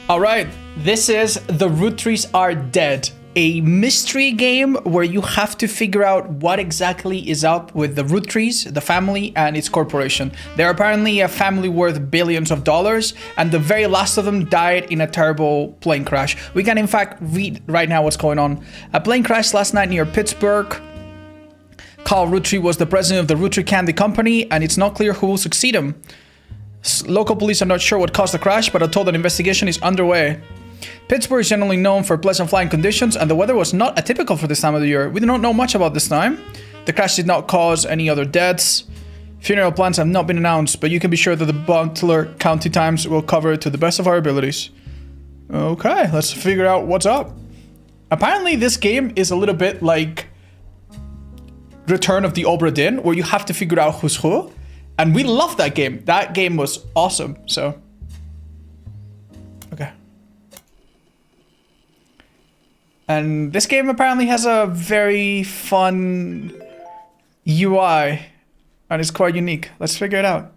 All right, this is The Roottrees Are Dead, a mystery game where you have to figure out what exactly is up with the Roottrees, the family, and its corporation. They're apparently a family worth billions of dollars, and the very last of them died in a terrible plane crash. We can in fact read right now what's going on. A plane crashed last night near Pittsburgh. Carl Roottree was the president of the Roottrie Candy Company, and it's not clear who will succeed him. Local police are not sure what caused the crash, but are told an investigation is underway. Pittsburgh is generally known for pleasant flying conditions, and the weather was not atypical for this time of the year. We do not know much about this time. The crash did not cause any other deaths. Funeral plans have not been announced, but you can be sure that the Butler County Times will cover it to the best of our abilities. Okay, let's figure out what's up. Apparently, this game is a little bit like Return of the Obra Dinn, where you have to figure out who's who. And we love that game. That game was awesome, so. Okay. And this game apparently has a very fun UI. And it's quite unique. Let's figure it out.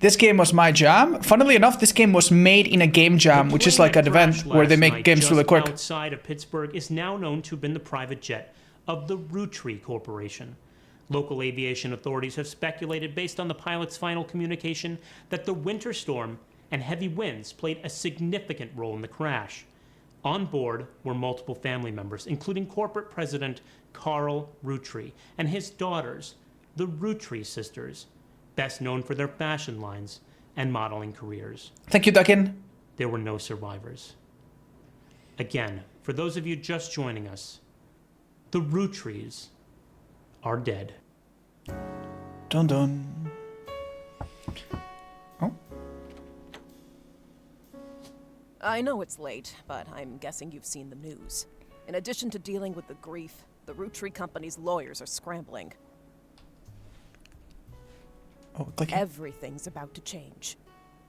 This game was my jam. Funnily enough, this game was made in a game jam, which is like an event where they make games really quick. Outside of Pittsburgh is now known to have been the private jet of the Roottrie Corporation. Local aviation authorities have speculated, based on the pilot's final communication, that the winter storm and heavy winds played a significant role in the crash. On board were multiple family members, including corporate president Carl Roottree and his daughters, the Roottrie sisters, best known for their fashion lines and modeling careers. Thank you, Duckin. There were no survivors. Again, for those of you just joining us, the Roottrees are dead. Dun dun. Oh. I know it's late, but I'm guessing you've seen the news. In addition to dealing with the grief, the Roottrie Company's lawyers are scrambling. Oh, click. Everything's about to change.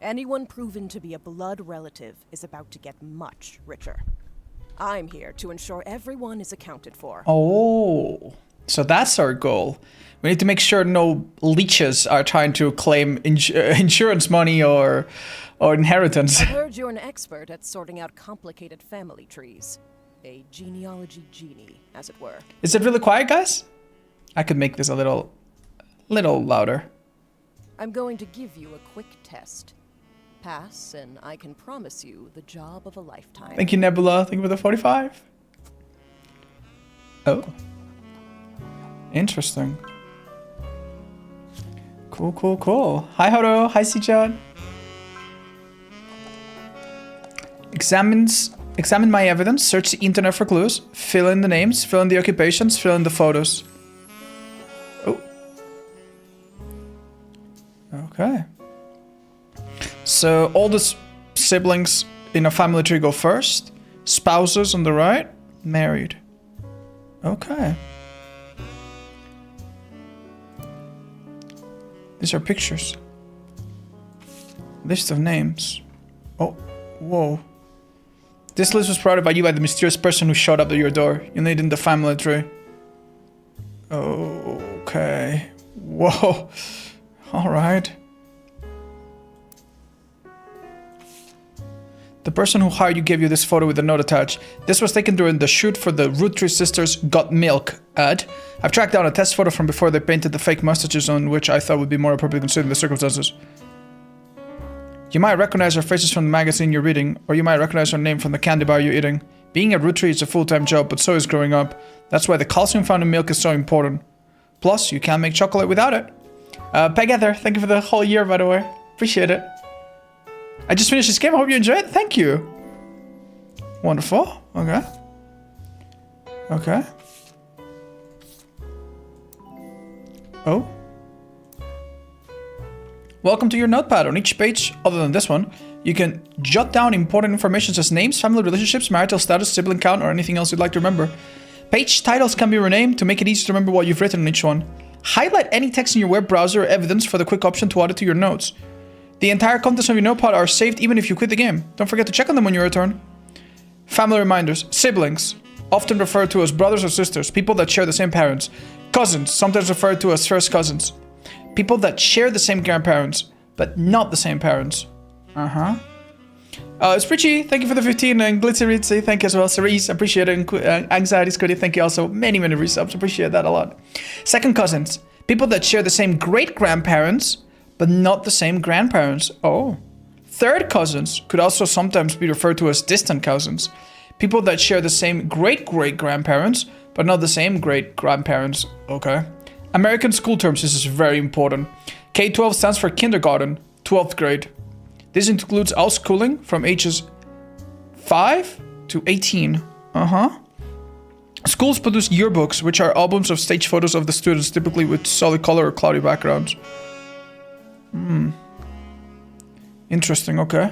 Anyone proven to be a blood relative is about to get much richer. I'm here to ensure everyone is accounted for. Oh. So that's our goal. We need to make sure no leeches are trying to claim insurance money or inheritance. I heard you're an expert at sorting out complicated family trees. A genealogy genie, as it were. Is it really quiet, guys? I could make this a little louder. I'm going to give you a quick test. Pass, and I can promise you the job of a lifetime. Thank you, Nebula. Thank you for the 45. Oh. Interesting. Cool, cool, cool. Hi, Horo. Hi, Sijan. Examine my evidence. Search the internet for clues. Fill in the names. Fill in the occupations. Fill in the photos. Oh. Okay. So all the siblings in a family tree go first. Spouses on the right. Married. Okay. These are pictures. List of names. Oh, whoa. This list was provided by you by the mysterious person who showed up at your door. You need in the family tree. Okay. Whoa. All right. The person who hired you gave you this photo with a note attached. This was taken during the shoot for the Roottrie Sisters Got Milk ad. I've tracked down a test photo from before they painted the fake mustaches on, which I thought would be more appropriate considering the circumstances. You might recognize our faces from the magazine you're reading, or you might recognize our name from the candy bar you're eating. Being a Roottrie is a full-time job, but so is growing up. That's why the calcium found in milk is so important. Plus, you can't make chocolate without it. Peg Heather, thank you for the whole year, by the way. Appreciate it. I just finished this game. I hope you enjoyed it. Thank you. Wonderful. Okay. Okay. Oh. Welcome to your notepad. On each page, other than this one, you can jot down important information such as names, family relationships, marital status, sibling count, or anything else you'd like to remember. Page titles can be renamed to make it easy to remember what you've written on each one. Highlight any text in your web browser or evidence for the quick option to add it to your notes. The entire contents of your notepad are saved even if you quit the game. Don't forget to check on them when you return. Family reminders. Siblings, often referred to as brothers or sisters, people that share the same parents. Cousins, sometimes referred to as first cousins. People that share the same grandparents, but not the same parents. It's Pritchy, thank you for the 15, and Glitzeritzy, thank you as well. Cerise, appreciate it. And Anxiety Scotty, thank you also. Many resubs, appreciate that a lot. Second cousins, people that share the same great-grandparents, but not the same grandparents. Oh. Third cousins could also sometimes be referred to as distant cousins. People that share the same great-great-grandparents, but not the same great-grandparents. Okay. American school terms, this is very important. K-12 stands for kindergarten, 12th grade. This includes all schooling from ages 5 to 18. Schools produce yearbooks, which are albums of stage photos of the students, typically with solid color or cloudy backgrounds. Interesting, okay.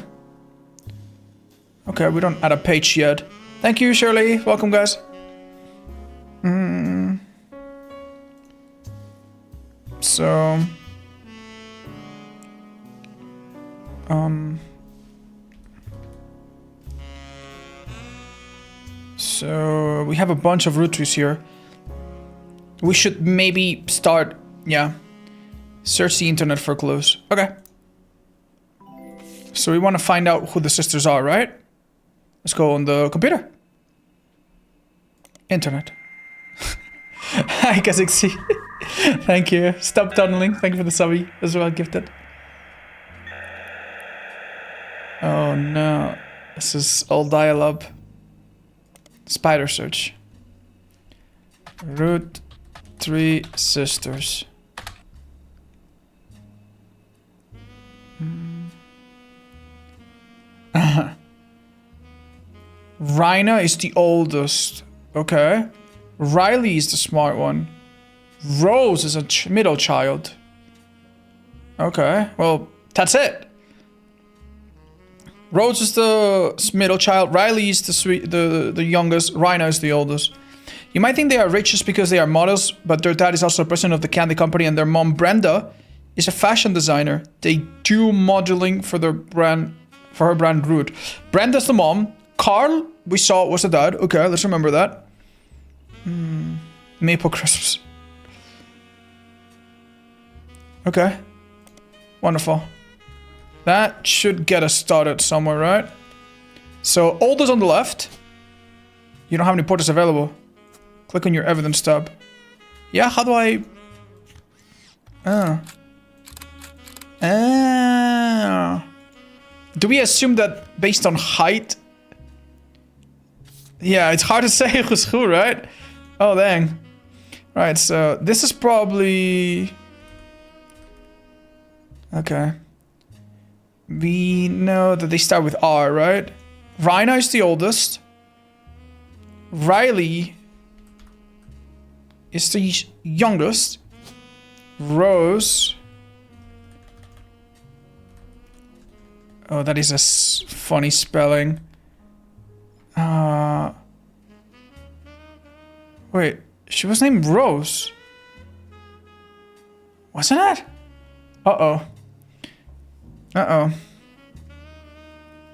Okay, we don't add a page yet. Thank you, Shirley. Welcome, guys. So... So we have a bunch of Roottrees here. We should maybe start, search the internet for clues. Okay. So we want to find out who the sisters are, right? Let's go on the computer. Internet. Hi, Kazixi. Thank you. Stop tunneling. Thank you for the subby as well, gifted. Oh no. This is all dial-up. Spider search. Roottrees sisters. Rhina is the oldest. Okay. Riley is the smart one. Rose is a middle child. Okay. Well, that's it. Rose is the middle child. Riley is the youngest. Rhina is the oldest. You might think they are rich just because they are models, but their dad is also the president of the candy company, and their mom, Brenda, is a fashion designer. They do modeling for their brand, for her brand Root. Brenda's the mom. Carl, we saw, was the dad. Okay, let's remember that. Maple crisps. Okay. Wonderful. That should get us started somewhere, right? So, oldest on the left. You don't have any portraits available. Click on your evidence tab. Yeah, how do I... Do we assume that based on height? Yeah, it's hard to say who's who, right? Oh, dang. Right, so this is probably... Okay. We know that they start with R, right? Rhina is the oldest. Riley is the youngest. Rose. Oh, that is a funny spelling. Wait, she was named Rose. Wasn't it? Uh-oh. Uh-oh.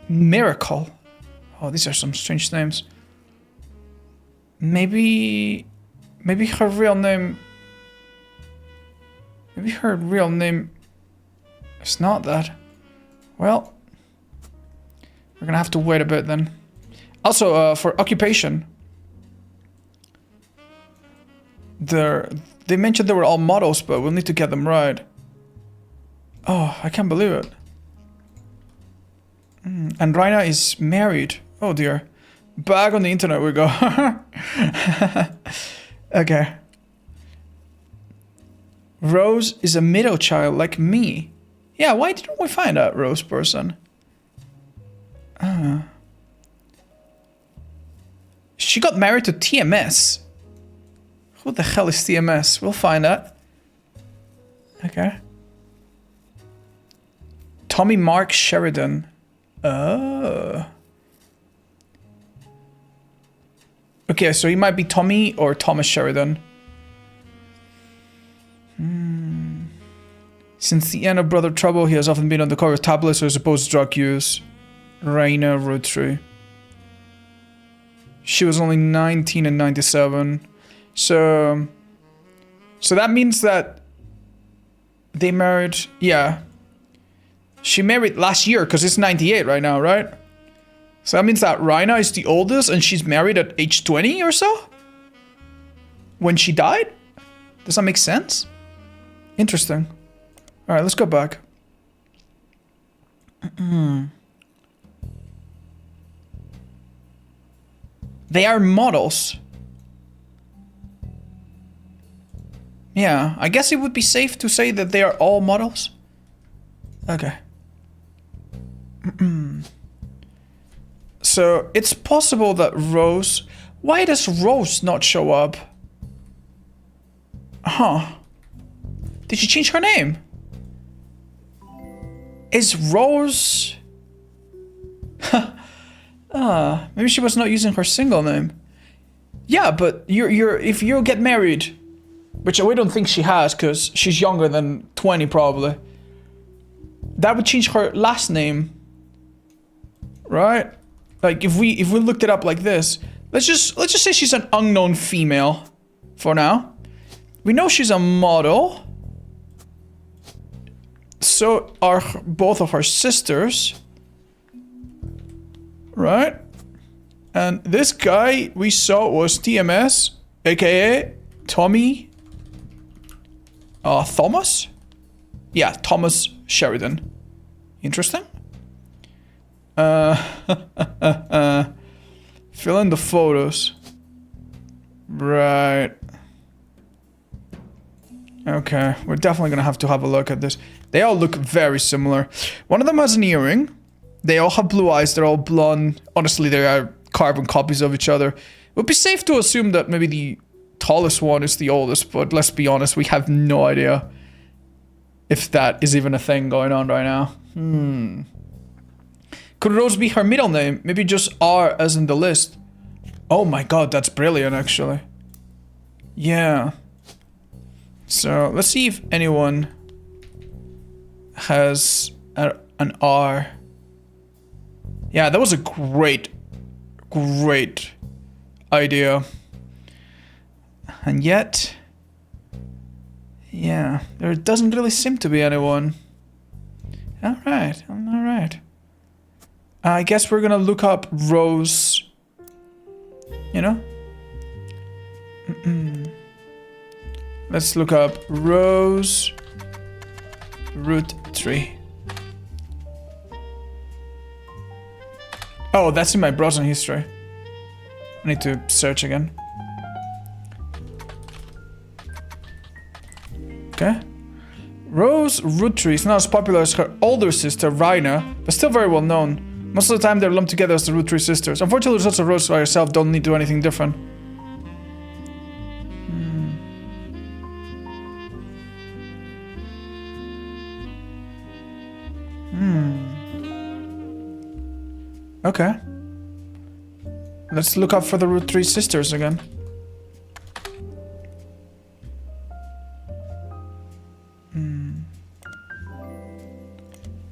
Miracle. Oh, these are some strange names. Maybe her real name... Maybe her real name is not that. Well, we're gonna have to wait a bit then. Also, for occupation, they mentioned they were all models, but we'll need to get them right. Oh, I can't believe it. And Rhina is married. Oh dear. Back on the internet we go. Okay. Rose is a middle child like me. Yeah, why didn't we find that Rose person? She got married to TMS. Who the hell is TMS? We'll find out. Okay. Tommy Mark Sheridan. Oh. Okay, so he might be Tommy or Thomas Sheridan. Since the end of Brother Trouble, he has often been on the cover of tablets or supposed drug use. Raina Roottrees. She was only 19 in 97. So that means that they married, yeah. She married last year because it's 98 right now, right? So that means that Raina is the oldest and she's married at age 20 or so? When she died? Does that make sense? Interesting. Alright, let's go back. They are models. Yeah, I guess it would be safe to say that they are all models. Okay. So, it's possible that Rose... Why does Rose not show up? Huh. Did she change her name? Is Rose... maybe she was not using her single name. Yeah, but if you get married, which we don't think she has because she's younger than 20 probably, that would change her last name, right? Like if we looked it up like this, let's just say she's an unknown female for now. We know she's a model. So are both of her sisters. Right? And this guy we saw was TMS, aka Tommy Thomas? Yeah, Thomas Sheridan. Interesting. Fill in the photos. Right. Okay, we're definitely gonna have to have a look at this. They all look very similar. One of them has an earring. They all have blue eyes. They're all blonde. Honestly, they are carbon copies of each other. It would be safe to assume that maybe the tallest one is the oldest, but let's be honest, we have no idea if that is even a thing going on right now. Could Rose be her middle name? Maybe just R as in the list. Oh my god, that's brilliant actually. Yeah. So, let's see if anyone has an R. Yeah, that was a great idea. And yet, yeah, there doesn't really seem to be anyone. Alright. I guess we're gonna look up Rose, you know? Let's look up Rose Roottrees. Oh, that's in my browsing history. I need to search again. Okay. Rose Roottrees, not as popular as her older sister, Raina, but still very well known. Most of the time they're lumped together as the Roottrees sisters. Unfortunately, the results of Rose by herself don't need to do anything different. Okay. Let's look up for the Roottrees sisters again.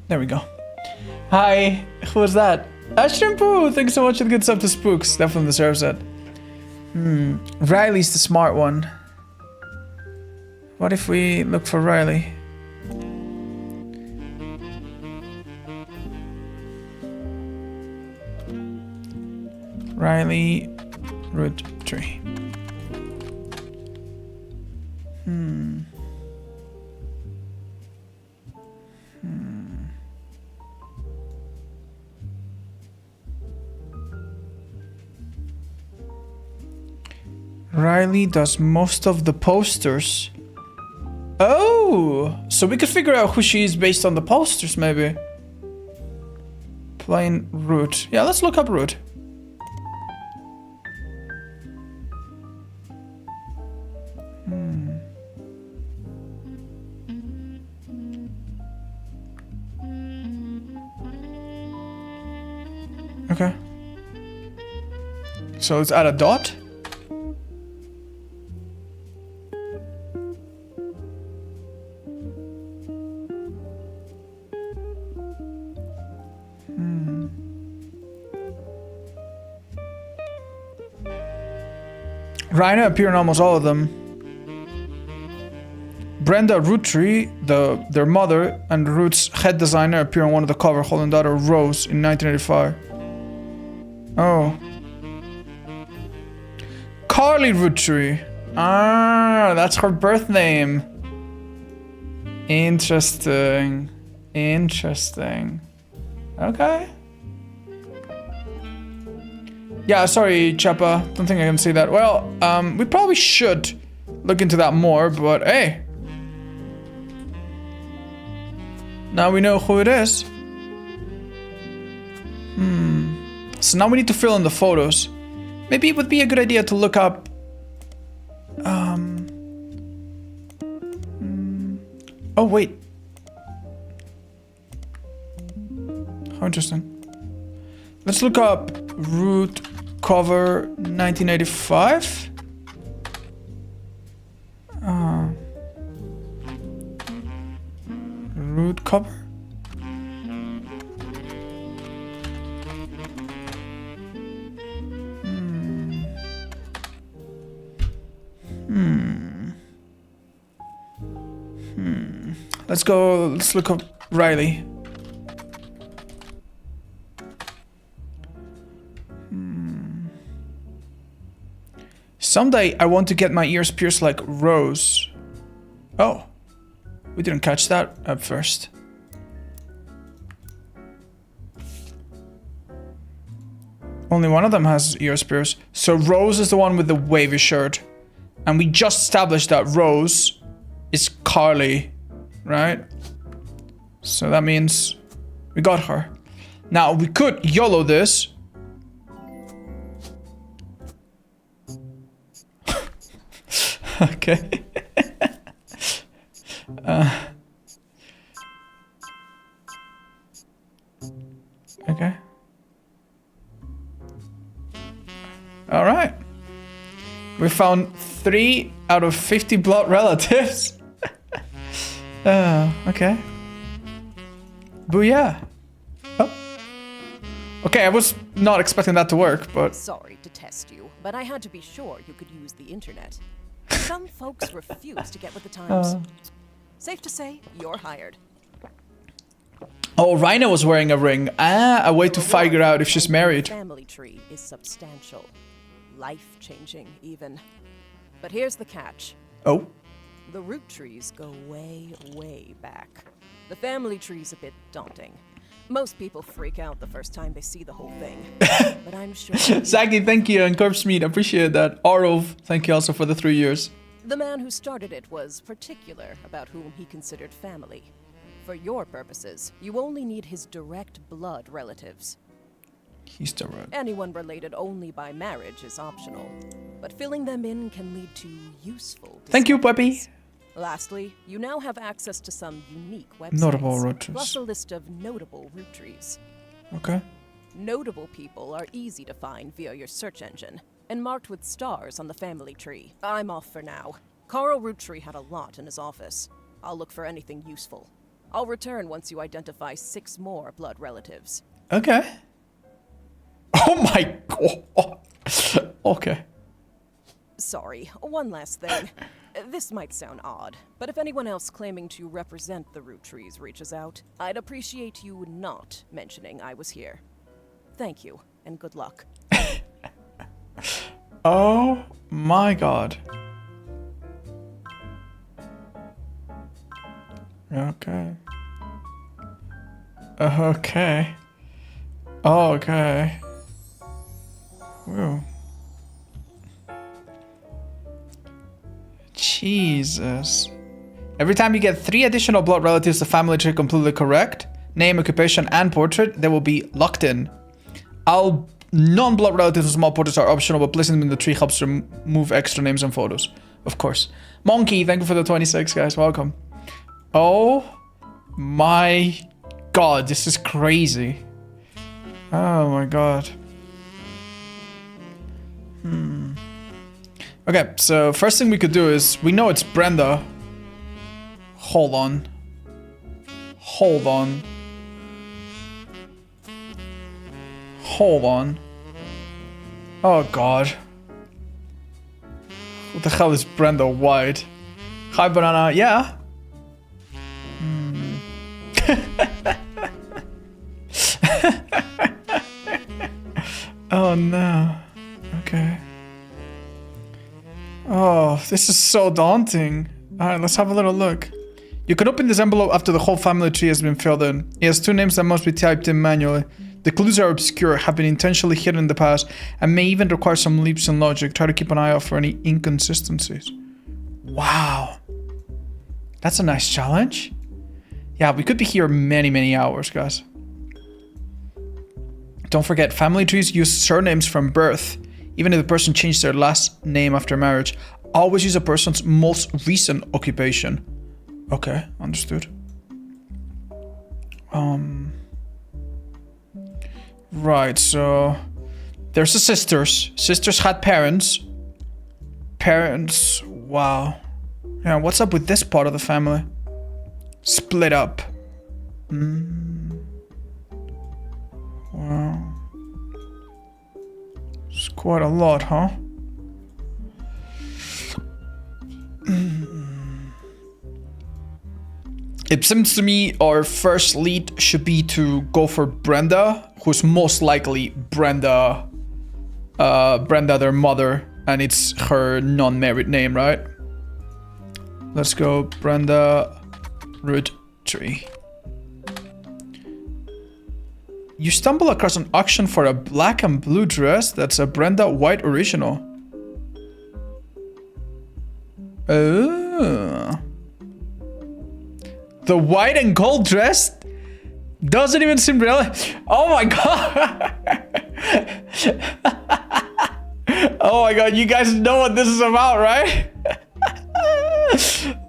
There we go. Hi, who was that? Ashrampu, thanks so much for the good stuff to Spooks. Definitely deserves it. Riley's the smart one. What if we look for Riley? Riley Roottrees. Riley does most of the posters. Oh, so we could figure out who she is based on the posters, maybe. Plain Root. Yeah, let's look up Root. Okay. So let's add a dot. Raina appear in almost all of them. Brenda Roottrees, their mother and Ruth's head designer, appear on one of the cover holding daughter Rose in 1985. Oh. Carly Roottrees. Ah, that's her birth name. Interesting. Interesting. Okay. Yeah, sorry, Chappa. Don't think I can see that. Well, we probably should look into that more, but hey. Now we know who it is. So now we need to fill in the photos. Maybe it would be a good idea to look up... Oh, wait. How interesting. Let's look up root cover 1985. Root cover. Let's look up Riley. Someday I want to get my ears pierced like Rose. Oh, we didn't catch that at first. Only one of them has ears pierced. So Rose is the one with the wavy shirt. And we just established that Rose is Carly, right? So that means we got her. Now we could YOLO this. Okay. Okay. All right. We found 3 out of 50 blood relatives. Okay. Booyah. Oh. Okay, I was not expecting that to work, but... Sorry to test you, but I had to be sure you could use the internet. Some folks refuse to get with the times. Safe to say, you're hired. Oh, Rhina was wearing a ring. Ah, a way to figure out if she's married. The family tree is substantial. Life-changing, even. But here's the catch. Oh. The Roottrees go way, way back. The family tree's a bit daunting. Most people freak out the first time they see the whole thing. But I'm sure... Zaki, thank you, and Corpse Meat, appreciate that. Arov, thank you also for the 3 years. The man who started it was particular about whom he considered family. For your purposes, you only need his direct blood relatives. He's direct. Anyone related only by marriage is optional, but filling them in can lead to useful Thank you, puppy. Lastly, you now have access to some unique websites, Notable Roottrees. plus a list of notable Roottrees. Okay. Notable people are easy to find via your search engine, and marked with stars on the family tree. I'm off for now. Carl Roottree had a lot in his office. I'll look for anything useful. I'll return once you identify 6 more blood relatives. Okay. Oh my god. Okay. Sorry, one last thing. This might sound odd, but if anyone else claiming to represent the Roottrees reaches out, I'd appreciate you not mentioning I was here. Thank you, and good luck. Oh my god. Okay. Okay. Okay. Whoa. Jesus. Every time you get 3 additional blood relatives, the family tree completely correct, name, occupation, and portrait, they will be locked in. All non-blood relatives with small portraits are optional, but placing them in the tree helps remove extra names and photos. Of course. Monkey, thank you for the 26, guys. Welcome. Oh my god, this is crazy. Oh my god. Okay, so first thing we could do is, we know it's Brenda. Hold on. Hold on. Hold on. Oh god. What the hell is Brenda White? Hi, banana. Yeah. Oh no. Okay. Oh, this is so daunting. Alright, let's have a little look. You can open this envelope after the whole family tree has been filled in. It has 2 names that must be typed in manually. The clues are obscure, have been intentionally hidden in the past, and may even require some leaps in logic. Try to keep an eye out for any inconsistencies. Wow. That's a nice challenge. Yeah, we could be here many hours, guys. Don't forget, family trees use surnames from birth, even if the person changed their last name after marriage. Always use a person's most recent occupation. Okay, understood. Right, so there's the sisters. Sisters had parents. Parents, wow. Yeah, what's up with this part of the family? Split up. Wow. It's quite a lot, huh? It seems to me our first lead should be to go for Brenda, who's most likely Brenda, their mother, and it's her non-married name, right? Let's go Brenda Roottrees. You stumble across an auction for a black and blue dress that's a Brenda white original. Oh. The white and gold dress doesn't even seem real. Oh my god. Oh my god, you guys know what this is about, right?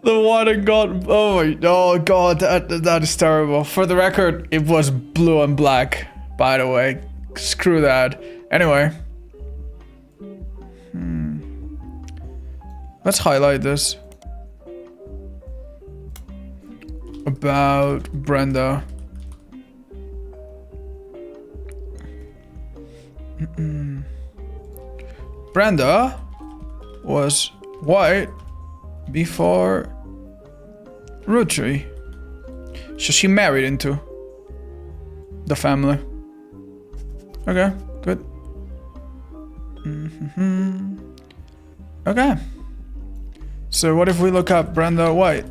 The white and gold. Oh god, that is terrible. For the record, it was blue and black, by the way. Screw that. Anyway. Let's highlight this. About Brenda. Brenda was white before Roottrees. So she married into the family. Okay, good. Okay. So what if we look up Brenda White?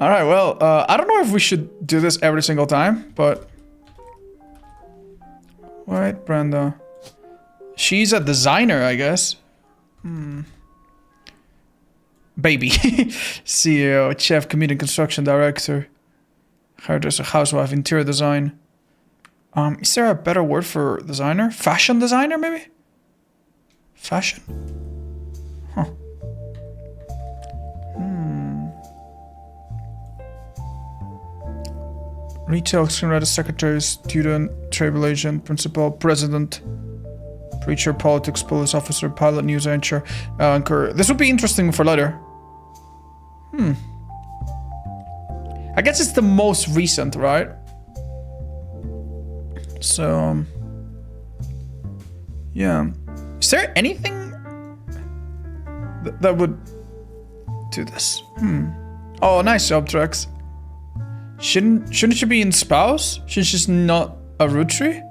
Alright, well, I don't know if we should do this every single time, but... White Brenda. She's a designer, I guess. Baby. CEO, chef, comedian, construction director. Hairdresser, housewife, interior design. Is there a better word for designer? Fashion designer, maybe? Fashion? Huh. Retail, screenwriter, secretary, student, travel agent, principal, president, preacher, politics, police officer, pilot, news anchor. This would be interesting for later. I guess it's the most recent, right? So, yeah. Is there anything that would do this? Oh, nice job, Trex. Shouldn't she be in spouse? She's just not a Roottrees?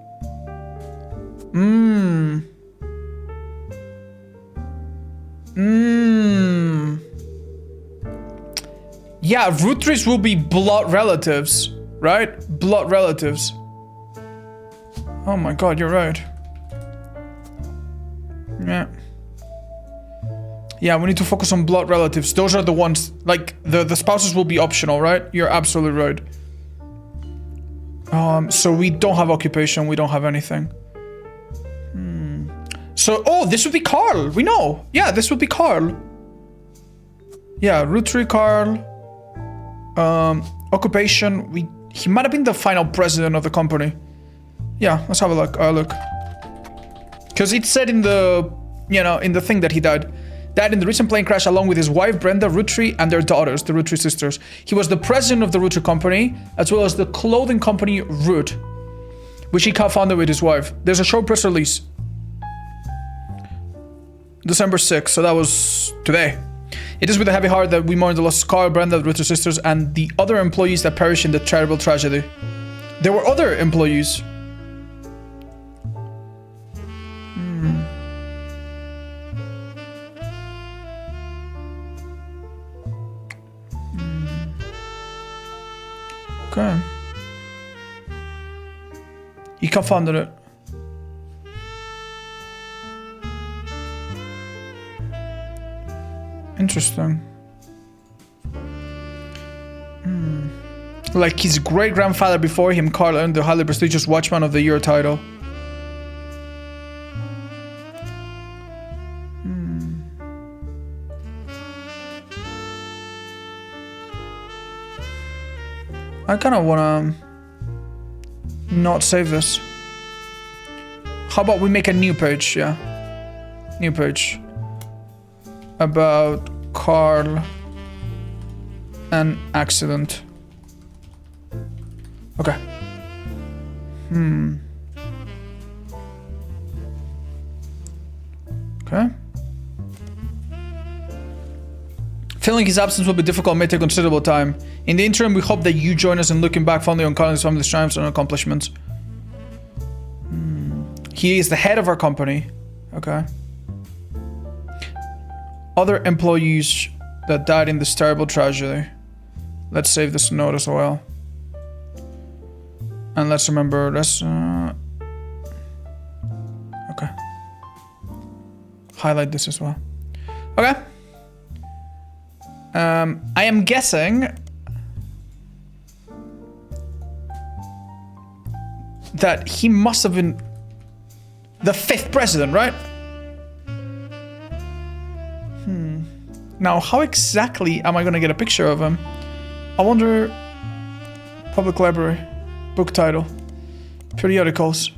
Yeah, Roottrees will be blood relatives, right? Blood relatives. Oh my god, you're right. Yeah. Yeah, we need to focus on blood relatives. Those are the ones, like, the spouses will be optional, right? You're absolutely right. So we don't have occupation, we don't have anything. So, oh, this would be Carl, we know. Yeah, this would be Carl. Yeah, Roottrees Carl. Occupation, he might have been the final president of the company. Yeah, let's have a look, because it said in the, in the thing that he died in the recent plane crash along with his wife Brenda Roottrees and their daughters, the Roottrees sisters. He was the president of the Roottrees company, as well as the clothing company Root, which he co-founded with his wife. There's a short press release December 6th, so that was today. It is with a heavy heart that we mourn the loss of Carl, Brenda, the Roottrees sisters, and the other employees that perished in the terrible tragedy. There were other employees. Okay. He confounded it. Interesting. Like his great-grandfather before him, Carl, earned the highly prestigious Watchman of the Year title. I kind of want to not save this. How about we make a new page? Yeah. New page. About Carl and accident. Okay. Okay. Feeling his absence will be difficult may take considerable time. In the interim, we hope that you join us in looking back fondly on Carl's family's triumphs and accomplishments. He is the head of our company. Okay. Other employees that died in this terrible tragedy. Let's save this note as well. And let's remember this. Okay. Highlight this as well. Okay. I am guessing that he must have been the 5th president, right? Now, how exactly am I going to get a picture of him? I wonder... Public library. Book title. Periodicals.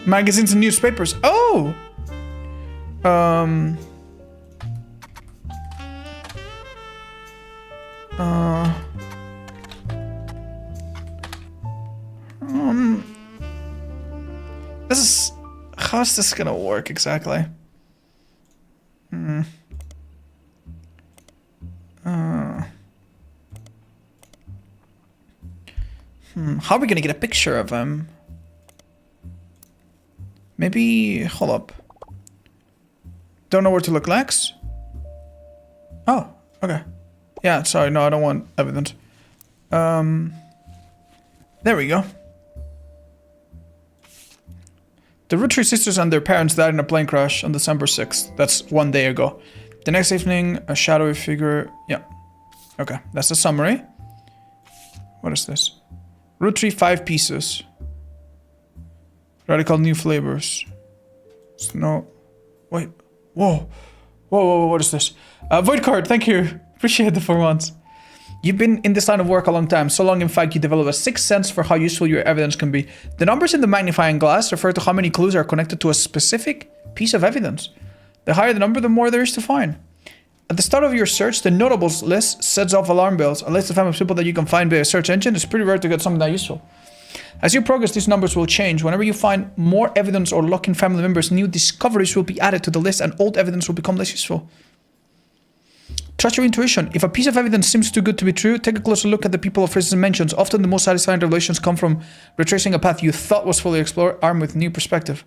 Magazines and newspapers. Oh! This is... How's this gonna work exactly? How are we gonna get a picture of him? Maybe... Hold up. Don't know where to look next? Oh, okay. Yeah, sorry, no, I don't want evidence. There we go. The Roottrees sisters and their parents died in a plane crash on December 6th. That's 1 day ago. The next evening, a shadowy figure... Yeah. Okay, that's the summary. What is this? Roottree 5 pieces. Radical new flavors. Snow... Wait. Whoa. Whoa, what is this? Void card, thank you. Appreciate the 4 months. You've been in this line of work a long time. So long, in fact, you develop a sixth sense for how useful your evidence can be. The numbers in the magnifying glass refer to how many clues are connected to a specific piece of evidence. The higher the number, the more there is to find. At the start of your search, the notables list sets off alarm bells. A list of famous people that you can find via a search engine. It's pretty rare to get something that useful. As you progress, these numbers will change. Whenever you find more evidence or lock in family members, new discoveries will be added to the list and old evidence will become less useful. Trust your intuition. If a piece of evidence seems too good to be true, take a closer look at the people of recent mentions. Often the most satisfying revelations come from retracing a path you thought was fully explored, armed with new perspective.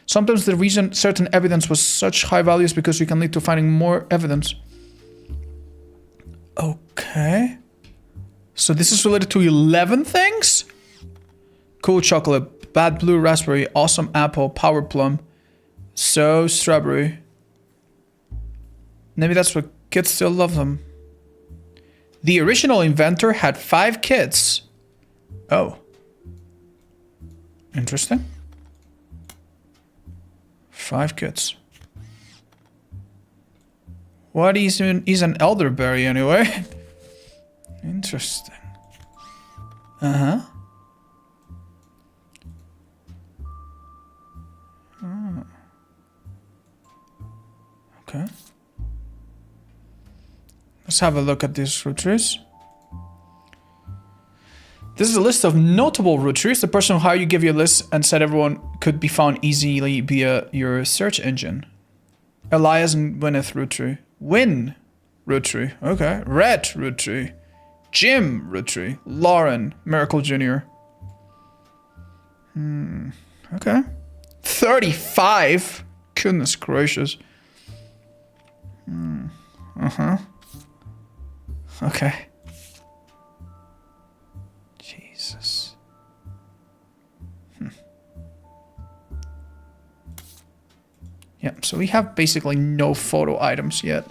Sometimes the reason certain evidence was such high value is because you can lead to finding more evidence. Okay. So this is related to 11 things? Cool chocolate, bad blue raspberry, awesome apple, power plum, so strawberry. Maybe that's what kids still love them. The original inventor had 5 kids. Oh. Interesting. 5 kids. What is an elderberry anyway? Interesting. Uh-huh. Okay. Let's have a look at these Roottrees. This is a list of notable Roottrees. The person who hired you gave you a list and said everyone could be found easily via your search engine. Elias and Gwyneth Rootree. Win Rootree. Okay. Rhett Rootree. Jim Rootree. Lauren Miracle Jr. Okay. 35? Goodness gracious. Okay. Jesus. Yeah, so we have basically no photo items yet.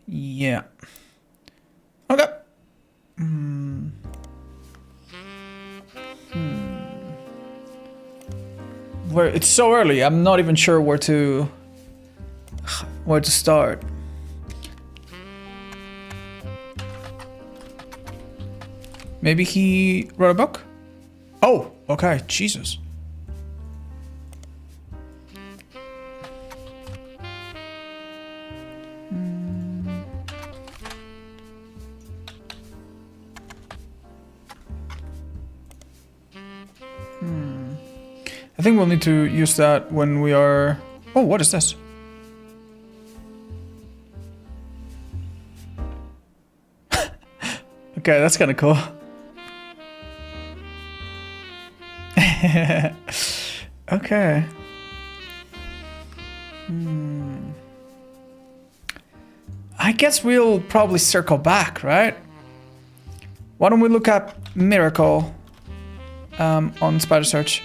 Yeah. Okay. Where it's so early, I'm not even sure where to start. Maybe he wrote a book? Oh, okay, Jesus. I think we'll need to use that when we are... Oh, what is this? Okay, that's kind of cool. Okay. I guess we'll probably circle back, right? Why don't we look at Miracle on Spider Search?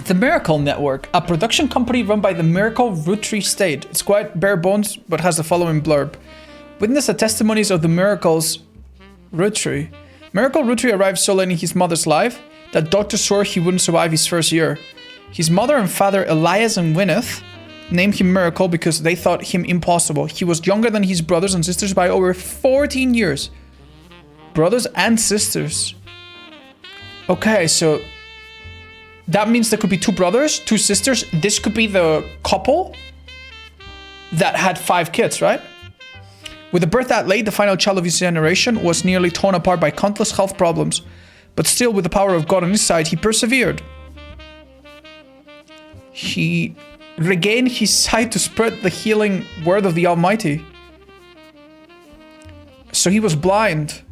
The Miracle Network, a production company run by the Miracle Rootree State. It's quite bare bones, but has the following blurb. Witness the testimonies of the Miracle's Rootree. Miracle Rootree arrived so late in his mother's life that doctors swore he wouldn't survive his first year. His mother and father, Elias and Gwyneth, named him Miracle because they thought him impossible. He was younger than his brothers and sisters by over 14 years. Brothers and sisters. Okay, so that means there could be two brothers, two sisters. This could be the couple that had 5 kids, right? With a birth that late, the final child of his generation was nearly torn apart by countless health problems. But still, with the power of God on his side, he persevered. He regained his sight to spread the healing word of the Almighty. So he was blind.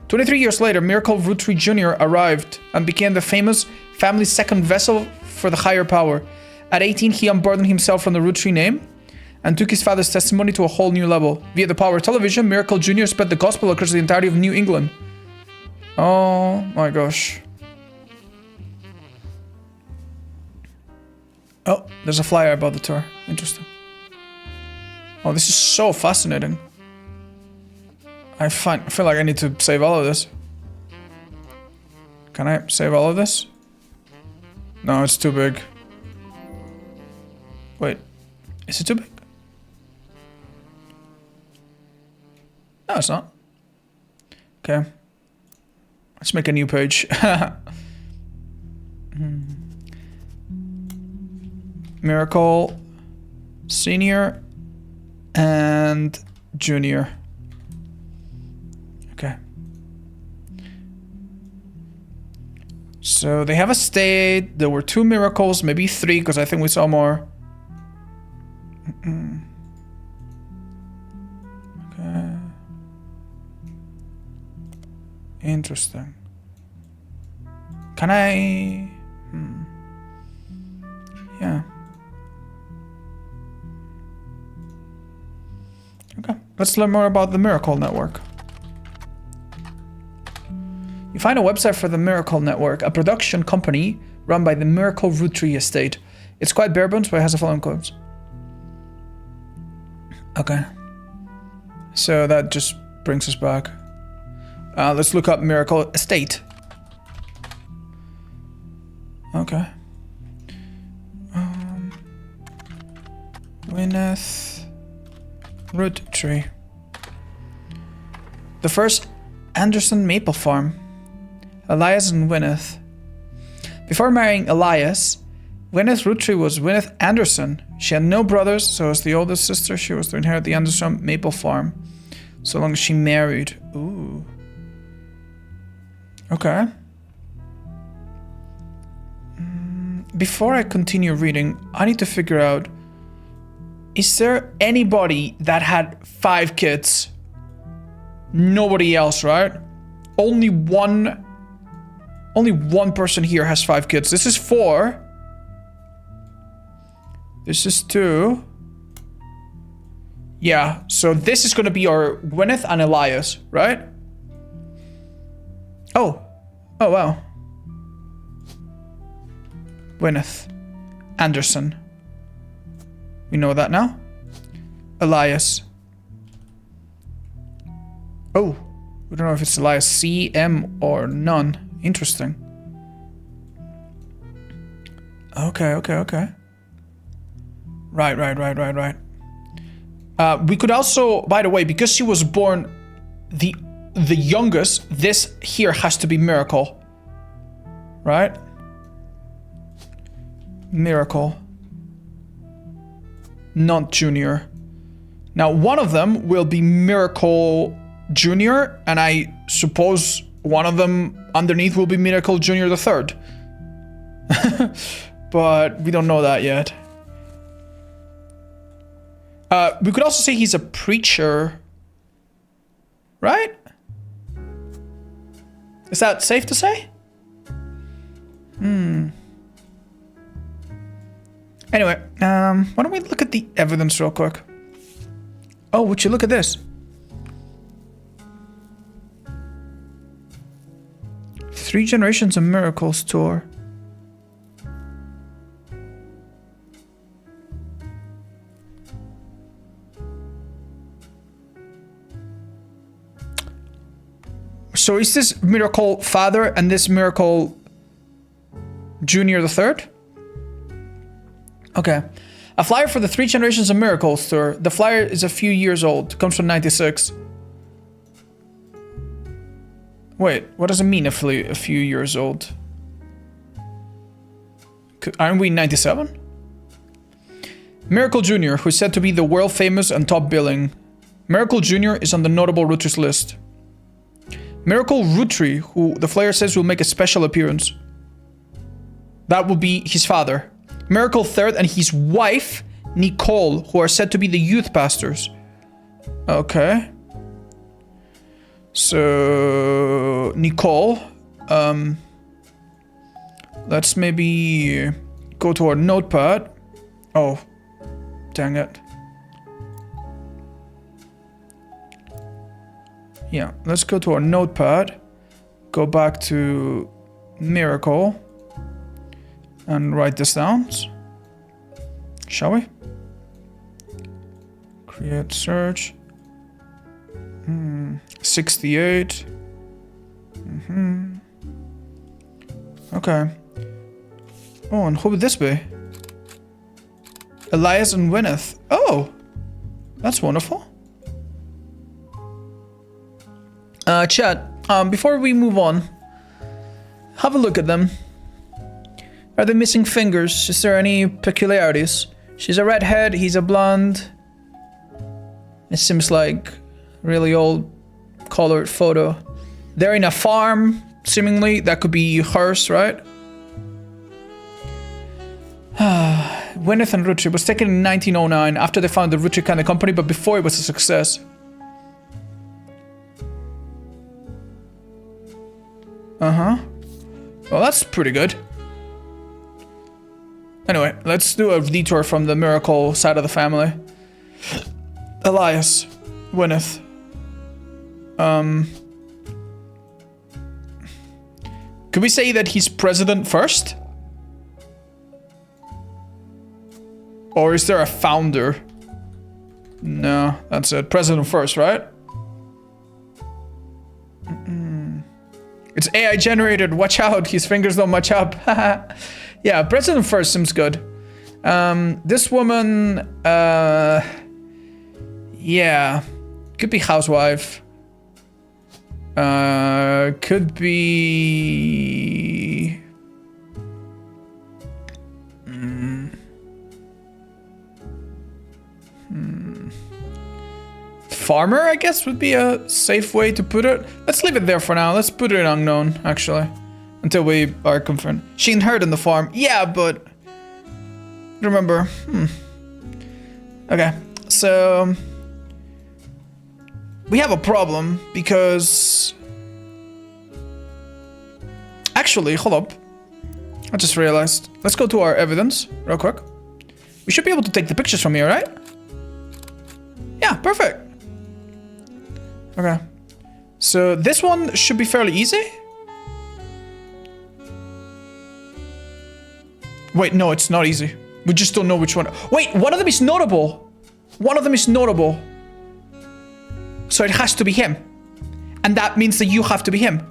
23 years later, Miracle Rootree Jr. arrived and became the famous family's second vessel for the higher power. At 18, he unburdened himself from the Rootree name and took his father's testimony to a whole new level. Via the power of television, Miracle Jr. spread the gospel across the entirety of New England. Oh my gosh. Oh, there's a flyer about the tour. Interesting. Oh, this is so fascinating. I feel like I need to save all of this. Can I save all of this? No, it's too big. Wait, is it too big? No, it's not. Okay. Let's make a new page. Miracle Senior and Junior. Okay. So they have a state. There were 2 miracles, maybe 3, because I think we saw more. Okay. Interesting. Can I... Yeah. Okay, let's learn more about the Miracle Network. You find a website for the Miracle Network, a production company run by the Miracle Rootree Estate. It's quite bare bones, but it has the following codes. Okay. So that just brings us back. Let's look up Miracle Estate. Okay. Gwyneth Rootree. The first Anderson Maple Farm. Elias and Gwyneth. Before marrying Elias, Gwyneth Roottrees was Gwyneth Anderson. She had no brothers, so as the oldest sister, she was to inherit the Anderson Maple Farm, so long as she married. Ooh. Okay. Before I continue reading, I need to figure out, is there anybody that had 5 kids? Nobody else, right? Only one person here has 5 kids. This is 4. This is 2. Yeah, so this is gonna be our Gwyneth and Elias, right? Oh wow. Gwyneth Anderson. We know that now. Elias. Oh, we don't know if it's Elias C, M, or none. Interesting. Okay. Right. We could also, by the way, because she was born the youngest, this here has to be Miracle. Right? Miracle. Not Junior. Now, one of them will be Miracle Junior, and I suppose one of them underneath will be Miracle Junior the third. But we don't know that yet. We could also say he's a preacher. Right? Is that safe to say? Anyway, why don't we look at the evidence real quick? Oh, would you look at this? 3 Generations of Miracles tour. So is this Miracle Father and this Miracle Junior the third? Okay. A flyer for the 3 Generations of Miracles tour. The flyer is a few years old. Comes from 96. Wait, what does it mean a few years old? Aren't we 97? Miracle Jr., who is said to be the world famous and top billing. Miracle Jr. is on the notable Roottrees list. Miracle Roottrees, who the flyer says will make a special appearance. That will be his father. Miracle Third and his wife, Nicole, who are said to be the youth pastors. Okay. So, Nicole. Let's maybe go to our notepad. Oh, dang it. Yeah, let's go to our notepad. Go back to Miracle. And write this down. Shall we? Create search. 68. Okay. Oh, and who would this be? Elias and Gwyneth. Oh, that's wonderful. Chat, before we move on, have a look at them. Are they missing fingers? Is there any peculiarities? She's a redhead, he's a blonde. It seems like really old colored photo. They're in a farm, seemingly. That could be hers, right? Gwyneth and Roottrees was taken in 1909 after they founded the Roottrees Candy Company, but before it was a success. Well, that's pretty good. Anyway, let's do a detour from the Miracle side of the family. Elias. Gwyneth. Could we say that he's president first? Or is there a founder? No, that's it. President first, right? It's AI generated. Watch out. His fingers don't match up. Yeah, president first seems good. This woman, yeah, could be housewife. Could be. Farmer, I guess, would be a safe way to put it. Let's leave it there for now. Let's put it in unknown, actually. Until we are confirmed. She inherited the farm. Yeah, but... remember. Okay, so... we have a problem, because... actually, hold up. I just realized. Let's go to our evidence, real quick. We should be able to take the pictures from here, right? Yeah, perfect. Okay. So this one should be fairly easy. Wait, no, it's not easy. We just don't know which one. Wait, one of them is notable. One of them is notable. So it has to be him. And that means that you have to be him.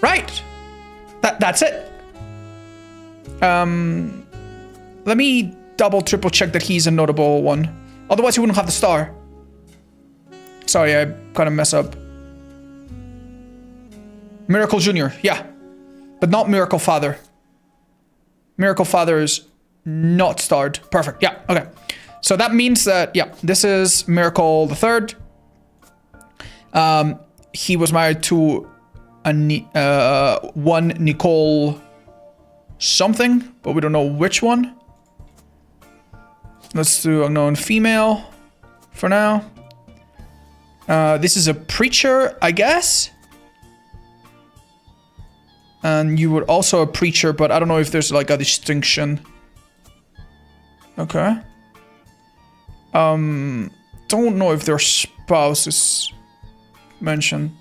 Right. That's it. Let me double, triple check that he's a notable one. Otherwise he wouldn't have the star. Sorry, I kind of mess up. Miracle Jr., yeah. But not Miracle Father. Miracle Father is not starred. Perfect, yeah, okay. So that means that, yeah, this is Miracle the Third. He was married to one Nicole something, but we don't know which one. Let's do unknown female for now. This is a preacher, I guess. And you were also a preacher, but I don't know if there's like a distinction. Okay. Don't know if their spouse is mentioned.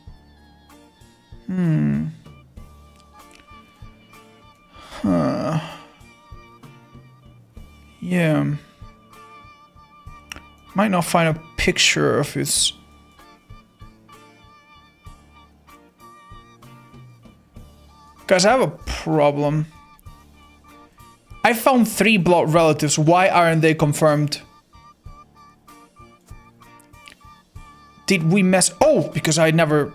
Yeah. Might not find a picture of his... Guys, I have a problem. I found 3 blood relatives. Why aren't they confirmed? Did we mess... oh, because I never...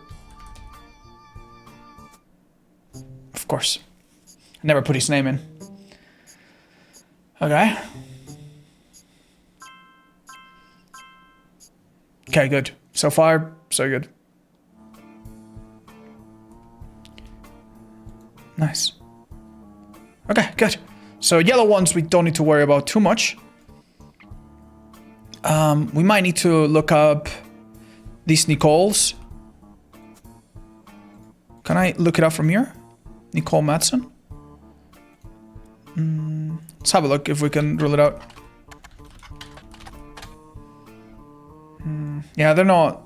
of course. I never put his name in. Okay. Okay, good. So far, so good. Nice. Okay, good. So yellow ones we don't need to worry about too much. We might need to look up these Nicoles. Can I look it up from here? Nicole Madsen? Let's have a look if we can rule it out. Yeah, they're not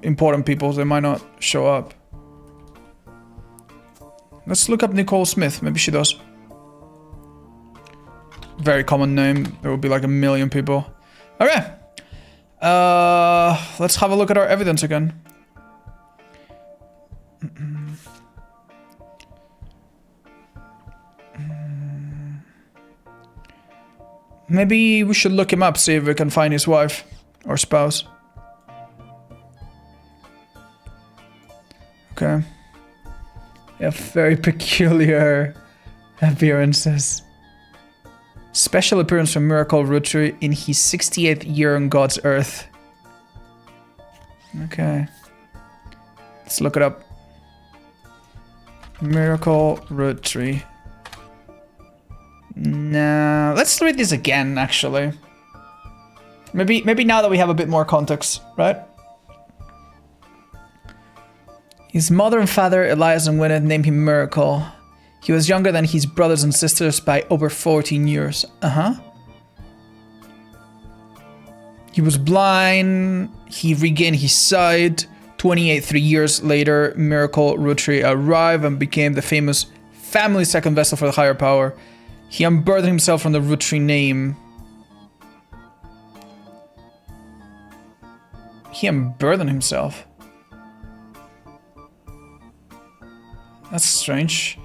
important people, so they might not show up. Let's look up Nicole Smith, maybe she does. Very common name, there will be like a million people. Okay. Let's have a look at our evidence again. Maybe we should look him up, see if we can find his wife or spouse. Okay. They have very peculiar appearances. Special appearance from Miracle Roottrees in his 68th year on God's earth. Okay. Let's look it up. Miracle Roottrees. Nah, let's read this again, actually. Maybe now that we have a bit more context, right? His mother and father, Elias and Gwyneth, named him Miracle. He was younger than his brothers and sisters by over 14 years. He was blind. He regained his sight. 3 years later, Miracle Roottrees arrived and became the famous family second vessel for the higher power. He unburdened himself from the Roottrees name. He unburdened himself. That's strange.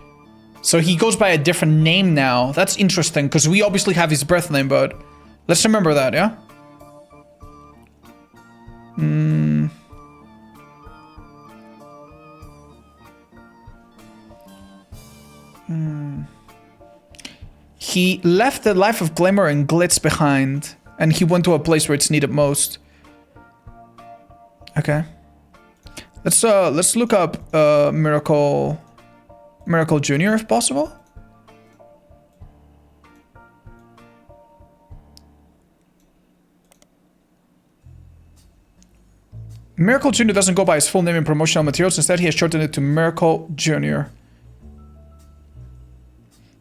So he goes by a different name now. That's interesting, because we obviously have his birth name, but let's remember that, yeah? He left the life of glamour and glitz behind, and he went to a place where it's needed most. Okay. Let's look up Miracle Jr. if possible. Miracle Jr. doesn't go by his full name in promotional materials. Instead, he has shortened it to Miracle Jr.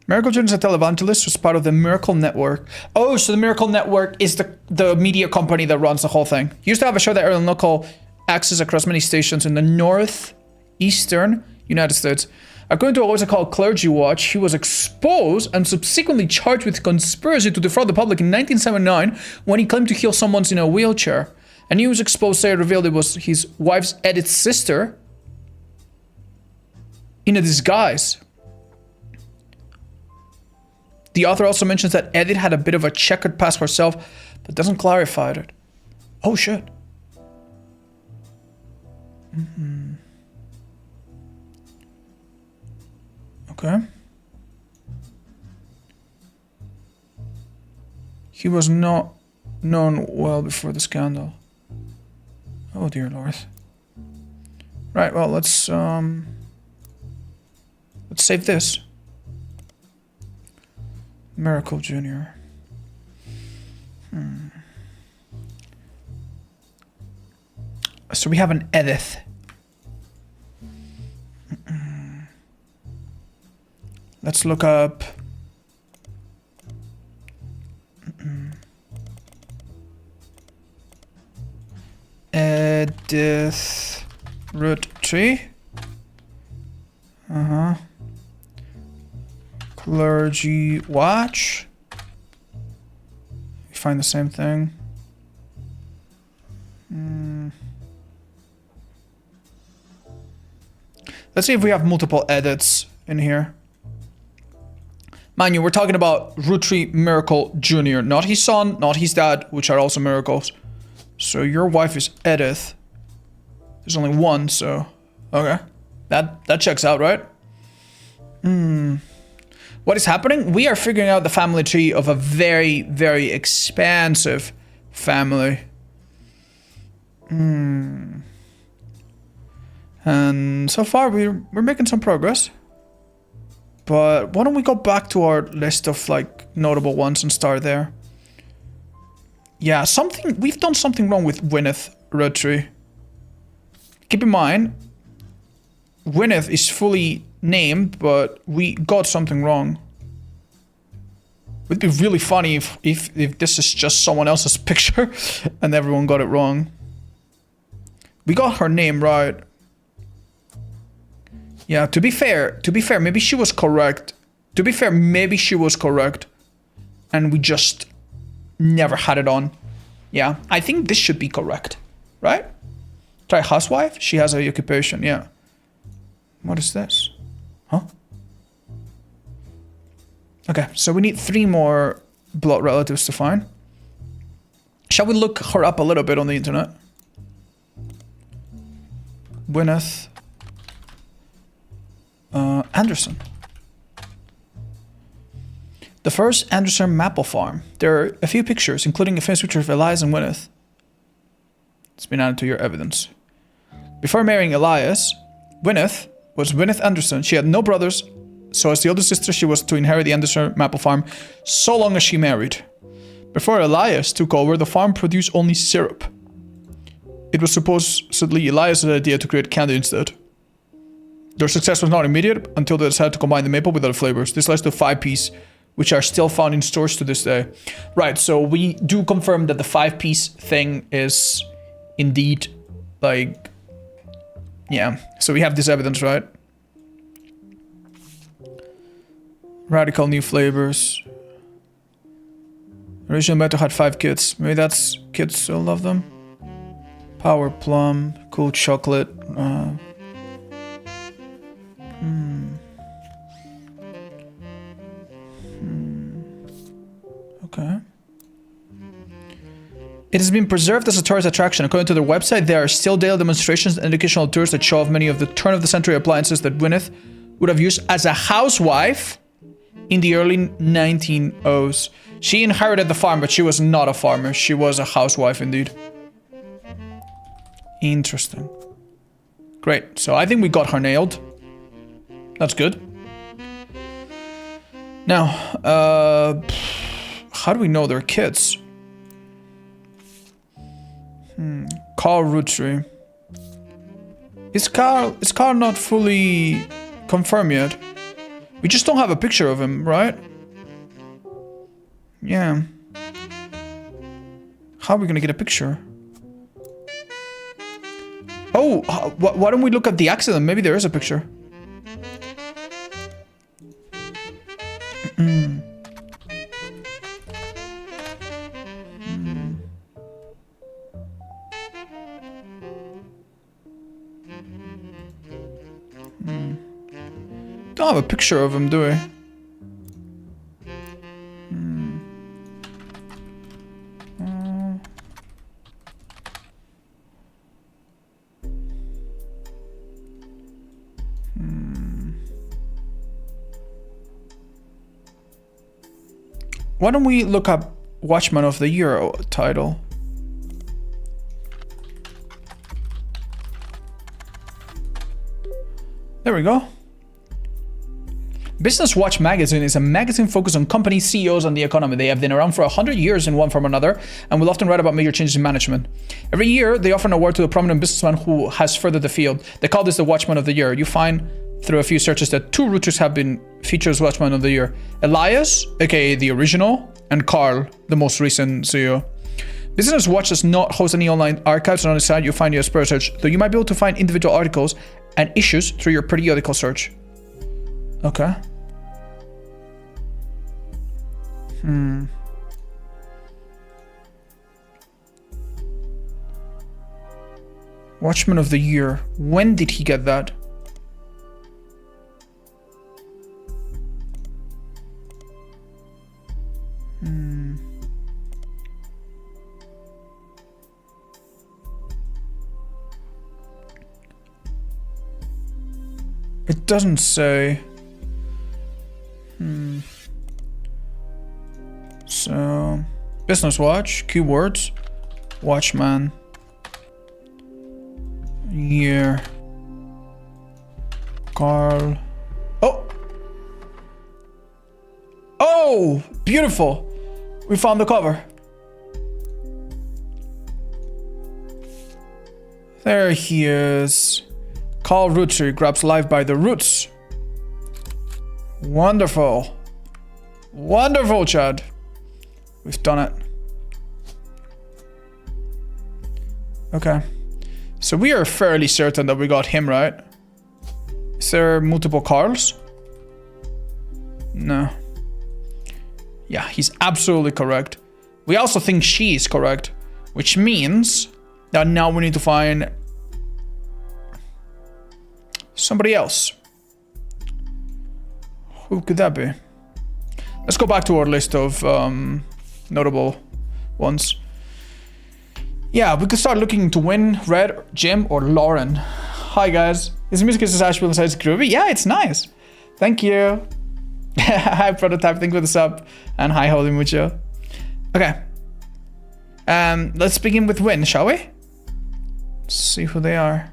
Miracle Jr. is a televangelist who's part of the Miracle Network. Oh, so the Miracle Network is the media company that runs the whole thing. He used to have a show that aired on local access across many stations in the northeastern United States. According to what was called Clergy Watch, he was exposed and subsequently charged with conspiracy to defraud the public in 1979 when he claimed to heal someone in a wheelchair. A news expose revealed it was his wife's Edith's sister in a disguise. The author also mentions that Edith had a bit of a checkered past herself, but doesn't clarify it. Oh shit. Okay. He was not known well before the scandal. Oh dear Lord. Right, well, let's save this. Miracle Jr. So we have an Edith. Let's look up. Edith Roottrees. Clergy Watch. We find the same thing. Let's see if we have multiple edits in here. Mind you, we're talking about Roottrees Miracle Jr., not his son, not his dad, which are also miracles. So your wife is Edith. There's only one, so okay. That checks out, right? What is happening? We are figuring out the family tree of a very, very expansive family. And so far we're making some progress. But why don't we go back to our list of like notable ones and start there? Yeah, we've done something wrong with Gwyneth Roottrees. Keep in mind, Gwyneth is fully named, but we got something wrong. It'd be really funny if this is just someone else's picture and everyone got it wrong. We got her name right. Yeah, to be fair, maybe she was correct. And we just never had it on. Yeah, I think this should be correct, right? Try housewife. She has a occupation, yeah. What is this? Huh? Okay, so we need 3 more blood relatives to find. Shall we look her up a little bit on the internet? Gwyneth Anderson. The first Anderson maple farm. There are a few pictures, including a famous picture of Elias and Gwyneth. It's been added to your evidence. Before marrying Elias, Gwyneth was Gwyneth Anderson. She had no brothers, so as the older sister, she was to inherit the Anderson maple farm so long as she married. Before Elias took over, the farm produced only syrup. It was supposedly Elias' idea to create candy instead. Their success was not immediate until they decided to combine the maple with other flavors. This led to 5-piece, which are still found in stores to this day. Right, so we do confirm that the 5-piece thing is indeed, like, yeah. So we have this evidence, right? Radical new flavors. Original method had 5 kids. Maybe that's kids still love them. Power plum, cool chocolate. Okay. It has been preserved as a tourist attraction. According to their website, there are still daily demonstrations and educational tours that show off many of the turn-of-the-century appliances that Gwyneth would have used as a housewife in the early 1900s. She inherited the farm, but she was not a farmer. She was a housewife indeed. Interesting. Great. So I think we got her nailed. That's good. Now, how do we know they're kids? Carl Roottrees. Is Carl not fully confirmed yet? We just don't have a picture of him, right? Yeah. How are we gonna get a picture? Oh, why don't we look at the accident? Maybe there is a picture. Don't have a picture of him, do we? Why don't we look up Watchman of the Year title? There we go. Business Watch magazine is a magazine focused on companies, CEOs, and the economy. They have been around for 100 years in one form or another, and will often write about major changes in management. Every year, they offer an award to a prominent businessman who has furthered the field. They call this the Watchman of the Year. You find through a few searches that 2 Roottrees have been featured as Watchman of the Year. Elias, aka the original, and Carl, the most recent CEO. Business Watch does not host any online archives, and on the site you'll find your spare search, though you might be able to find individual articles and issues through your periodical search. Okay. Watchman of the Year. When did he get that? It doesn't say. So, Business Watch, keywords, Watchman, year, Carl. Oh! Oh! Beautiful! We found the cover. There he is. Carl Roottrees grabs life by the roots. Wonderful. Wonderful, Chad. We've done it. Okay. So we are fairly certain that we got him right. Is there multiple Carls? No. Yeah, he's absolutely correct. We also think she is correct, which means that now we need to find somebody else. Who could that be? Let's go back to our list of notable ones. Yeah, we could start looking into Win, Red, Jim, or Lauren. Hi guys, his music is Asheville and it's groovy. Yeah, it's nice. Thank you. Hi Prototype, thank you for the sub. And hi Holy Mucho. Okay. Let's begin with Win, shall we? Let's see who they are.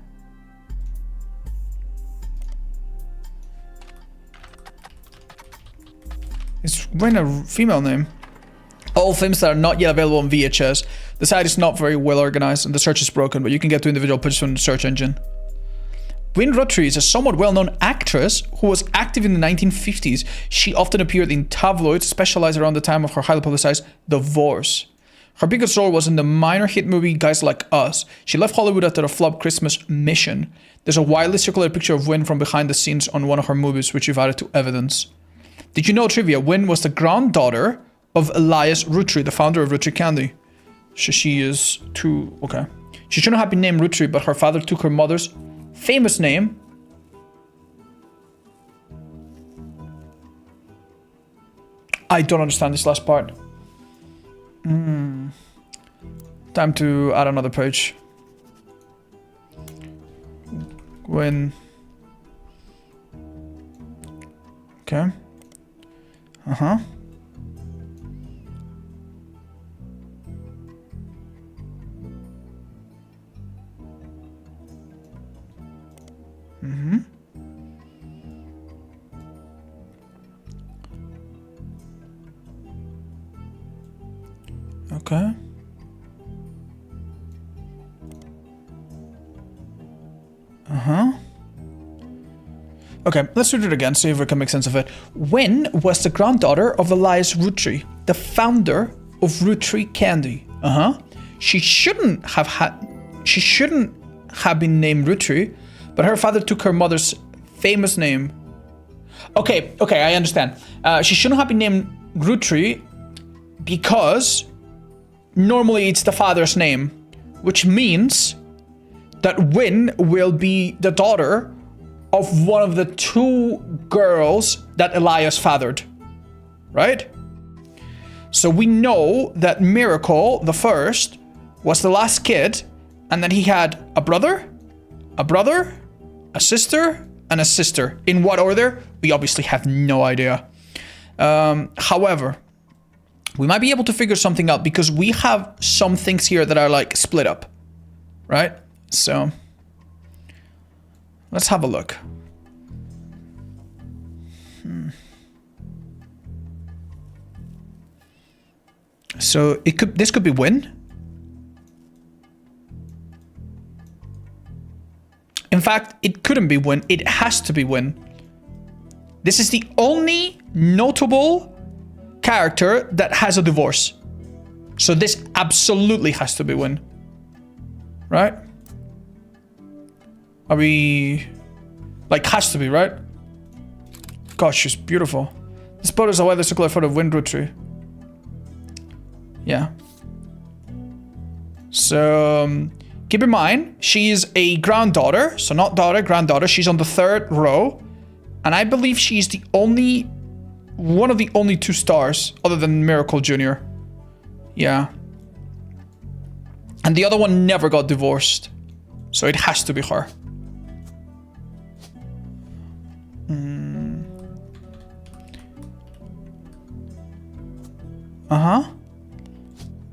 Is Win a female name? All films that are not yet available on VHS. The site is not very well organized and the search is broken, but you can get to individual pictures from the search engine. Win Roottrees is a somewhat well-known actress who was active in the 1950s. She often appeared in tabloids, specialized around the time of her highly publicized divorce. Her biggest role was in the minor hit movie Guys Like Us. She left Hollywood after the flop Christmas Mission. There's a widely circulated picture of Win from behind the scenes on one of her movies, which we've added to evidence. Did you know, trivia, Win was the granddaughter of Elias Roottrees, the founder of Roottrees Candy. So she is too, okay. She shouldn't have been named Roottrees, but her father took her mother's famous name. I don't understand this last part. Time to add another page. When... Okay. Uh-huh. Okay. Okay, let's read it again, see if we can make sense of it. Wynne was the granddaughter of Elias Roottrees, the founder of Roottrees Candy. She shouldn't have been named Roottrees, but her father took her mother's famous name. Okay, I understand. She shouldn't have been named Roottrees because normally it's the father's name, which means that Wynne will be the daughter of one of the two girls that Elias fathered, right? So we know that Miracle, the first, was the last kid, and then he had a brother, a sister, and a sister. In what order? We obviously have no idea. However, we might be able to figure something out because we have some things here that are like split up, right? So let's have a look. So this could be Wynne. In fact, it couldn't be Wynne. It has to be Wynne. This is the only notable character that has a divorce. So this absolutely has to be Wynne. Right? Are we... Like, has to be, right? Gosh, she's beautiful. This photo is a widely circular photo of Wynne Roottrees. Yeah. So, keep in mind, she's a granddaughter. So not daughter, granddaughter. She's on the third row. And I believe she's the only... one of the only 2 stars other than Miracle Jr. Yeah. And the other one never got divorced. So it has to be her.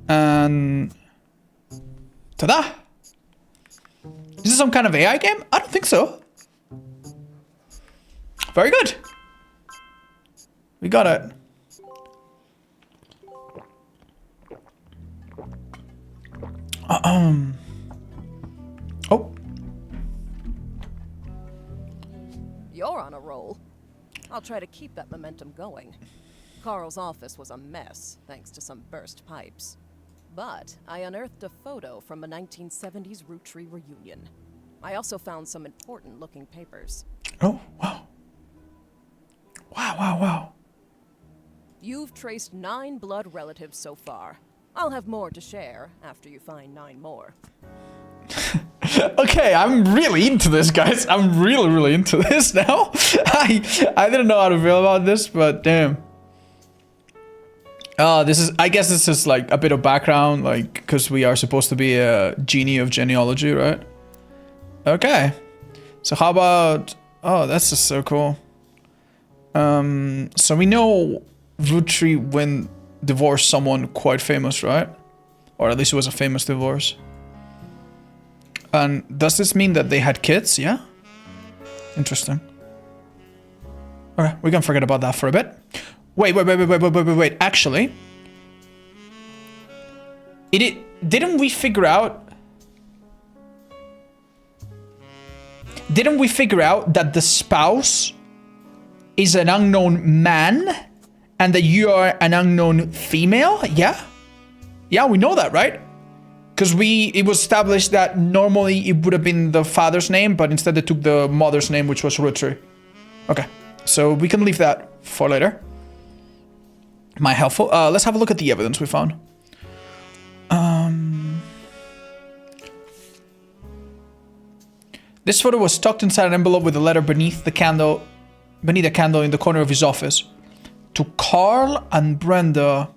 And... ta-da! Is this some kind of AI game? I don't think so. Very good. We got it. Oh. You're on a roll. I'll try to keep that momentum going. Carl's office was a mess, thanks to some burst pipes. But I unearthed a photo from a 1970s Roottrees reunion. I also found some important-looking papers. Oh, wow. Wow. You've traced 9 blood relatives so far. I'll have more to share after you find 9 more. Okay, I'm really into this, guys. I'm really into this now. I didn't know how to feel about this, but damn. I guess this is like a bit of background, like, because we are supposed to be a genie of genealogy, right? Okay. So how about... Oh, that's just so cool. So we know Roottrees when divorced someone quite famous, right? Or at least it was a famous divorce. And does this mean that they had kids? Yeah? Interesting. Okay, we can forget about that for a bit. Wait. Actually, didn't we figure out that the spouse is an unknown man and that you are an unknown female? Yeah? Yeah, we know that, right? Because it was established that normally it would have been the father's name, but instead they took the mother's name, which was Roottrees. Okay, so we can leave that for later. Might helpful. Let's have a look at the evidence we found. This photo was tucked inside an envelope with a letter beneath a candle in the corner of his office. To Carl and Brenda.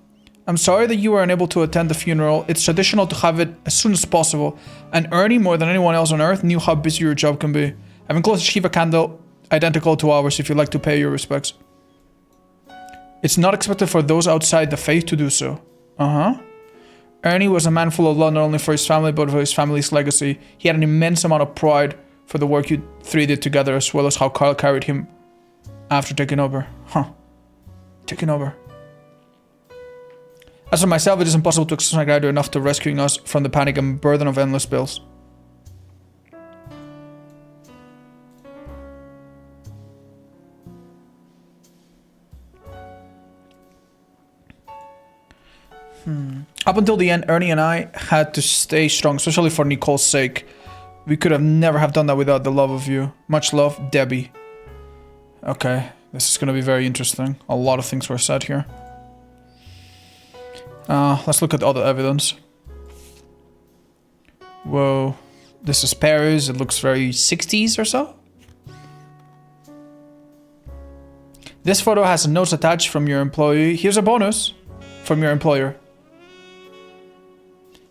I'm sorry that you were unable to attend the funeral. It's traditional to have it as soon as possible. And Ernie, more than anyone else on Earth, knew how busy your job can be. I've enclosed a Shiva candle identical to ours if you'd like to pay your respects. It's not expected for those outside the faith to do so. Ernie was a man full of love not only for his family but for his family's legacy. He had an immense amount of pride for the work you three did together, as well as how Carl carried him after taking over. Huh. Taking over. As for myself, it is impossible to exercise my gratitude enough to rescuing us from the panic and burden of endless bills. Up until the end, Ernie and I had to stay strong, especially for Nicole's sake. We could have never have done that without the love of you. Much love, Debbie. Okay, this is going to be very interesting. A lot of things were said here. Let's look at other evidence. Whoa. This is Paris. It looks very 60s or so. This photo has a note attached from your employee. Here's a bonus from your employer.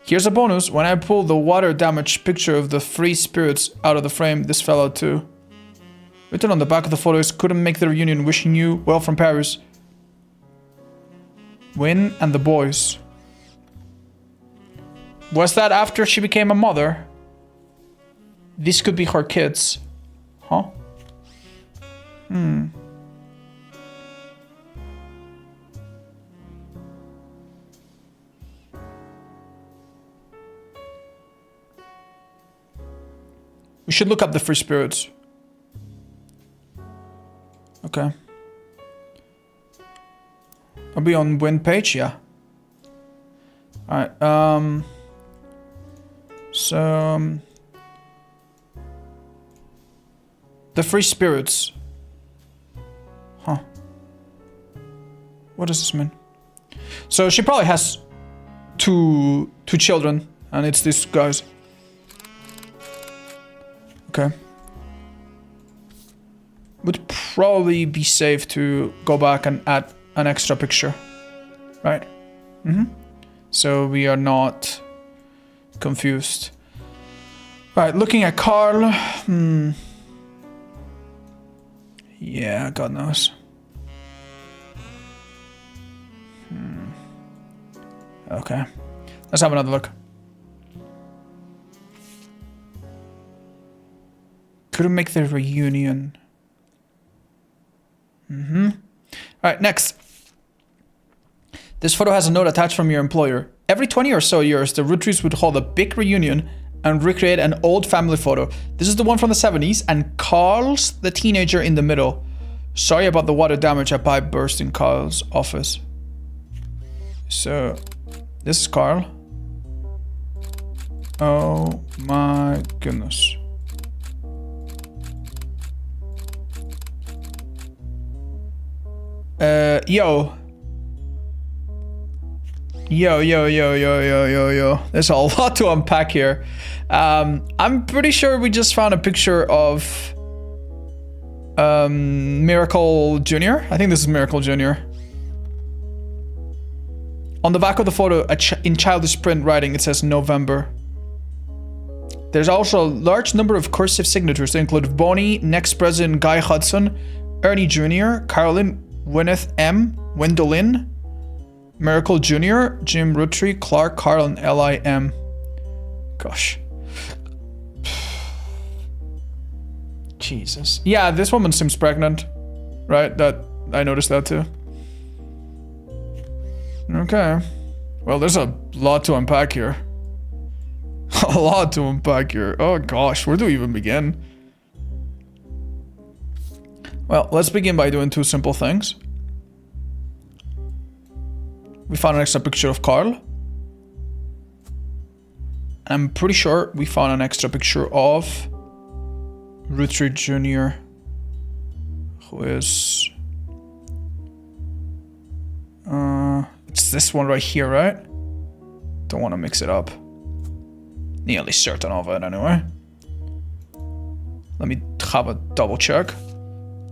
Here's a bonus. When I pulled the water damaged picture of the free spirits out of the frame, this fell out too. Written on the back of the photo is, couldn't make the reunion, wishing you well from Paris. Win and the boys. Was that after she became a mother? These could be her kids. Huh? We should look up the free spirits. Okay. I'll be on win page, yeah. Alright, so... the free spirits. Huh. What does this mean? So she probably has two children, and it's these guys. Okay. Would probably be safe to go back and add an extra picture. Right? So we are not confused. Right, looking at Carl. Yeah, God knows. Okay. Let's have another look. Couldn't make the reunion. Alright, next. This photo has a note attached from your employer. Every 20 or so years, the Roottrees would hold a big reunion and recreate an old family photo. This is the one from the 70s, and Carl's the teenager in the middle. Sorry about the water damage. A pipe burst in Carl's office. So, this is Carl. Oh my goodness. Yo. There's a lot to unpack here. I'm pretty sure we just found a picture of Miracle Jr. I think this is Miracle Jr. On the back of the photo, in childish print writing, it says November. There's also a large number of cursive signatures. They include Bonnie, next president Guy Hudson, Ernie Jr., Carolyn, Gwyneth M., Wendolyn, Miracle Jr., Jim Rootree, Clark, Carl, and L.I.M. Gosh. Jesus. Yeah, this woman seems pregnant. Right? I noticed that too. Okay. Well, there's a lot to unpack here. A lot to unpack here. Oh gosh, where do we even begin? Well, let's begin by doing two simple things. We found an extra picture of Carl. I'm pretty sure we found an extra picture of Roottrees Jr., who is... it's this one right here, right? Don't want to mix it up. Nearly certain of it, anyway. Let me have a double check.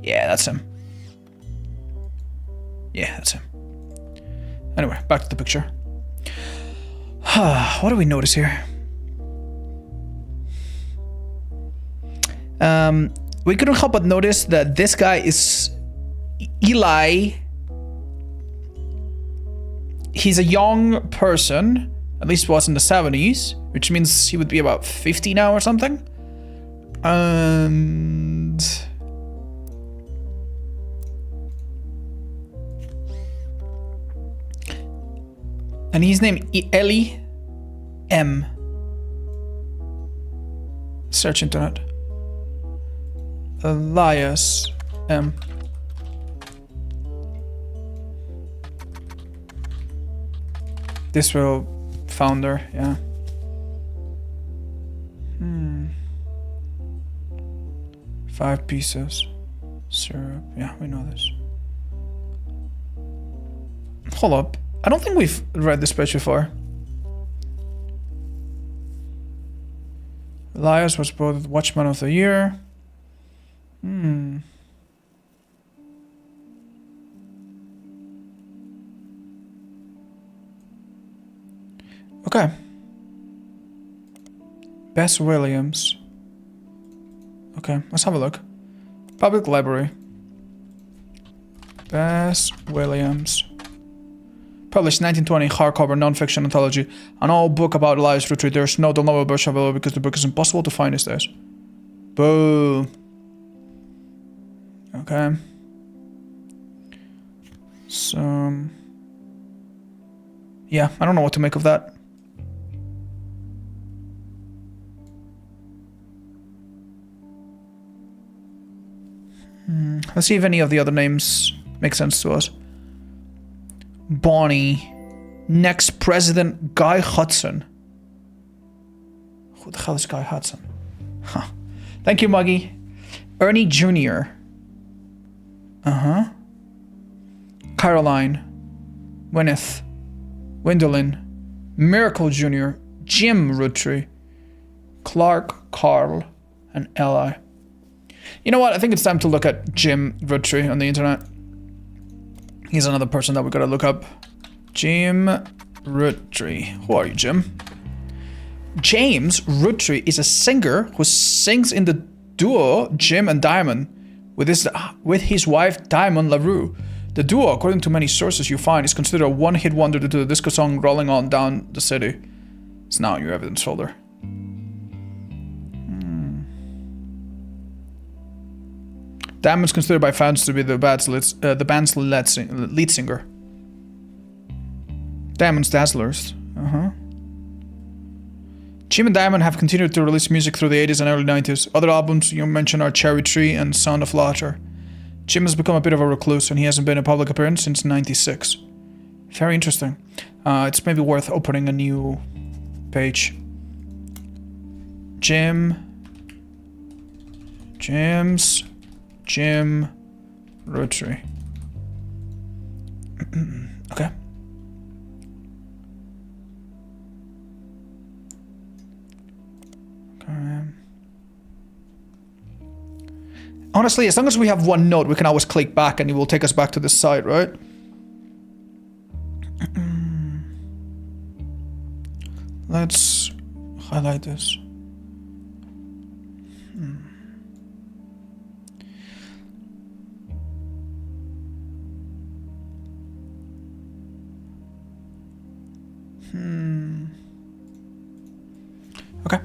Yeah, that's him. Yeah, that's him. Anyway, back to the picture. What do we notice here? We couldn't help but notice that this guy is Eli. He's a young person, at least was in the 70s, which means he would be about 50 now or something. And his name Eli M. Search internet. Elias M. This will founder, yeah. 5 pieces. Syrup, yeah, we know this. Hold up. I don't think we've read this page before. Elias was voted Watchman of the Year. Okay. Bess Williams. Okay, let's have a look. Public Library. Bess Williams. Published 1920, hardcover non-fiction anthology. An old book about Elias Roottrees. There's no novel version available because the book is impossible to find these days. Boo. Okay. So... yeah, I don't know what to make of that. Let's see if any of the other names make sense to us. Bonnie. Next president, Guy Hudson. Who the hell is Guy Hudson? Huh. Thank you, Muggy. Ernie Jr. Caroline. Gwyneth. Gwendolyn. Miracle Jr. Jim Roottrees. Clark, Carl, and Eli. You know what? I think it's time to look at Jim Roottrees on the internet. He's another person that we gotta look up. Jim Roottrees. Who are you, Jim? James Roottrees is a singer who sings in the duo Jim and Diamond with his wife Diamond LaRue. The duo, according to many sources you find, is considered a one-hit wonder due to the disco song Rolling On Down the City. It's now in your evidence folder. Diamond's considered by fans to be the band's lead singer. Diamond's Dazzlers. Jim and Diamond have continued to release music through the 80s and early 90s. Other albums you mentioned are Cherry Tree and Sound of Laughter. Jim has become a bit of a recluse and he hasn't been in public appearance since '96. Very interesting. It's maybe worth opening a new page. Jim Roottrees. Okay. Honestly, as long as we have one note, we can always click back and it will take us back to this site, right? Let's highlight this. Okay.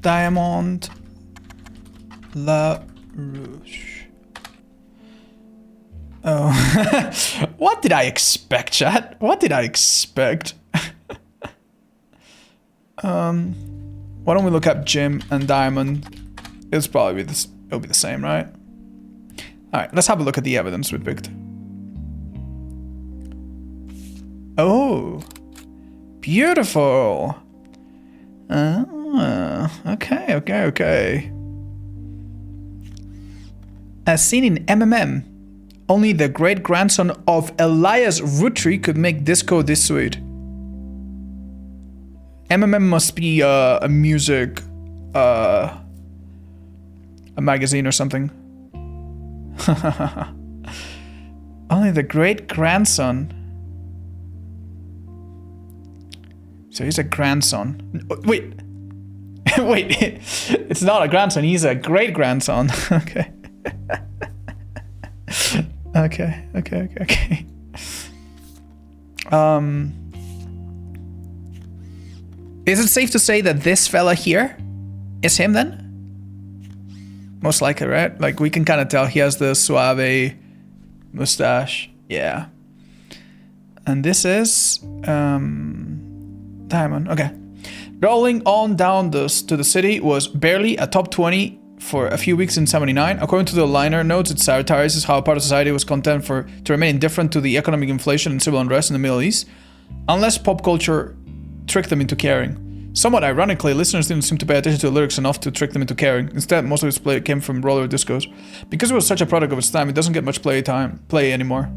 Diamond LaRouche. Oh. What did I expect, chat? What did I expect? Why don't we look up Jim and Diamond? It'll probably be this. It'll be the same, right? All right. Let's have a look at the evidence we picked. Oh, beautiful. Okay. As seen in MMM, only the great-grandson of Elias Roottrees could make disco this sweet. MMM must be a music, a magazine or something. Only the great-grandson. So he's a grandson. Wait. Wait. It's not a grandson. He's a great-grandson. Okay. Okay. Is it safe to say that this fella here is him then? Most likely, right? Like, we can kind of tell he has the suave mustache. Yeah. And this is Diamond. Okay. Rolling on down to the city was barely a top 20 for a few weeks in 79. According to the liner notes, it satirizes how part of society was content to remain indifferent to the economic inflation and civil unrest in the Middle East, unless pop culture tricked them into caring. Somewhat ironically, listeners didn't seem to pay attention to the lyrics enough to trick them into caring. Instead, most of its play came from roller discos. Because it was such a product of its time, it doesn't get much play anymore.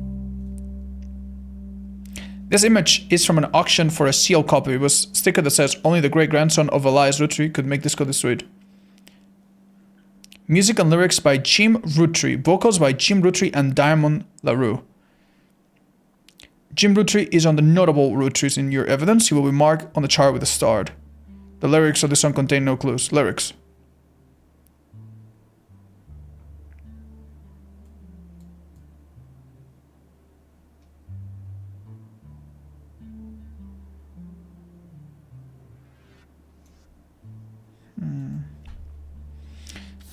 This image is from an auction for a sealed copy. It was a sticker that says, "Only the great-grandson of Elias Roottrees could make disco this sweet." Music and lyrics by Jim Roottrees. Vocals by Jim Roottrees and Diamond LaRue. Jim Roottrees is on the notable Roottrees in your evidence. He will be marked on the chart with a star. The lyrics of the song contain no clues. Lyrics.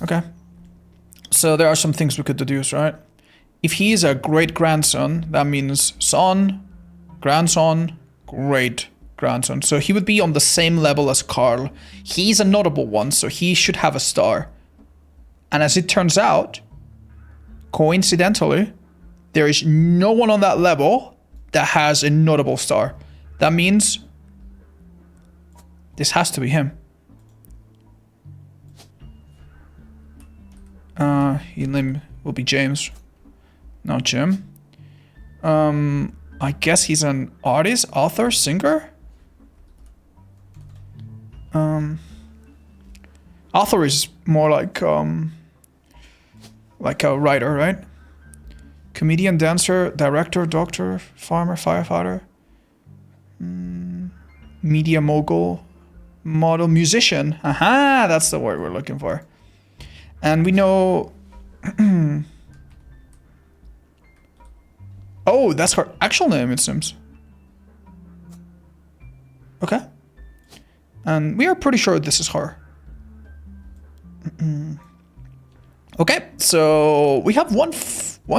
Okay. So there are some things we could deduce, right? If he is a great-grandson, that means son, grandson, great-grandson. So he would be on the same level as Carl. He's a notable one, so he should have a star. And as it turns out, coincidentally, there is no one on that level that has a notable star. That means this has to be him. His name will be James, not Jim. I guess he's an artist, author, singer? Author is more like a writer, right? Comedian, dancer, director, doctor, farmer, firefighter. Media mogul, model, musician. Aha, that's the word we're looking for. And we know... Oh, that's her actual name, it seems. Okay. And we are pretty sure this is her. Okay, so we have one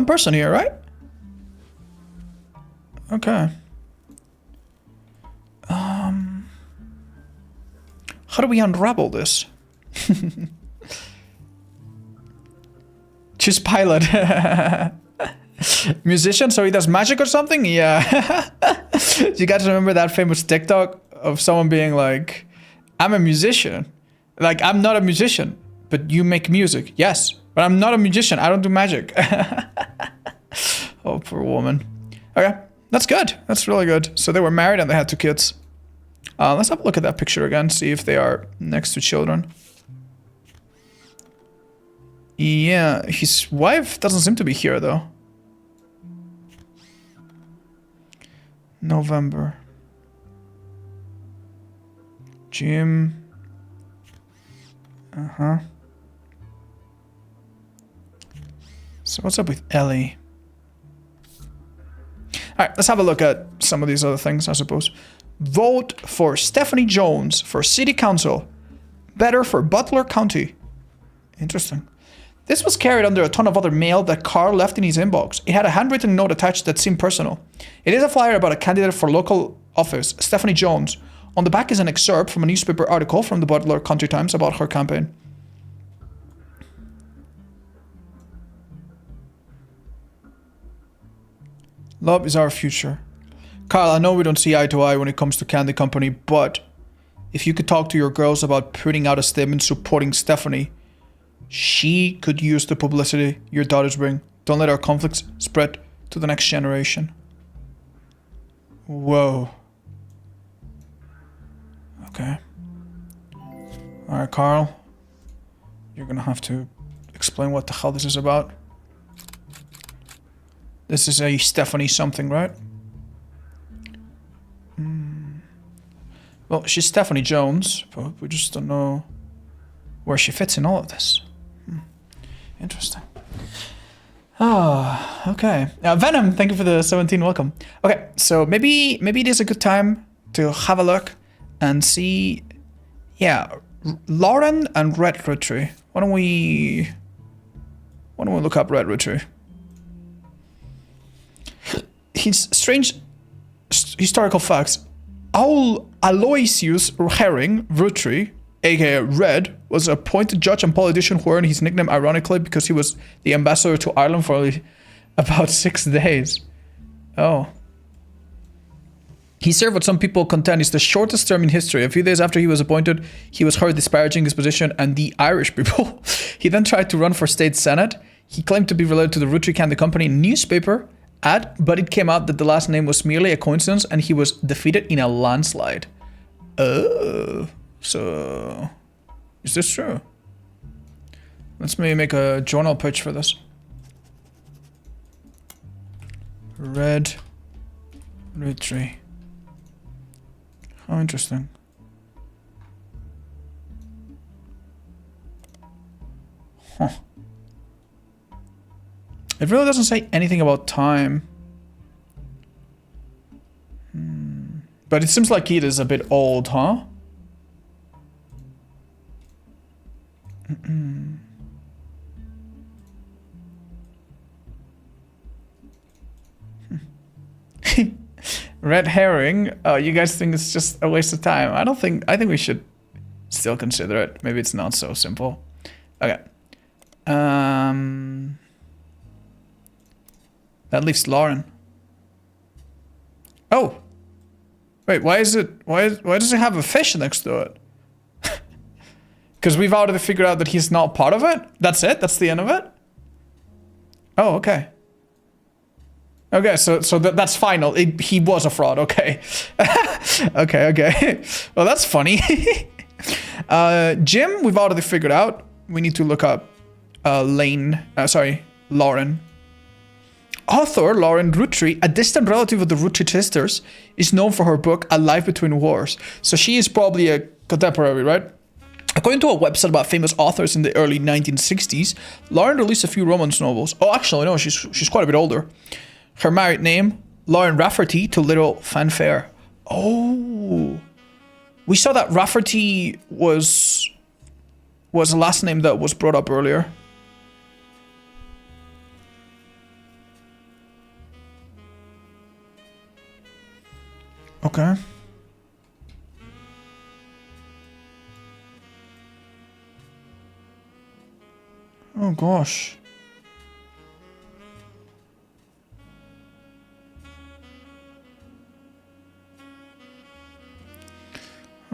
person here, right? Okay. How do we unravel this? Choose pilot. Musician, so he does magic or something? Yeah. Do you guys remember that famous TikTok of someone being like, I'm a musician. Like, I'm not a musician, but you make music. Yes, but I'm not a musician. I don't do magic. Oh, poor woman. Okay, that's good. That's really good. So they were married and they had 2 kids. Let's have a look at that picture again, see if they are next to children. Yeah, his wife doesn't seem to be here though. November. Jim. So what's up with Ellie? Alright, let's have a look at some of these other things, I suppose. Vote for Stephanie Jones for City Council. Better for Butler County. Interesting. This was carried under a ton of other mail that Carl left in his inbox. It had a handwritten note attached that seemed personal. It is a flyer about a candidate for local office, Stephanie Jones. On the back is an excerpt from a newspaper article from the Butler County Times about her campaign. Love is our future. Carl, I know we don't see eye to eye when it comes to candy company, but if you could talk to your girls about putting out a statement supporting Stephanie, she could use the publicity your daughters bring. Don't let our conflicts spread to the next generation. Whoa. Okay. Alright, Carl. You're gonna have to explain what the hell this is about. This is a Stephanie something, right? Well, she's Stephanie Jones, but we just don't know where she fits in all of this. Interesting. Oh, okay. Venom, thank you for the 17 welcome. Okay, so maybe it is a good time to have a look and see. Yeah, Lauren and Red Roottrees. Why don't we Why don't we look up Red Roottrie? His strange historical facts. Aloysius Herring Roottrie, aka Red, was an appointed judge and politician who earned his nickname ironically because he was the ambassador to Ireland for only about 6 days. Oh. He served what some people contend is the shortest term in history. A few days after he was appointed, he was heard disparaging his position and the Irish people. He then tried to run for state senate. He claimed to be related to the Roottrie Candy Company newspaper ad, but it came out that the last name was merely a coincidence and he was defeated in a landslide. Oh, so is this true? Let's maybe make a journal page for this. Red Roottrie. How interesting. Huh. It really doesn't say anything about time. But it seems like it is a bit old, huh? Red herring. Oh, you guys think it's just a waste of time? I think we should still consider it. Maybe it's not so simple. Okay. That leaves Lauren. Oh. Wait, why does it have a fish next to it? Because we've already figured out that he's not part of it? That's it? That's the end of it? Oh, okay. Okay, so that's final. He was a fraud, okay. okay. Well, that's funny. Jim, we've already figured out. We need to look up Lauren. Author Lauren Roottrie, a distant relative of the Roottrie sisters, is known for her book A Life Between Wars. So she is probably a contemporary, right? According to a website about famous authors in the early 1960s, Lauren released a few romance novels. Oh, actually, no, she's quite a bit older. Her married name, Lauren Rafferty, to little fanfare. Oh, we saw that Rafferty was a last name that was brought up earlier. Okay. Oh gosh.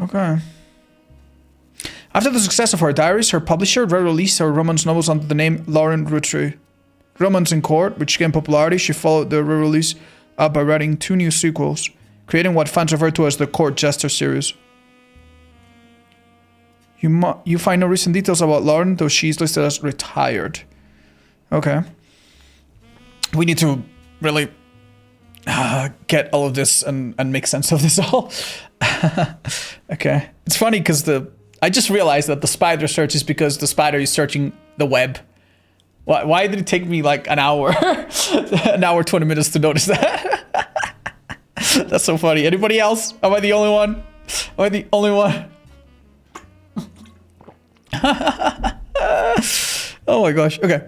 Okay. After the success of her diaries, her publisher re-released her romance novels under the name Lauren Roottrie. Romance in Court, which gained popularity, she followed the re-release up by writing 2 new sequels, creating what fans refer to as the Court Jester series. You find no recent details about Lauren, though she's listed as retired. Okay. We need to really get all of this and make sense of this all. Okay. It's funny because I just realized that the spider search is because the spider is searching the web. Why did it take me like an hour? An hour, 20 minutes to notice that? That's so funny. Anybody else? Am I the only one? Am I the only one? Oh my gosh. Okay.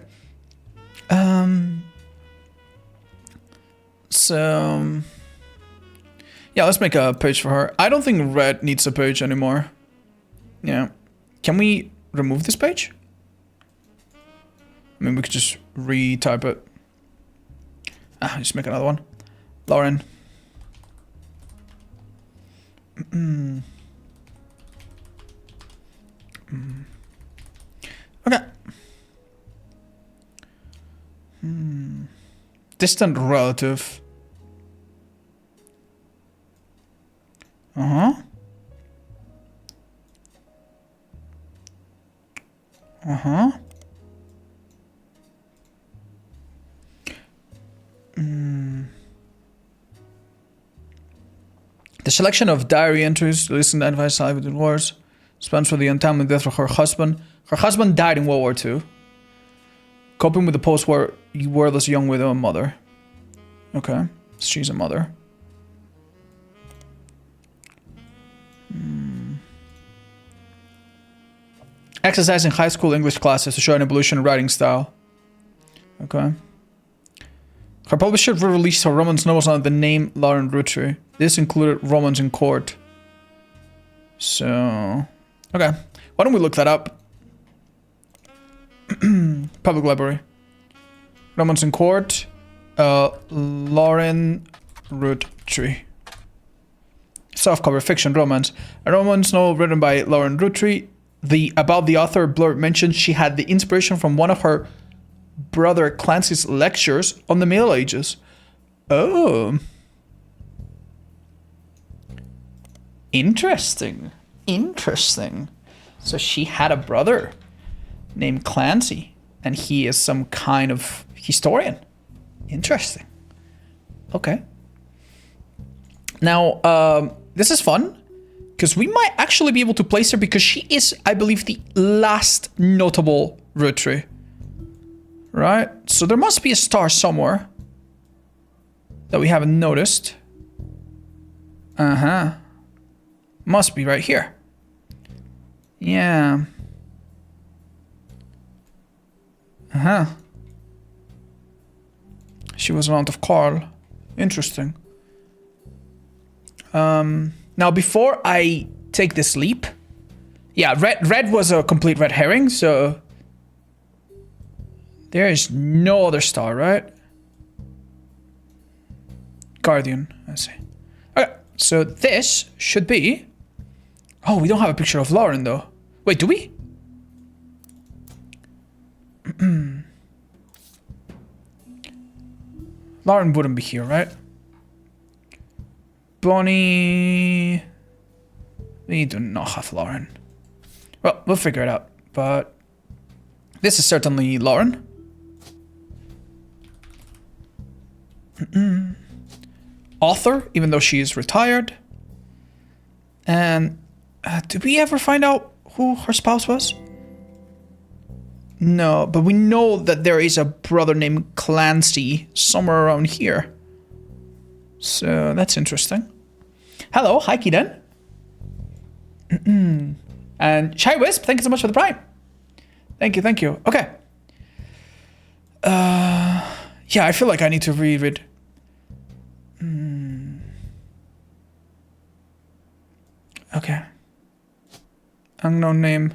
So yeah, let's make a page for her. I don't think Red needs a page anymore. Yeah. Can we remove this page? I mean, we could just retype it. Just make another one. Lauren. Okay. Distant relative. The selection of diary entries released in the advice life between wars spans for the untimely death of her husband. Her husband died in World War II. Coping with the post-war wordless young widow and mother. Okay, she's a mother. Exercising high school English classes to show an evolution in writing style. Okay. Her publisher released her romance novels under the name Lauren Roottrees. This included Romance in Court. So, okay. Why don't we look that up? Public library. Romance in Court. Lauren Roottrees. Softcover fiction romance. A romance novel written by Lauren Roottrees. About the author, blurb mentions she had the inspiration from one of her brother Clancy's lectures on the Middle Ages. Oh. Interesting. Interesting. So she had a brother named Clancy, and he is some kind of historian. Interesting. Okay. Now, this is fun, because we might actually be able to place her, because she is, I believe, the last notable Roottrees. Right? So there must be a star somewhere that we haven't noticed. Uh-huh. Must be right here. Yeah. Uh-huh. She was an aunt of Carl. Interesting. Now before I take this leap, yeah, red was a complete red herring, so there is no other star, right? Guardian, I see. Okay, so this should be... Oh, we don't have a picture of Lauren, though. Wait, do we? Lauren wouldn't be here, right? Bonnie... We do not have Lauren. Well, we'll figure it out, but... This is certainly Lauren. Author, even though she is retired. And did we ever find out who her spouse was? No, but we know that there is a brother named Clancy somewhere around here. So that's interesting. Hello, hi Keaton. And Shy Wisp, thank you so much for the prime. Thank you, thank you. Okay. Yeah, I feel like I need to reread. Okay. Unknown name.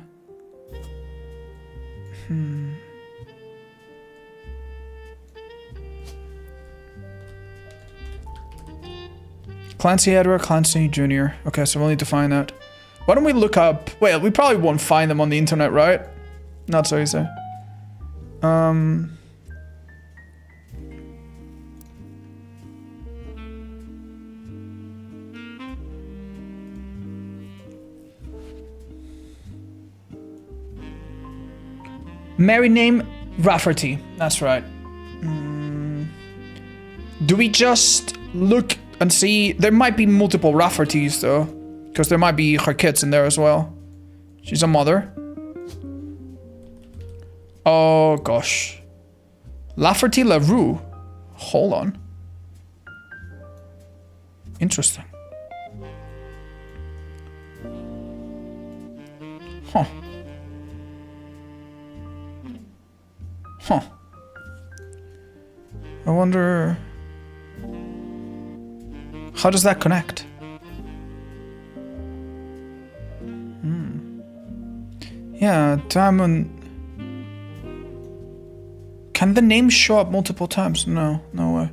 Clancy Edward, Clancy Jr. Okay, so we'll need to find that. Why don't we look up... Well, we probably won't find them on the internet, right? Not so easy. Married name, Rafferty. That's right. Do we just look and see? There might be multiple Raffertys, though. Because there might be her kids in there as well. She's a mother. Oh, gosh. Lafferty LaRue. Hold on. Interesting. Huh. Huh. I wonder... How does that connect? Yeah, Diamond... Can the name show up multiple times? No, no way.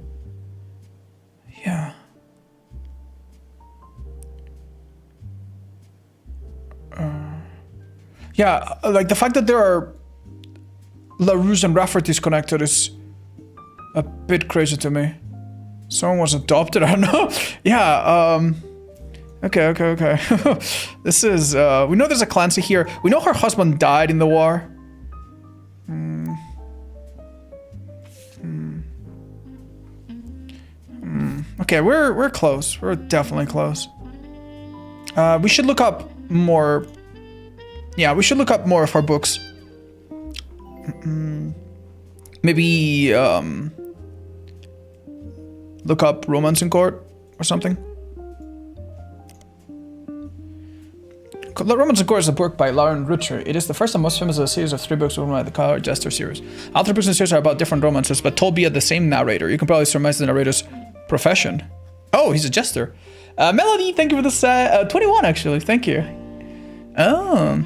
Yeah. Yeah, like the fact that there are LaRue's and Rafferty's connected is a bit crazy to me. Someone was adopted, I don't know. Yeah, okay. This is, we know there's a Clancy here. We know her husband died in the war. Okay, we're close. We're definitely close. We should look up more. Yeah, we should look up more of her books. Maybe look up Romance in Court or something. The Romans of Course is a book by Lauren Roottrees. It is the first and most famous of a series of 3 books written by the Color Jester series. All 3 books in the series are about different romances, but told via the same narrator. You can probably surmise the narrator's profession. Oh, he's a jester. Melody, thank you for this. 21 actually, thank you. Oh.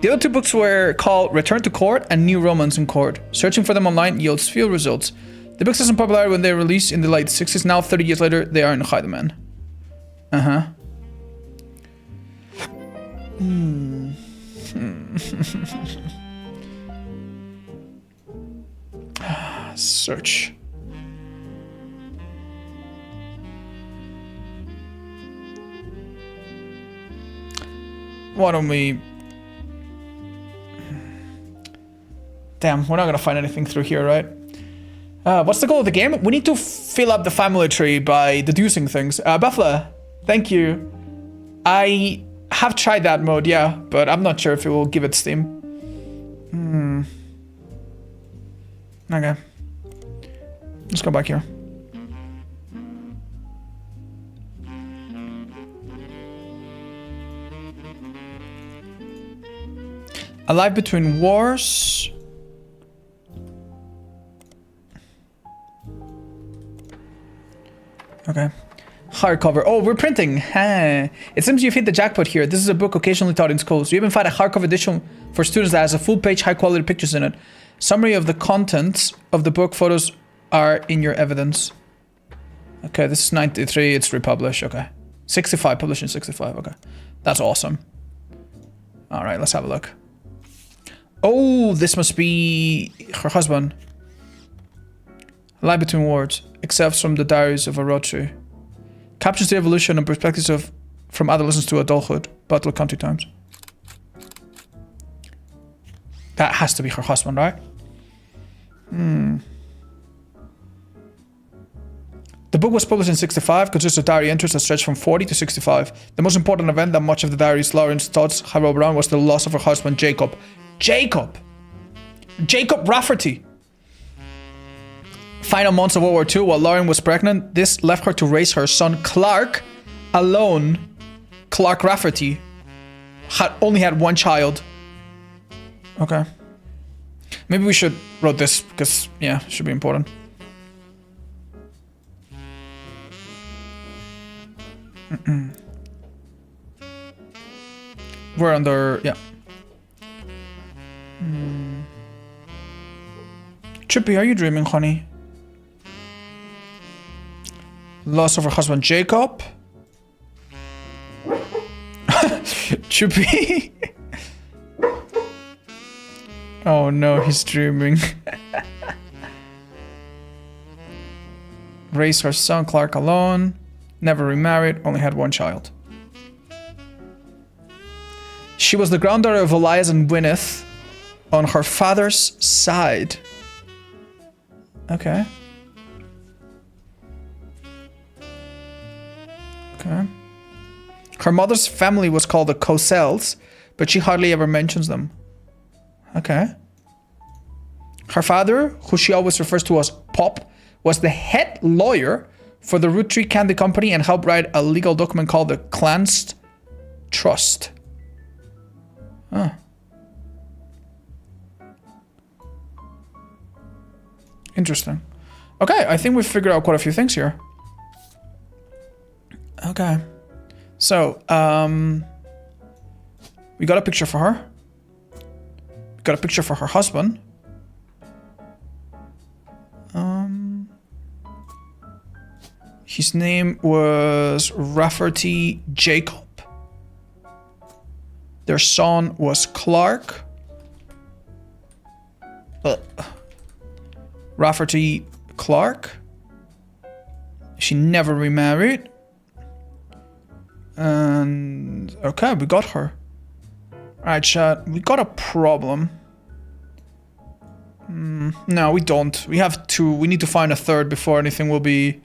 The other 2 books were called Return to Court and New Romance in Court. Searching for them online yields few results. The books had some popularity when they were released in the late 60s. Now, 30 years later, they are in high demand. Search. Why don't we... Damn, we're not gonna find anything through here, right? What's the goal of the game? We need to fill up the family tree by deducing things. Buffalo, thank you. I have tried that mode, yeah, but I'm not sure if it will give it steam. Okay. Let's go back here. Alive between wars. Okay. Hardcover. Oh, we're printing. It seems you've hit the jackpot here. This is a book occasionally taught in schools. You even find a hardcover edition for students that has a full-page, high-quality pictures in it. Summary of the contents of the book. Photos are in your evidence. Okay, this is 93. It's republished. Okay. 65. Published in 65. Okay. That's awesome. All right, let's have a look. Oh, this must be her husband. Lie between words. Excerpts from the diaries of a Roottries. Captures the evolution and perspectives of from adolescence to adulthood. Butler County Times. That has to be her husband, right? The book was published in 65, consists of diary entries that stretch from 40 to 65. The most important event that much of the diary's Lauren's thoughts have around was the loss of her husband, Jacob. Jacob Rafferty! Final months of World War II, while Lauren was pregnant, this left her to raise her son Clark alone. Clark Rafferty only had 1 child. Okay. Maybe we should write this because, yeah, it should be important. We're under, yeah. Chippy, are you dreaming, honey? Loss of her husband, Jacob. Chippy. Oh no, he's dreaming. Raised her son, Clark, alone. Never remarried, only had 1 child. She was the granddaughter of Elias and Gwyneth on her father's side. Okay. Okay. Her mother's family was called the Coselles, but she hardly ever mentions them. Okay. Her father, who she always refers to as Pop, was the head lawyer for the Roottrees Candy Company and helped write a legal document called the Clanst Trust. Huh. Interesting. Okay, I think we've figured out quite a few things here. Okay. So, we got a picture for her. We got a picture for her husband. His name was Rafferty Jacob. Their son was Clark. Rafferty Clark. She never remarried. And okay, we got her. Alright, chat, we got a problem. No, we don't. We have 2. We need to find a 3rd before anything will be...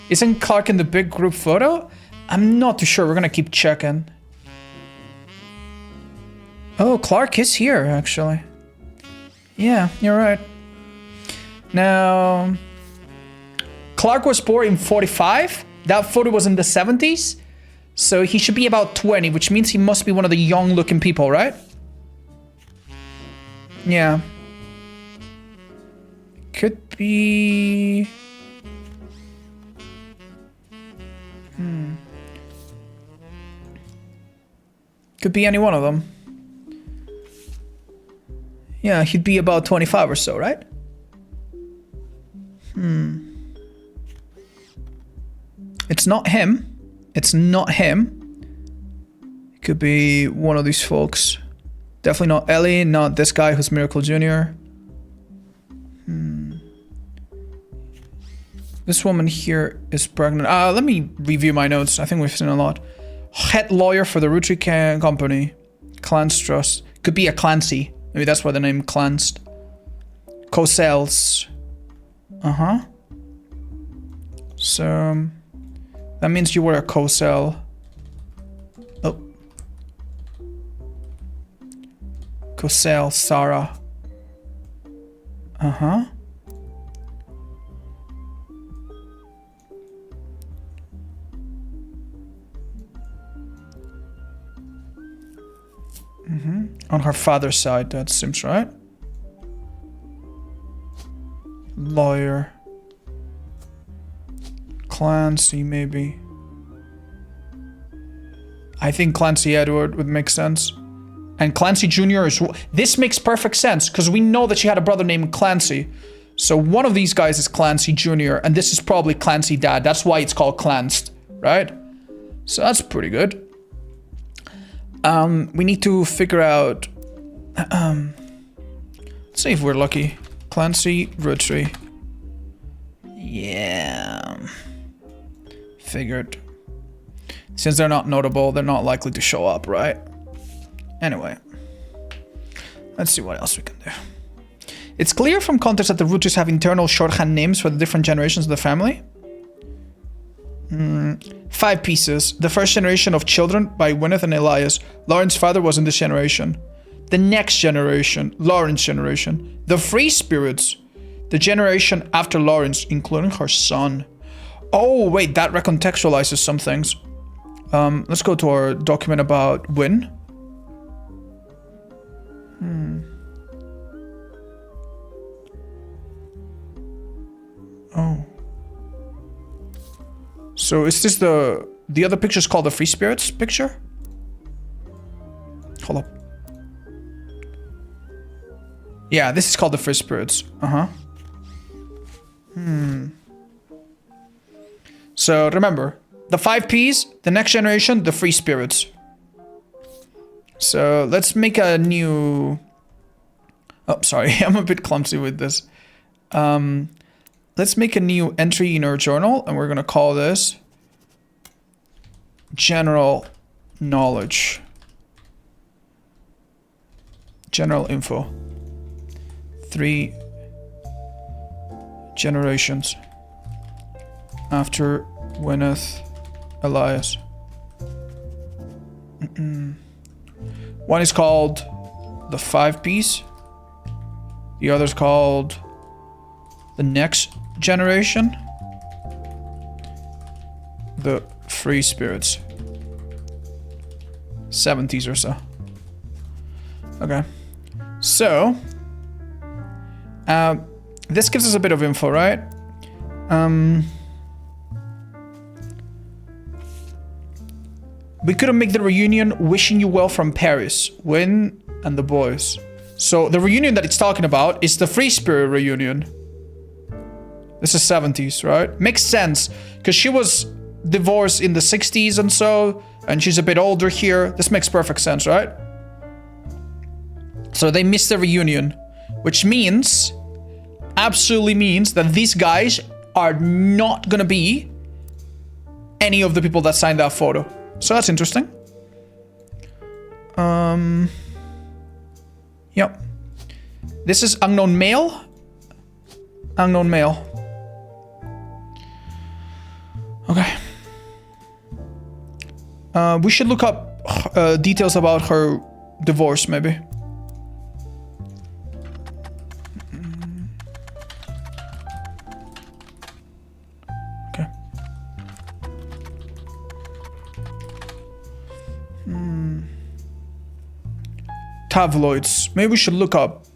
Isn't Clark in the big group photo? I'm not too sure. We're gonna keep checking. Oh, Clark is here, actually. Yeah, you're right. Now... Clark was born in 45, That photo was in the 70s. So he should be about 20, which means he must be one of the young looking people, right? Yeah. Could be... Could be any one of them. Yeah, he'd be about 25 or so, right? It's not him. It's not him. It could be one of these folks. Definitely not Ellie, not this guy who's Miracle Jr. This woman here is pregnant. Let me review my notes. I think we've seen a lot. Head lawyer for the Roottrees company. Clance Trust. Could be a Clancy. Maybe that's why the name Clanced. Co-sales. So... that means you were a co-sell. Oh. Co-sell, Sarah. On her father's side, that seems right. Lawyer. Clancy, maybe. I think Clancy Edward would make sense. And Clancy Jr. is... This makes perfect sense, because we know that she had a brother named Clancy. So one of these guys is Clancy Jr., and this is probably Clancy Dad. That's why it's called Clanced, right? So that's pretty good. We need to figure out... let's see if we're lucky. Clancy Roottrees. Yeah... Figured. Since they're not notable, they're not likely to show up, right? Anyway. Let's see what else we can do. It's clear from context that the Roottrees have internal shorthand names for the different generations of the family. 5 pieces. The first generation of children by Gwyneth and Elias. Lauren's father was in this generation. The next generation. Lauren's generation. The free spirits. The generation after Lauren's, including her son. Oh, wait, that recontextualizes some things. Let's go to our document about Win. Oh. So is this the other picture's called the Free Spirits picture? Hold up. Yeah, this is called the Free Spirits. So remember, the 5 Ps, the next generation, the free spirits. So let's make a new... Oh, sorry, I'm a bit clumsy with this. Let's make a new entry in our journal, and we're gonna call this General Knowledge. General Info. 3 generations. After Gwyneth, Elias. One is called the 5 Ps. The other's called the next generation. The free spirits. 70s or so. Okay. So, this gives us a bit of info, right? We couldn't make the reunion. Wishing you well from Paris. Win and the boys. So the reunion that it's talking about is the Free Spirit reunion. This is 70s, right? Makes sense, because she was divorced in the 60s and so, and she's a bit older here. This makes perfect sense, right? So they missed the reunion, which means, absolutely means that these guys are not gonna be any of the people that signed that photo. So that's interesting. Yep. This is unknown male. Unknown male. Okay. We should look up details about her divorce, maybe. Okay. Tabloids. Maybe we should look up.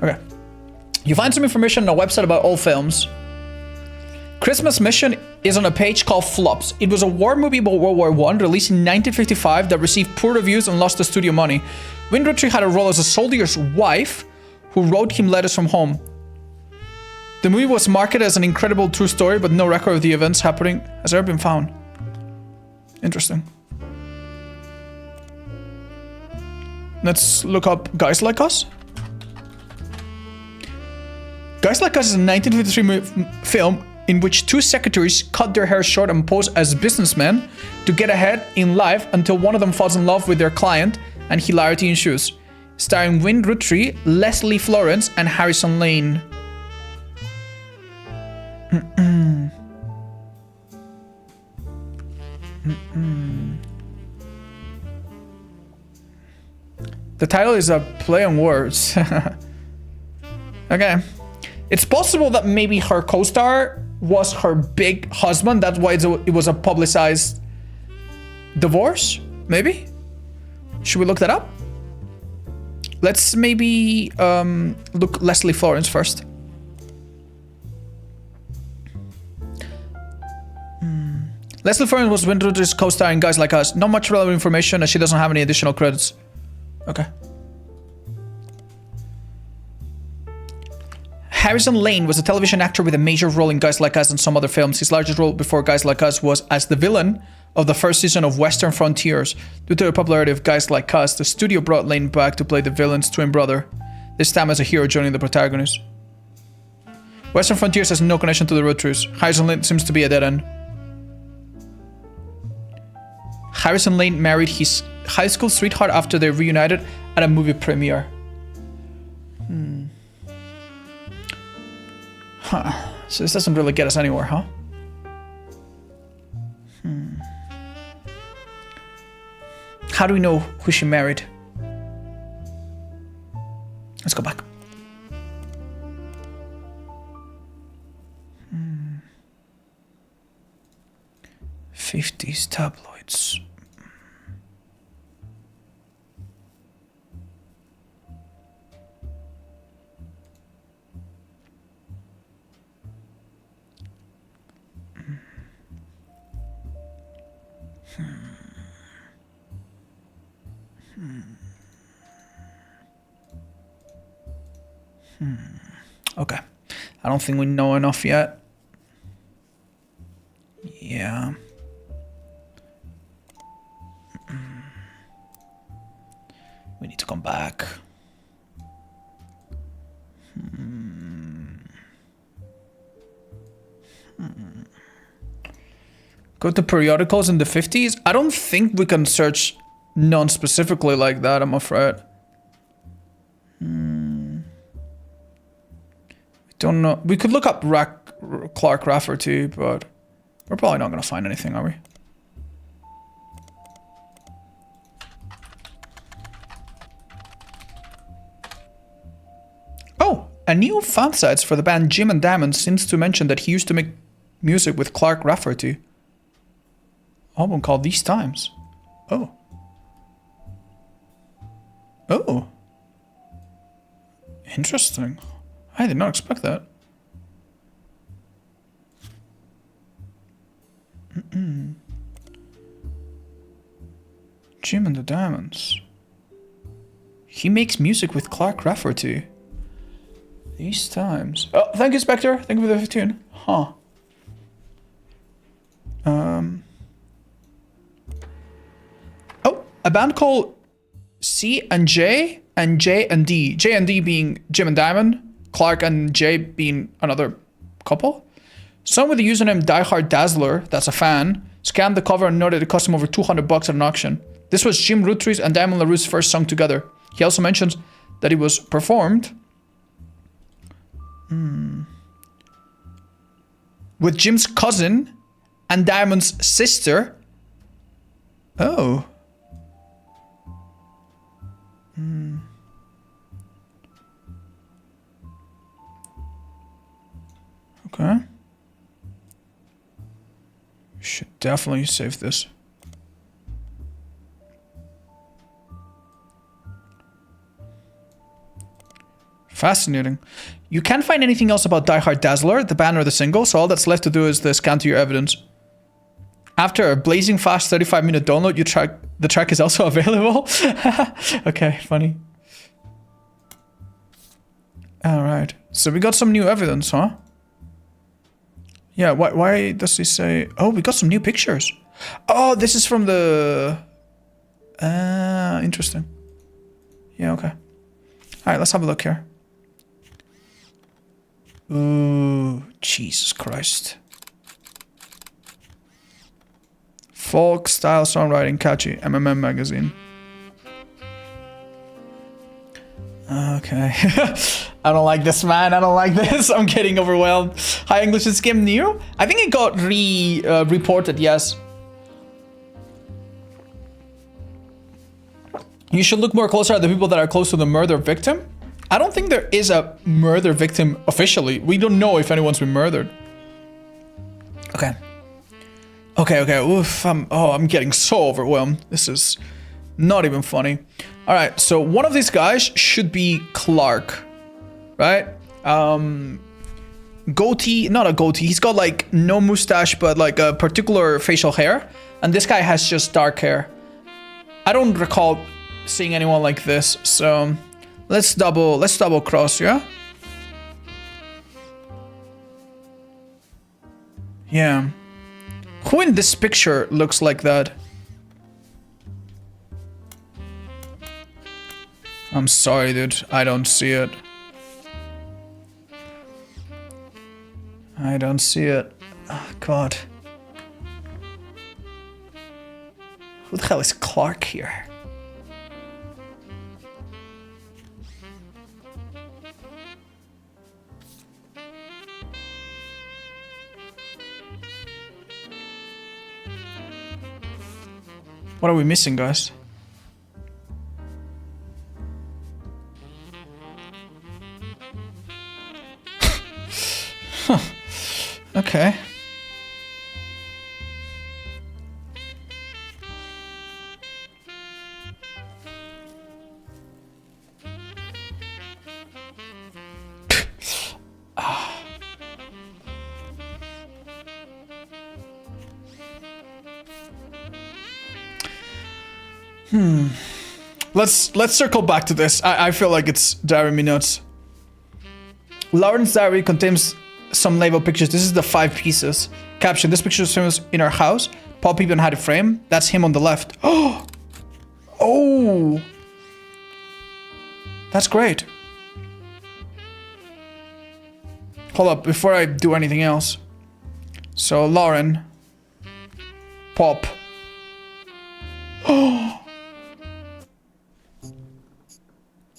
Okay. You find some information on a website about old films. Christmas Mission is on a page called Flops. It was a war movie about World War I, released in 1955, that received poor reviews and lost the studio money. Roottrees had a role as a soldier's wife who wrote him letters from home. The movie was marketed as an incredible true story, but no record of the events happening has ever been found. Interesting. Let's look up Guys Like Us. Guys Like Us is a 1953 film in which two secretaries cut their hair short and pose as businessmen to get ahead in life until one of them falls in love with their client and hilarity ensues. Starring Win Roottrees, Leslie Florence, and Harrison Lane. The title is a play on words. Okay. It's possible that maybe her co-star was her big husband. That's why it was a publicized divorce. Maybe? Should we look that up? Let's maybe look Leslie Florence first. Leslie Florence was Roottrees' co-star in Guys Like Us. Not much relevant information as she doesn't have any additional credits. Okay. Harrison Lane was a television actor with a major role in Guys Like Us and some other films. His largest role before Guys Like Us was as the villain of the first season of Western Frontiers. Due to the popularity of Guys Like Us, the studio brought Lane back to play the villain's twin brother, this time as a hero joining the protagonist. Western Frontiers has no connection to the Roottrees. Harrison Lane seems to be a dead end. Harrison Lane married his high school sweetheart after they reunited at a movie premiere. Huh. So this doesn't really get us anywhere, huh? How do we know who she married? Let's go back. 50s tabloids. Okay. I don't think we know enough yet. Yeah. We need to come back. Go to periodicals in the 50s. I don't think we can search non-specifically like that, I'm afraid. Don't know. We could look up Clark Rafferty, but we're probably not going to find anything, are we? Oh, a new fan sites for the band Jim and Diamond seems to mention that he used to make music with Clark Rafferty. Album called These Times. Oh. Oh. Interesting. I did not expect that. Jim and the Diamonds. He makes music with Clark Rafferty. These Times. Oh, thank you, Spectre. Thank you for the 15. Huh. Oh, a band called C and J and J and D. J and D being Jim and Diamond. Clark and Jay being another couple. Some with the username Diehard Dazzler, that's a fan, scanned the cover and noted it cost him over $200 at an auction. This was Jim Roottrees and Diamond LaRue's first song together. He also mentions that it was performed with Jim's cousin and Diamond's sister. Oh. Okay. Should definitely save this. Fascinating. You can't find anything else about Die Hard Dazzler, the band or the single, so all that's left to do is the scan to your evidence. After a blazing fast 35-minute download, the track is also available. Okay, funny. Alright, so we got some new evidence, huh? Yeah, why does he say... Oh, we got some new pictures. Oh, this is from the... interesting. Yeah, okay. Alright, let's have a look here. Ooh, Jesus Christ. Folk style songwriting, catchy. MMM magazine. Okay. I don't like this, man. I don't like this. I'm getting overwhelmed. Hi, English is game new? I think it got reported, yes. You should look more closer at the people that are close to the murder victim. I don't think there is a murder victim officially. We don't know if anyone's been murdered. Okay. Okay. Oof. I'm getting so overwhelmed. This is not even funny. All right. So one of these guys should be Clark, right? Goatee, not a goatee. He's got like no mustache, but like a particular facial hair. And this guy has just dark hair. I don't recall seeing anyone like this. So let's double cross, yeah? Yeah. Who in this picture looks like that? I'm sorry, dude. I don't see it. I don't see it. Oh, God. Who the hell is Clark here? What are we missing, guys? Huh. Okay. Let's circle back to this. I feel like it's driving me nuts. Lauren's diary contains some label pictures. This is the 5 pieces. Caption: this picture is famous in our house. Pop even had a frame. That's him on the left. Oh, that's great. Hold up before I do anything else. So Lauren, Pop.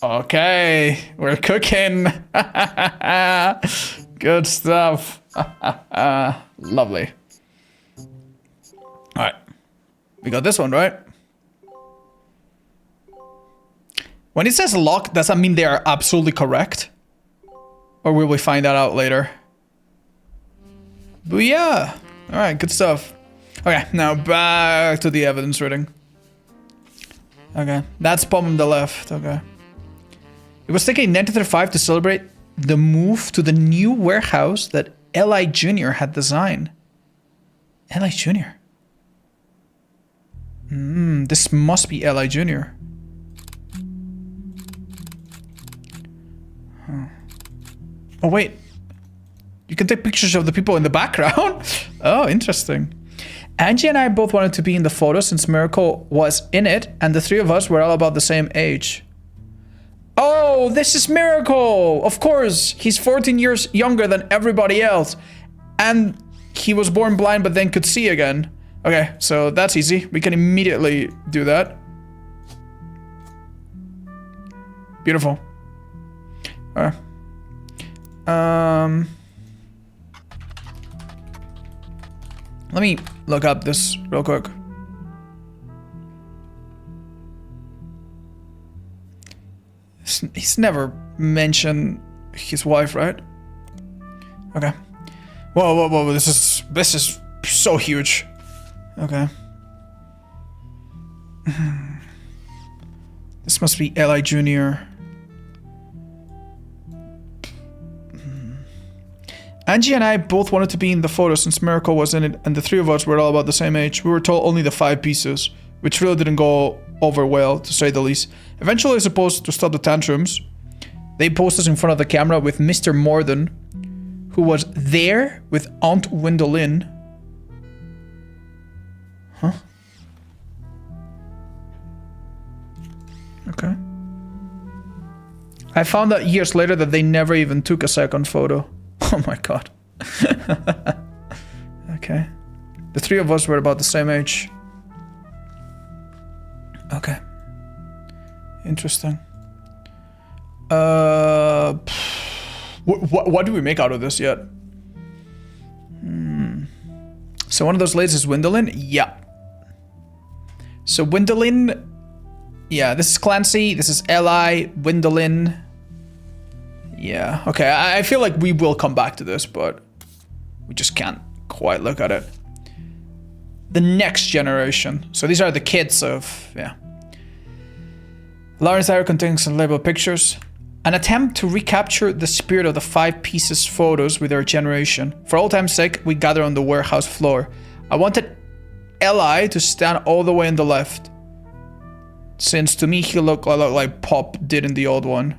Okay, we're cooking. Good stuff. Lovely. All right, we got this one, right? When it says lock, does that mean they are absolutely correct? Or will we find that out later? Booyah! All right, good stuff. Okay, now back to the evidence reading. Okay, that's Pop on the left, okay. It was taken in 1935 to celebrate the move to the new warehouse that Eli Jr. had designed. Eli Jr. This must be Eli Jr. Huh. Oh, wait. You can take pictures of the people in the background? Oh, interesting. Angie and I both wanted to be in the photo since Miracle was in it, and the 3 of us were all about the same age. Oh, this is Miracle! Of course, he's 14 years younger than everybody else. And he was born blind but then could see again. Okay, so that's easy. We can immediately do that. Beautiful. Alright. Let me look up this real quick. He's never mentioned his wife, right? Okay. Whoa, whoa, whoa, this is so huge. Okay. This must be Eli Jr. Angie and I both wanted to be in the photo since Miracle was in it, and the three of us were all about the same age. We were told only the 5 pieces, which really didn't go over well, to say the least. Eventually, I was supposed to stop the tantrums. They posed us in front of the camera with Mr. Morden, who was there with Aunt Gwendolyn. Huh? Okay. I found out years later that they never even took a second photo. Oh my god. Okay. The three of us were about the same age. Okay. Interesting. What do we make out of this yet? So one of those ladies is Gwendolyn? Yeah. So Gwendolyn... Yeah, this is Clancy, this is Eli, Gwendolyn. Yeah, okay, I feel like we will come back to this, but we just can't quite look at it. The next generation. So these are the kids of, yeah. Lauren's diary contains some labeled pictures. An attempt to recapture the spirit of the 5 pieces photos with our generation. For old time's sake, we gather on the warehouse floor. I wanted Eli to stand all the way on the left, since to me he looked a lot like Pop did in the old one.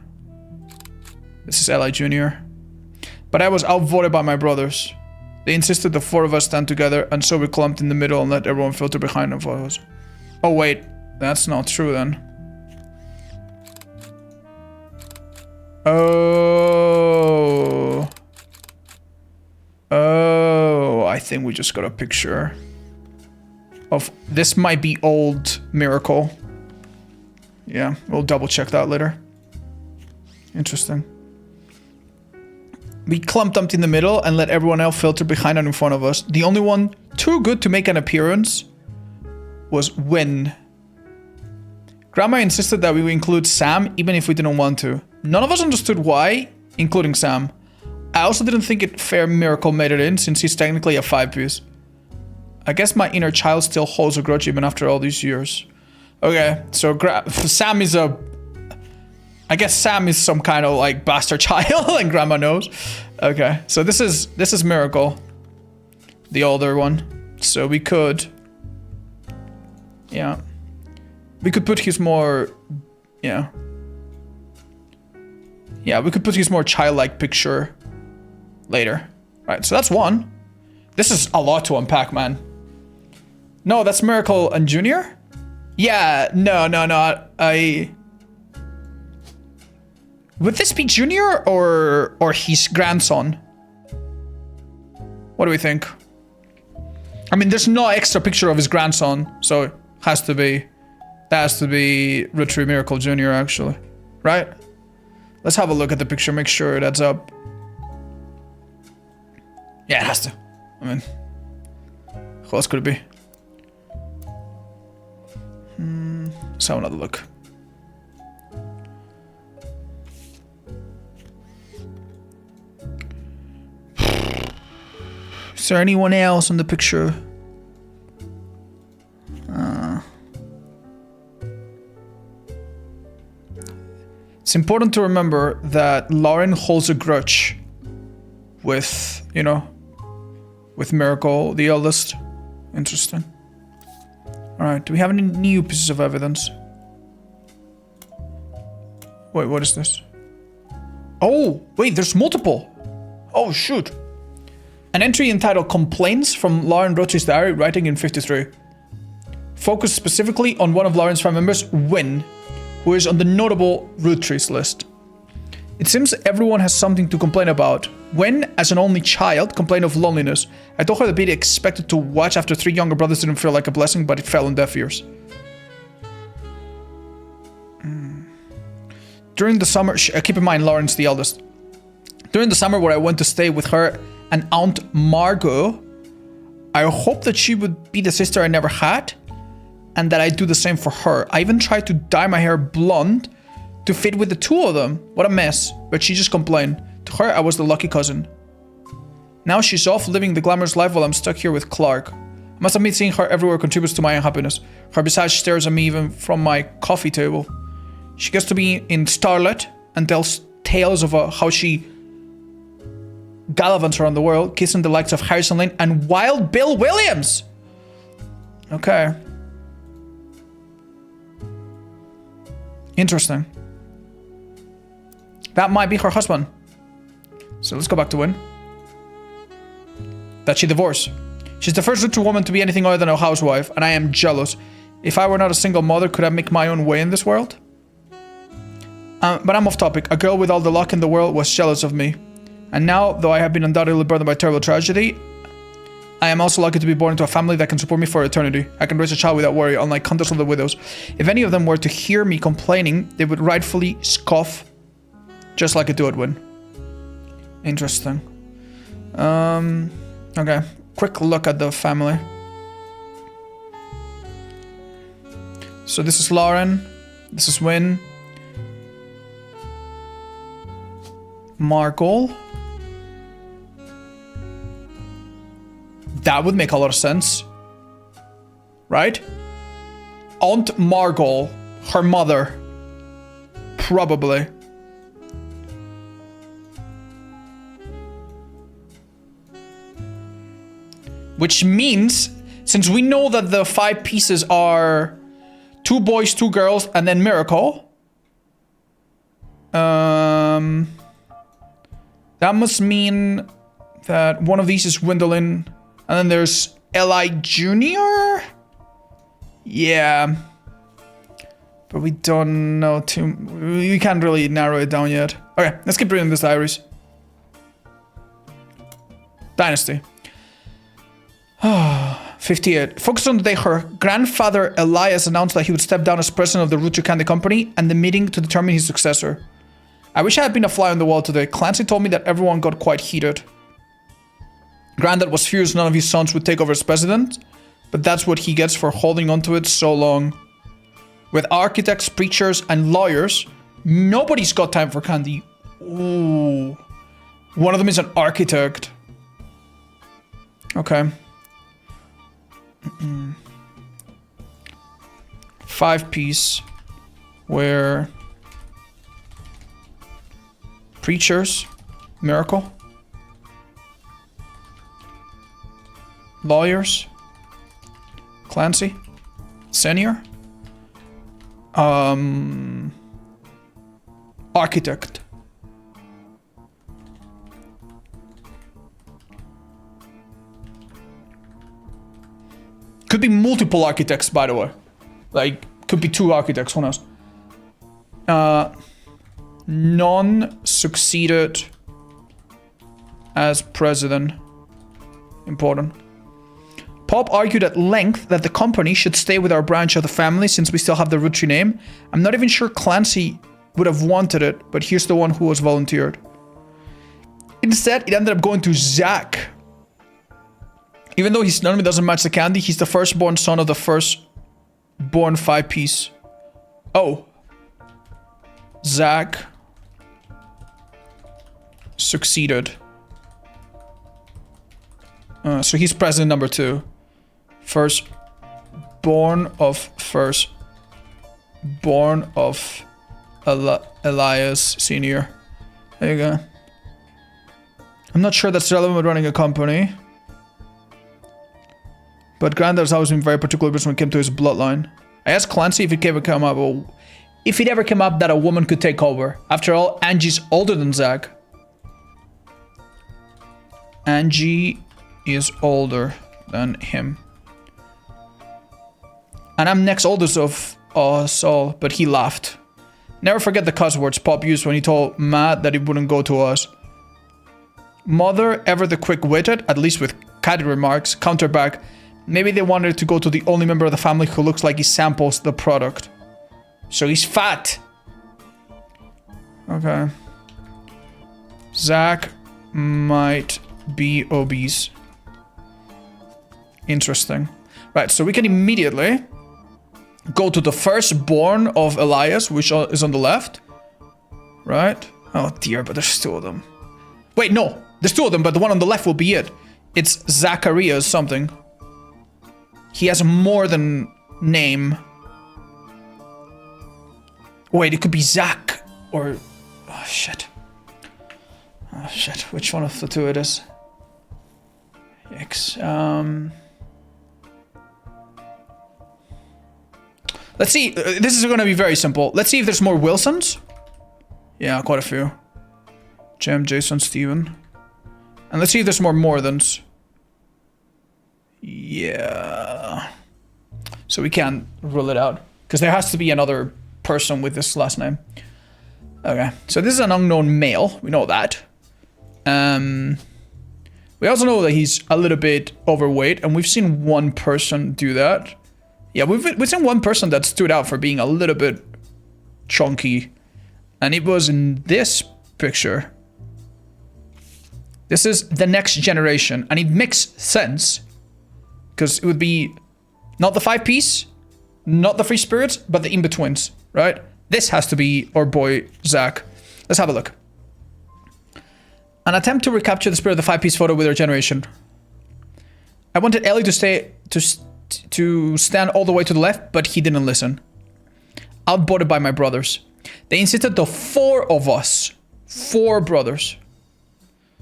This is Eli Jr. But I was outvoted by my brothers. They insisted the 4 of us stand together, and so we clumped in the middle and let everyone filter behind the photos. Oh wait, that's not true then. Oh. Oh, I think we just got a picture of... This might be old Miracle. Yeah, we'll double check that later. Interesting. We clumped up in the middle and let everyone else filter behind and in front of us. The only one too good to make an appearance was Win. Grandma insisted that we would include Sam even if we didn't want to. None of us understood why, including Sam. I also didn't think it fair Miracle made it in since he's technically a 5-piece. I guess my inner child still holds a grudge even after all these years. Okay, so Sam is a... I guess Sam is some kind of like bastard child and Grandma knows. Okay, so this is Miracle. The older one. So we could... Yeah. We could put his more... Yeah. Yeah, we could put his more childlike picture later. Right, so that's one. This is a lot to unpack, man. No, that's Miracle and Junior? Yeah, no. Would this be Junior or his grandson? What do we think? I mean, there's no extra picture of his grandson, so it has to be... That has to be Roottrees Miracle Jr. actually. Right? Let's have a look at the picture, make sure it adds up. Yeah, it has to. I mean... Who else could it be? Let's have another look. Is there anyone else in the picture? It's important to remember that Lauren holds a grudge with, you know, with Miracle, the eldest. Interesting. Alright, do we have any new pieces of evidence? Wait, what is this? Oh, wait, there's multiple. Oh, shoot. An entry entitled Complaints from Lauren Rootrees' diary, writing in 53. Focused specifically on one of Lauren's family members, Win, who is on the notable Roottrees list. It seems everyone has something to complain about. Win, as an only child, complained of loneliness. I told her that being expected to watch after 3 younger brothers didn't feel like a blessing, but it fell on deaf ears. During the summer, keep in mind Lauren's the eldest. During the summer where I went to stay with her and Aunt Margot, I hoped that she would be the sister I never had, and that I'd do the same for her. I even tried to dye my hair blonde to fit with the 2 of them. What a mess. But she just complained. To her, I was the lucky cousin. Now she's off living the glamorous life while I'm stuck here with Clark. I must admit seeing her everywhere contributes to my unhappiness. Her visage stares at me even from my coffee table. She gets to be in Starlet and tells tales of how she gallivants around the world, kissing the likes of Harrison Lane and Wild Bill Williams. Okay. Interesting. That might be her husband. So let's go back to Win. That she divorced. She's the first Roottrees woman to be anything other than a housewife, and I am jealous. If I were not a single mother, could I make my own way in this world? But I'm off topic. A girl with all the luck in the world was jealous of me. And now, though I have been undoubtedly burdened by terrible tragedy, I am also lucky to be born into a family that can support me for eternity. I can raise a child without worry, unlike countless of the widows. If any of them were to hear me complaining, they would rightfully scoff, just like I do at Win. Interesting. Okay. Quick look at the family. So this is Lauren. This is Win. Markle. That would make a lot of sense. Right? Aunt Margot, her mother. Probably. Which means, since we know that the 5 pieces are 2 boys, 2 girls, and then Miracle. That must mean that one of these is Gwendolyn. And then there's Eli Jr.? Yeah. But we don't know too... We can't really narrow it down yet. Okay, let's keep reading this diaries. Dynasty. 58. Focused on the day her grandfather Elias announced that he would step down as president of the Roottrees Candy Company and the meeting to determine his successor. I wish I had been a fly on the wall today. Clancy told me that everyone got quite heated. Granddad was furious none of his sons would take over as president, but that's what he gets for holding onto it so long. With architects, preachers, and lawyers, nobody's got time for candy. Ooh. One of them is an architect. Okay. 5-piece where preachers, Miracle, lawyers, Clancy, Senior, architect. Could be multiple architects, by the way. Like, could be 2 architects, who knows? None succeeded as president. Important. Pop argued at length that the company should stay with our branch of the family since we still have the Roottrees name. I'm not even sure Clancy would have wanted it, but here's the one who was volunteered. Instead, it ended up going to Zach. Even though his name doesn't match the candy, he's the firstborn son of the firstborn 5-piece. Oh. Zach succeeded. So he's president number 2. Firstborn of Elias Senior. There you go. I'm not sure that's relevant with running a company. But Granddad's always been very particular when it came to his bloodline. I asked Clancy if it ever came up, that a woman could take over. After all, Angie's older than Zach. Angie is older than him. And I'm next oldest of us all, but he laughed. Never forget the cuss words Pop used when he told Matt that he wouldn't go to us. Mother, ever the quick-witted, at least with catty remarks, countered back, maybe they wanted to go to the only member of the family who looks like he samples the product. So he's fat. Okay. Zach might be obese. Interesting. Right, so we can immediately go to the firstborn of Elias, which is on the left. Right? Oh dear, but there's 2 of them. Wait, no. There's two of them, but the one on the left will be it. It's Zacharias something. He has a more than name. Wait, it could be Zach or... Oh, shit. Oh, shit. Which one of the two it is? X. Let's see. This is going to be very simple. Let's see if there's more Wilsons. Yeah, quite a few. Jem, Jason, Steven. And let's see if there's more Morthans. Yeah. So we can't rule it out. Because there has to be another person with this last name. Okay. So this is an unknown male. We know that. We also know that he's a little bit overweight. And we've seen one person do that. Yeah, we've seen one person that stood out for being a little bit chunky. And it was in this picture. This is the next generation. And it makes sense. Because it would be not the 5-piece, not the free spirits, but the in-betweens, right? This has to be our boy, Zach. Let's have a look. An attempt to recapture the spirit of the 5-piece photo with our generation. I wanted Ellie to stand all the way to the left, but he didn't listen. Outvoted by my brothers. They insisted the 4 of us, 4 brothers,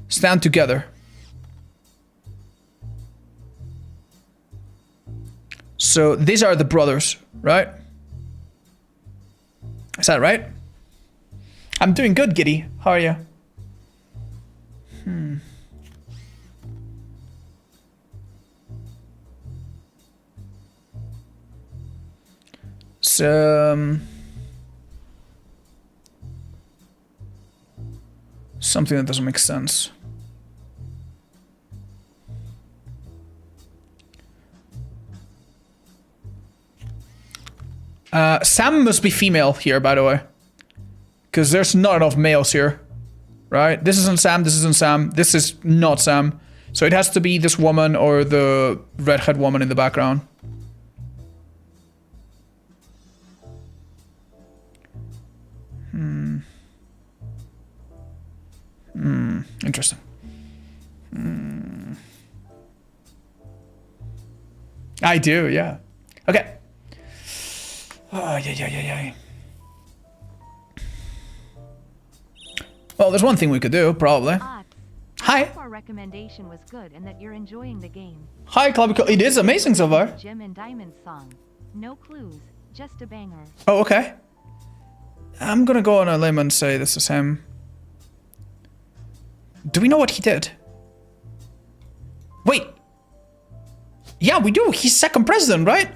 stand together. So these are the brothers, right? Is that right? I'm doing good, Giddy. How are you? So, something that doesn't make sense. Sam must be female here, by the way. Because there's not enough males here. Right? This isn't Sam, this isn't Sam, this is not Sam. So it has to be this woman or the redhead woman in the background. Interesting. I do, yeah. Okay. Oh, yeah. Well, there's one thing we could do, probably. Hi. Our recommendation was good and that you're enjoying the game. Hi, Club. It is amazing so far. Jim and Diamond's song. No clues, just a banger. Oh, okay. I'm gonna go on a limb and say this is him. Do we know what he did? Wait. Yeah, we do. He's second president, right?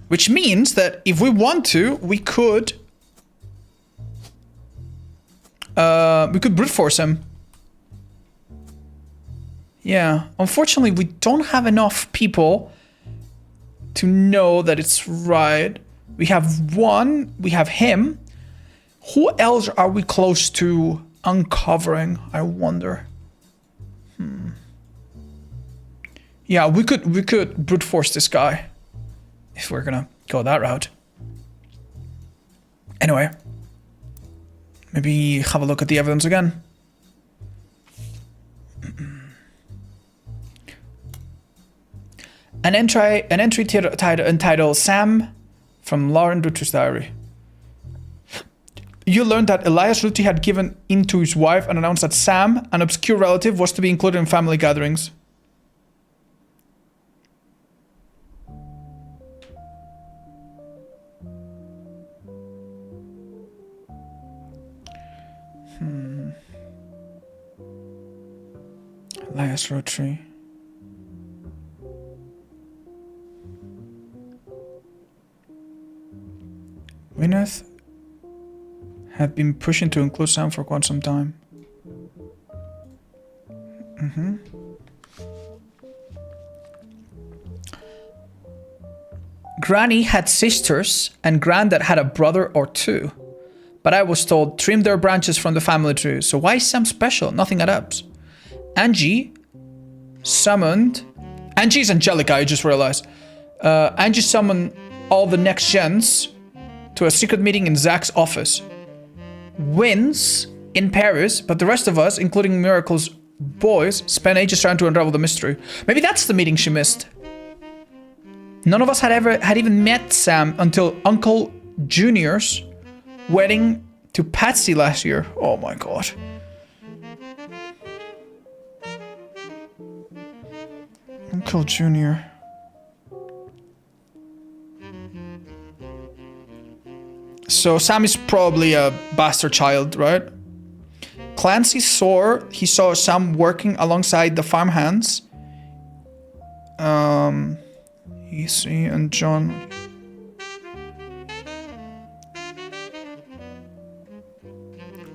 Which means that if we want to, we could brute force him. Yeah. Unfortunately, we don't have enough people to know that it's right. We have one. We have him. Who else are we close to uncovering? I wonder. Yeah, we could brute force this guy if we're gonna go that route. Anyway, maybe have a look at the evidence again. An entry entitled Sam from Lauren Roottrees' diary. You learned that Elias Roottrees had given in to his wife and announced that Sam, an obscure relative, was to be included in family gatherings. Elias Roottrees. Gwyneth had been pushing to include Sam for quite some time. Granny had sisters and Granddad had a brother or two. But I was told, trim their branches from the family tree. So why is Sam special? Nothing adds up. Angie summoned... Angie's Angelica, I just realized. Angie summoned all the next gens to a secret meeting in Zach's office. Wins in Paris, but the rest of us, including Miracle's boys, spent ages trying to unravel the mystery. Maybe that's the meeting she missed. None of us had even met Sam until Uncle Junior's wedding to Patsy last year. Oh my god. Uncle Junior. So Sam is probably a bastard child, right? Clancy he saw Sam working alongside the farmhands. Easy and John.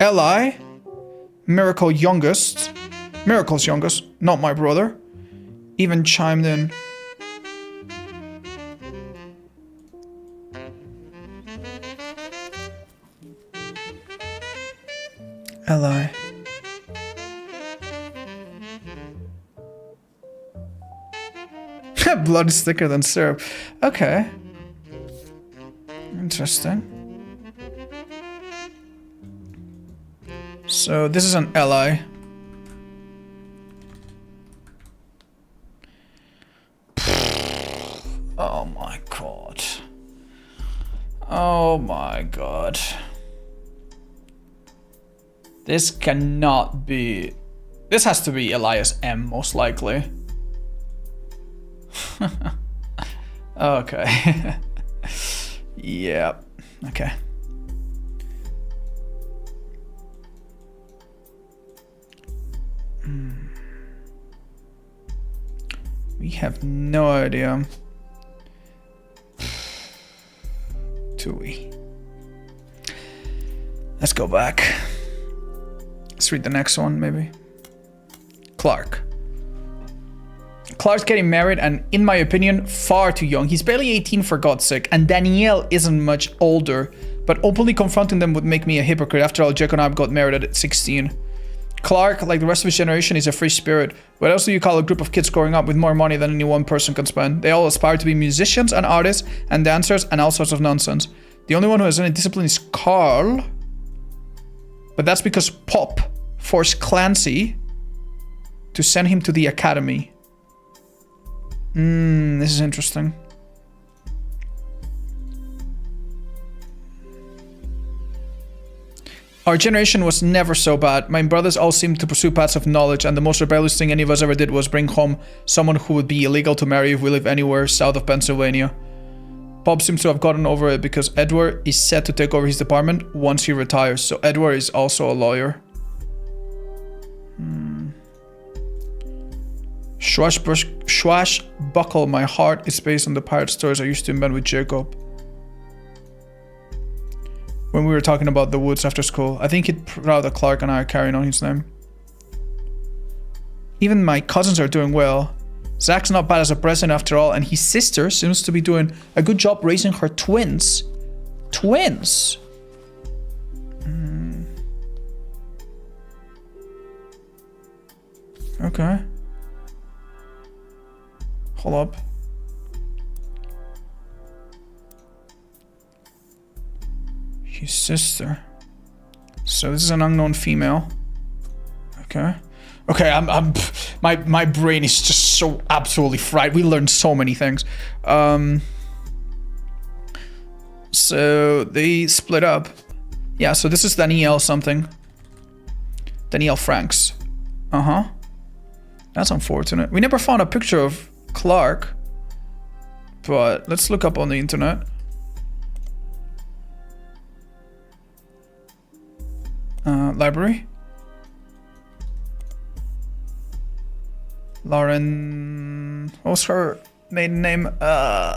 Eli, Miracle's youngest, not my brother, even chimed in. Eli. Blood is thicker than syrup. Okay. Interesting. So this is an Eli. Oh my god. Oh my god. This cannot be... This has to be Elias M, most likely. Okay. Yeah. Okay. We have no idea. Do we? Let's go back. Let's read the next one, maybe. Clark. Clark's getting married and, in my opinion, far too young. He's barely 18 for God's sake, and Danielle isn't much older, but openly confronting them would make me a hypocrite. After all, Jack and I got married at 16. Clark, like the rest of his generation, is a free spirit. What else do you call a group of kids growing up with more money than any one person can spend? They all aspire to be musicians and artists and dancers and all sorts of nonsense. The only one who has any discipline is Carl. But that's because Pop forced Clancy to send him to the academy. This is interesting. Our generation was never so bad. My brothers all seemed to pursue paths of knowledge, and the most rebellious thing any of us ever did was bring home someone who would be illegal to marry if we live anywhere south of Pennsylvania. Bob seems to have gotten over it because Edward is set to take over his department once he retires, so Edward is also a lawyer. Swashbuckle, my heart is based on the pirate stories I used to invent with Jacob. When we were talking about the woods after school, I think he'd proud that Clark and I are carrying on his name. Even my cousins are doing well. Zach's not bad as a president after all, and his sister seems to be doing a good job raising her twins. Twins? Okay. Hold up. His sister. So this is an unknown female. Okay. Okay, my brain is just so absolutely fried. We learned so many things. So they split up. Yeah, so this is Danielle something. Danielle Franks. Uh-huh. That's unfortunate. We never found a picture of Clark. But let's look up on the internet. Library. Lauren, what was her maiden name? Her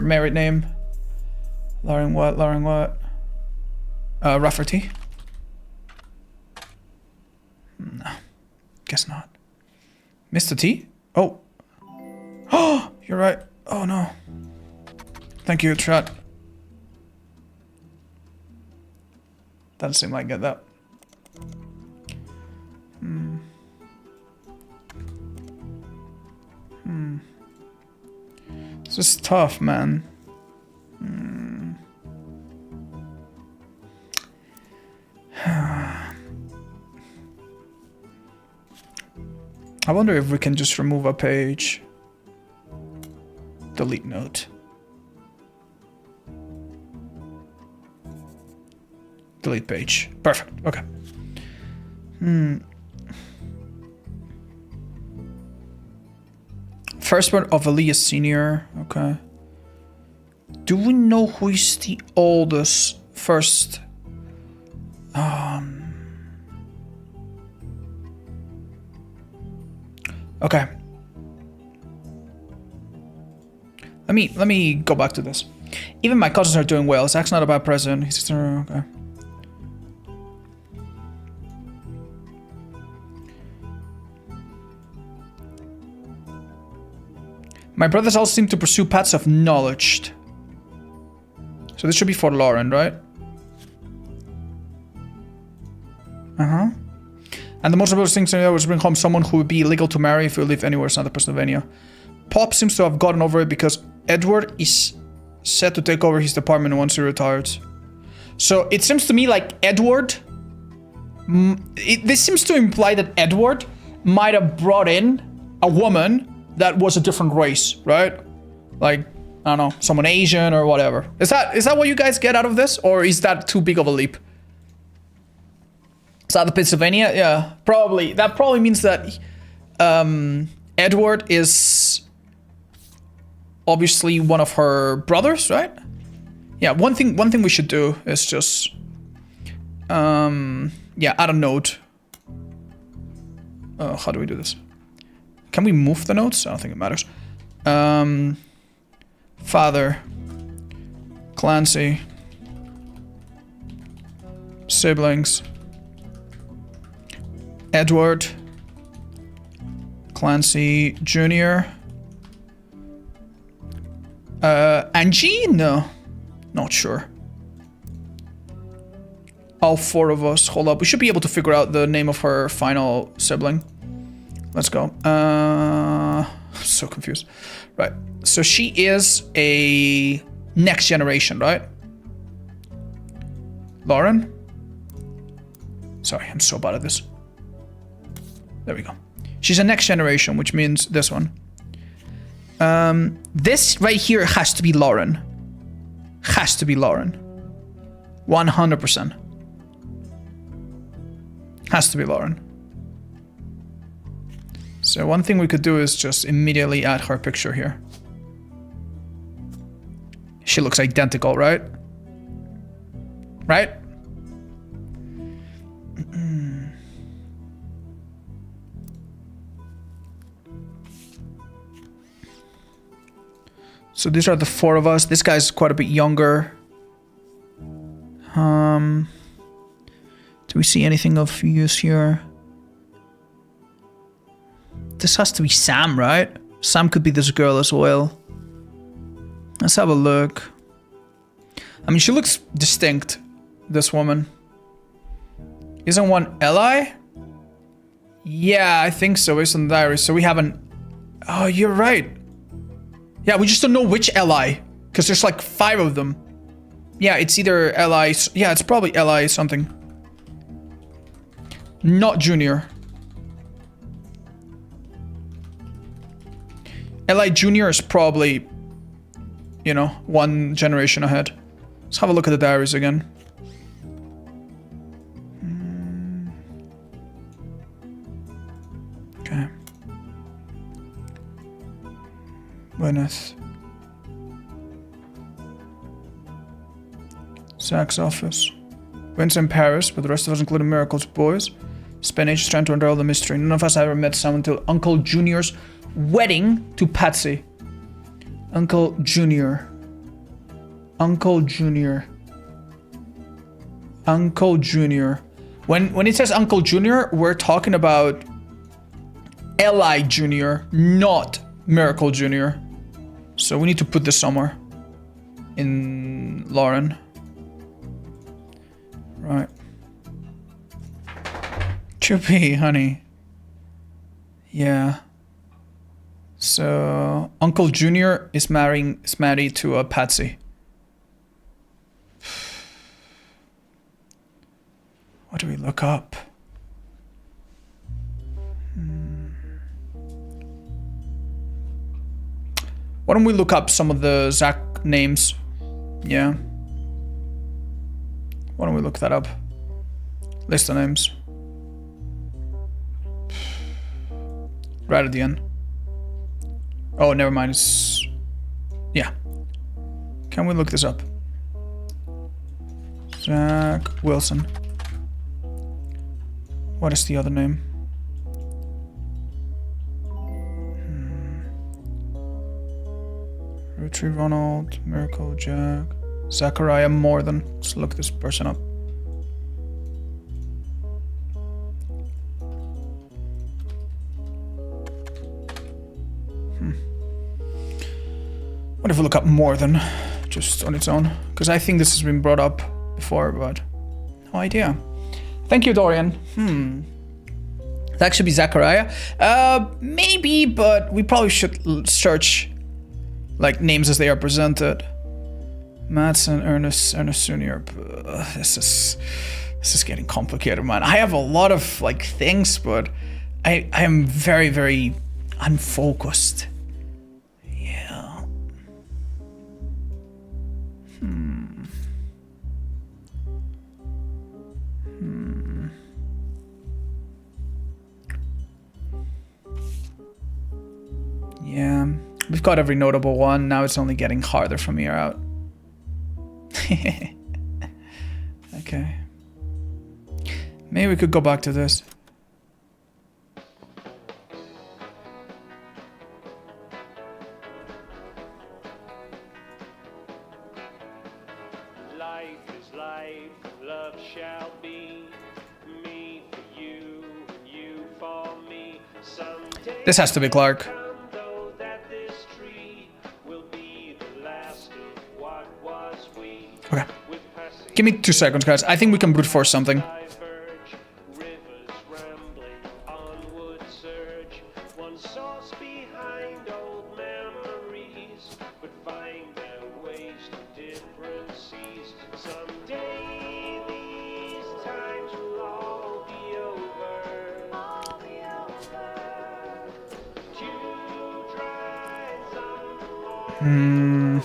married name. Lauren what? Rafferty. No, guess not. Mr. T? Oh. Oh, you're right. Oh no. Thank you, chat. Doesn't seem like I get that. This is tough, man. I wonder if we can just remove a page. Delete note. Delete page. Perfect. Okay. Firstborn of Elias Senior. Okay. Do we know who is the oldest first? Okay. Let me go back to this. Even my cousins are doing well. Zach's not a bad president. He's okay. My brothers all seem to pursue paths of knowledge. So this should be for Lauren, right? Uh-huh. And the most important thing to know is bring home someone who would be legal to marry if we live anywhere south of Pennsylvania. Pop seems to have gotten over it because Edward is set to take over his department once he retires. So it seems to me like Edward... this seems to imply that Edward might have brought in a woman that was a different race, right? Like, I don't know, someone Asian or whatever. Is that what you guys get out of this? Or is that too big of a leap? South of Pennsylvania? Yeah, probably. That probably means that Edward is obviously one of her brothers, right? Yeah, one thing we should do is just yeah, add a note. How do we do this? Can we move the notes? I don't think it matters. Father, Clancy, siblings, Edward, Clancy Jr. Angie? No, not sure. All four of us. Hold up, we should be able to figure out the name of her final sibling. Let's go. So confused. Right. So she is a next generation, right? Lauren? Sorry, I'm so bad at this. There we go. She's a next generation, which means this one. This right here has to be Lauren. Has to be Lauren. 100%. Has to be Lauren. So one thing we could do is just immediately add her picture here. She looks identical, right? Right? So these are the four of us. This guy's quite a bit younger. Do we see anything of use here? This has to be Sam, right? Sam could be this girl as well. Let's have a look. I mean, she looks distinct, this woman. Isn't one Eli? Yeah, I think so, based on the diary. So we haven't... Oh, you're right. Yeah, we just don't know which Eli. Because there's like 5 of them. Yeah, it's either Eli... Yeah, it's probably Eli something. Not Junior. Eli Jr. is probably, you know, 1 generation ahead. Let's have a look at the diaries again. Okay. Gwyneth. Zach's office. Went in Paris, but the rest of us, including Miracle's boys, spent ages trying to unravel the mystery. None of us ever met Sam until Uncle Junior's wedding to Patsy. Uncle Junior. Uncle Junior. Uncle Junior. When it says Uncle Junior, we're talking about Eli Junior, not Miracle Junior. So we need to put this somewhere. In Lauren. Right. Chippy, honey. Yeah. So Uncle Junior is married to a Patsy. What do we look up? Why don't we look up some of the Zach names? Yeah. Why don't we look that up? List of names. Right at the end. Oh, never mind. It's... Yeah. Can we look this up? Zach Wilson. What is the other name? Roottrees Ronald, Miracle Jack, Zachariah Morgan. Let's look this person up. What if we look up Morgan just on its own? Because I think this has been brought up before, but no idea. Thank you, Dorian. That should be Zachariah. Maybe, but we probably should search like names as they are presented. Madsen, Ernest Jr. This is getting complicated, man. I have a lot of like things, but I am very, very unfocused. Yeah. Yeah, we've got every notable one. Now it's only getting harder from here out. Okay. Maybe we could go back to this. Life is life, love shall be. Me for you, and you for me. Someday This has to be Clark. though that this tree will be the last of what was we. Okay. With passing Give me 2 seconds, guys. I think we can brute force something. diverge, rivers rambling, onward surge. One source behind old memories, but find their ways to different seas. Someday these times will all be over. Dew dries on the morning.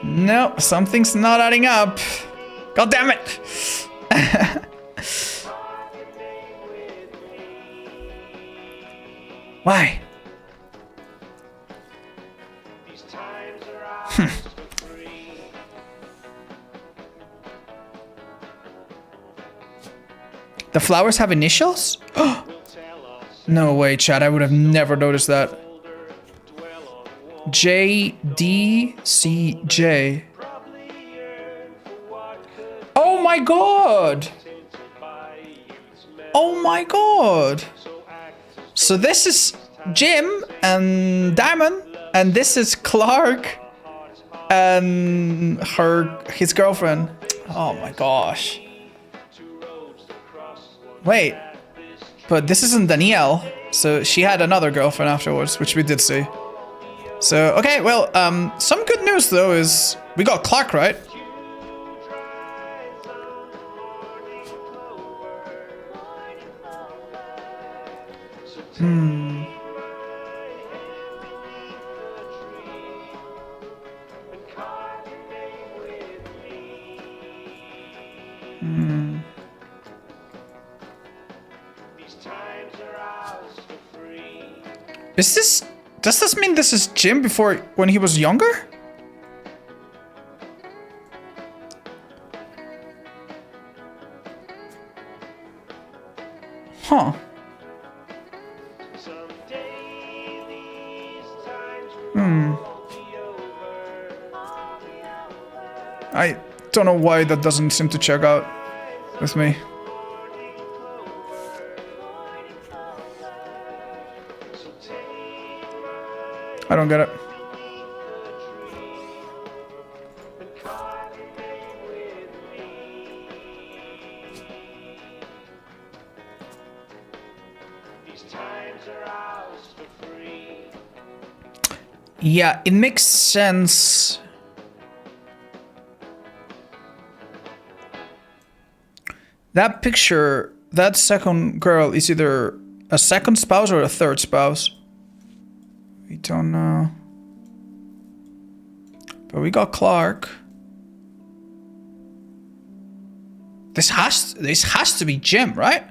No, something's not adding up. God damn it! Why? These times are ours for free. The flowers have initials? Will tell us No way, Chad. I would have never noticed that. older, dwell on war. JDCJ. Probably yearn for what could Oh my god! tinted by youth's memory. Oh my god! So act as So this is Jim and Diamond, and this is Clark and his girlfriend. Oh my gosh. two roads that cross one Wait, path. This but this isn't Danielle, so she had another girlfriend afterwards, which we did see. So, okay, well, some good news though is we got Clark, right? dew dries on the morning clover. So take my hand beneath the tree and carve your name with me. These times are ours for free. Does this mean this is Jim before, when he was younger? Huh. Someday these times will all be over. I don't know why that doesn't seem to check out with me. Morning clover. So take my I don't get it. tree and carve your name with me. These times are ours for free. Yeah, it makes sense. That picture, that second girl is either a second spouse or a third spouse? We don't know. But we got Clark. This has to be Jim, right?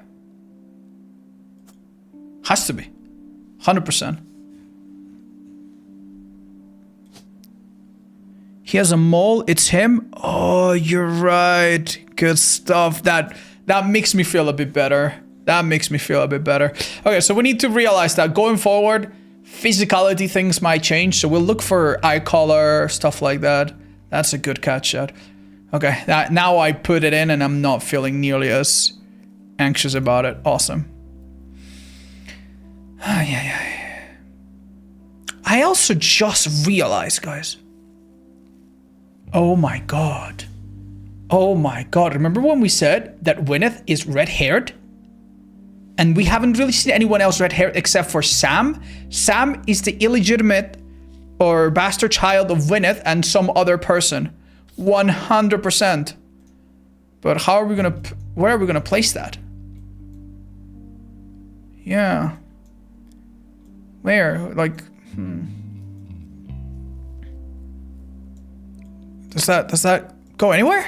Has to be. 100%. He has a mole. It's him. Oh, you're right. Good stuff. That makes me feel a bit better. That makes me feel a bit better. Okay, so we need to realize that going forward, physicality things might change. So we'll look for eye color, stuff like that. That's a good catch, Chad. Okay, now I put it in and I'm not feeling nearly as anxious about it. Awesome. I also just realized, guys. Oh my god. Oh my god. Remember when we said that Gwyneth is red-haired? And we haven't really seen anyone else red-haired except for Sam. Sam is the illegitimate or bastard child of Gwyneth and some other person. 100%. But how are we gonna... where are we gonna place that? Yeah. Where? Like... Does that go anywhere?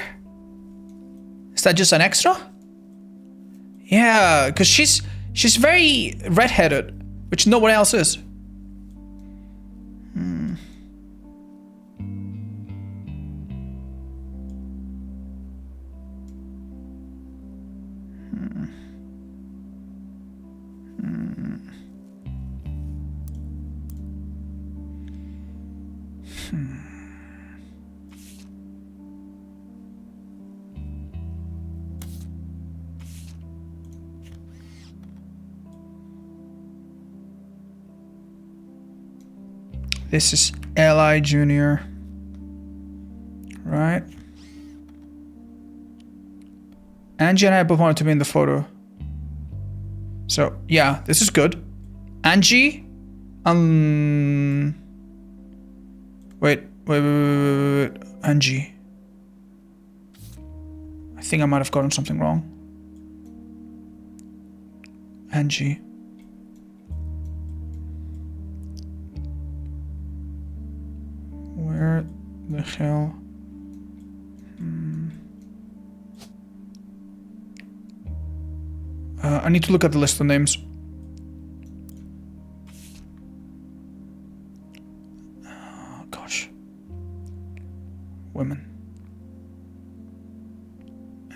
Is that just an extra? Yeah, because she's very redheaded, which no one else is. This is Eli Jr. Right? Angie and I both wanted to be in the photo. So, yeah, this is good. Angie? Wait. Angie. I think I might have gotten something wrong. Angie. Where the hell? I need to look at the list of names. Oh, gosh. Women.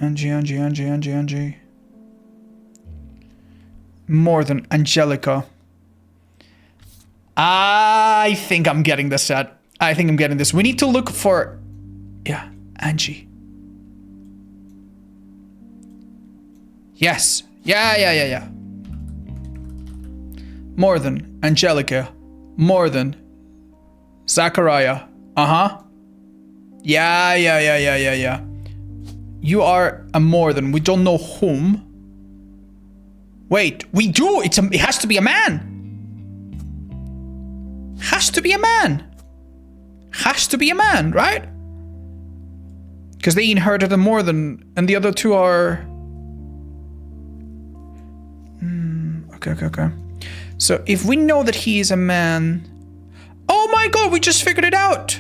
Angie. More than Angelica. I think I'm getting this set. I think I'm getting this. We need to look for... yeah, Angie. Yes. Yeah. More than Angelica. More than Zachariah. Yeah. You are a more than. We don't know whom. Wait, we do. It has to be a man. Has to be a man. Has to be a man, right? Because they inherited a more than, and the other two are... Okay. So if we know that he is a man... oh my god, we just figured it out!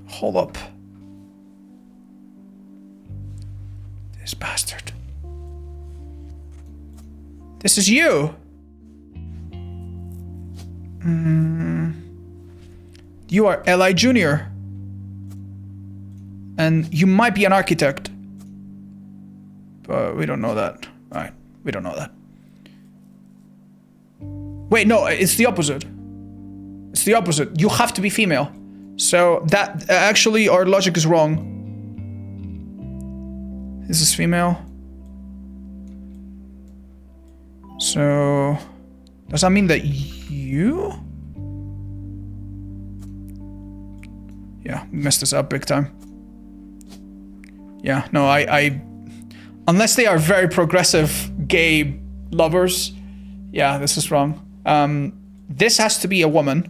Hold up. This bastard. This is you! You are Eli Jr. And you might be an architect. But we don't know that. Alright, we don't know that. Wait, no, it's the opposite. It's the opposite. You have to be female. So that, actually, our logic is wrong. This is female. So, does that mean that you? Yeah, we messed this up big time. Yeah, no, I unless they are very progressive gay lovers, yeah, this is wrong. This has to be a woman.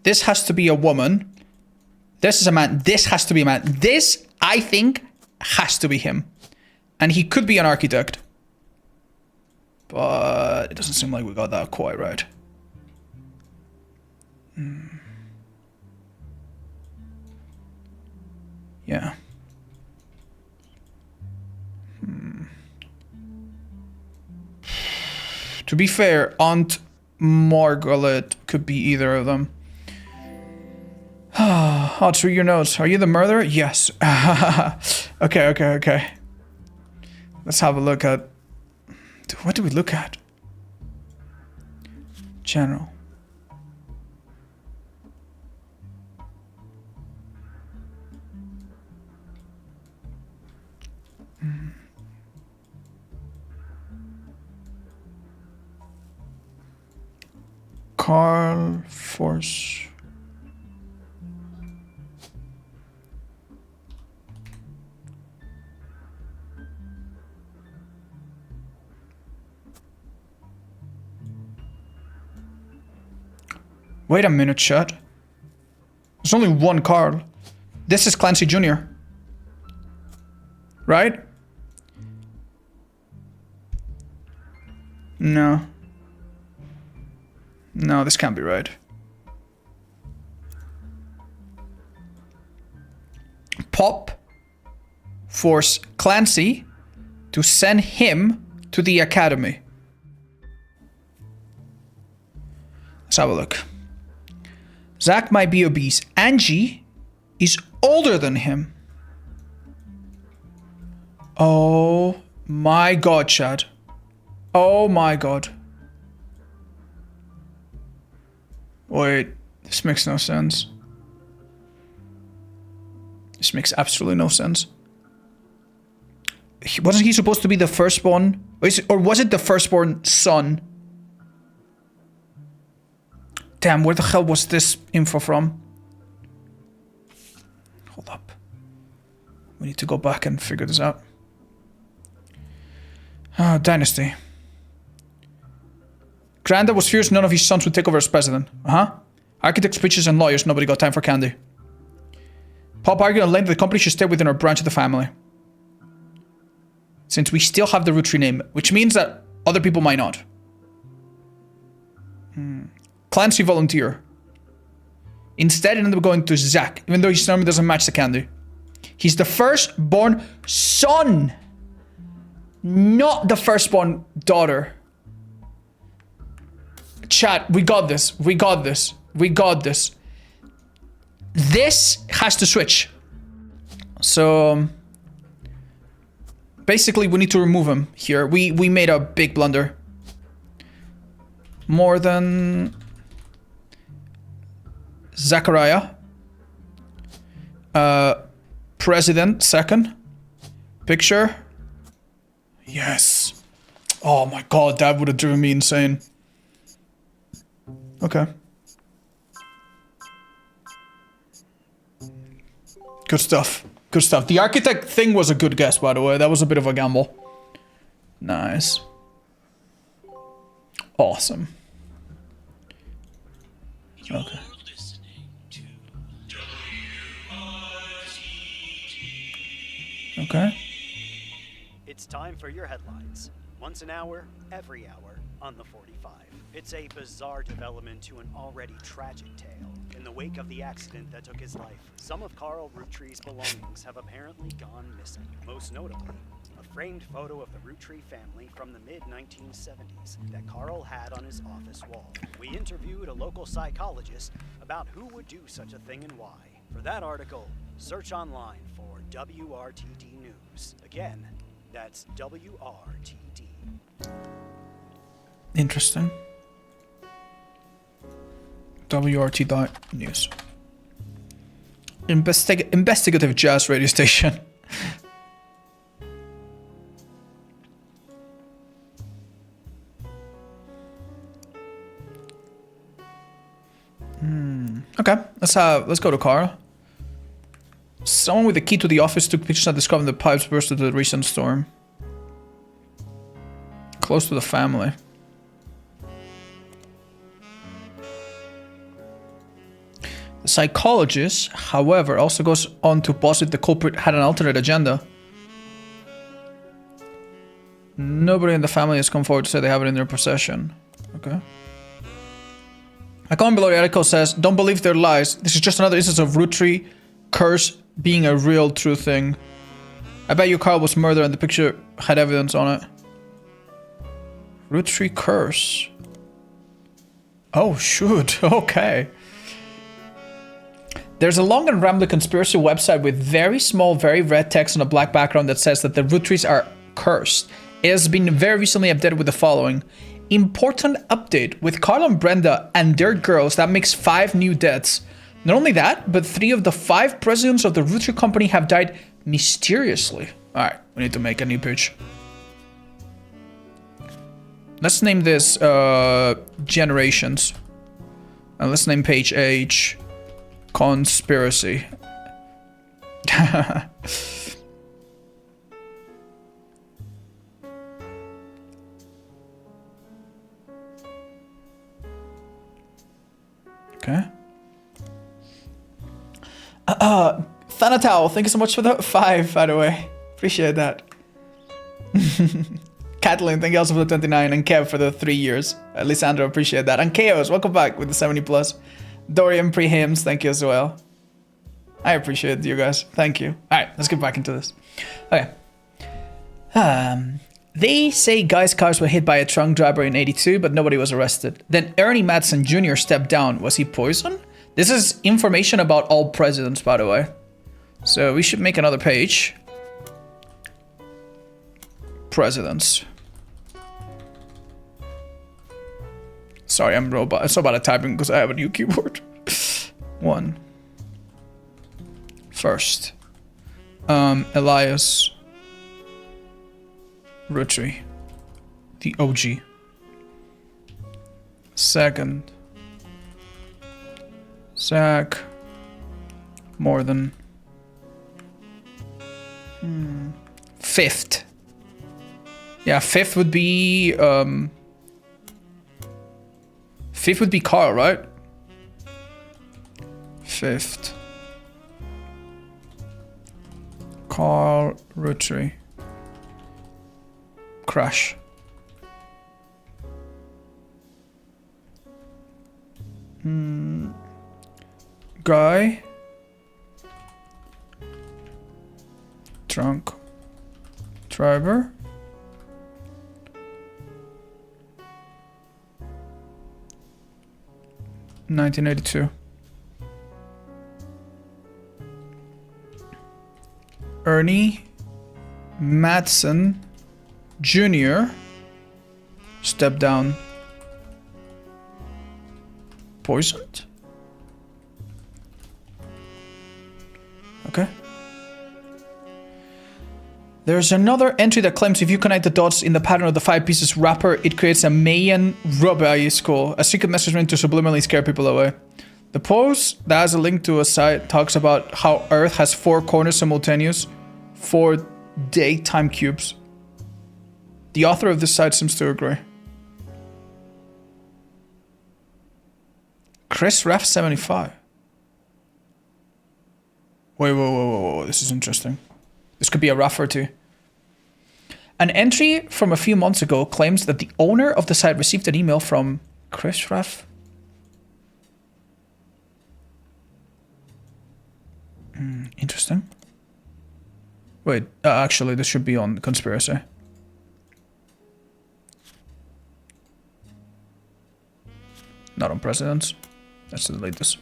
This has to be a woman. This is a man. This has to be a man. This, I think, has to be him. And he could be an architect. But it doesn't seem like we got that quite right. Yeah. To be fair, Aunt Margaret could be either of them. Oh, through your notes. Are you the murderer? Yes. Okay. Let's have a look at... What do we look at? General. Carl Force. Wait a minute, chat. There's only one Carl. This is Clancy Jr. Right? No. No, this can't be right. Pop force Clancy to send him to the academy. Let's have a look. Zach might be obese. Angie is older than him. Oh my god, Chad. Oh my god. Wait, this makes no sense. This makes absolutely no sense. Wasn't he supposed to be the firstborn? Or was it the firstborn son? Damn, where the hell was this info from? Hold up. We need to go back and figure this out. Dynasty. Granda was furious none of his sons would take over as president. Architects, preachers, and lawyers, nobody got time for candy. Pop argued and claimed that the company should stay within our branch of the family. Since we still have the Roottrees name, which means that other people might not. Clancy volunteer. Instead, it ended up going to Zach, even though his number doesn't match the candy. He's the firstborn son, not the firstborn daughter. Chat, we got this. We got this. We got this. This has to switch. So basically, we need to remove him here. We made a big blunder. More than Zachariah. President, second. Picture. Yes. Oh my god, that would have driven me insane. Okay. Good stuff. Good stuff. The architect thing was a good guess, by the way. That was a bit of a gamble. Nice. Awesome. Okay. Okay. It's time for your headlines. Once an hour, every hour, on the 45. It's a bizarre development to an already tragic tale. In the wake of the accident that took his life, some of Carl Roottrees' belongings have apparently gone missing. Most notably, a framed photo of the Roottree family from the mid-1970s that Carl had on his office wall. We interviewed a local psychologist about who would do such a thing and why. For that article, search online for WRTD News. Again, that's WRTD. Interesting. WRT.news. Investigative jazz radio station. Okay, let's go to Carl. Someone with the key to the office took pictures and discovered the pipes burst into the recent storm. Close to the family. The psychologist, however, also goes on to posit the culprit had an alternate agenda. Nobody in the family has come forward to say they have it in their possession. Okay. A comment below the article says, don't believe their lies. This is just another instance of Roottrees curse being a real true thing. I bet you Carl was murdered and the picture had evidence on it. Roottrees curse. Oh, shoot. Okay. There's a long and rambling conspiracy website with very small, very red text on a black background that says that the Roottrees are cursed. It has been very recently updated with the following. Important update. With Carl and Brenda and their girls, that makes 5 new deaths. Not only that, but 3 of the 5 presidents of the Roottrees company have died mysteriously. Alright, we need to make a new page. Let's name this Generations. And let's name page H Conspiracy. Okay. Thanatal, thank you so much for the 5, by the way. Appreciate that. Kathleen, thank you also for the 29, and Kev for the 3 years. Lissandro, appreciate that. And Chaos, welcome back with the 70+. Dorian Prehims, thank you as well. I appreciate you guys. Thank you. Alright, let's get back into this. Okay. They say Guy's cars were hit by a drunk driver in 82, but nobody was arrested. Then Ernie Madsen Jr. stepped down. Was he poisoned? This is information about all presidents, by the way. So we should make another page. Presidents. Sorry, I'm so bad at typing because I have a new keyboard. 1. First. Elias Roottrees, the OG. Second, Zach Morgan. Fifth. Yeah, fifth would be fifth would be Carl, right? Fifth. Carl Roottrees. Crash. Guy. Drunk. Driver. $1982. Ernie Madsen Jr. Step down. Poisoned. Okay. There's another entry that claims if you connect the dots in the pattern of the 5 pieces wrapper, it creates a Mayan Rubai score, a secret message meant to subliminally scare people away. The post that has a link to a site talks about how Earth has 4 corners simultaneous, 4 daytime cubes. The author of this site seems to agree. Chris Raff 75. Wait, this is interesting. This could be a Raff or two. An entry from a few months ago claims that the owner of the site received an email from Chris Raff. Interesting. Wait, actually, this should be on conspiracy. Not on presidents. Let's delete this.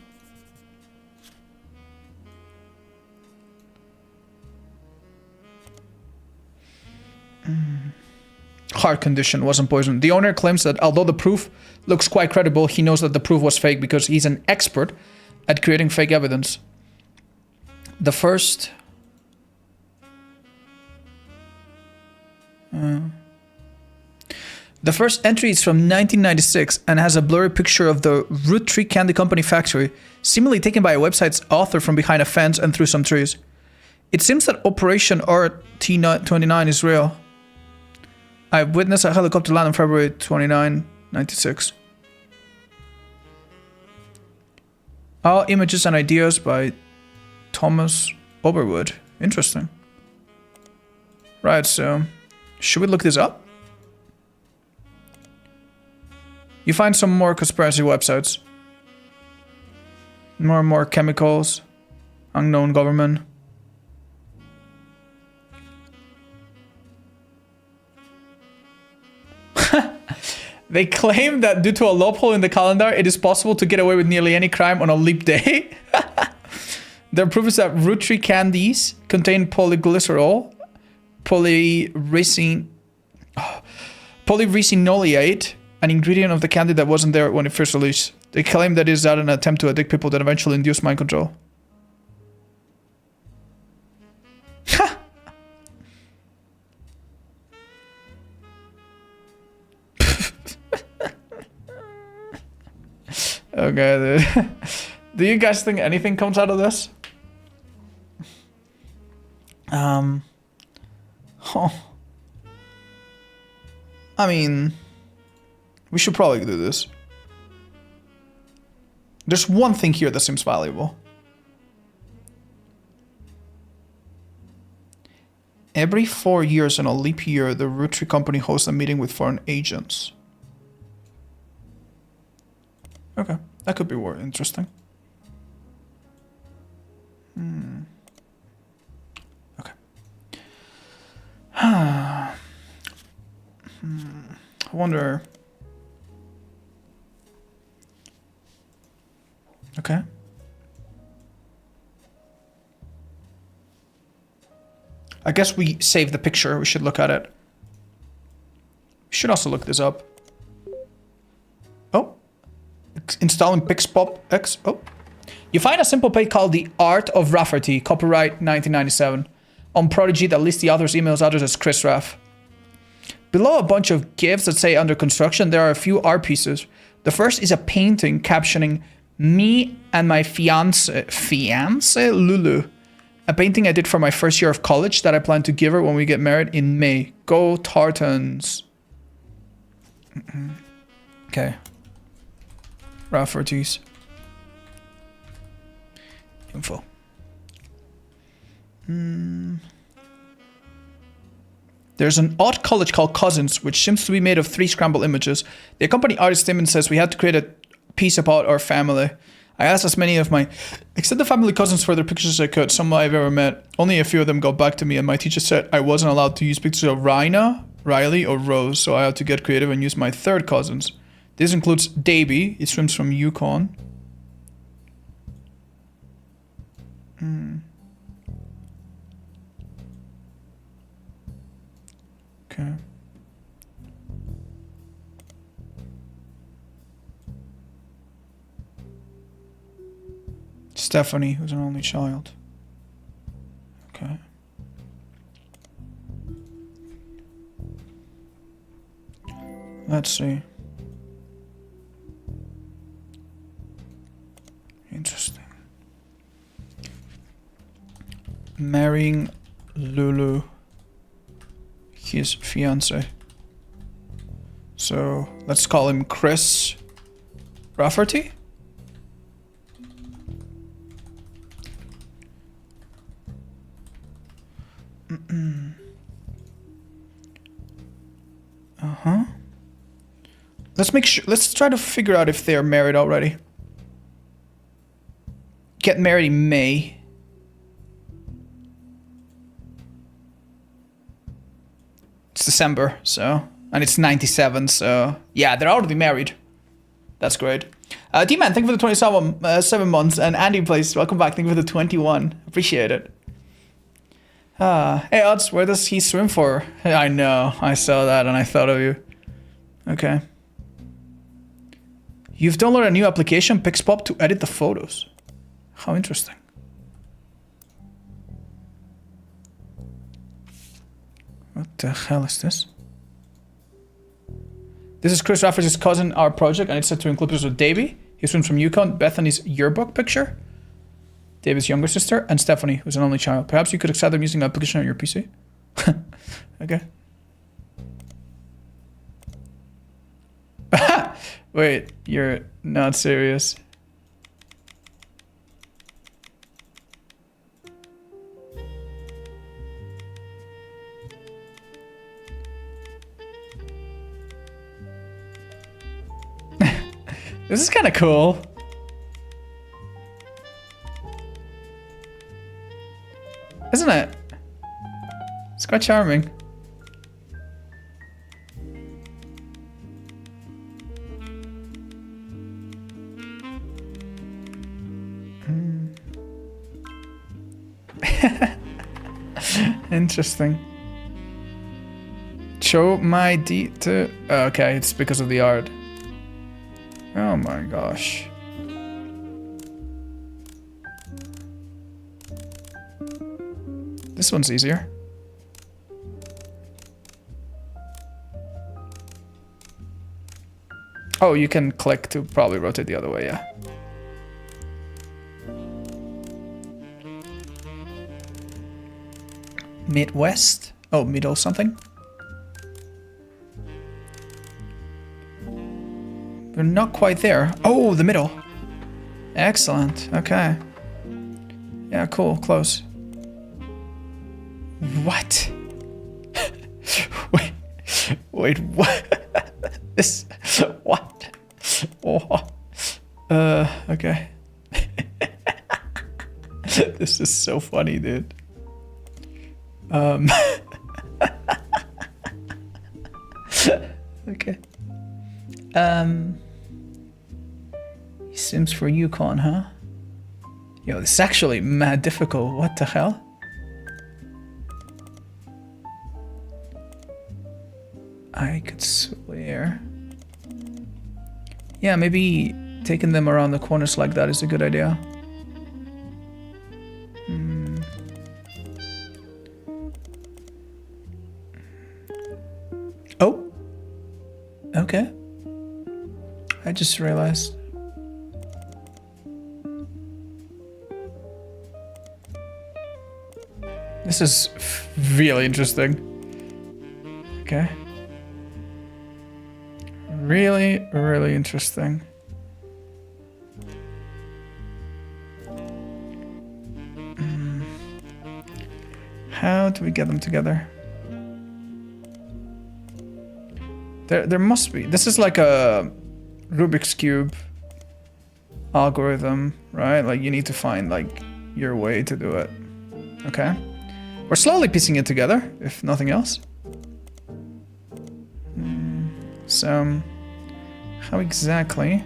Heart condition, wasn't poisoned. The owner claims that although the proof looks quite credible, he knows that the proof was fake because he's an expert at creating fake evidence. The first... The first entry is from 1996 and has a blurry picture of the Roottrees Candy Company factory, seemingly taken by a website's author from behind a fence and through some trees. It seems that Operation RT-29 is real. I witnessed a helicopter land on February 29, 96. All images and ideas by Thomas Oberwood. Interesting. Right, so should we look this up? You find some more conspiracy websites. More and more chemicals. Unknown government. They claim that due to a loophole in the calendar, it is possible to get away with nearly any crime on a leap day. Their proof is that Roottrees candies contain polyglycerol, polyresinolate, an ingredient of the candy that wasn't there when it first released. They claim that it is an attempt to addict people that eventually induce mind control. Okay, dude. Do you guys think anything comes out of this? I mean, we should probably do this. There's one thing here that seems valuable. Every 4 years in a leap year, the Roottrees company hosts a meeting with foreign agents. Okay, that could be more interesting. Okay. I wonder. Okay. I guess we save the picture. We should look at it. We should also look this up. Oh. Installing Pixpop X. Oh. You find a simple page called The Art of Rafferty, copyright 1997, on Prodigy that lists the author's emails address as Chris Raff. Below a bunch of GIFs that say under construction, there are a few art pieces. The first is a painting captioning me and my fiance Lulu. A painting I did for my first year of college that I plan to give her when we get married in May. Go Tartans. Okay. Rafferty's info. There's an odd college called Cousins, which seems to be made of 3 scrambled images. The accompanying artist statement says we had to create a piece about our family. I asked as many of my extended family cousins for their pictures as I could, some I've ever met. Only a few of them got back to me, and my teacher said I wasn't allowed to use pictures of Raina, Riley, or Rose, so I had to get creative and use my third cousins. This includes Davy. He swims from Yukon. Okay. Stephanie, who's an only child. Okay. Let's see. Interesting. Marrying Lulu, his fiance. So let's call him Chris Rafferty. Let's make sure. Let's try to figure out if they're married already. Get married in May. It's December, so, and it's 97, so yeah, they're already married. That's great. D-Man, thank you for the 27 months, and Andy Place, welcome back. Thank you for the 21. Appreciate it. Hey Odds, where does he swim for? I know, I saw that and I thought of you. Okay. You've downloaded a new application, Pixpop, to edit the photos. How interesting. What the hell is this? This is Chris Rafferty's cousin, our project, and it's set to include pictures of Davy. He swims from Yukon, Bethany's yearbook picture, David's younger sister, and Stephanie, who's an only child. Perhaps you could accept them using the application on your PC? Okay. Wait, you're not serious. This is kind of cool. Isn't it? It's quite charming. Interesting. Show my D to... okay, it's because of the art. Oh my gosh. This one's easier. Oh, you can click to probably rotate the other way, yeah. Midwest? Oh, middle something? We're not quite there. Oh, the middle. Excellent. Okay. Yeah, cool. Close. What? Wait, what? This... what? Oh. Okay. This is so funny, dude. Okay. Sims for Yukon, huh? Yo, this is actually mad difficult. What the hell? I could swear. Yeah, maybe taking them around the corners like that is a good idea. Oh. Okay. I just realized. This is really interesting. Okay. Really, really interesting. How do we get them together? There must be. This is like a Rubik's Cube algorithm, right? Like you need to find like your way to do it. Okay. We're slowly piecing it together, if nothing else. So, how exactly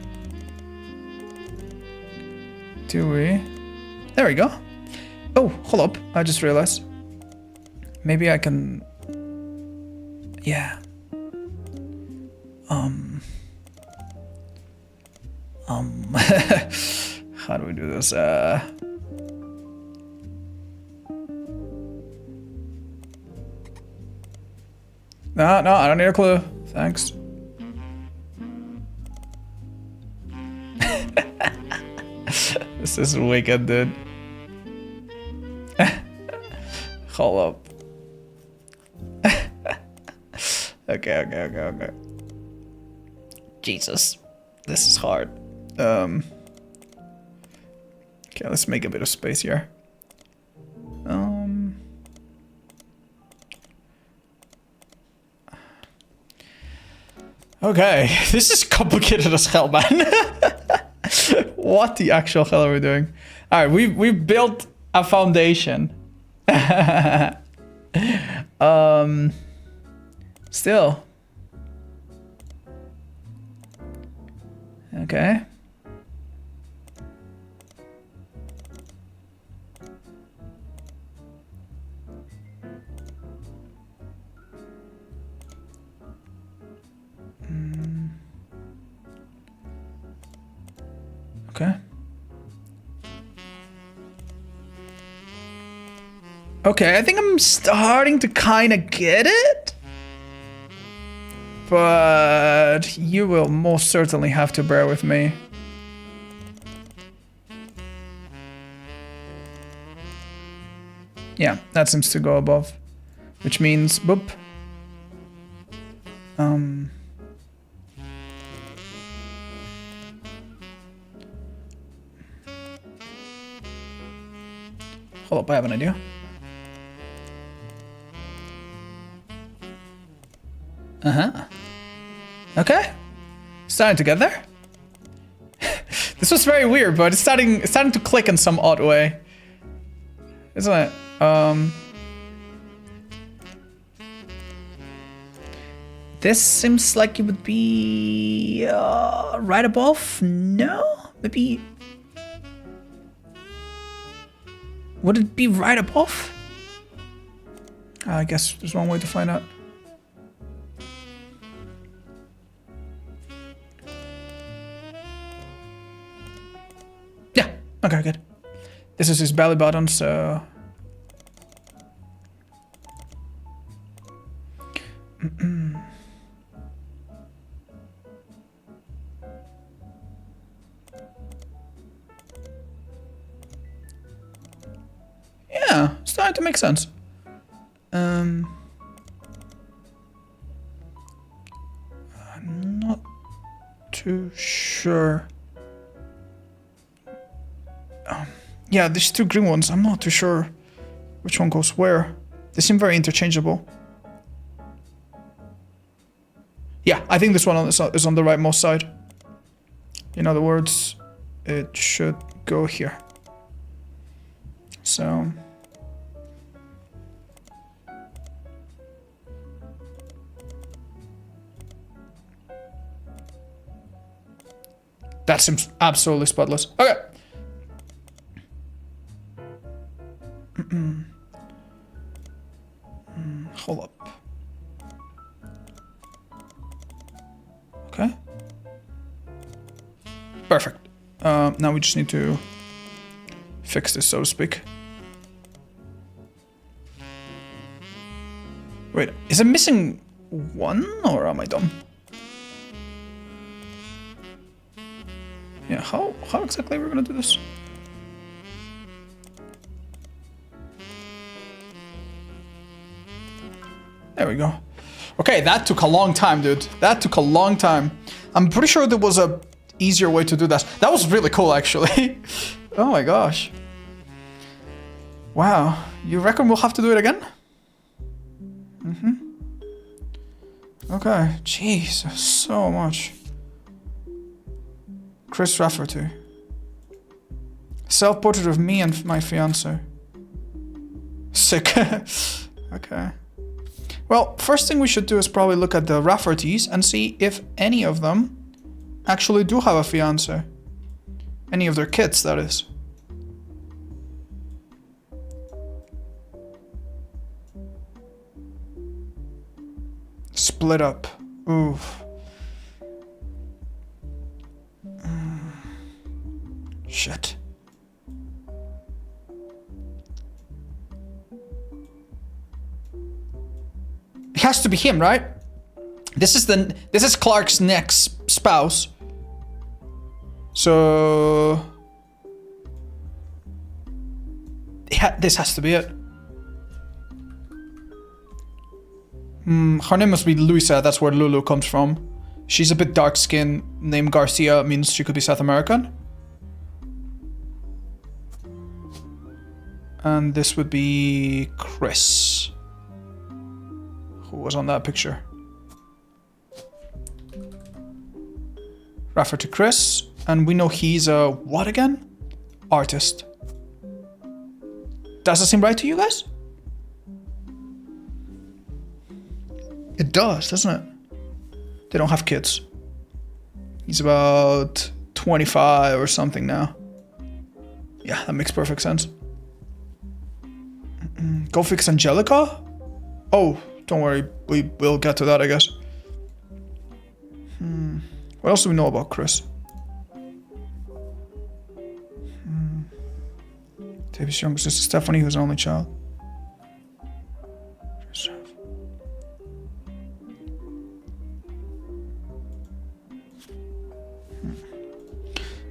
do we... There we go. Oh, hold up. I just realized. Maybe I can... Yeah. How do we do this? No, I don't need a clue. Thanks. This is wicked, dude. Hold up. Okay. Jesus. This is hard. Okay, let's make a bit of space here. Okay, this is complicated as hell, man. What the actual hell are we doing? All right, we've built a foundation. Still. Okay. Okay. Okay, I think I'm starting to kind of get it. But you will most certainly have to bear with me. Yeah, that seems to go above. Which means, boop. Hold up, I have an idea. Okay. Starting to get there. This was very weird, but it's starting to click in some odd way. Isn't it? This seems like it would be right above. No, maybe. Would it be right above? I guess there's one way to find out. Yeah. Okay, good. This is his belly button, so. Yeah, starting to make sense. I'm not too sure. Yeah, these two green ones, I'm not too sure which one goes where. They seem very interchangeable. Yeah, I think this one is on the rightmost side. In other words, it should go here. So... that seems absolutely spotless. Okay. Hold up. Okay. Perfect. Now we just need to fix this, so to speak. Wait, is it missing one, or am I dumb? Yeah, how exactly are we gonna do this? There we go. Okay, that took a long time, dude. That took a long time. I'm pretty sure there was a easier way to do that. That was really cool, actually. Oh my gosh. Wow. You reckon we'll have to do it again? Okay. Jeez, so much. Chris Rafferty. Self-portrait of me and my fiance. Sick. Okay. Well, first thing we should do is probably look at the Raffertys and see if any of them actually do have a fiance. Any of their kids, that is. Split up. Oof. Shit. It has to be him, right? This is Clark's next spouse. So this has to be it. Her name must be Luisa. That's where Lulu comes from. She's a bit dark-skinned. Name Garcia means she could be South American. And this would be Chris, who was on that picture. Rafferty Chris, and we know he's a what again? Artist. Does that seem right to you guys? It does, doesn't it? They don't have kids. He's about 25 or something now. Yeah, that makes perfect sense. Go fix Angelica? Oh, don't worry. We will get to that, I guess. What else do we know about Chris? David's younger sister Stephanie, who's an only child.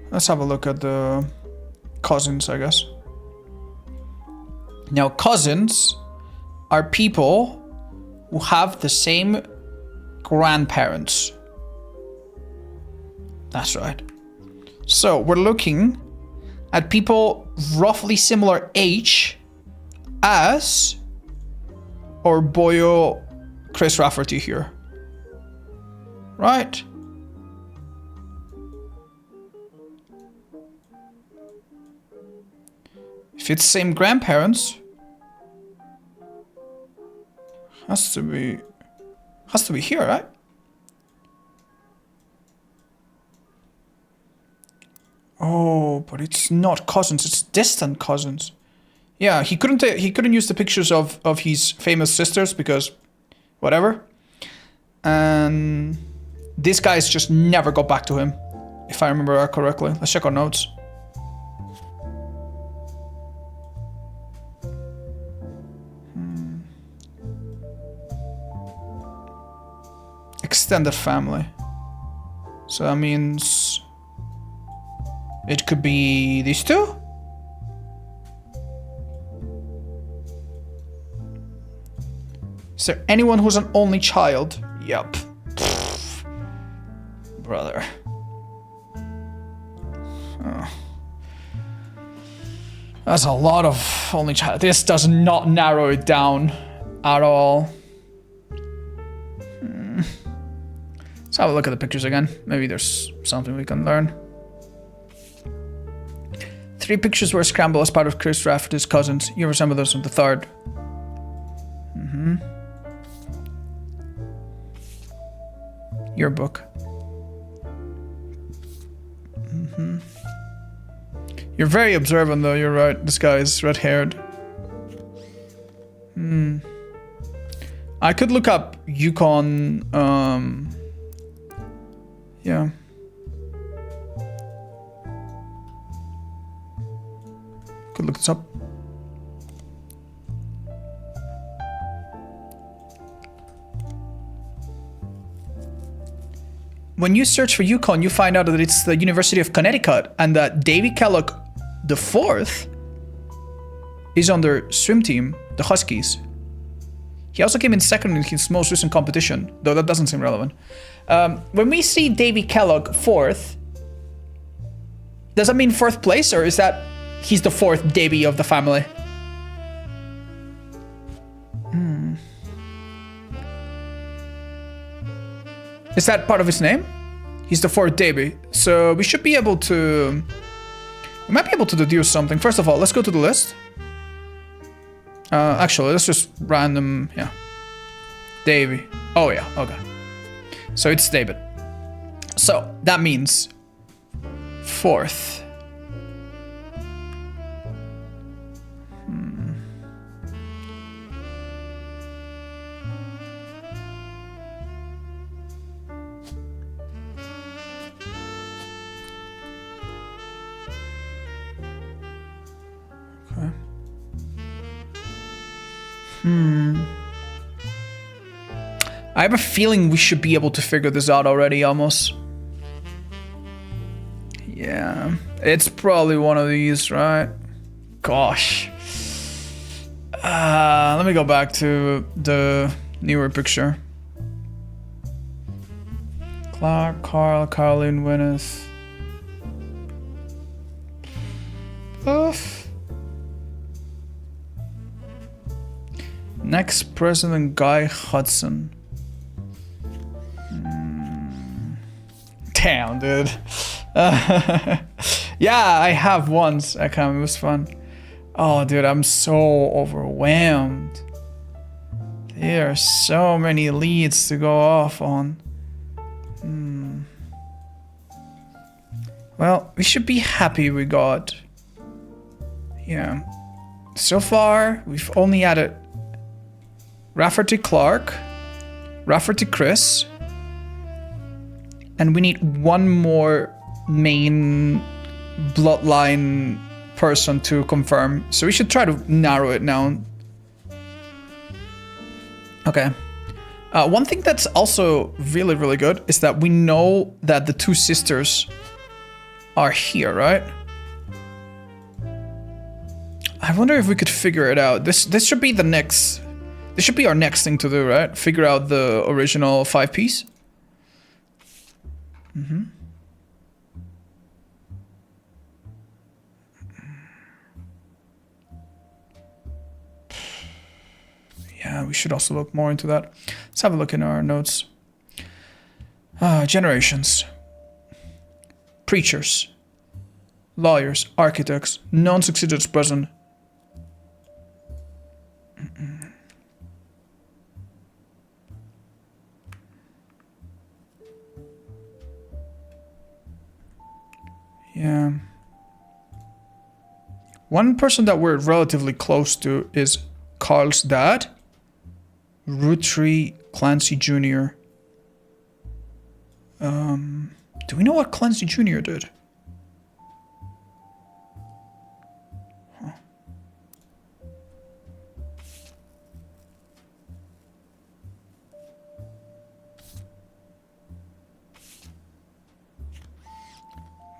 Let's have a look at the cousins, I guess. Now, cousins are people who have the same grandparents. That's right. So we're looking at people roughly similar age as our boyo Chris Rafferty here. Right? If it's same grandparents, has to be here, right? Oh, but it's not cousins, it's distant cousins. Yeah, he couldn't use the pictures of his famous sisters because whatever. And these guys just never got back to him, if I remember correctly. Let's check our notes. Extended family. So that means it could be these two? Is there anyone who's an only child? Yup. Brother. Oh. That's a lot of only child. This does not narrow it down at all. Let's have a look at the pictures again. Maybe there's something we can learn. 3 pictures were scrambled as part of Chris Rafferty's cousins. You resemble those on the 3rd. Your book. You're very observant though, you're right. This guy is red-haired. I could look up Yukon, yeah. Could look this up. When you search for Yukon, you find out that it's the University of Connecticut and that Davy Kellogg IV is on their swim team, the Huskies. He also came in 2nd in his most recent competition, though that doesn't seem relevant. When we see Davy Kellogg 4th, does that mean 4th place, or is that he's the 4th Davy of the family? Is that part of his name? He's the 4th Davy. So we should be able to... We might be able to deduce something. First of all, let's go to the list. Actually, let's just random... Yeah. Davy. Oh yeah, okay. So it's David. So, that means... 4th. I have a feeling we should be able to figure this out already, almost. Yeah, it's probably one of these, right? Gosh. Let me go back to the newer picture. Clark, Carl, Caroline, Wynneth. Oof. Next president, Guy Hudson. Damn, dude. Yeah, I have once. It was fun. Oh, dude, I'm so overwhelmed. There are so many leads to go off on. Well, we should be happy we got. Yeah. So far, we've only added Rafferty Clark, Rafferty Chris, and we need one more main bloodline person to confirm. So we should try to narrow it down. Okay. One thing that's also really, really good is that we know that the 2 sisters are here, right? I wonder if we could figure it out. This should be the next... This should be our next thing to do, right? Figure out the original 5-piece. Yeah, we should also look more into that. Let's have a look in our notes. Generations. Preachers. lawyers, architects, none succeeded as president. Yeah. One person that we're relatively close to is Carl's dad, Roottrees Clancy Jr. Do we know what Clancy Jr. did? Huh.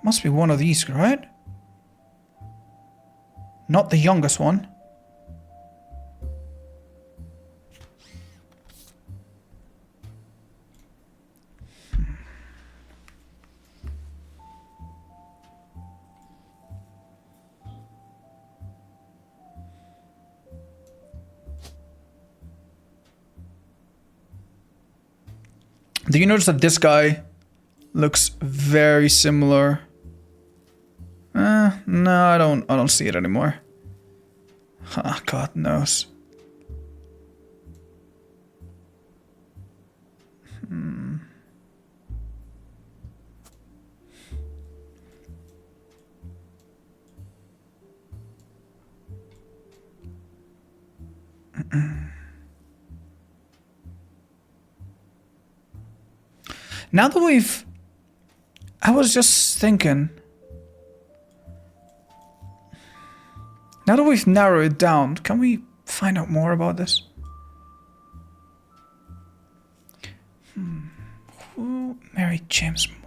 Must be one of these, right? Not the youngest one. Do you notice that this guy looks very similar? No, I don't see it anymore. Huh, God knows. Now that I was just thinking. Now that we've narrowed it down, can we find out more about this? Who married James Morgan?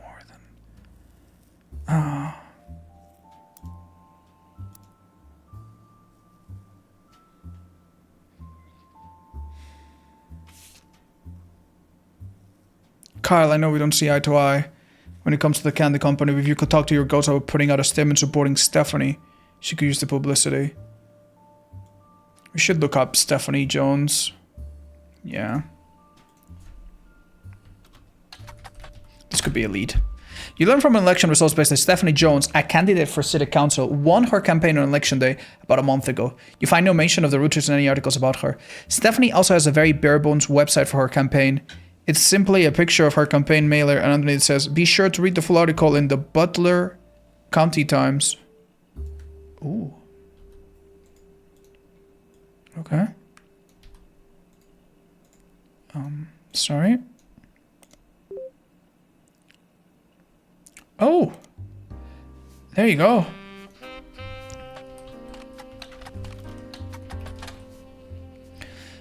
Kyle, I know we don't see eye to eye when it comes to the candy company, but if you could talk to your ghost about putting out a statement supporting Stephanie, she could use the publicity. We should look up Stephanie Jones. Yeah. This could be a lead. You learn from election results based that Stephanie Jones, a candidate for city council, won her campaign on election day about a month ago. You find no mention of the Roottrees in any articles about her. Stephanie also has a very bare-bones website for her campaign. It's simply a picture of her campaign mailer, and underneath it says, be sure to read the full article in the Butler County Times. Ooh. Okay. Sorry. Oh. There you go.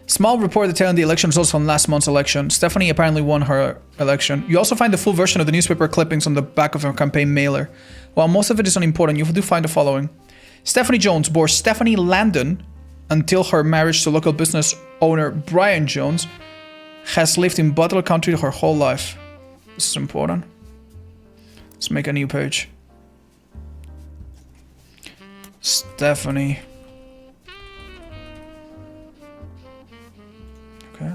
Small report detailing the election results from last month's election. Stephanie apparently won her election. You also find the full version of the newspaper clippings on the back of her campaign mailer. While most of it is unimportant, you do find the following. Stephanie Jones bore Stephanie Landon until her marriage to local business owner Brian Jones, has lived in Butler County her whole life. This is important. Let's make a new page. Stephanie. Okay.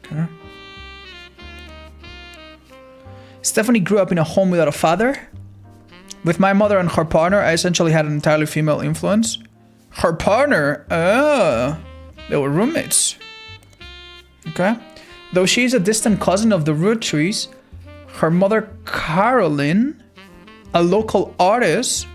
Okay. Stephanie grew up in a home without a father. With my mother and her partner, I essentially had an entirely female influence. Her partner? They were roommates. Okay. Though she is a distant cousin of the Roottrees, her mother, Caroline, a local artist,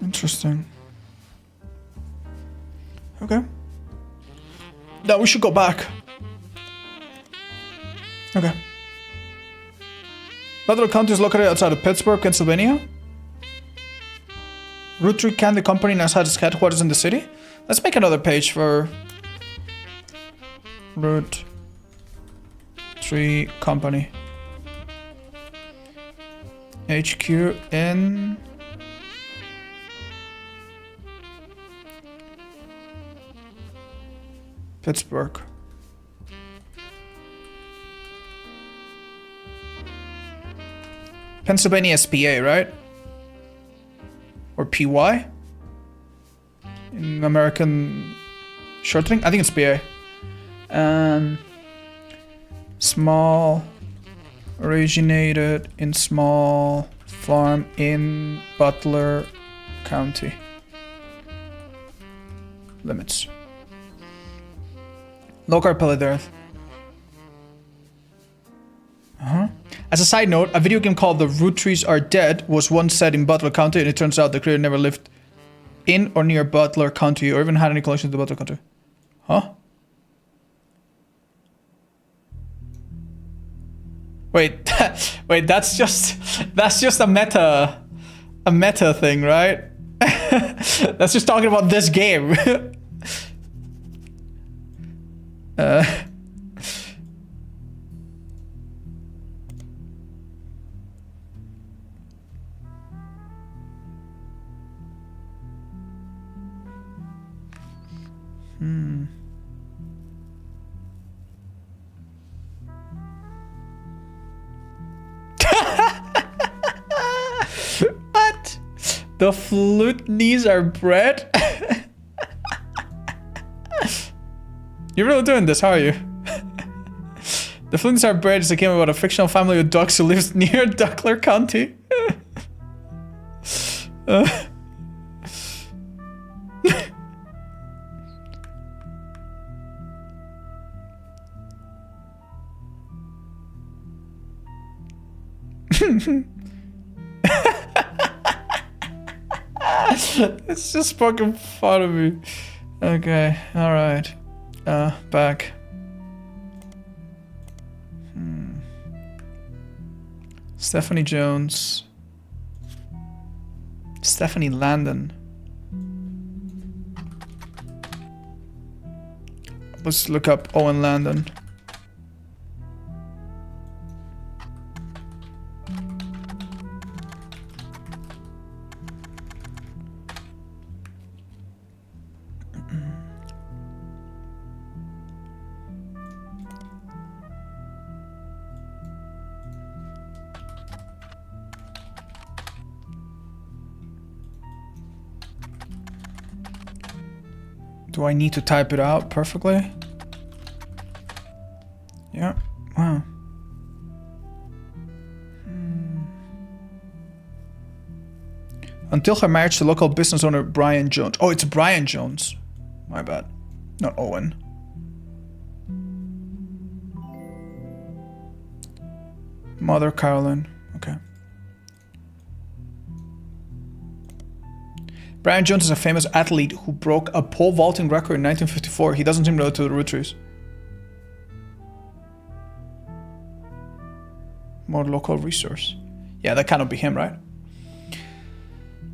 interesting. Okay. Now we should go back. Okay. Butler County is located outside of Pittsburgh, Pennsylvania. Roottrees Candy Company now has its headquarters in the city. Let's make another page for Roottrees Company. HQ in Pittsburgh. Pennsylvania is PA, right? Or PY? In American shortening? I think it's PA. Small, originated in small farm in Butler County. Limits. Local appellate earth. As a side note, a video game called The Roottrees Are Dead was once set in Butler County, and it turns out the creator never lived in or near Butler County or even had any connection to Butler County. Huh? Wait, wait, that's just a meta thing, right? That's just talking about this game. What? The flute knees are bread? You're really doing this, how are you? The flute knees are bread is a game about a fictional family of ducks who lives near Duckler County. It's just fucking fun of me. Okay, alright. Back. Stephanie Jones. Stephanie Landon. Let's look up Owen Landon. Do I need to type it out perfectly? Yeah, wow. Until her marriage to local business owner Brian Jones. Oh, it's Brian Jones. My bad. Not Owen. Mother Carolyn. Okay. Brian Jones is a famous athlete who broke a pole vaulting record in 1954. He doesn't seem related to the Roottrees. More local resource. Yeah, that cannot be him, right?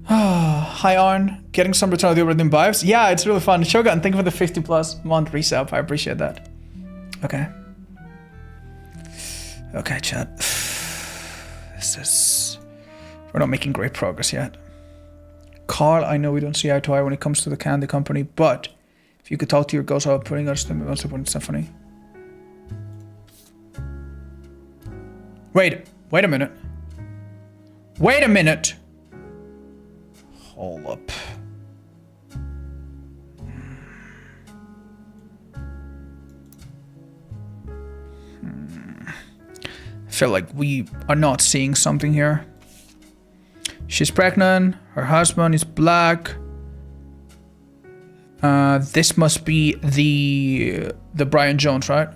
Hi, Arn. Getting some return of the Overridden vibes. Yeah, it's really fun. Shogun, thank you for the 50+ month resub. I appreciate that. Okay. Okay, chat. This is... We're not making great progress yet. Carl, I know we don't see eye to eye when it comes to the candy company, but if you could talk to your girls about putting us in the support Stephanie. Wait a minute. Wait a minute. Hold up. I feel like we are not seeing something here. She's pregnant. Her husband is black. This must be the Brian Jones, right?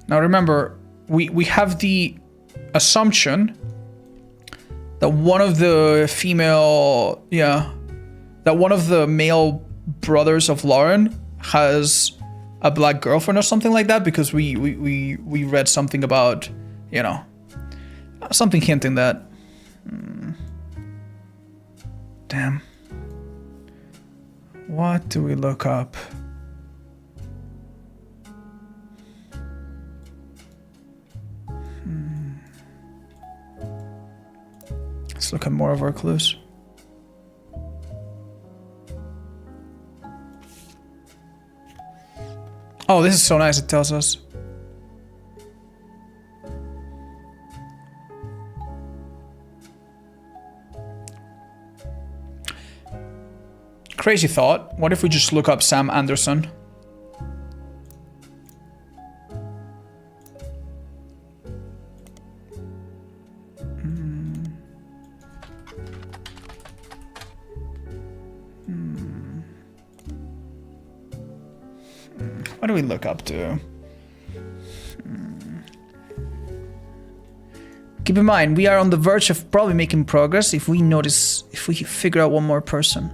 Now remember, we have the assumption that one of the female, that one of the male brothers of Lauren has a black girlfriend or something like that, because we read something about, you know, something hinting that. Damn. What do we look up? Let's look at more of our clues. Oh, this is so nice, it tells us. Crazy thought. What if we just look up Sam Anderson? What do we look up to? Keep in mind, we are on the verge of probably making progress if we figure out one more person.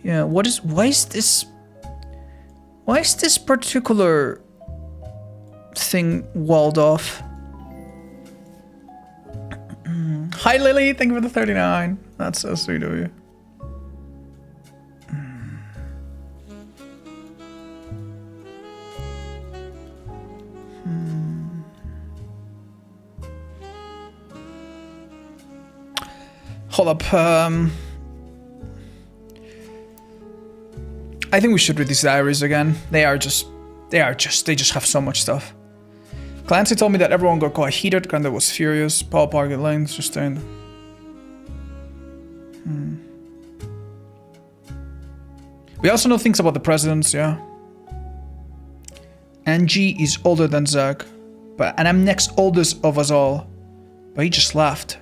Yeah, why is this particular thing walled off? Hi Lily, thank you for the 39. That's so sweet of you. Hold up, I think we should read these diaries again. They just have so much stuff. Clancy told me that everyone got quite heated, Granda was furious, Paul Park at length, sustained. We also know things about the presidents, yeah. Angie is older than Zach, and I'm next oldest of us all. But he just laughed.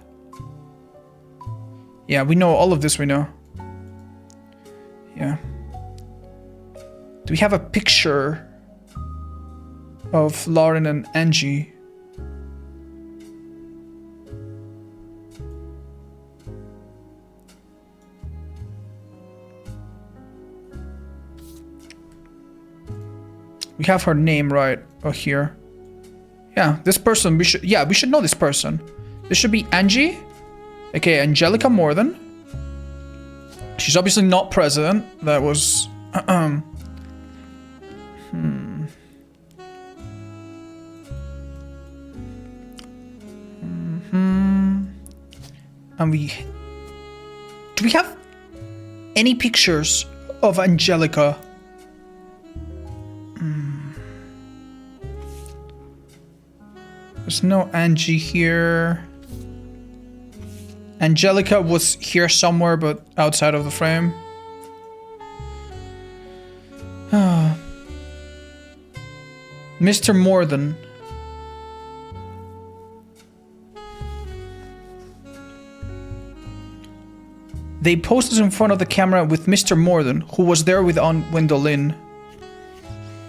Yeah, we know all of this, we know. Yeah. Do we have a picture of Lauren and Angie? We have her name right here. Yeah, this person, we should know this person. This should be Angie. Okay, Angelica Morgan. She's obviously not president. That was... And do we have any pictures of Angelica? There's no Angie here. Angelica was here somewhere, but outside of the frame. Mr. Morden. They posed us in front of the camera with Mr. Morden, who was there with Wendolyn.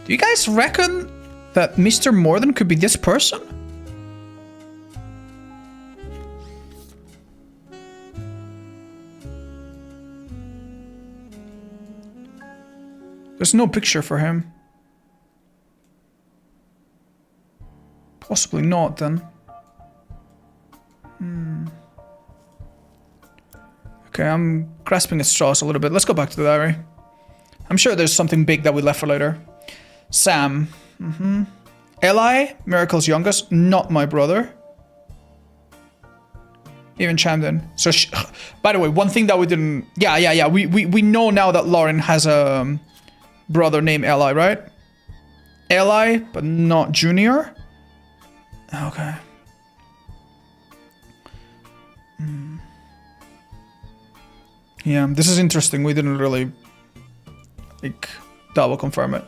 Do you guys reckon that Mr. Morden could be this person? There's no picture for him. Possibly not, then. Okay, I'm grasping at straws a little bit. Let's go back to the diary. I'm sure there's something big that we left for later. Sam. Eli, Miracle's youngest, not my brother. Even chimed in. So, by the way, one thing that we didn't... Yeah. We know now that Lauren has a brother named Eli, right? Eli, but not Junior. Okay. Yeah, this is interesting. We didn't really, double confirm it.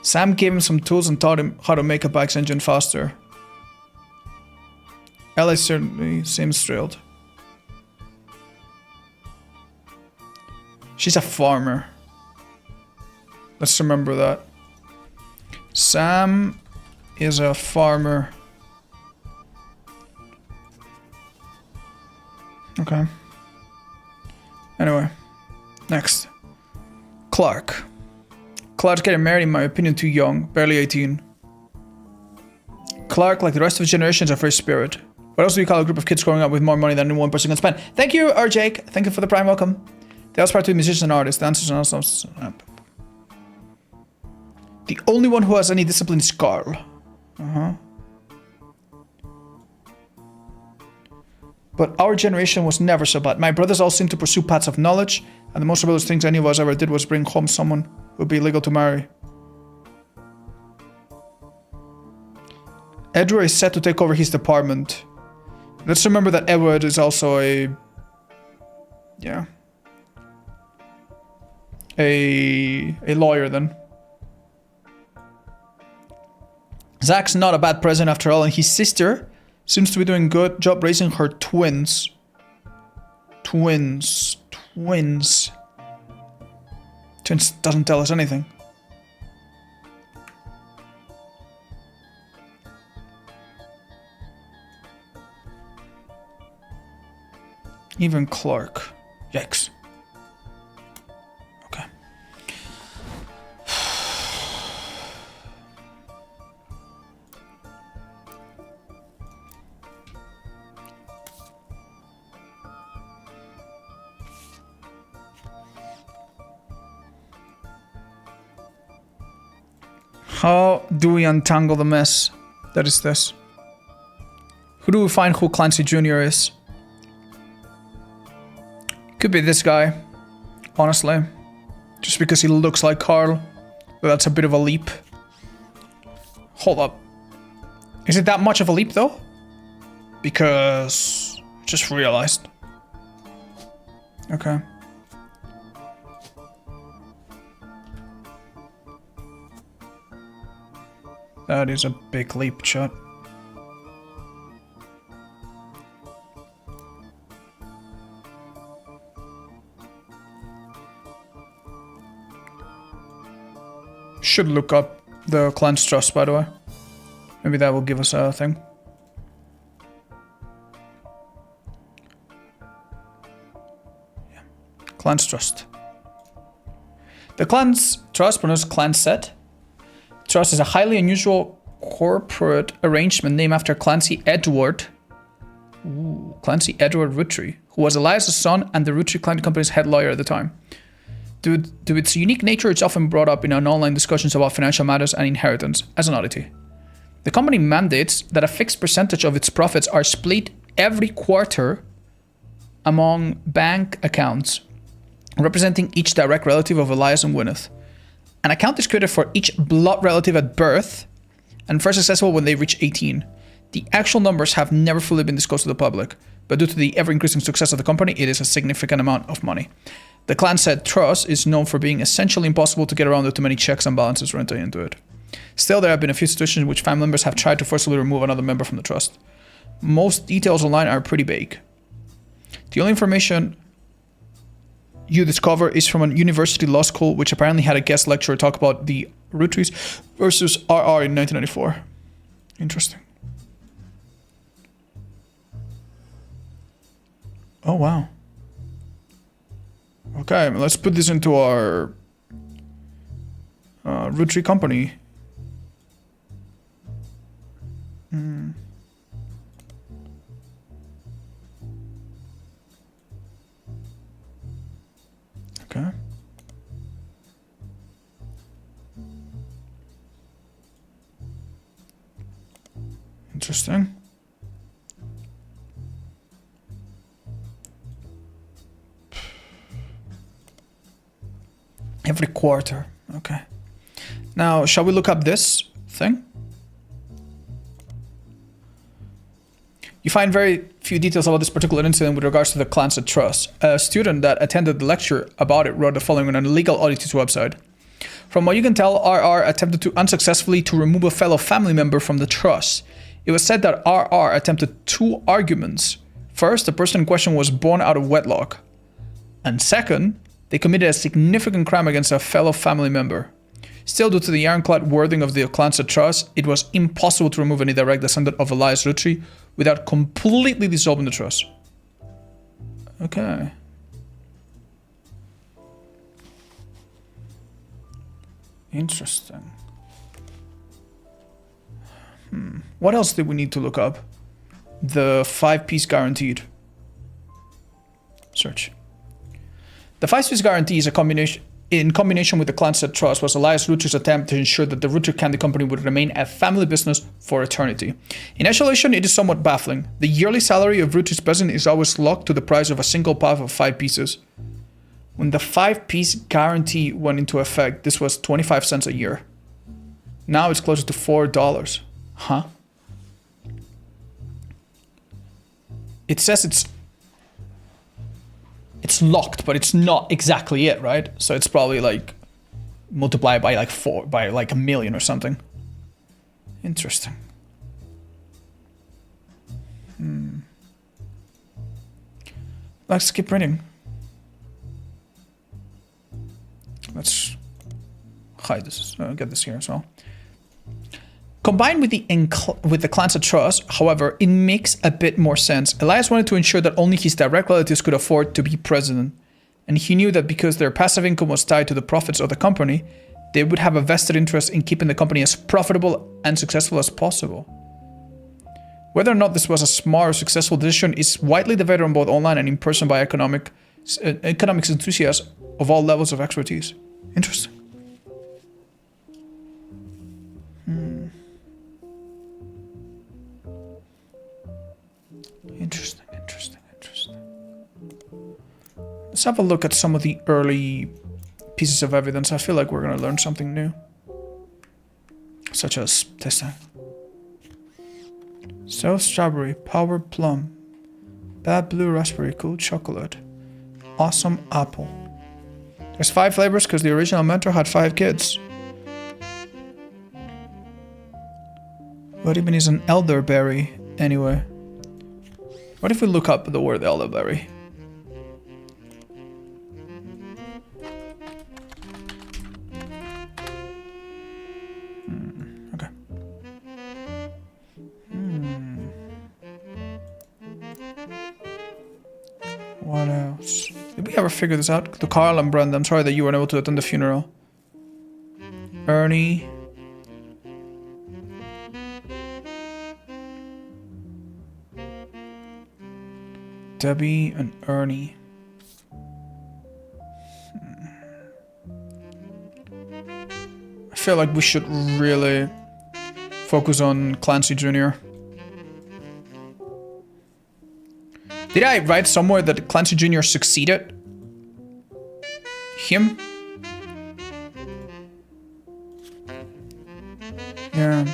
Sam gave him some tools and taught him how to make a bike's engine faster. Eli certainly seems thrilled. She's a farmer. Let's remember that. Sam is a farmer. Okay. Anyway, next. Clark. Clark's getting married, in my opinion, too young, barely 18. Clark, like the rest of his generation, is a free spirit. What else do you call a group of kids growing up with more money than one person can spend? Thank you, Jake. Thank you for the prime welcome. They also part two musicians and artists, dancers and also... The only one who has any discipline is Carl. But our generation was never so bad. My brothers all seemed to pursue paths of knowledge, and the most rebellious things any of us ever did was bring home someone who would be legal to marry. Edward is set to take over his department. Let's remember that Edward is also a lawyer then. Zach's not a bad president after all, and his sister seems to be doing a good job raising her twins. Twins doesn't tell us anything. Even Clark. Yikes. Okay. How do we untangle the mess that is this? Who do we find who Clancy Jr. is? Could be this guy, honestly. Just because he looks like Carl. But that's a bit of a leap. Hold up. Is it that much of a leap though? Because... just realized. Okay. That is a big leap, chat. Should look up the clan's trust, by the way. Maybe that will give us a thing. Yeah. Clan's trust. The clan's trust, pronounced clan set. Trust is a highly unusual corporate arrangement named after Clancy Edward. Ooh, Clancy Edward Roottrees, who was Elias's son and the Roottrees Clan Company's head lawyer at the time. Due to its unique nature, it's often brought up in online discussions about financial matters and inheritance as an oddity. The company mandates that a fixed percentage of its profits are split every quarter among bank accounts, representing each direct relative of Elias and Gwyneth. An account is created for each blood relative at birth and first accessible when they reach 18. The actual numbers have never fully been disclosed to the public, but due to the ever-increasing success of the company, it is a significant amount of money. The clan said trust is known for being essentially impossible to get around due to many checks and balances were entered into it. Still, there have been a few situations in which family members have tried to forcibly remove another member from the trust. Most details online are pretty vague. The only information you discover is from a university law school, which apparently had a guest lecturer talk about the Roottrees versus RR in 1994. Interesting. Oh, wow. Okay, let's put this into our Roottrees company. Okay. Interesting. Every quarter. Okay. Now, shall we look up this thing? You find very few details about this particular incident with regards to the clans at trust. A student that attended the lecture about it wrote the following on an illegal auditor's website. From what you can tell, RR attempted to unsuccessfully to remove a fellow family member from the trust. It was said that RR attempted 2 arguments. First, the person in question was born out of wedlock. And second, they committed a significant crime against a fellow family member. Still, due to the ironclad wording of the clans at trust, it was impossible to remove any direct descendant of Elias Roottrees without completely dissolving the trust. Okay. Interesting. What else did we need to look up? The 5-piece guaranteed. Search. The 5-piece guarantee is a combination, in combination with the clan set trust, was Elias Roottrees' attempt to ensure that the Roottrees Candy Company would remain a family business for eternity. In isolation, it is somewhat baffling. The yearly salary of Roottrees' president is always locked to the price of a single puff of 5 pieces. When the 5-piece guarantee went into effect, this was 25 cents a year. Now it's closer to $4. Huh? it says it's locked, but it's not exactly it, right? So it's probably like multiplied by like 4, by like 1 million or something. Interesting. Let's keep reading. Let's hide this. Get this here as well. Combined with the clans of trust, however, it makes a bit more sense. Elias wanted to ensure that only his direct relatives could afford to be president, and he knew that because their passive income was tied to the profits of the company, they would have a vested interest in keeping the company as profitable and successful as possible. Whether or not this was a smart or successful decision is widely debated on both online and in person by economics enthusiasts of all levels of expertise. Interesting. Interesting. Let's have a look at some of the early pieces of evidence. I feel like we're going to learn something new. Such as this thing. Sour strawberry, powdered plum, bad blue raspberry, cool chocolate, awesome apple. There's 5 flavors because the original mentor had 5 kids. What even is an elderberry, anyway? What if we look up the word elderberry? Okay. What else? Did we ever figure this out? To Carl and Brenda, I'm sorry that you weren't able to attend the funeral. Ernie. Debbie and Ernie. I feel like we should really focus on Clancy Jr. Did I write somewhere that Clancy Jr. succeeded him? Yeah.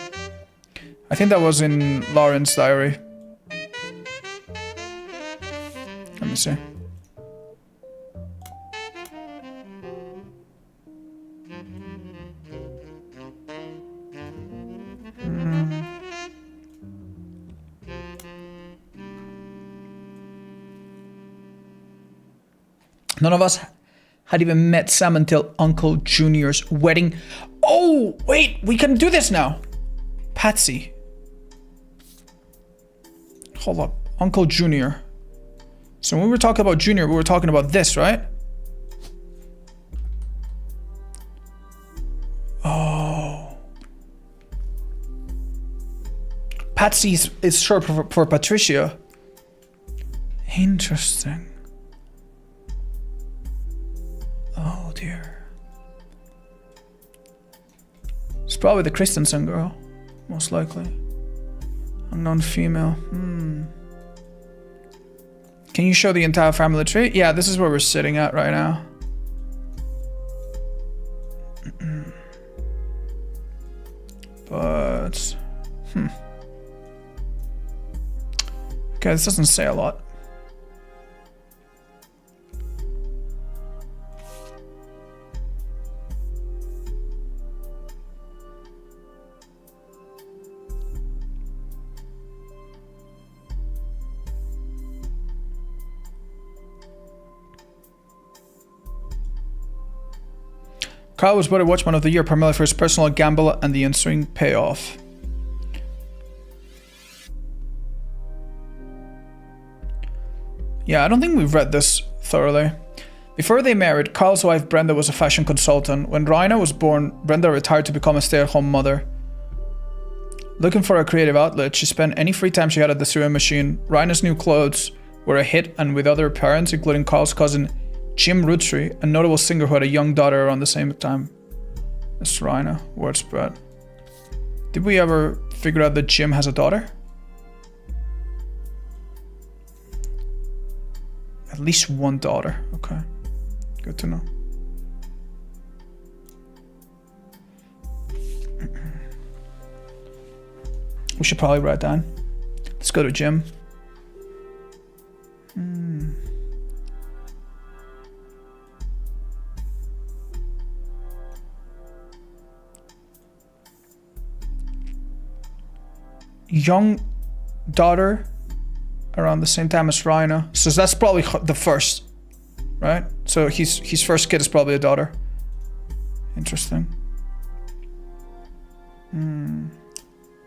I think that was in Lauren's diary. Let me see. None of us had even met Sam until Uncle Junior's wedding. Oh, wait, we can do this now. Patsy. Hold up. Uncle Junior. So when we were talking about Junior, we were talking about this, right? Oh. Patsy is short for Patricia. Interesting. Oh dear. It's probably the Christensen girl, most likely. Unknown female. Can you show the entire family tree? Yeah, this is where we're sitting at right now. But... Okay, this doesn't say a lot. Kyle was voted Watchman of the Year primarily for his personal gamble and the ensuing payoff. Yeah, I don't think we've read this thoroughly. Before they married, Kyle's wife Brenda was a fashion consultant. When Raina was born, Brenda retired to become a stay-at-home mother. Looking for a creative outlet, she spent any free time she had at the sewing machine. Raina's new clothes were a hit, and with other parents, including Kyle's cousin Jim Roottrees, a notable singer who had a young daughter around the same time as Raina. Word spread. Did we ever figure out that Jim has a daughter? At least one daughter. Okay. Good to know. We should probably write down. Let's go to Jim. young daughter around the same time as Rhina. So that's probably the first, right? So his first kid is probably a daughter. Interesting.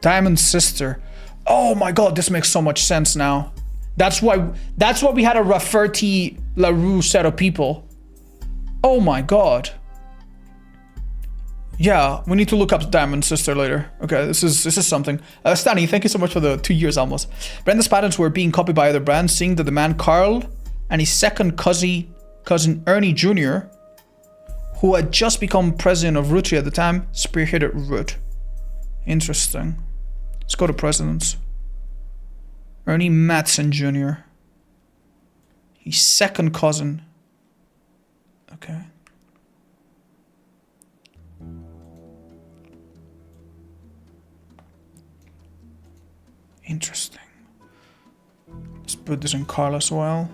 Diamond's sister. Oh my god, this makes so much sense now. That's why we had a Rafferty LaRue set of people. Oh my god. Yeah, we need to look up Diamond's sister later. Okay, this is something. Stani, thank you so much for the 2 years almost. Brenda's patterns were being copied by other brands, seeing that the man Carl and his second cousin Ernie Jr., who had just become president of Roottrees at the time, spearheaded Root. Interesting. Let's go to presidents. Ernie Madsen Jr. His second cousin. Okay. Interesting. Let's put this in Carl as well.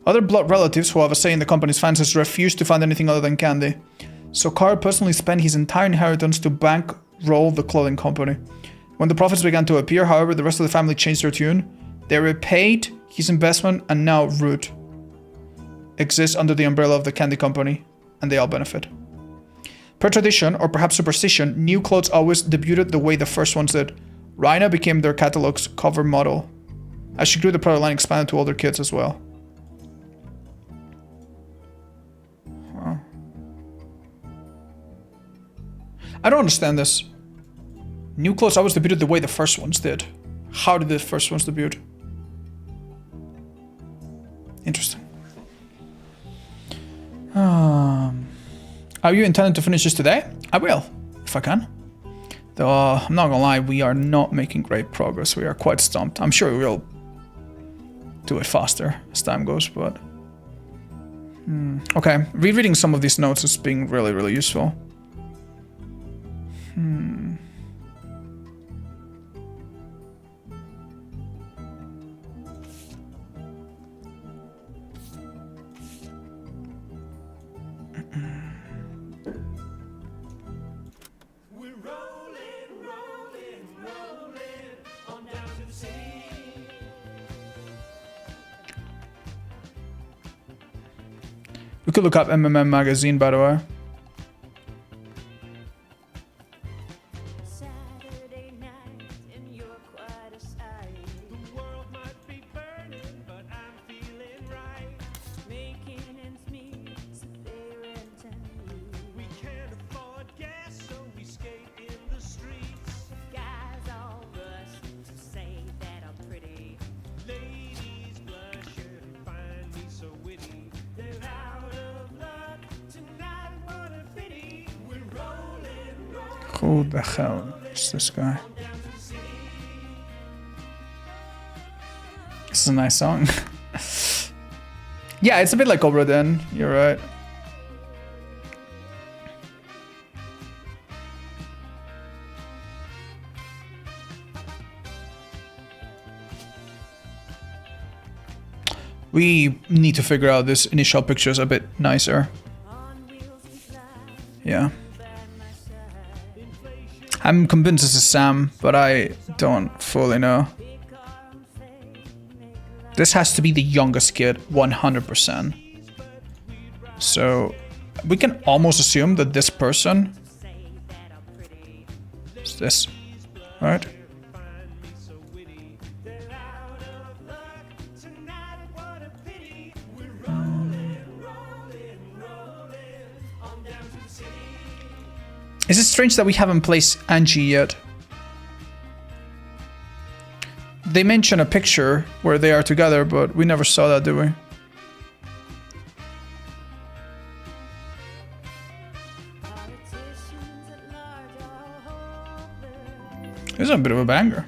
Other blood relatives who have a say in the company's finances refused to fund anything other than candy. So Carl personally spent his entire inheritance to bankroll the clothing company. When the profits began to appear, however, the rest of the family changed their tune. They repaid his investment, and now Root exists under the umbrella of the candy company, and they all benefit. Per tradition, or perhaps superstition, new clothes always debuted the way the first ones did. Rhina became their catalog's cover model. As she grew, the product line expanded to older kids as well. Huh. I don't understand this. New clothes always debuted the way the first ones did. How did the first ones debut? Interesting. Are you intending to finish this today? I will, if I can. Though, I'm not gonna lie, we are not making great progress. We are quite stumped. I'm sure we will do it faster as time goes, but... Okay, rereading some of these notes is being really, really useful. We could look up MMM magazine, by the way. Saturday night and you're quite a sight. The world might be burning, but I'm feeling right. Making ends meet, so they rent and move. We can't afford gas, so we skate in the streets. Guys all rush to say that I'm pretty. Ladies blush and find me so witty. They're out of luck tonight, what a pity. We're rolling, rolling. Who the hell is this guy? This is a nice song. Yeah, it's a bit like Obra Dinn, you're right. We need to figure out this initial pictures a bit nicer. Yeah. I'm convinced this is Sam, but I don't fully know. This has to be the youngest kid, 100%. So we can almost assume that this person is this, right? Is it strange that we haven't placed Angie yet? They mention a picture where they are together, but we never saw that, did we? This is a bit of a banger.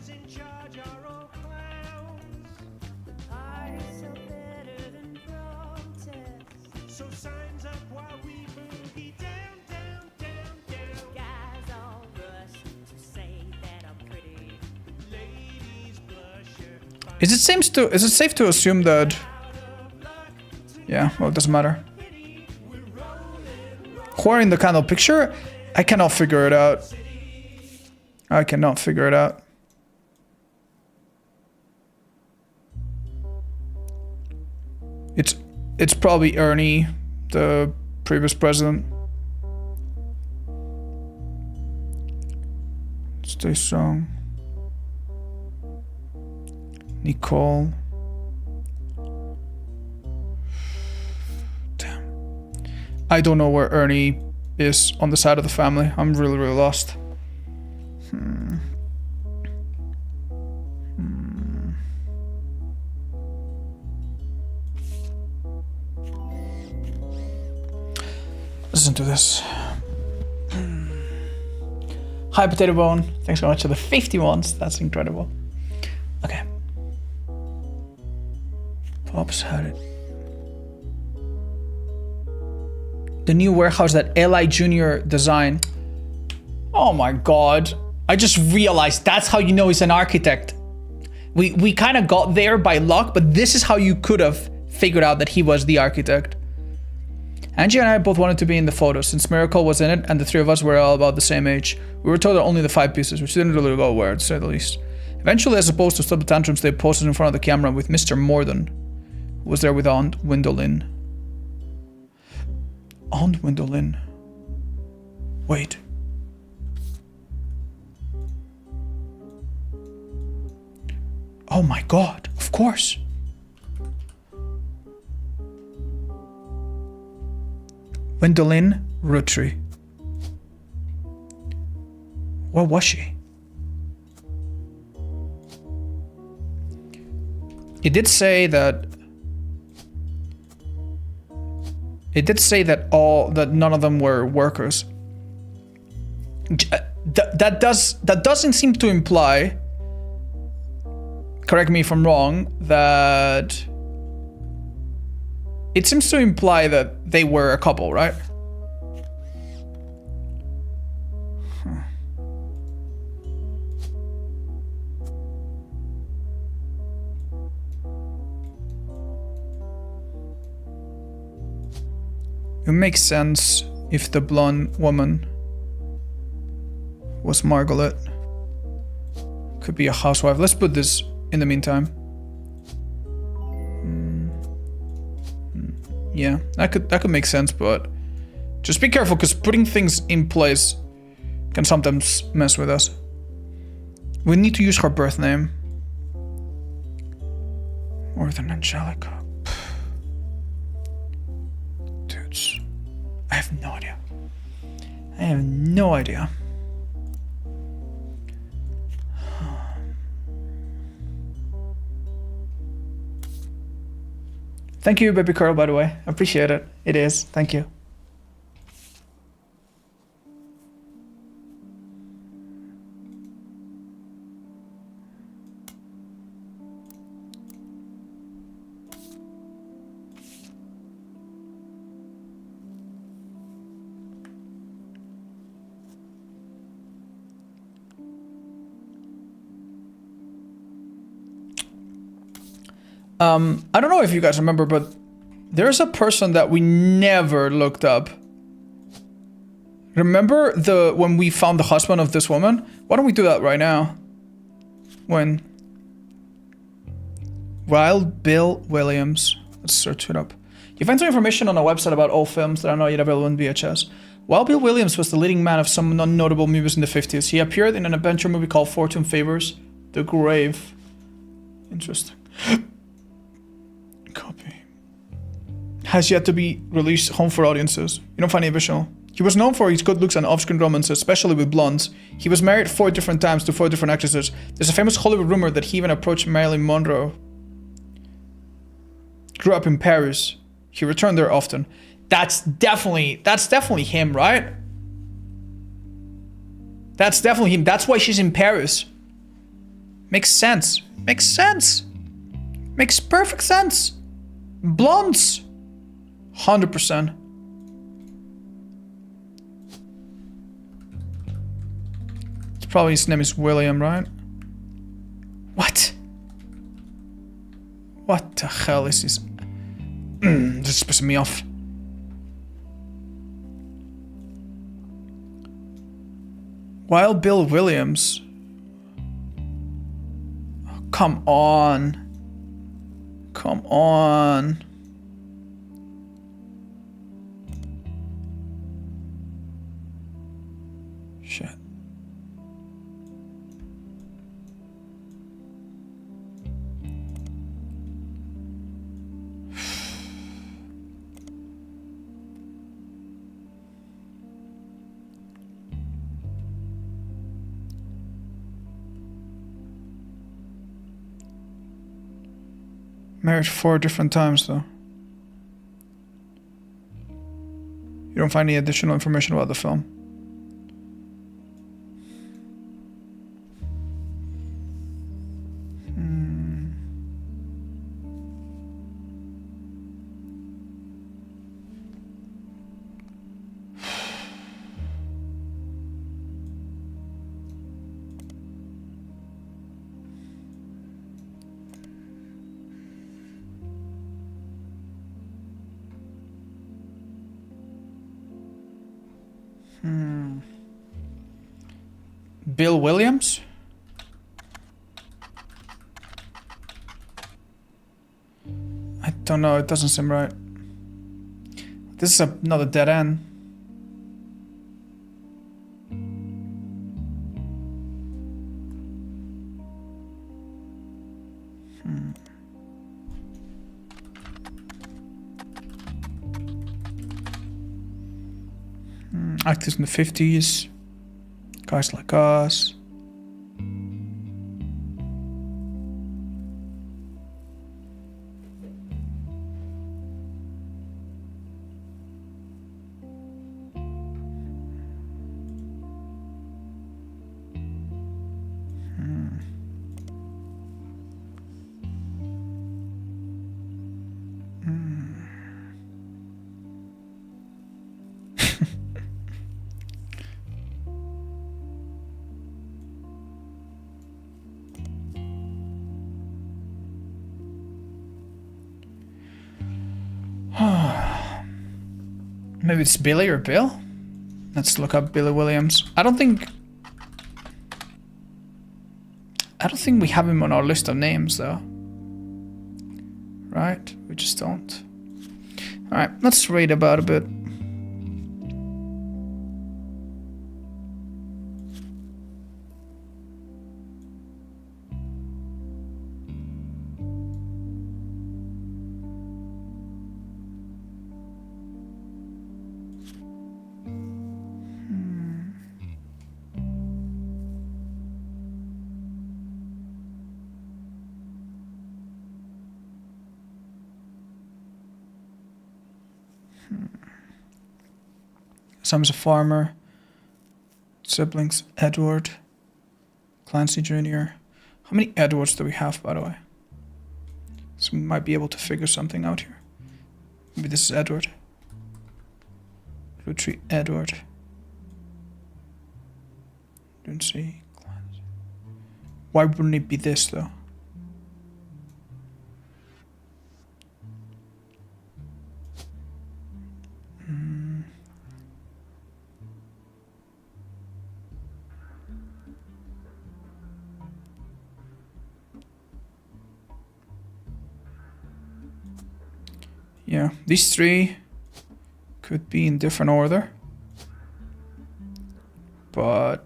So signs up while we boogie down, down, down, down. Guys all rush to say that I'm pretty. Ladies blush. Is it safe to assume that? Yeah, well, it doesn't matter. Who are in the candle picture? I cannot figure it out. I cannot figure it out. It's probably Ernie, the previous president. Stay strong. Nicole. Damn. I don't know where Ernie is on the side of the family. I'm really, really lost. Listen to this. Hi, Potato Bone. Thanks so much for the 50 ones. That's incredible. Okay. Pops had it. The new warehouse that Eli Jr. designed. Oh my god. I just realized that's how you know he's an architect. We kind of got there by luck, but this is how you could have figured out that he was the architect. Angie and I both wanted to be in the photo since Miracle was in it and the three of us were all about the same age. We were told that only the 5 pieces, which didn't really go well, to say the least. Eventually, as opposed to stop the tantrums, they posted in front of the camera with Mr. Morden, who was there with Aunt Gwendolyn. Aunt Gwendolyn. Wait. Oh my god, of course. Gwendolyn Roottrees. Where was she? It did say that none of them were workers. That doesn't seem to imply, correct me if I'm wrong, that it seems to imply that they were a couple, right? It makes sense if the blonde woman was Margaret. Could be a housewife. Let's put this in the meantime. Yeah, that could make sense, but just be careful because putting things in place can sometimes mess with us. We need to use her birth name. More than Angelica. Dudes, I have no idea. I have no idea. Thank you, baby girl, by the way. I appreciate it. It is. Thank you. I don't know if you guys remember, but there's a person that we never looked up. Remember when we found the husband of this woman? Why don't we do that right now? Wild Bill Williams. Let's search it up. You find some information on a website about old films that are not yet available in VHS. Wild Bill Williams was the leading man of some non-notable movies in the 50s. He appeared in an adventure movie called Fortune Favors the Grave. Interesting. Copy. Has yet to be released home for audiences. You don't find any visual. He was known for his good looks and off-screen romances, especially with blondes. He was married 4 different times to 4 different actresses. There's a famous Hollywood rumor that he even approached Marilyn Monroe. Grew up in Paris. He returned there often. That's definitely him, right? That's definitely him. That's why she's in Paris. Makes sense. Makes sense. Makes perfect sense. Blondes. 100%. It's probably his name is William, right? What? What the hell is this? This is pissing me off. Wild Bill Williams. Oh, come on. Come on. Shit. Married 4 different times though. You don't find any additional information about the film. Bill Williams? I don't know, it doesn't seem right. This is another dead end. Actors in the 50s. Guys like us. Maybe it's Billy or Bill? Let's look up Billy Williams. I don't think we have him on our list of names though. Right? We just don't. Alright, let's read about a bit. Sam's a farmer. Siblings, Edward. Clancy Jr. How many Edwards do we have, by the way? So we might be able to figure something out here. Maybe this is Edward. Roottrees, Edward. Don't see. Clancy. Why wouldn't it be this, though? Yeah, these 3 could be in different order, but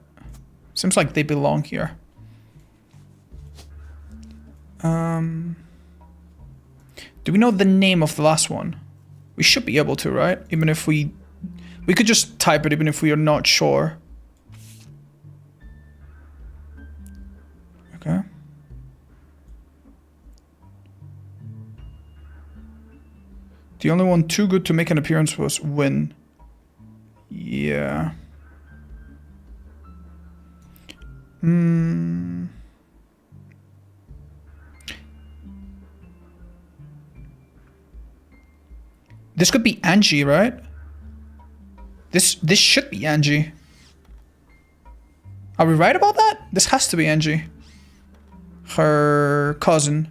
seems like they belong here. Do we know the name of the last one? We should be able to, right? Even if we could just type it even if we are not sure. Okay. The only one too good to make an appearance was Win. Yeah. This could be Angie, right? This should be Angie. Are we right about that? This has to be Angie. Her cousin.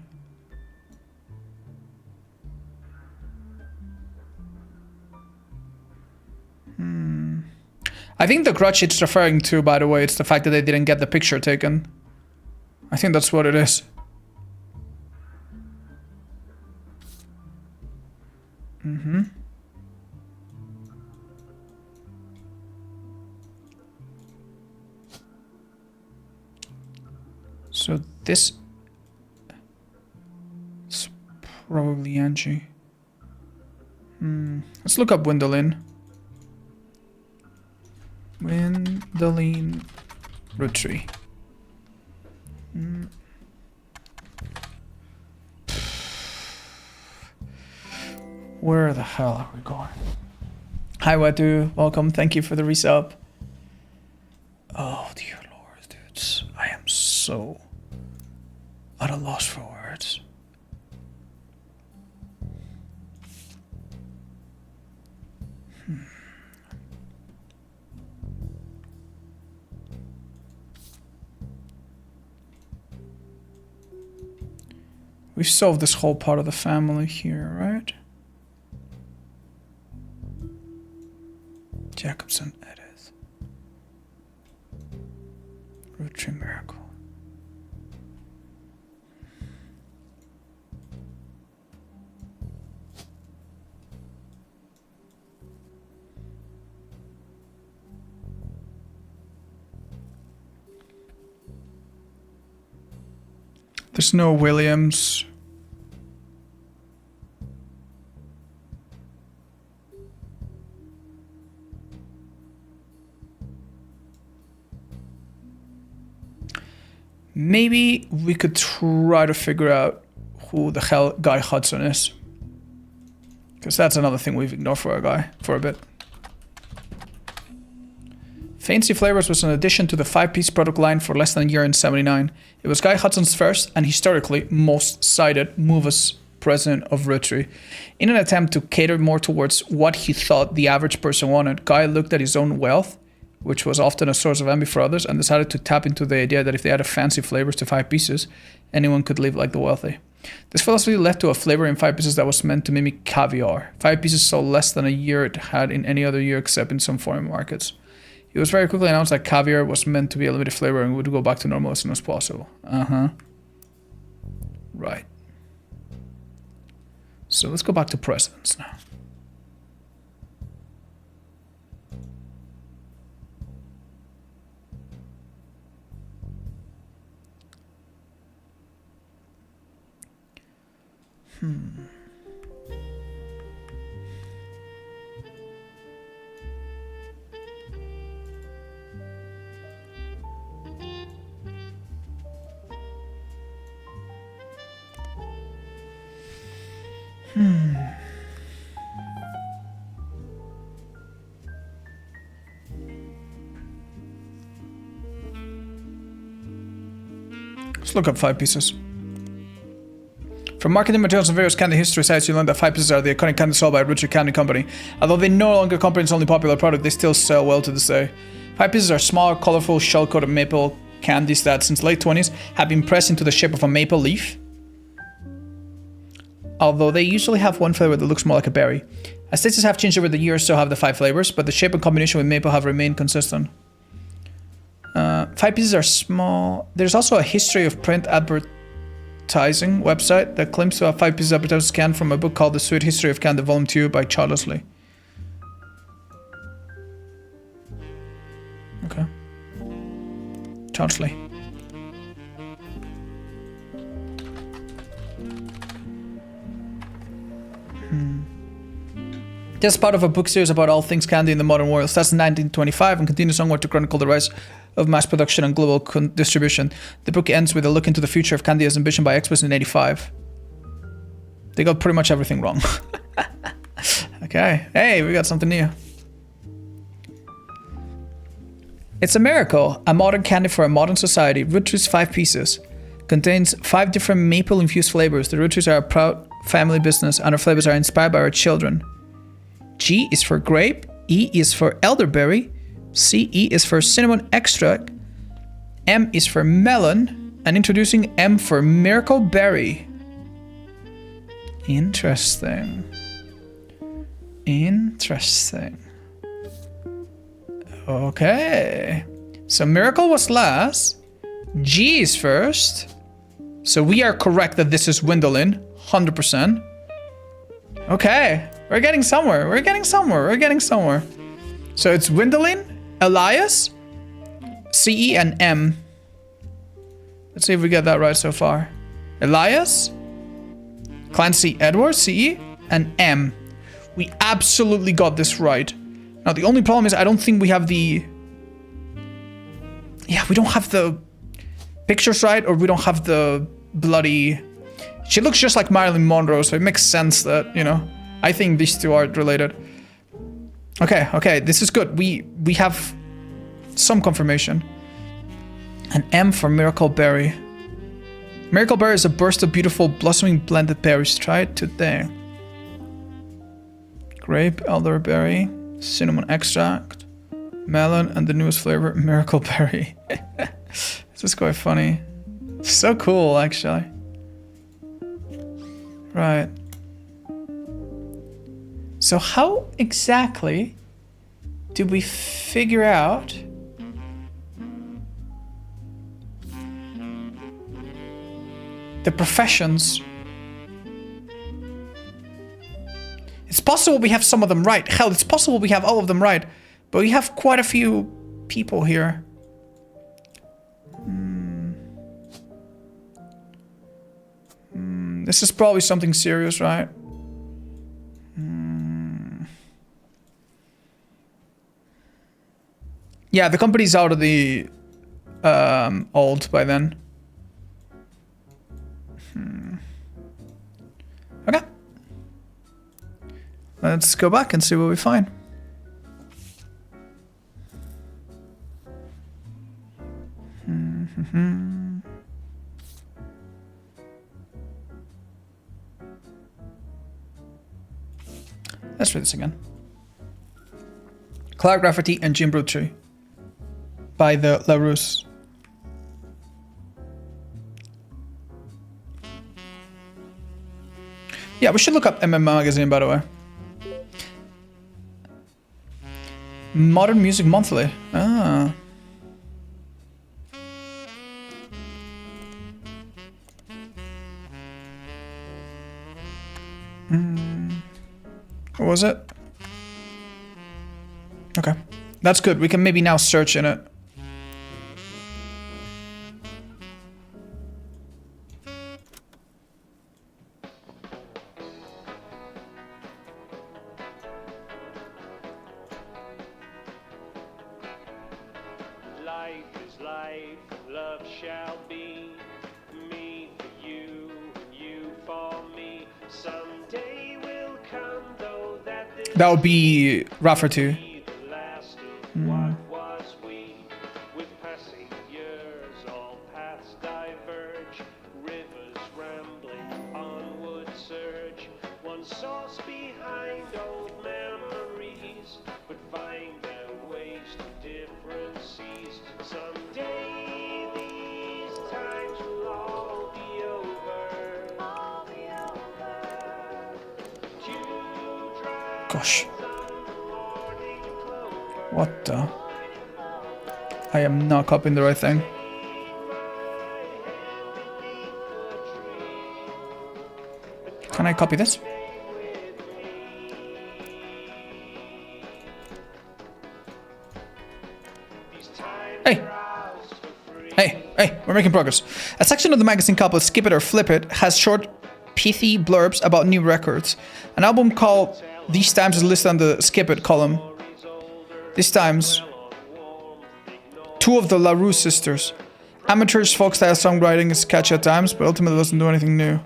I think the grudge it's referring to, by the way, it's the fact that they didn't get the picture taken. I think that's what it is. Mm-hmm. So this is probably Angie. Let's look up Windolin. Windolin Roottrees. Where the hell are we going? Hi Watu, welcome, thank you for the resub. Oh dear lord, dudes. I am so at a loss for words. We've solved this whole part of the family here, right? Jacobson Edith. Roottrees miracle. There's no Williams. Maybe we could try to figure out who the hell Guy Hudson is. Because that's another thing we've ignored for a bit. Fancy Flavors was an addition to the 5-piece product line for less than a year in '79. It was Guy Hudson's first and historically most cited move as president of Roottrees. In an attempt to cater more towards what he thought the average person wanted, Guy looked at his own wealth, which was often a source of envy for others, and decided to tap into the idea that if they added fancy flavors to 5 pieces, anyone could live like the wealthy. This philosophy led to a flavor in 5 pieces that was meant to mimic caviar. 5 pieces sold less than a year it had in any other year except in some foreign markets. It was very quickly announced that caviar was meant to be a limited flavor and would go back to normal as soon as possible. Right. So let's go back to presidents now. Let's look up 5 pieces. From marketing materials and various candy history sites, you learn that 5 pieces are the iconic candy sold by Roottrees Candy Company. Although they no longer company's only popular product, they still sell well to this day. 5 pieces are small, colorful, shell-coated maple candies that, since late 20s, have been pressed into the shape of a maple leaf. Although they usually have one flavor that looks more like a berry. As tastes have changed over the years, so have the 5 flavors, but the shape and combination with maple have remained consistent. 5 pieces are small. There's also a history of print advertising website that claims to have 5 pieces advertised scanned from a book called The Sweet History of Candy Volume 2 by Charles Lee. Okay. Charles Lee. Just part of a book series about all things candy in the modern world. Starts in 1925 and continues onward to chronicle the rise of mass production and global distribution. The book ends with a look into the future of candy as envisioned by experts in '85. They got pretty much everything wrong. Okay, hey, we got something new. It's a miracle, a modern candy for a modern society. Roottrees 5 pieces. Contains 5 different maple-infused flavors. The Roottrees are a proud family business and our flavors are inspired by our children. G is for grape, E is for elderberry, C is for cinnamon extract, M is for melon, and introducing M for miracle berry. Interesting. Interesting. Okay. So Miracle was last. G is first. So we are correct that this is Gwendolyn. 100%. Okay. We're getting somewhere. We're getting somewhere. We're getting somewhere. So it's Gwendolyn, Elias, CE, and M. Let's see if we get that right so far. Elias, Clancy, Edward, CE, and M. We absolutely got this right. Now, the only problem is I don't think we have the... Yeah, we don't have the pictures right, or we don't have the bloody... She looks just like Marilyn Monroe, so it makes sense that, you know, I think these two are related. Okay, okay, this is good. We have some confirmation. An M for Miracle Berry. Miracle Berry is a burst of beautiful blossoming blended berries. Try it today. Grape, elderberry, cinnamon extract, melon, and the newest flavor, Miracle Berry. This is quite funny. So cool, actually. Right. So how exactly did we figure out the professions? It's possible we have some of them right. Hell, it's possible we have all of them right. But we have quite a few people here. This is probably something serious, right? Yeah, the company's out of the old by then. Okay. Let's go back and see what we find. Let's read this again. Clark Rafferty and Jim Roottrees by the LaRousse. Yeah, we should look up MM Magazine, by the way. Modern Music Monthly. Ah. What was it? Okay. That's good. We can maybe now search in it. Life is life, love shall be. Me for you, and you for me. Someday will come, though that this That would be Rafferty. be the last of what was we. With passing years, all paths diverge. Rivers rambling, onward surge. One source behind old memories, but find their ways to different seas. Someday these times will all be over. All be over. Gosh. What the? I am not copying the right thing. Can I copy this? Hey! Hey, we're making progress. A section of the magazine called Skip It or Flip It has short, pithy blurbs about new records. An album called These Times is listed on the Skip It column. These Times. Two of the LaRousse sisters. Amateurish folk-style songwriting is catchy at times, but ultimately doesn't do anything new.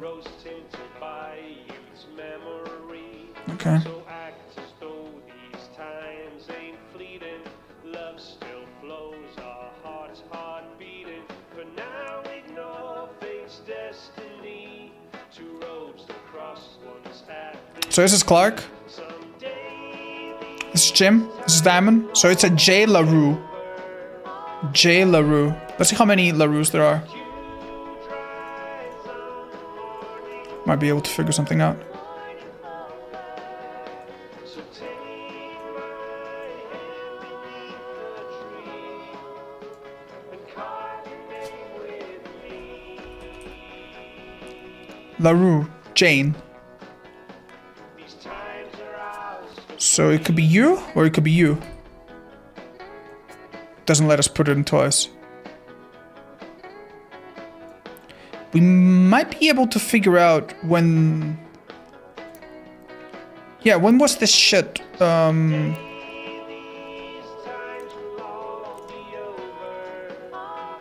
Okay. So this is Clark. This is Jim. This is Diamond. So it's a J. LaRue. J. LaRue. Let's see how many LaRues there are. Might be able to figure something out. LaRue, Jane. These times are ours to So it could be you, or it could be you. Doesn't let us put it in twice. We might be able to figure out when... Yeah, when was this shit? these times will all be over. But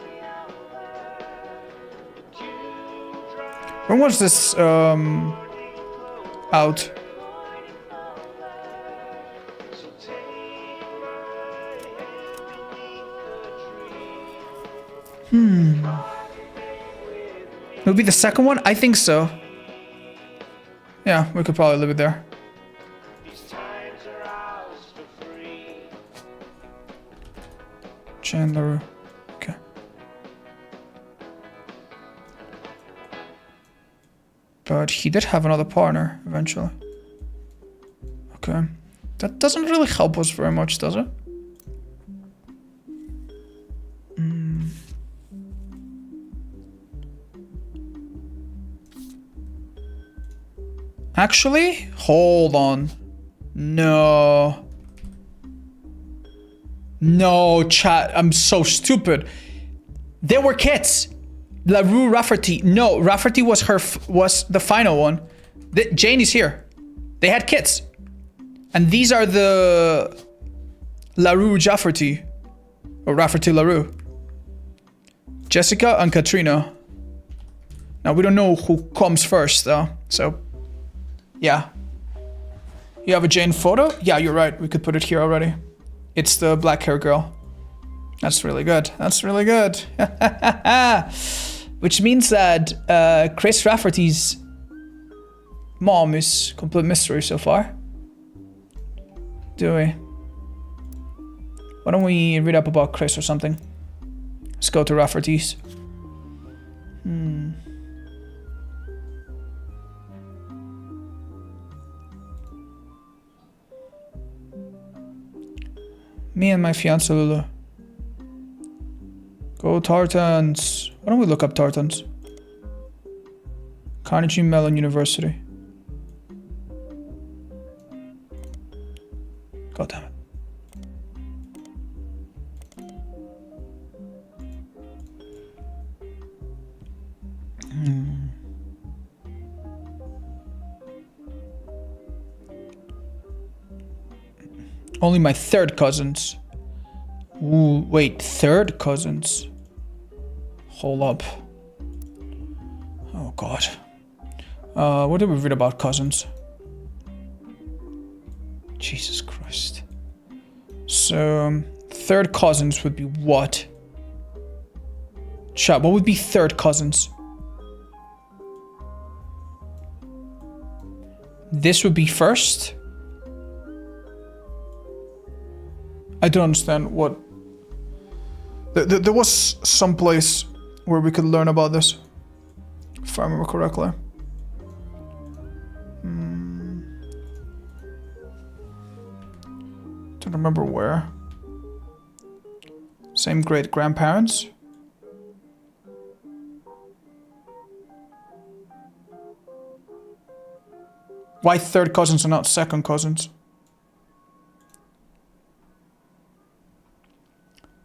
you drive When was this out? so take my hand beneath the tree. It'll be the second one? I think so. Yeah, we could probably leave it there. These times are ours for free. Chandler. Okay. But he did have another partner eventually. Okay. That doesn't really help us very much, does it? Actually, hold on. No. No, chat. I'm so stupid. They were kids. LaRue Rafferty. No, Rafferty was was the final one. Jane is here. They had kids. And these are the LaRue Jafferty. Or Rafferty LaRue. Jessica and Katrina. Now we don't know who comes first though. So yeah. You have a Jane photo? Yeah, you're right. We could put it here already. It's the black hair girl. That's really good. That's really good. Which means that Chris Rafferty's mom is complete mystery so far. Do we? Why don't we read up about Chris or something? Let's go to Rafferty's. Me and my fiancée Lulu. Go Tartans. Why don't we look up Tartans? Carnegie Mellon University. God damn it. Only my third cousins. Ooh, wait, third cousins? Hold up. Oh god. What did we read about cousins? Jesus Christ. So, third cousins would be what? Chat, what would be third cousins? This would be first? I don't understand what... There was some place where we could learn about this, if I remember correctly. Don't remember where. Same great grandparents. Why third cousins and not second cousins?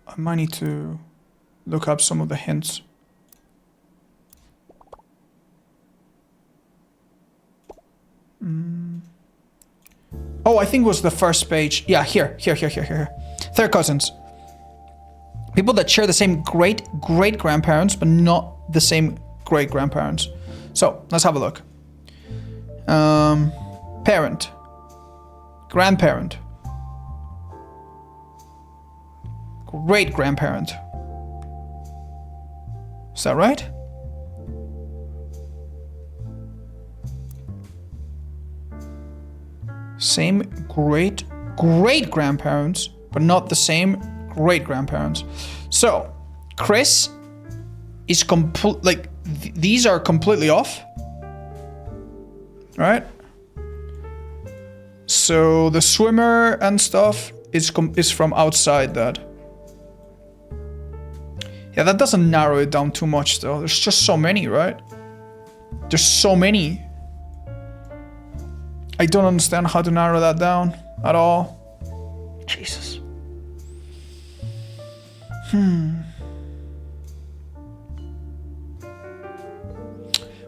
I might need to look up some of the hints. Oh, I think it was the first page. Yeah, here. Third cousins. People that share the same great-grandparents, but not the same great-grandparents. So, let's have a look. Parent. Grandparent. Great-grandparent. Is that right? Same great-grandparents, but not the same great-grandparents. So, Chris is these are completely off. Right? So the swimmer and stuff is from outside that. Yeah, that doesn't narrow it down too much though. There's just so many, right? There's so many. I don't understand how to narrow that down at all. Jesus.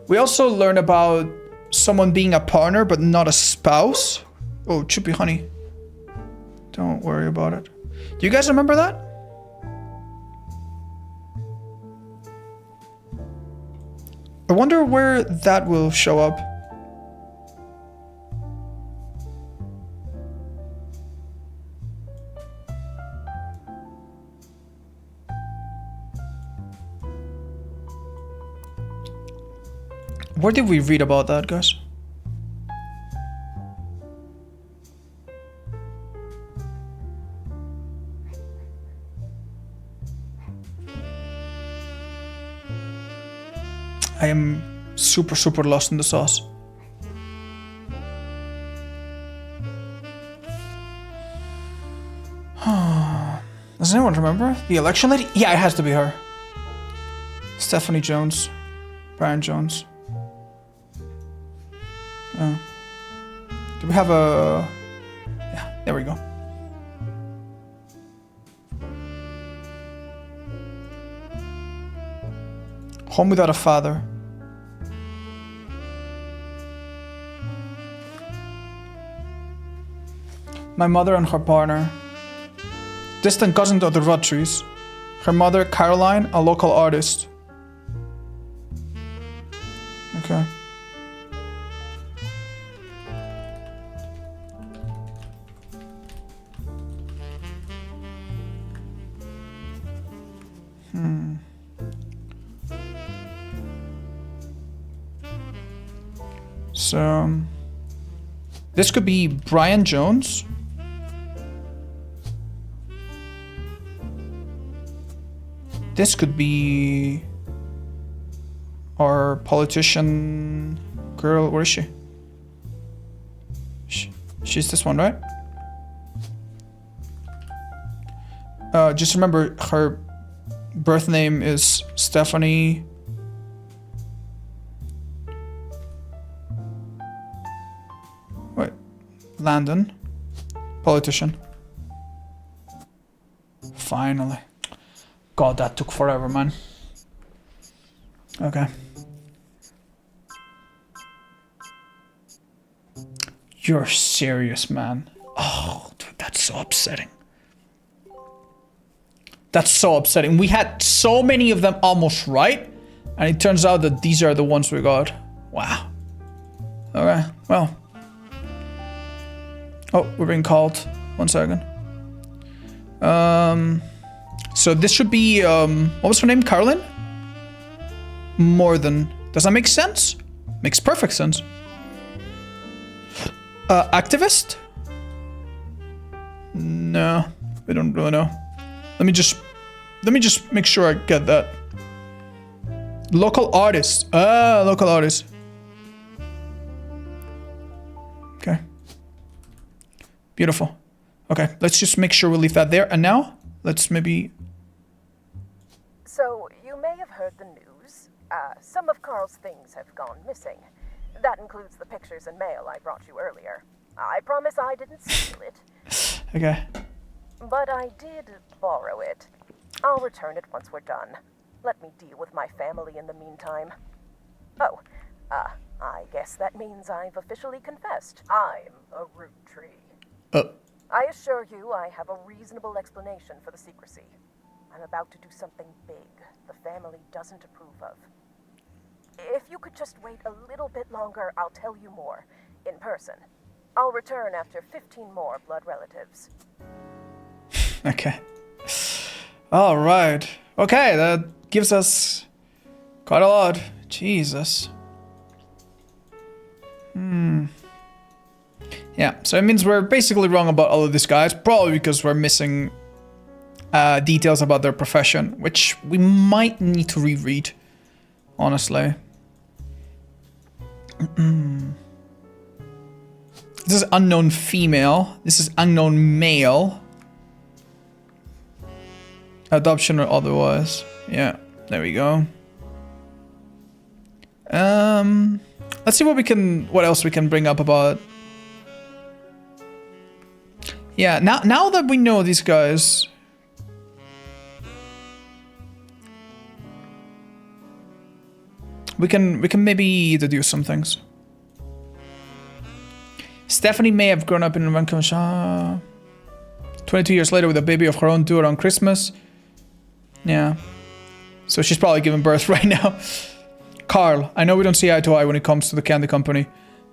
We also learn about someone being a partner but not a spouse. Oh, Chippy honey. Don't worry about it. Do you guys remember that? I wonder where that will show up. Where did we read about that, guys? I am super lost in the sauce. Does anyone remember? The election lady? Yeah, it has to be her. Stephanie Jones. Brian Jones. Do we have a... Yeah, there we go. Home without a father. My mother and her partner. Distant cousin of the Roottrees. Her mother, Caroline, a local artist. Okay. So, this could be Brian Jones. This could be our politician girl. Where is she? She's this one, right? Just remember her birth name is Stephanie. Wait, Landon, politician. Finally. God, that took forever, man. Okay. You're serious, man. Oh, dude, that's so upsetting. That's so upsetting. We had so many of them almost right, and it turns out that these are the ones we got. Wow. Okay, well. Oh, we're being called. 1 second. So this should be, what was her name? Caroline? More than. Does that make sense? Makes perfect sense. Activist? No, we don't really know. Let me just make sure I get that. Local artist. Local artist. Okay. Beautiful. Okay, let's just make sure we leave that there. And now, let's maybe... So, you may have heard the news. Some of Carl's things have gone missing. That includes the pictures and mail I brought you earlier. I promise I didn't steal it. Okay. But I did borrow it. I'll return it once we're done. Let me deal with my family in the meantime. Oh, I guess that means I've officially confessed. I'm a Roottrees. I assure you I have a reasonable explanation for the secrecy. I'm about to do something big the family doesn't approve of. If you could just wait a little bit longer, I'll tell you more, in person. I'll return after 15 more blood relatives. Okay. All right. Okay, that gives us quite a lot. Jesus. Yeah, so it means we're basically wrong about all of these guys, probably because we're missing details about their profession, which we might need to reread, honestly. This is unknown female. This is unknown male. Adoption or otherwise. Yeah, there we go. Let's see what else we can bring up about. Yeah, now that we know these guys, we can maybe deduce some things. Stephanie may have grown up in Vancouver. 22 years later with a baby of her own due around Christmas. Yeah. So she's probably giving birth right now. Carl, I know we don't see eye to eye when it comes to the candy company,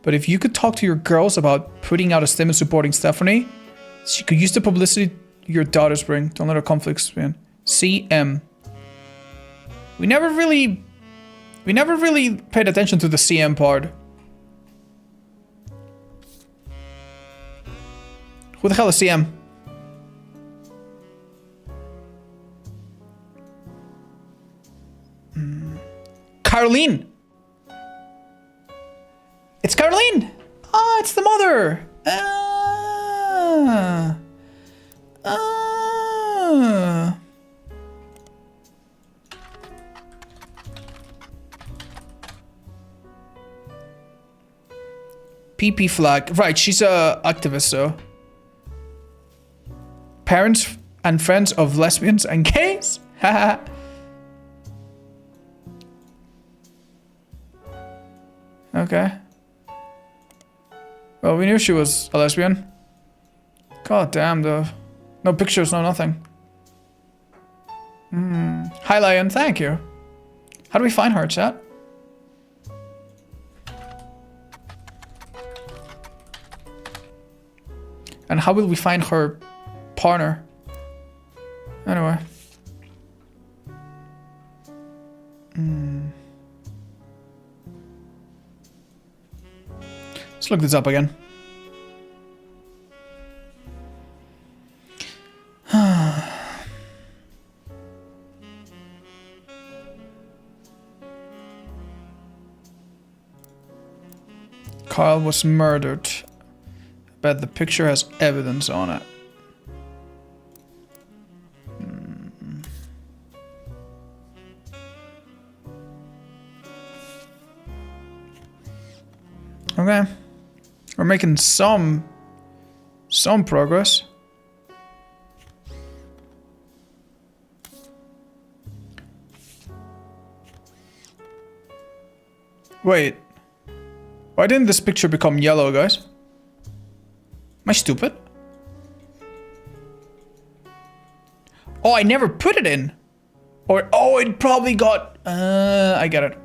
but if you could talk to your girls about putting out a statement supporting Stephanie, she could use the publicity your daughters bring. Don't let her conflicts win. CM. We never really paid attention to the CM part. Who the hell is CM? Caroline! It's Caroline! Ah, it's the mother! PP flag. Right, she's a activist, so. Parents and friends of lesbians and gays? Haha. Okay. Well, we knew she was a lesbian. God damn, though. No pictures, no nothing. Hi, Lion. Thank you. How do we find her, chat? And how will we find her partner? Anyway. Let's look this up again. Kyle was murdered. Bet the picture has evidence on it. Okay. We're making some progress. Wait. Why didn't this picture become yellow, guys? Am I stupid? Oh, I never put it in. Or, oh, it probably got... I get it.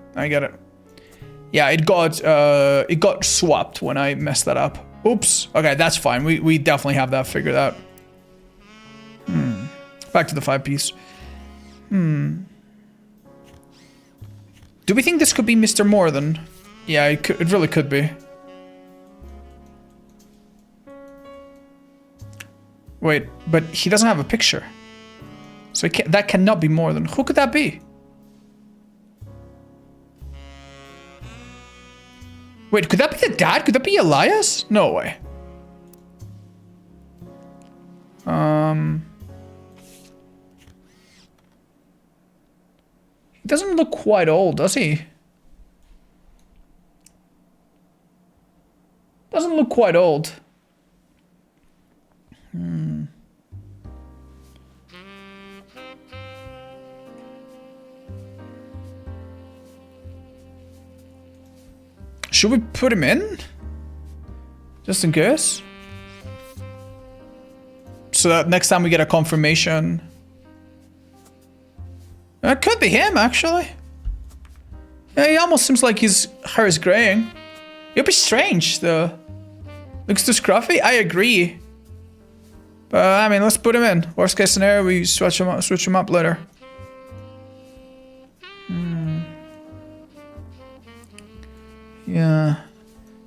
Yeah, it got swapped when I messed that up. Oops. Okay, that's fine. We definitely have that figured out. Back to the 5-piece. Do we think this could be Mr. Morden? Yeah, it really could be. Wait, but he doesn't have a picture. So that cannot be Morden. Who could that be? Wait, could that be the dad? Could that be Elias? No way. He doesn't look quite old, does he? Doesn't look quite old. Should we put him in? Just in case? So that next time we get a confirmation. It could be him, actually. Yeah, he almost seems like his hair is graying. It'd be strange, though. Looks too scruffy? I agree. But, I mean, let's put him in. Worst case scenario, we switch him up later. Yeah.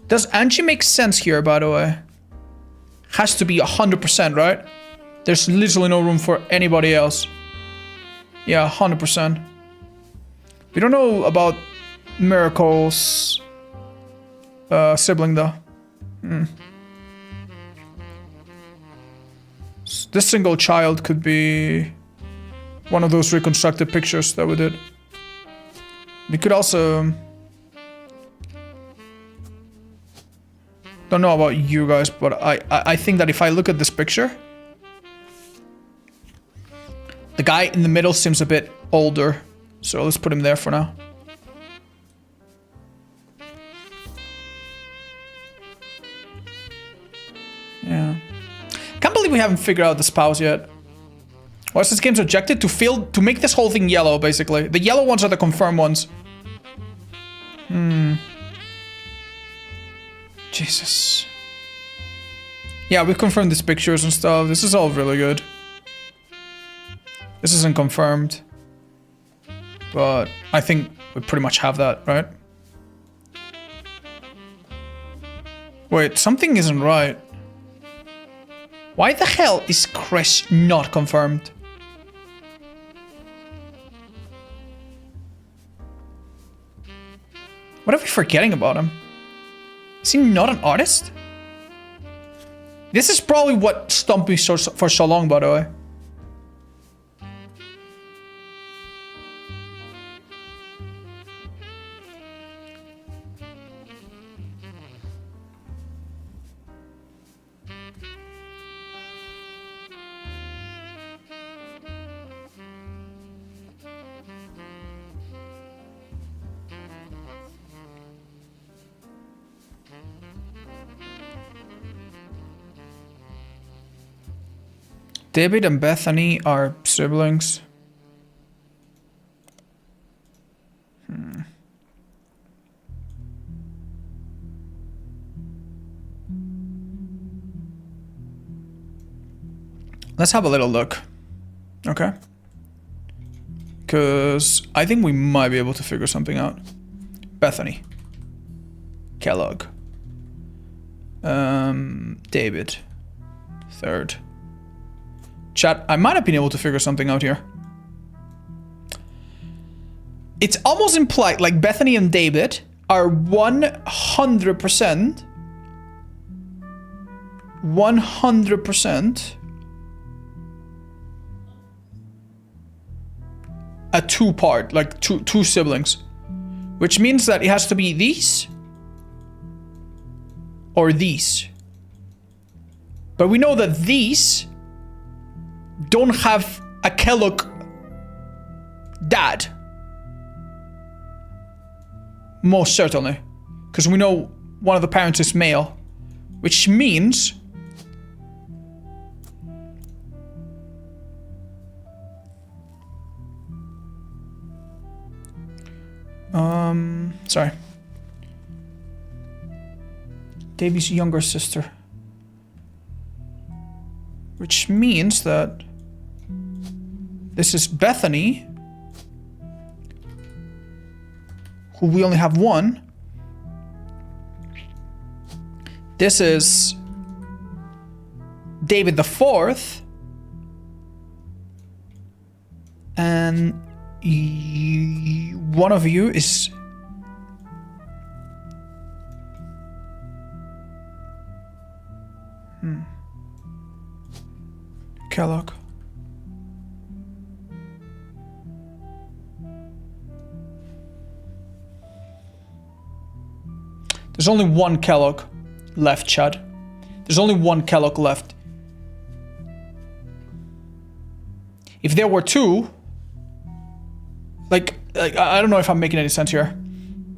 Does Angie make sense here, by the way? Has to be 100%, right? There's literally no room for anybody else. Yeah, 100%. We don't know about Miracle's sibling, though. This single child could be one of those reconstructed pictures that we did. We could also... Don't know about you guys, but I think that if I look at this picture, the guy in the middle seems a bit older. So let's put him there for now. Yeah. Can't believe we haven't figured out the spouse yet. What's this game's objective? To make this whole thing yellow, basically. The yellow ones are the confirmed ones. Jesus. Yeah, we've confirmed these pictures and stuff. This is all really good. This isn't confirmed. But I think we pretty much have that, right? Wait, something isn't right. Why the hell is Chris not confirmed? What are we forgetting about him? Is he not an artist? This is probably what stumped me for so long, by the way. David and Bethany are siblings. Let's have a little look. Okay. Because I think we might be able to figure something out. Bethany. Kellogg. David. Third. Chat, I might have been able to figure something out here. It's almost implied, like Bethany and David are 100% a two-part, like two siblings. Which means that it has to be these or these. But we know that these don't have a Kellogg dad. Most certainly. Because we know one of the parents is male. Which means... Sorry. Davy's younger sister. Which means that... This is Bethany, who we only have one. This is David the Fourth, and one of you is Kellogg. There's only one Kellogg left, Chad. There's only one Kellogg left. If there were two, like I don't know if I'm making any sense here.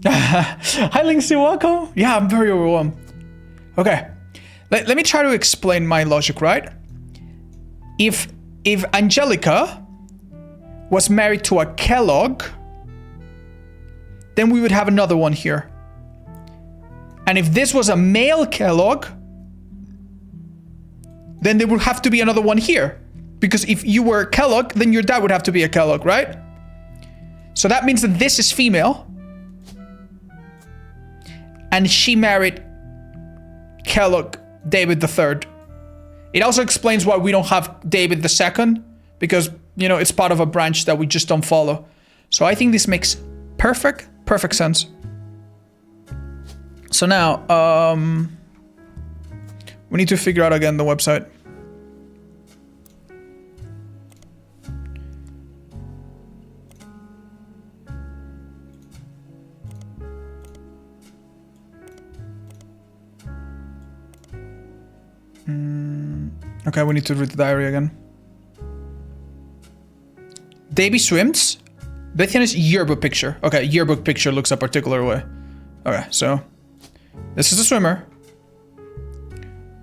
Hi, Linksy, welcome. Yeah, I'm very overwhelmed. Okay, let me try to explain my logic, right? If Angelica was married to a Kellogg, then we would have another one here. And if this was a male Kellogg, then there would have to be another one here. Because if you were Kellogg, then your dad would have to be a Kellogg, right? So that means that this is female. And she married Kellogg David III. It also explains why we don't have David II. Because, you know, it's part of a branch that we just don't follow. So I think this makes perfect sense. So now, we need to figure out again the website. Okay, we need to read the diary again. Davy swims. Bethany's yearbook picture. Okay, yearbook picture looks a particular way. Okay, so this is the swimmer.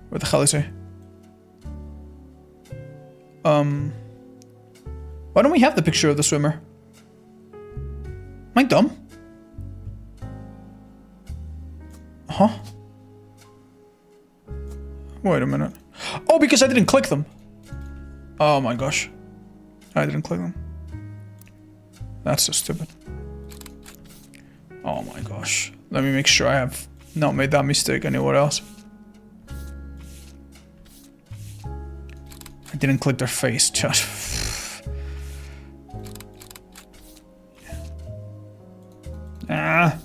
What the hell is he? Why don't we have the picture of the swimmer? Am I dumb? Huh? Wait a minute. Oh, because I didn't click them. Oh my gosh. I didn't click them. That's so stupid. Oh my gosh. Let me make sure I have not made that mistake anywhere else. I didn't click their face, chat. Ah.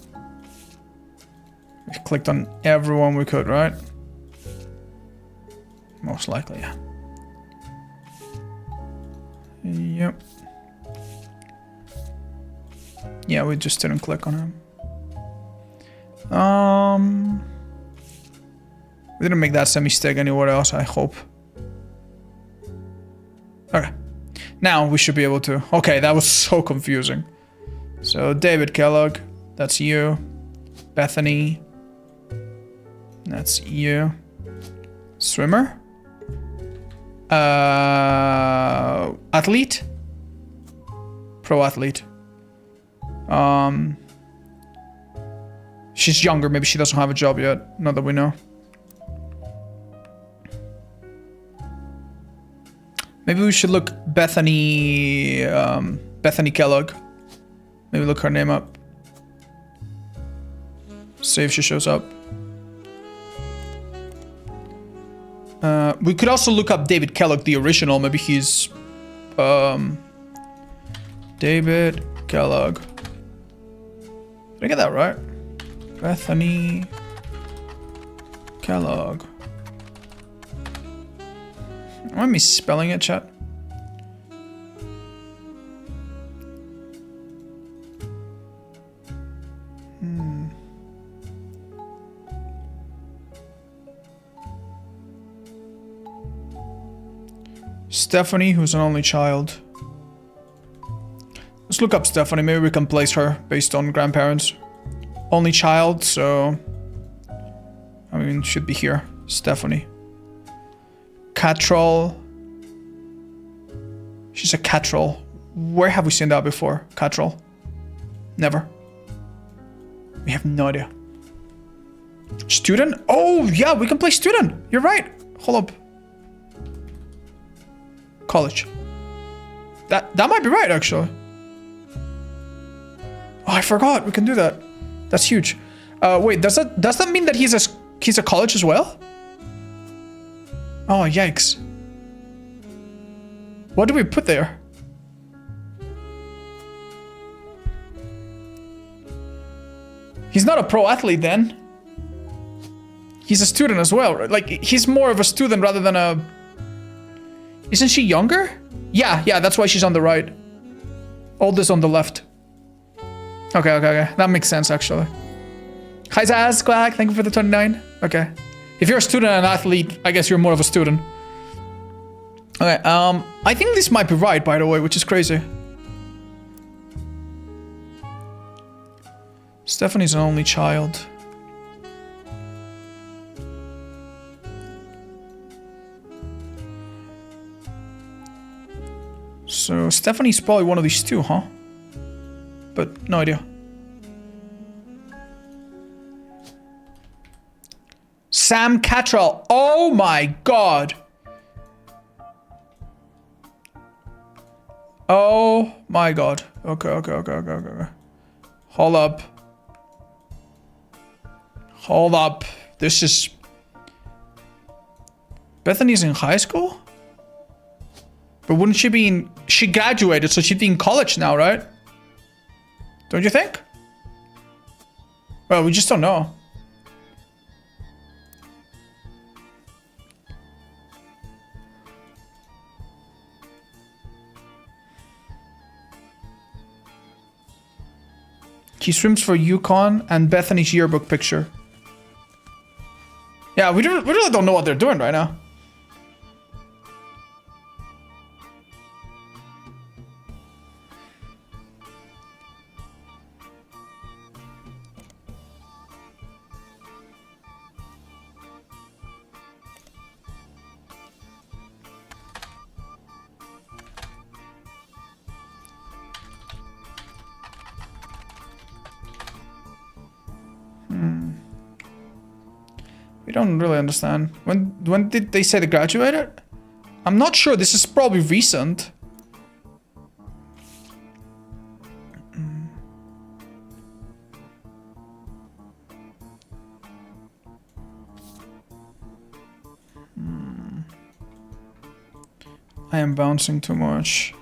We clicked on everyone we could, right? Most likely, yeah. Yep. Yeah, we just didn't click on him. We didn't make that same mistake anywhere else, I hope. Okay. Now we should be able to... Okay, that was so confusing. So, David Kellogg, that's you. Bethany, that's you. Swimmer? Athlete? Pro athlete. She's younger, maybe she doesn't have a job yet, not that we know. Maybe we should look Bethany Kellogg. Maybe look her name up. See if she shows up. We could also look up David Kellogg, the original. Maybe he's David Kellogg. Did I get that right? Bethany Kellogg. Am I misspelling it, chat? Stephanie, who's an only child. Let's look up Stephanie. Maybe we can place her based on grandparents. Only child, so... I mean, should be here. Stephanie. Catrol. She's a Catrol. Where have we seen that before? Catrol. Never. We have no idea. Student? Oh, yeah, we can play student. You're right. Hold up. College. That might be right, actually. Oh, I forgot. We can do that. That's huge. Wait, does that mean that he's a college as well? Oh, yikes. What do we put there? He's not a pro athlete then. He's a student as well, right? Like, he's more of a student rather than a... Isn't she younger? Yeah, that's why she's on the right. Oldest on the left. Okay. That makes sense, actually. Hi, Zaz, Quack, thank you for the 29. Okay. If you're a student and an athlete, I guess you're more of a student. Okay, I think this might be right, by the way, which is crazy. Stephanie's an only child. So Stephanie's probably one of these two, huh? But no idea. Sam Cattrall. Oh my god. Oh my god. Okay. Hold up. This is... Bethany's in high school? But wouldn't she be in... She graduated, so she'd be in college now, right? Don't you think? Well, we just don't know. He swims for Yukon and Bethany's yearbook picture. Yeah, we really don't know what they're doing right now. We don't really understand. When did they say they graduated? I'm not sure. This is probably recent. I am bouncing too much.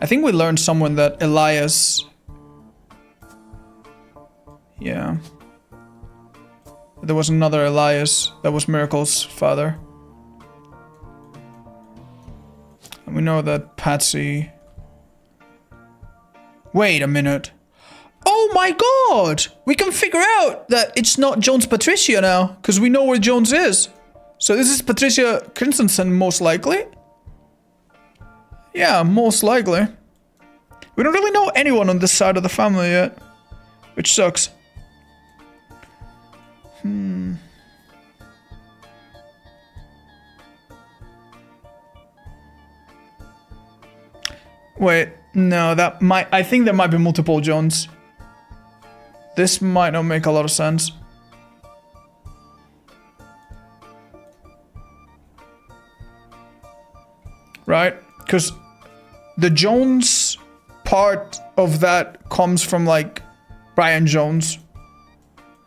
I think we learned somewhere that Elias... Yeah. There was another Elias that was Miracle's father. And we know that Patsy... Wait a minute. Oh my god! We can figure out that it's not Jones Patricia now, because we know where Jones is. So this is Patricia Christensen, most likely? Yeah, most likely. We don't really know anyone on this side of the family yet, which sucks. Wait, no, that might... I think there might be multiple Jones. This might not make a lot of sense. Right? Because the Jones part of that comes from, like, Brian Jones.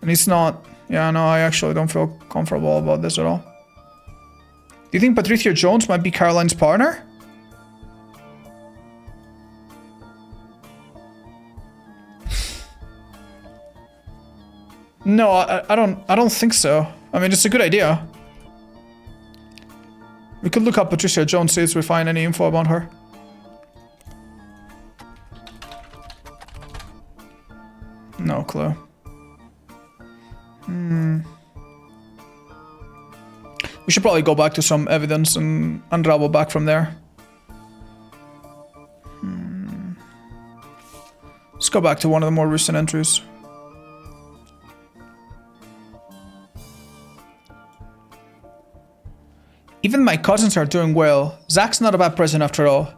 And it's not... Yeah, no, I actually don't feel comfortable about this at all. Do you think Patricia Jones might be Caroline's partner? No, I don't think so. I mean, it's a good idea. We could look up Patricia Jones, see if we find any info about her. No clue. We should probably go back to some evidence and unravel back from there. Let's go back to one of the more recent entries. Even my cousins are doing well. Zach's not a bad person after all.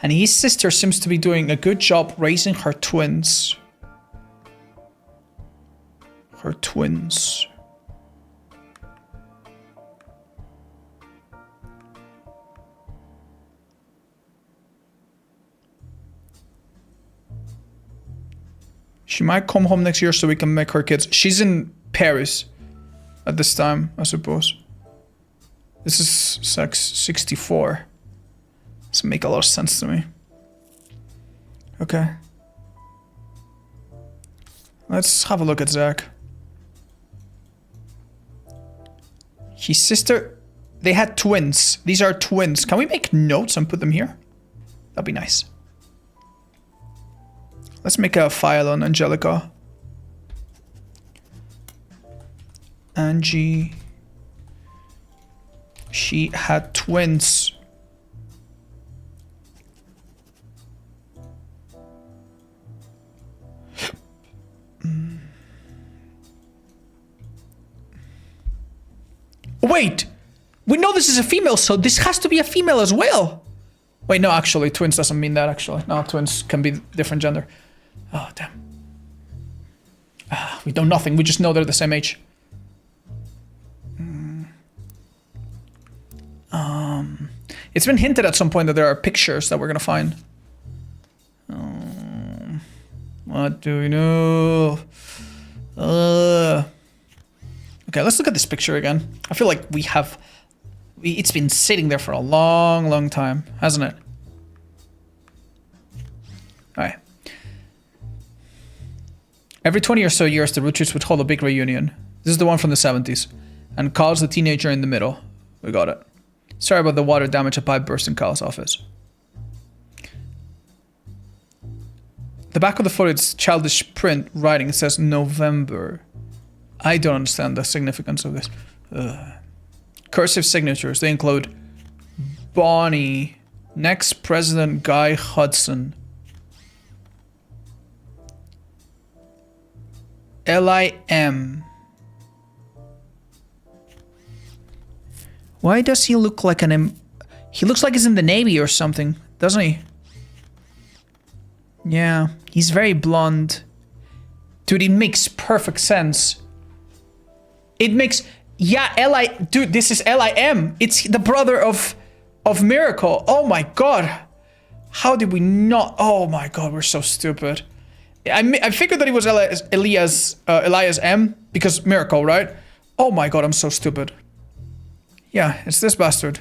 And his sister seems to be doing a good job raising her twins. Her twins. She might come home next year so we can make her kids. She's in Paris at this time, I suppose. This is 64. Doesn't make a lot of sense to me. Okay. Let's have a look at Zach. His sister... They had twins. These are twins. Can we make notes and put them here? That'd be nice. Let's make a file on Angelica. Angie... She had twins. Wait! We know this is a female, so this has to be a female as well. Wait, no, actually, twins doesn't mean that, actually. No, twins can be different gender. Oh, damn. We know nothing, we just know they're the same age. It's been hinted at some point that there are pictures that we're gonna find. What do we know? Okay, let's look at this picture again. I feel like we have... It's been sitting there for a long, long time, hasn't it? Alright. Every 20 or so years, the Roottrees would hold a big reunion. This is the one from the 70s. And Kyle's the teenager in the middle. We got it. Sorry about the water damage. A pipe burst in Kyle's office. The back of the photo is childish print writing. It says November. I don't understand the significance of this. Cursive signatures. They include Bonnie, next President Guy Hudson, Lim. Why does he look like an... He looks like he's in the Navy or something, doesn't he? Yeah, he's very blonde. Dude, it makes perfect sense. It makes... Yeah, L.I... Dude, this is L.I.M. It's the brother of Miracle. Oh my god. How did we not... Oh my god, we're so stupid. I figured that it was Elias M. because Miracle, right? Oh my god, I'm so stupid. Yeah, it's this bastard.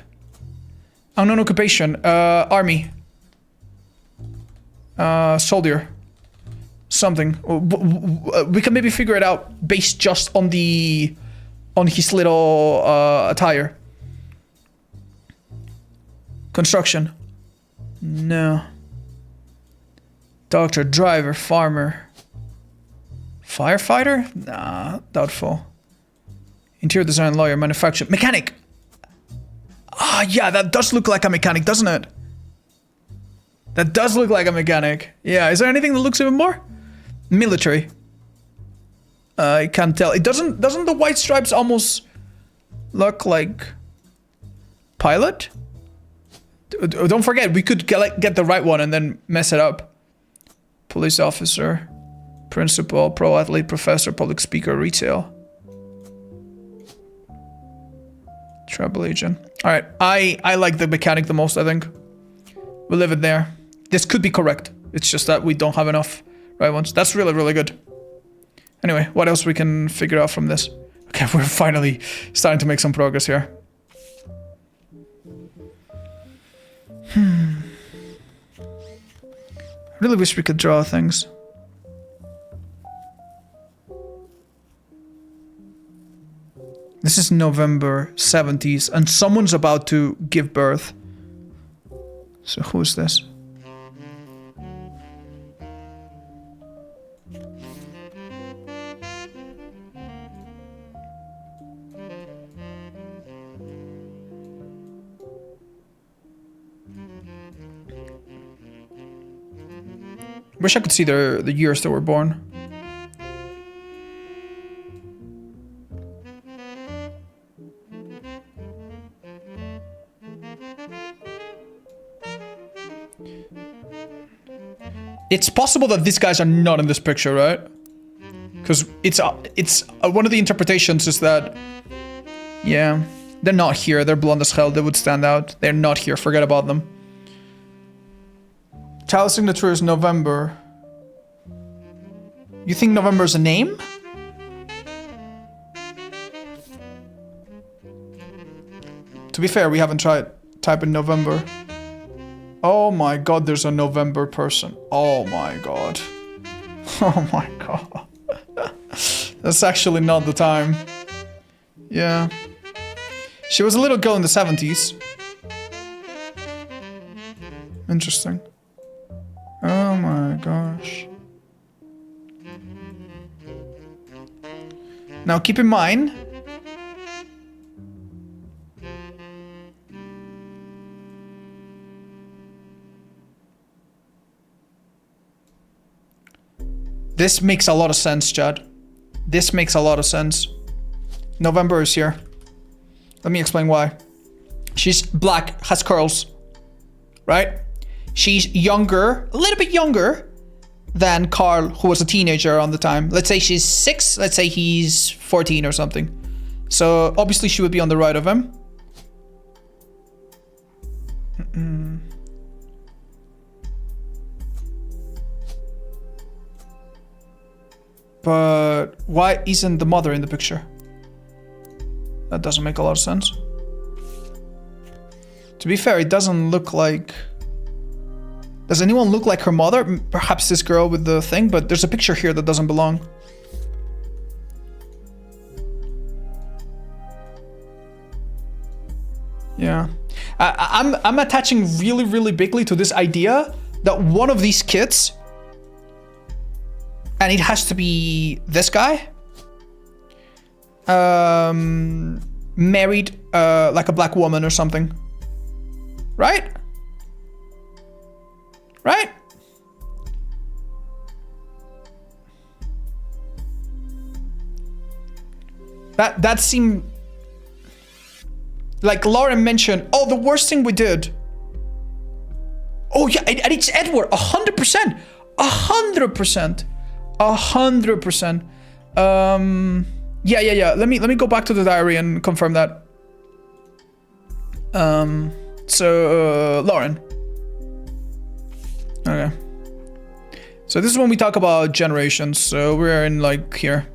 Unknown occupation. Army. Soldier. Something. We can maybe figure it out based just on his little attire. Construction. No. Doctor, driver, farmer. Firefighter? Nah, doubtful. Interior design, lawyer, manufacturer, mechanic. Ah, yeah, that does look like a mechanic, doesn't it? That does look like a mechanic. Yeah, is there anything that looks even more? Military. I can't tell. It doesn't the white stripes almost look like pilot? Don't forget, we could get the right one and then mess it up. Police officer, principal, pro athlete, professor, public speaker, retail. Travel agent. All right, I like the mechanic the most, I think. We'll leave it there. This could be correct. It's just that we don't have enough right ones. That's really, really good. Anyway, what else we can figure out from this? Okay, we're finally starting to make some progress here. I really wish we could draw things. This is November 70s, and someone's about to give birth. So who's this? Wish I could see the years they were born. It's possible that these guys are not in this picture, right? Because it's one of the interpretations is that, yeah, they're not here. They're blonde as hell. They would stand out. They're not here. Forget about them. Child signature is November. You think November is a name? To be fair, we haven't tried typing November. Oh my god, there's a November person. Oh my god. Oh my god. That's actually not the time. Yeah. She was a little girl in the 70s. Interesting. Oh my gosh. Now keep in mind, this makes a lot of sense, Chad. This makes a lot of sense. November is here. Let me explain why. She's black, has curls, right? She's younger, a little bit younger than Carl, who was a teenager around the time. Let's say she's 6, let's say he's 14 or something. So obviously she would be on the right of him. But why isn't the mother in the picture? That doesn't make a lot of sense. To be fair, it doesn't look like... Does anyone look like her mother? Perhaps this girl with the thing, but there's a picture here that doesn't belong. Yeah. I'm attaching really, really bigly to this idea that one of these kids, and it has to be this guy, married like a black woman or something. Right? Right? That seemed... Like Lauren mentioned, oh, the worst thing we did. Oh yeah, and it's Edward, 100%. 100%. 100%. Yeah. Let me go back to the diary and confirm that. So Lauren. Okay. So this is when we talk about generations. So we're in like here.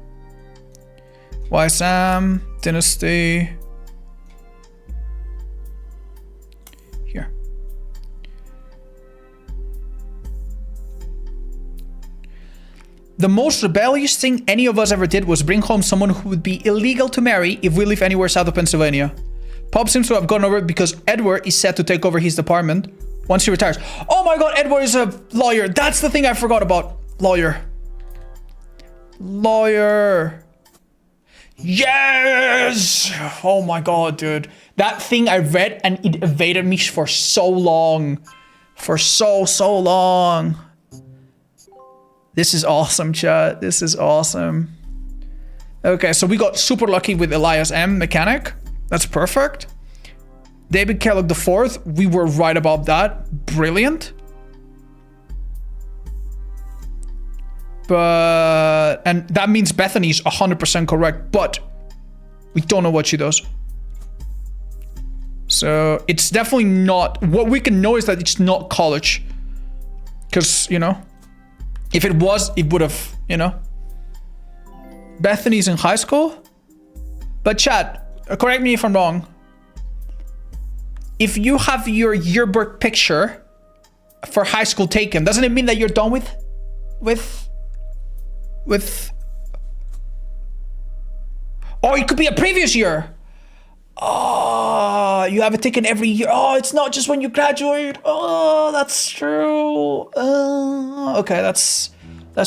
YSAM, Dynasty. Here. The most rebellious thing any of us ever did was bring home someone who would be illegal to marry if we live anywhere south of Pennsylvania. Pop seems to have gotten over it because Edward is set to take over his department once he retires. Oh my god, Edward is a lawyer. That's the thing I forgot about. Lawyer. Yes! Oh my god, dude. That thing I read and it evaded me for so long. For so long. This is awesome, chat. This is awesome. Okay, so we got super lucky with Elias M. Mechanic. That's perfect. David Kellogg IV. We were right about that. Brilliant. But... and that means Bethany's 100% correct, but we don't know what she does. So it's definitely not... what we can know is that it's not college. Because, you know... if it was, it would have, you know. Bethany's in high school. But chat, correct me if I'm wrong. If you have your yearbook picture for high school taken, doesn't it mean that you're done with? Oh, it could be a previous year. Oh, you have it taken every year. Oh, it's not just when you graduate. Oh, that's true. Okay, that's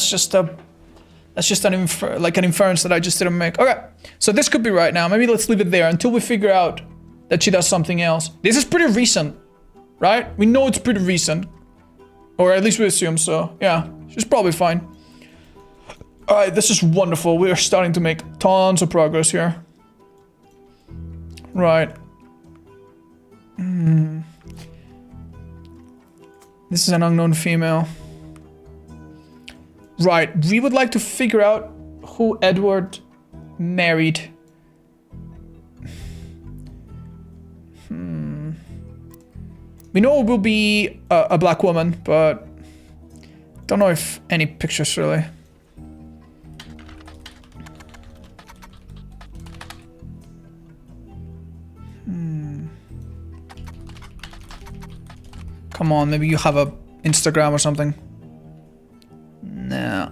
just an inference that I just didn't make. Okay, so this could be right now. Maybe let's leave it there until we figure out that she does something else. This is pretty recent, right? We know it's pretty recent, or at least we assume so. Yeah, she's probably fine. All right, this is wonderful. We are starting to make tons of progress here. Right. This is an unknown female. Right. We would like to figure out who Edward married. We know it will be a black woman, but don't know if any pictures really. Come on, maybe you have a Instagram or something. No.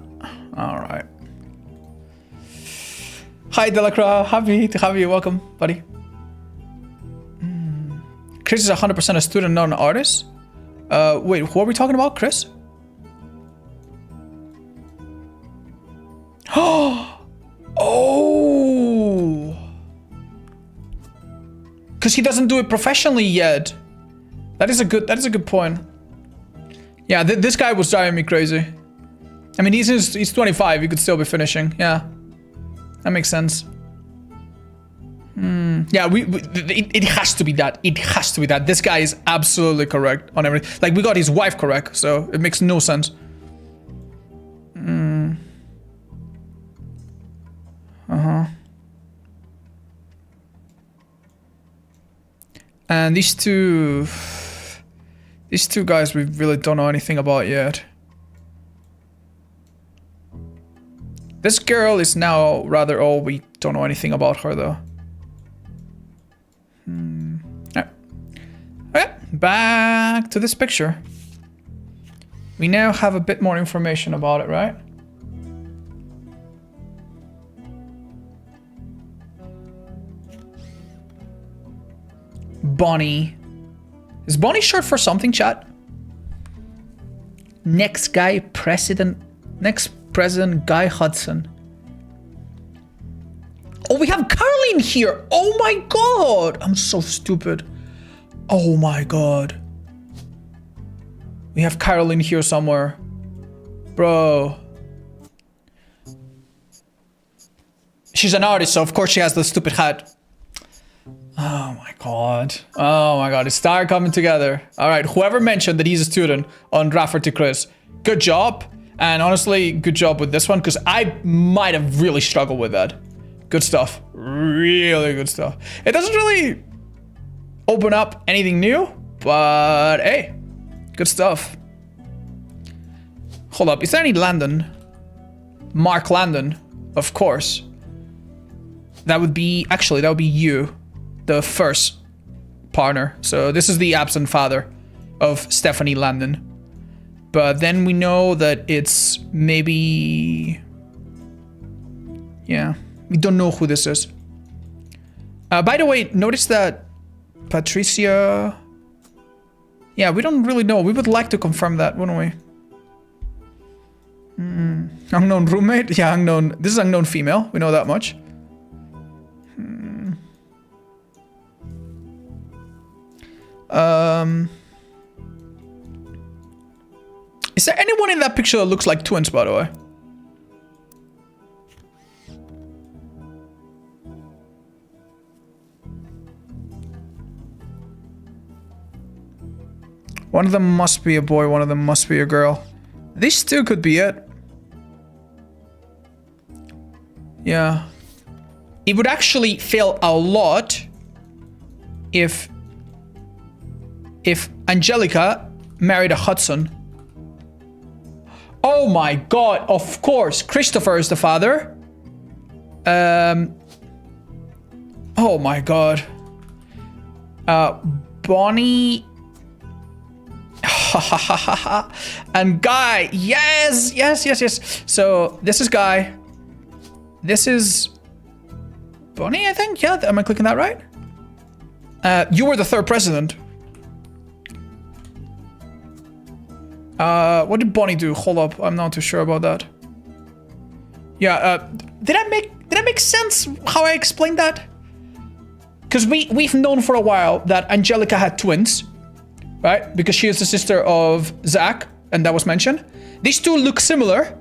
Alright. Hi Delacroix, happy to have you. Welcome, buddy. Chris is 100% a student, not an artist. Wait, who are we talking about, Chris? Oh! Because he doesn't do it professionally yet. That is a good point. Yeah, this guy was driving me crazy. I mean, he's 25. He could still be finishing. Yeah, that makes sense. Yeah, it has to be that. It has to be that. This guy is absolutely correct on everything. Like, we got his wife correct, so it makes no sense. And these two guys we really don't know anything about yet. This girl is now rather old. We don't know anything about her though. Okay, back to this picture. We now have a bit more information about it, right? Bonnie. Is Bonnie short for something, chat? Next President Guy Hudson. Oh, we have Caroline here. Oh my god. I'm so stupid. Oh my god. We have Caroline here somewhere. Bro. She's an artist, so of course she has the stupid hat. Oh my god. Oh my god. It's starting coming together. Alright, whoever mentioned that he's a student on Raffer to Chris. Good job. And honestly, good job with this one, because I might have really struggled with that. Good stuff. Really good stuff. It doesn't really open up anything new, but hey, good stuff. Hold up, is there any Landon? Mark Landon, of course. That would be, actually, that would be you, the first partner. So this is the absent father of Stephanie Landon. But then we know that it's maybe... Yeah, we don't know who this is. By the way, notice that Patricia... Yeah, we don't really know. We would like to confirm that, wouldn't we? Unknown roommate? Yeah, unknown. This is unknown female. We know that much. Is there anyone in that picture that looks like twins, by the way? One of them must be a boy, one of them must be a girl. These two could be it. Yeah. It would actually fail a lot if Angelica married a Hudson. Oh my god, of course. Christopher is the father. Oh my god. Bonnie... and Guy. Yes, yes, yes, yes. So this is Guy. This is Bonnie, I think. Yeah, am I clicking that right? You were the third president. What did Bonnie do? Hold up, I'm not too sure about that. Yeah, did I make sense how I explained that? Because we've known for a while that Angelica had twins, right? Because she is the sister of Zach, and that was mentioned. These two look similar,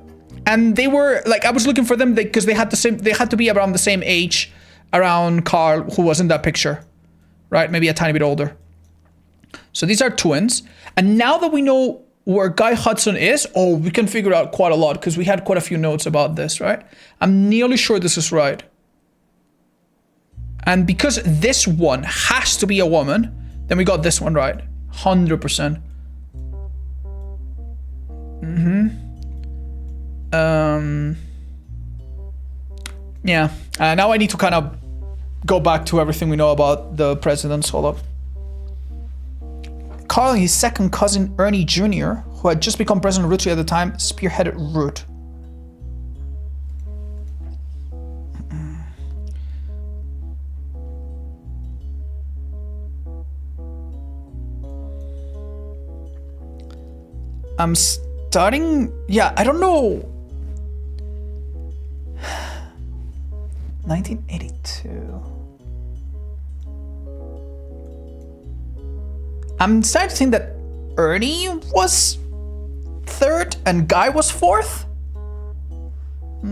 and they were like, I was looking for them because they had to be around the same age around Carl, who was in that picture, right? Maybe a tiny bit older. So these are twins, and now that we know where Guy Hudson is, oh, we can figure out quite a lot because we had quite a few notes about this, right? I'm nearly sure this is right. And because this one has to be a woman, then we got this one right. 100%. Yeah. Now I need to kind of go back to everything we know about the presidents. Hold up. Carl and his second cousin Ernie Jr., who had just become President Roottrees at the time, spearheaded Root. I'm starting... Yeah, I don't know. 1982. I'm starting to think that Ernie was third and Guy was fourth? Let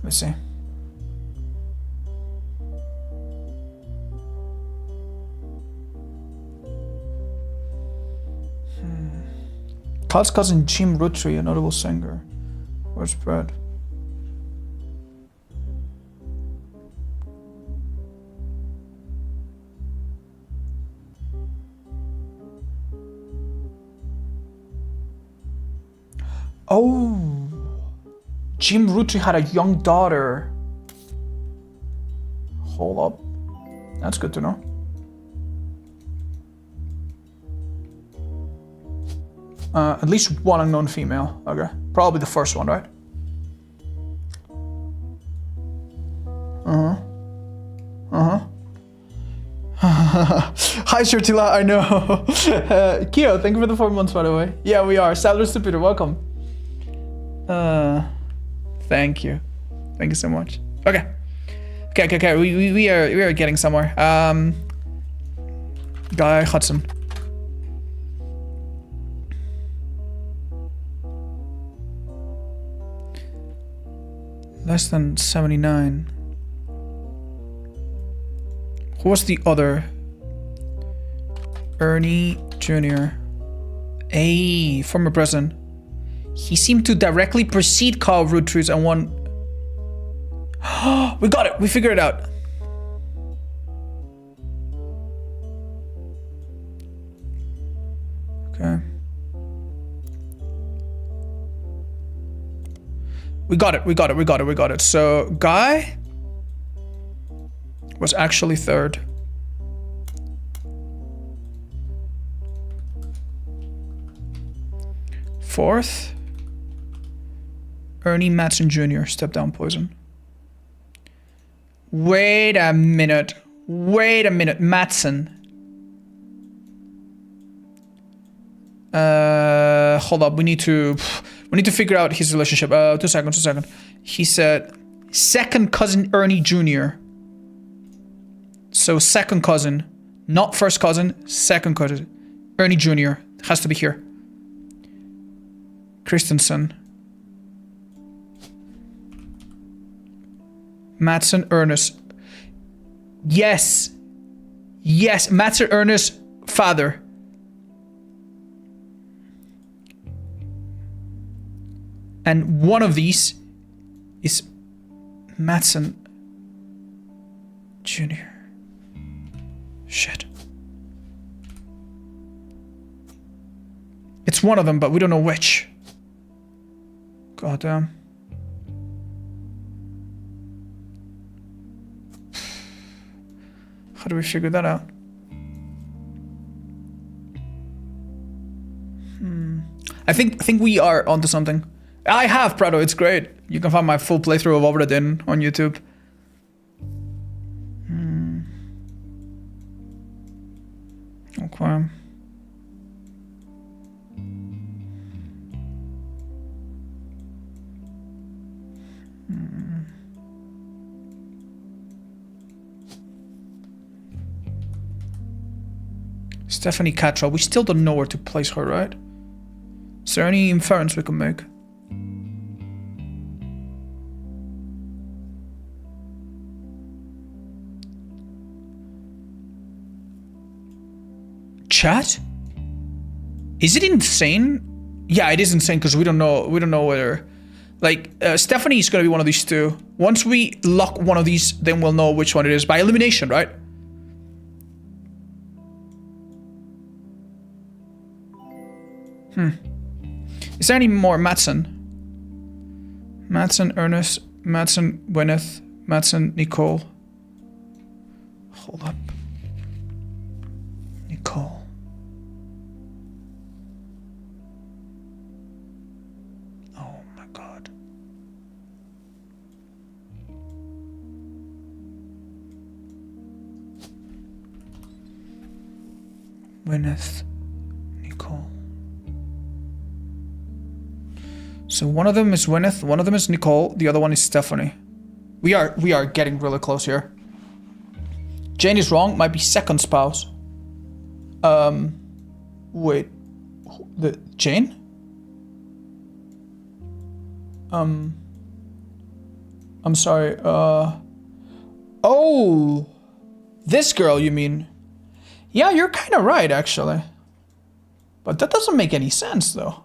me see. Carl's cousin Jim Roottrees, a notable singer. Where's Brad? Oh, Jim Roottrees had a young daughter. Hold up. That's good to know. At least one unknown female. Okay. Probably the first one, right? Hi, Shirtila, I know. Kyo, thank you for the 4 months, by the way. Yeah, we are. Saluders to Peter, welcome. Thank you. Thank you so much. Okay. Okay. We are getting somewhere. Guy Hudson. Less than 79. Who was the other Ernie Jr. A former president. He seemed to directly precede Carl Roottrees and won. We got it. We figured it out. Okay. We got it. So, Guy was actually third. Fourth, Ernie Madsen Jr. Step down poison. Wait a minute. Madsen. Hold up. We need to figure out his relationship. 2 seconds. He said second cousin Ernie Jr. So second cousin, not first cousin, second cousin. Ernie Jr. has to be here. Christensen. Madsen Ernest. Yes. Madsen Ernest father. And one of these is Madsen Jr. Shit. It's one of them, but we don't know which. God damn. How do we figure that out? I think we are onto something. I have Prado, it's great. You can find my full playthrough of Obra Dinn on YouTube. Okay. Stephanie Catra, we still don't know where to place her, right? Is there any inference we can make? Chat? Is it insane? Yeah, it is insane because we don't know whether, like, Stephanie is gonna be one of these two. Once we lock one of these, then we'll know which one it is by elimination, right? Is there any more Madsen? Madsen Ernest, Madsen Gwyneth, Madsen Nicole. Hold up. Nicole. Oh my god. Gwyneth, Nicole. So one of them is Gwyneth, one of them is Nicole, the other one is Stephanie. We are getting really close here. Jane is wrong, might be second spouse. Wait, the Jane? I'm sorry, oh, this girl you mean? Yeah, you're kind of right actually. But that doesn't make any sense though.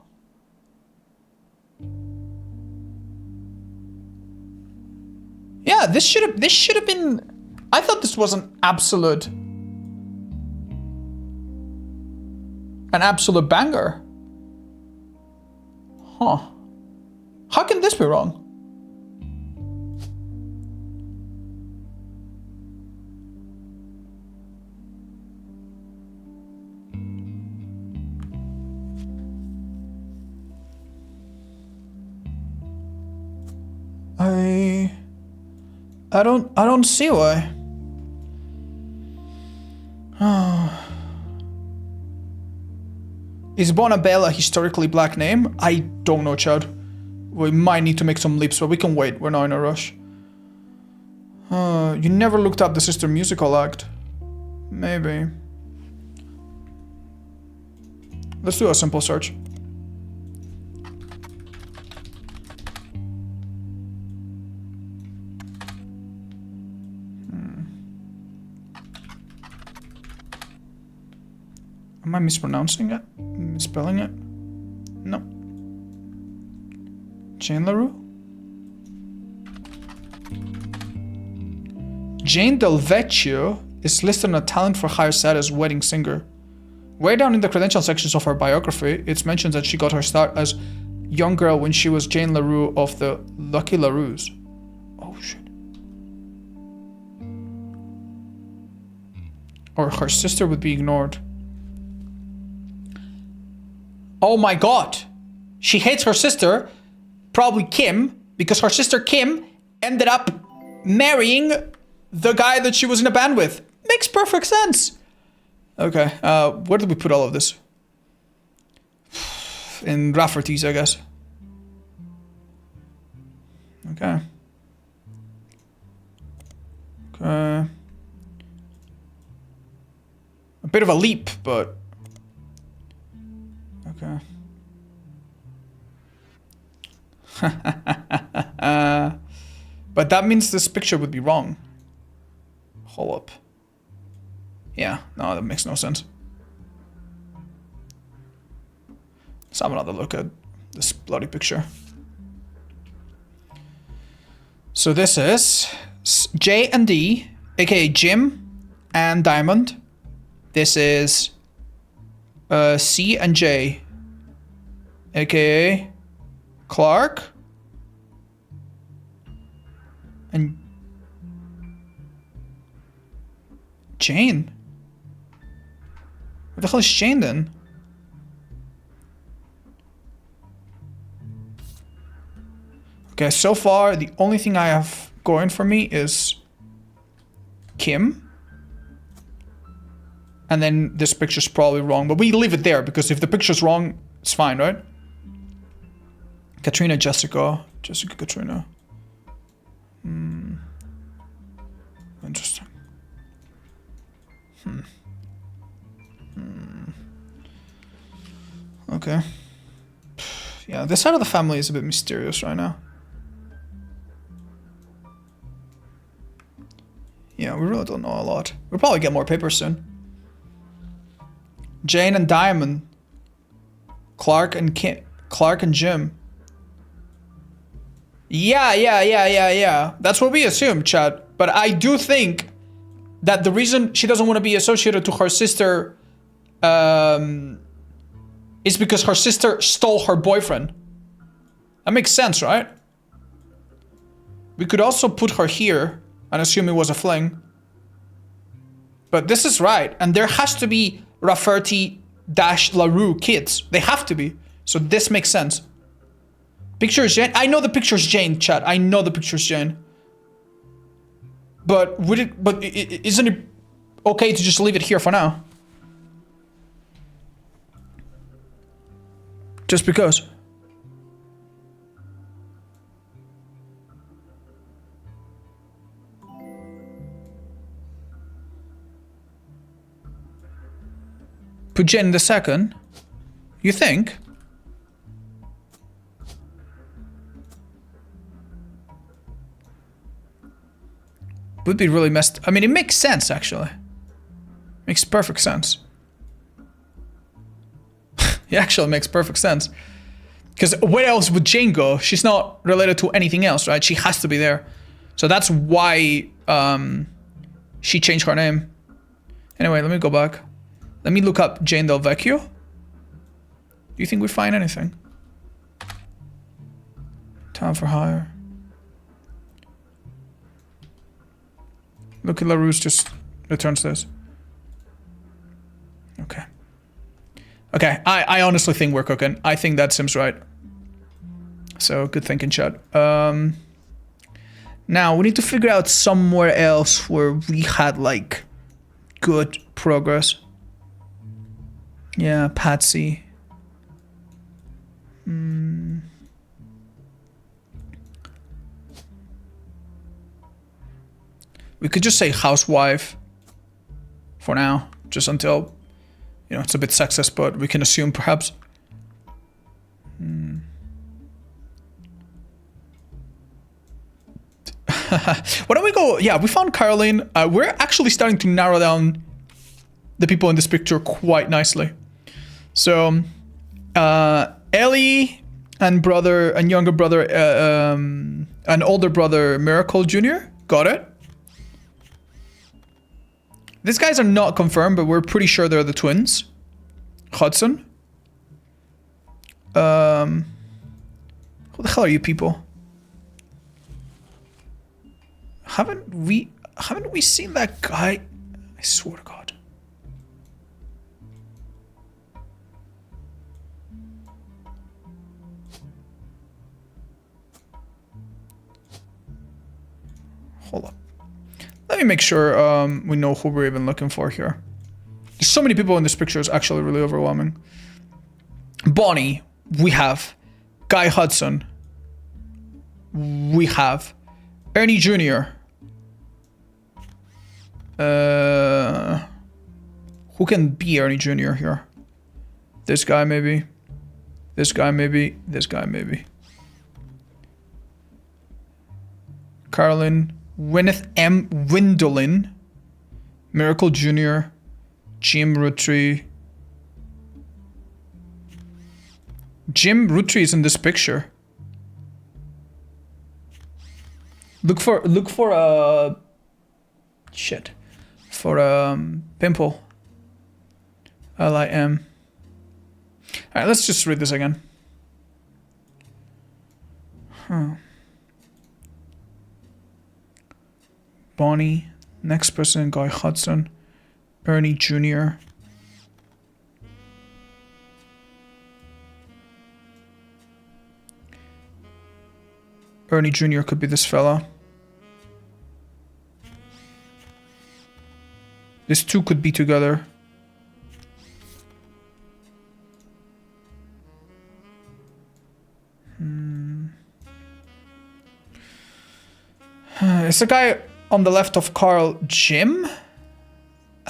Yeah, this should have been. I thought this was an absolute banger. Huh. How can this be wrong? I don't see why. Is Bonabella a historically black name? I don't know, Chad. We might need to make some leaps, but we can wait. We're not in a rush. You never looked up the sister musical act. Maybe. Let's do a simple search. Am I mispronouncing it? Misspelling it? No. Jane LaRue? Jane Del Vecchio is listed on a talent for hire status wedding singer. Way down in the credential sections of her biography, it's mentioned that she got her start as young girl when she was Jane LaRue of the Lucky LaRues. Oh shit. Or her sister would be ignored. Oh my god. She hates her sister, probably Kim, because her sister Kim ended up marrying the guy that she was in a band with. Makes perfect sense. Okay, where did we put all of this? In Rafferty's, I guess. Okay. Okay. A bit of a leap, but... Okay. But that means this picture would be wrong. Hold up. Yeah, no, that makes no sense. Let's have another look at this bloody picture. So this is J and D, aka Jim and Diamond. This is C and J, aka Clark and Jane. What the hell is Jane then? Okay, so far the only thing I have going for me is Kim. And then this picture's probably wrong, but we leave it there because if the picture's wrong, it's fine, right? Katrina, Jessica, Katrina. Interesting. Okay. Yeah, this side of the family is a bit mysterious right now. Yeah, we really don't know a lot. We'll probably get more papers soon. Jane and Diamond. Clark and Jim. Yeah. That's what we assume, Chad. But I do think that the reason she doesn't want to be associated to her sister is because her sister stole her boyfriend. That makes sense, right? We could also put her here and assume it was a fling. But this is right. And there has to be Rafferty-LaRue kids. They have to be. So this makes sense. Picture is Jane. I know the picture's Jane, chat. I know the picture's Jane. But isn't it okay to just leave it here for now? Just because. Put Jane in the second. You think? Would be really messed. I mean, it makes sense actually. Makes perfect sense. It actually makes perfect sense. Because where else would Jane go? She's not related to anything else, right? She has to be there. So that's why she changed her name. Anyway, let me go back. Let me look up Jane Del Vecchio. Do you think we find anything? Time for hire. Look at LaRue's just returns this. Okay. Okay, I honestly think we're cooking. I think that seems right. So, good thinking, chat. Now, we need to figure out somewhere else where we had, like, good progress. Yeah, Patsy. We could just say housewife for now, just until, you know, it's a bit sexist, but we can assume perhaps. Why don't we go? Yeah, we found Caroline. We're actually starting to narrow down the people in this picture quite nicely. So, Ellie and younger brother, and older brother Miracle Jr. Got it. These guys are not confirmed, but we're pretty sure they're the twins. Hudson. Who the hell are you people? Haven't we seen that guy? I swear to God. Hold up. Let me make sure we know who we're even looking for here. There's so many people in this picture, it's actually really overwhelming. Bonnie, we have. Guy Hudson, we have. Ernie Jr. Who can be Ernie Jr. here? This guy maybe. This guy maybe. This guy maybe. Carolyn. Gwyneth M. Windolin. Miracle Jr. Jim Roottrees. Jim Roottrees is in this picture. Look for a shit. For a pimple. Lim. Alright, let's just read this again. Bonnie. Next person, Guy Hudson. Ernie Jr. Ernie Jr. could be this fella. These two could be together. Is the guy on the left of Carl Jim?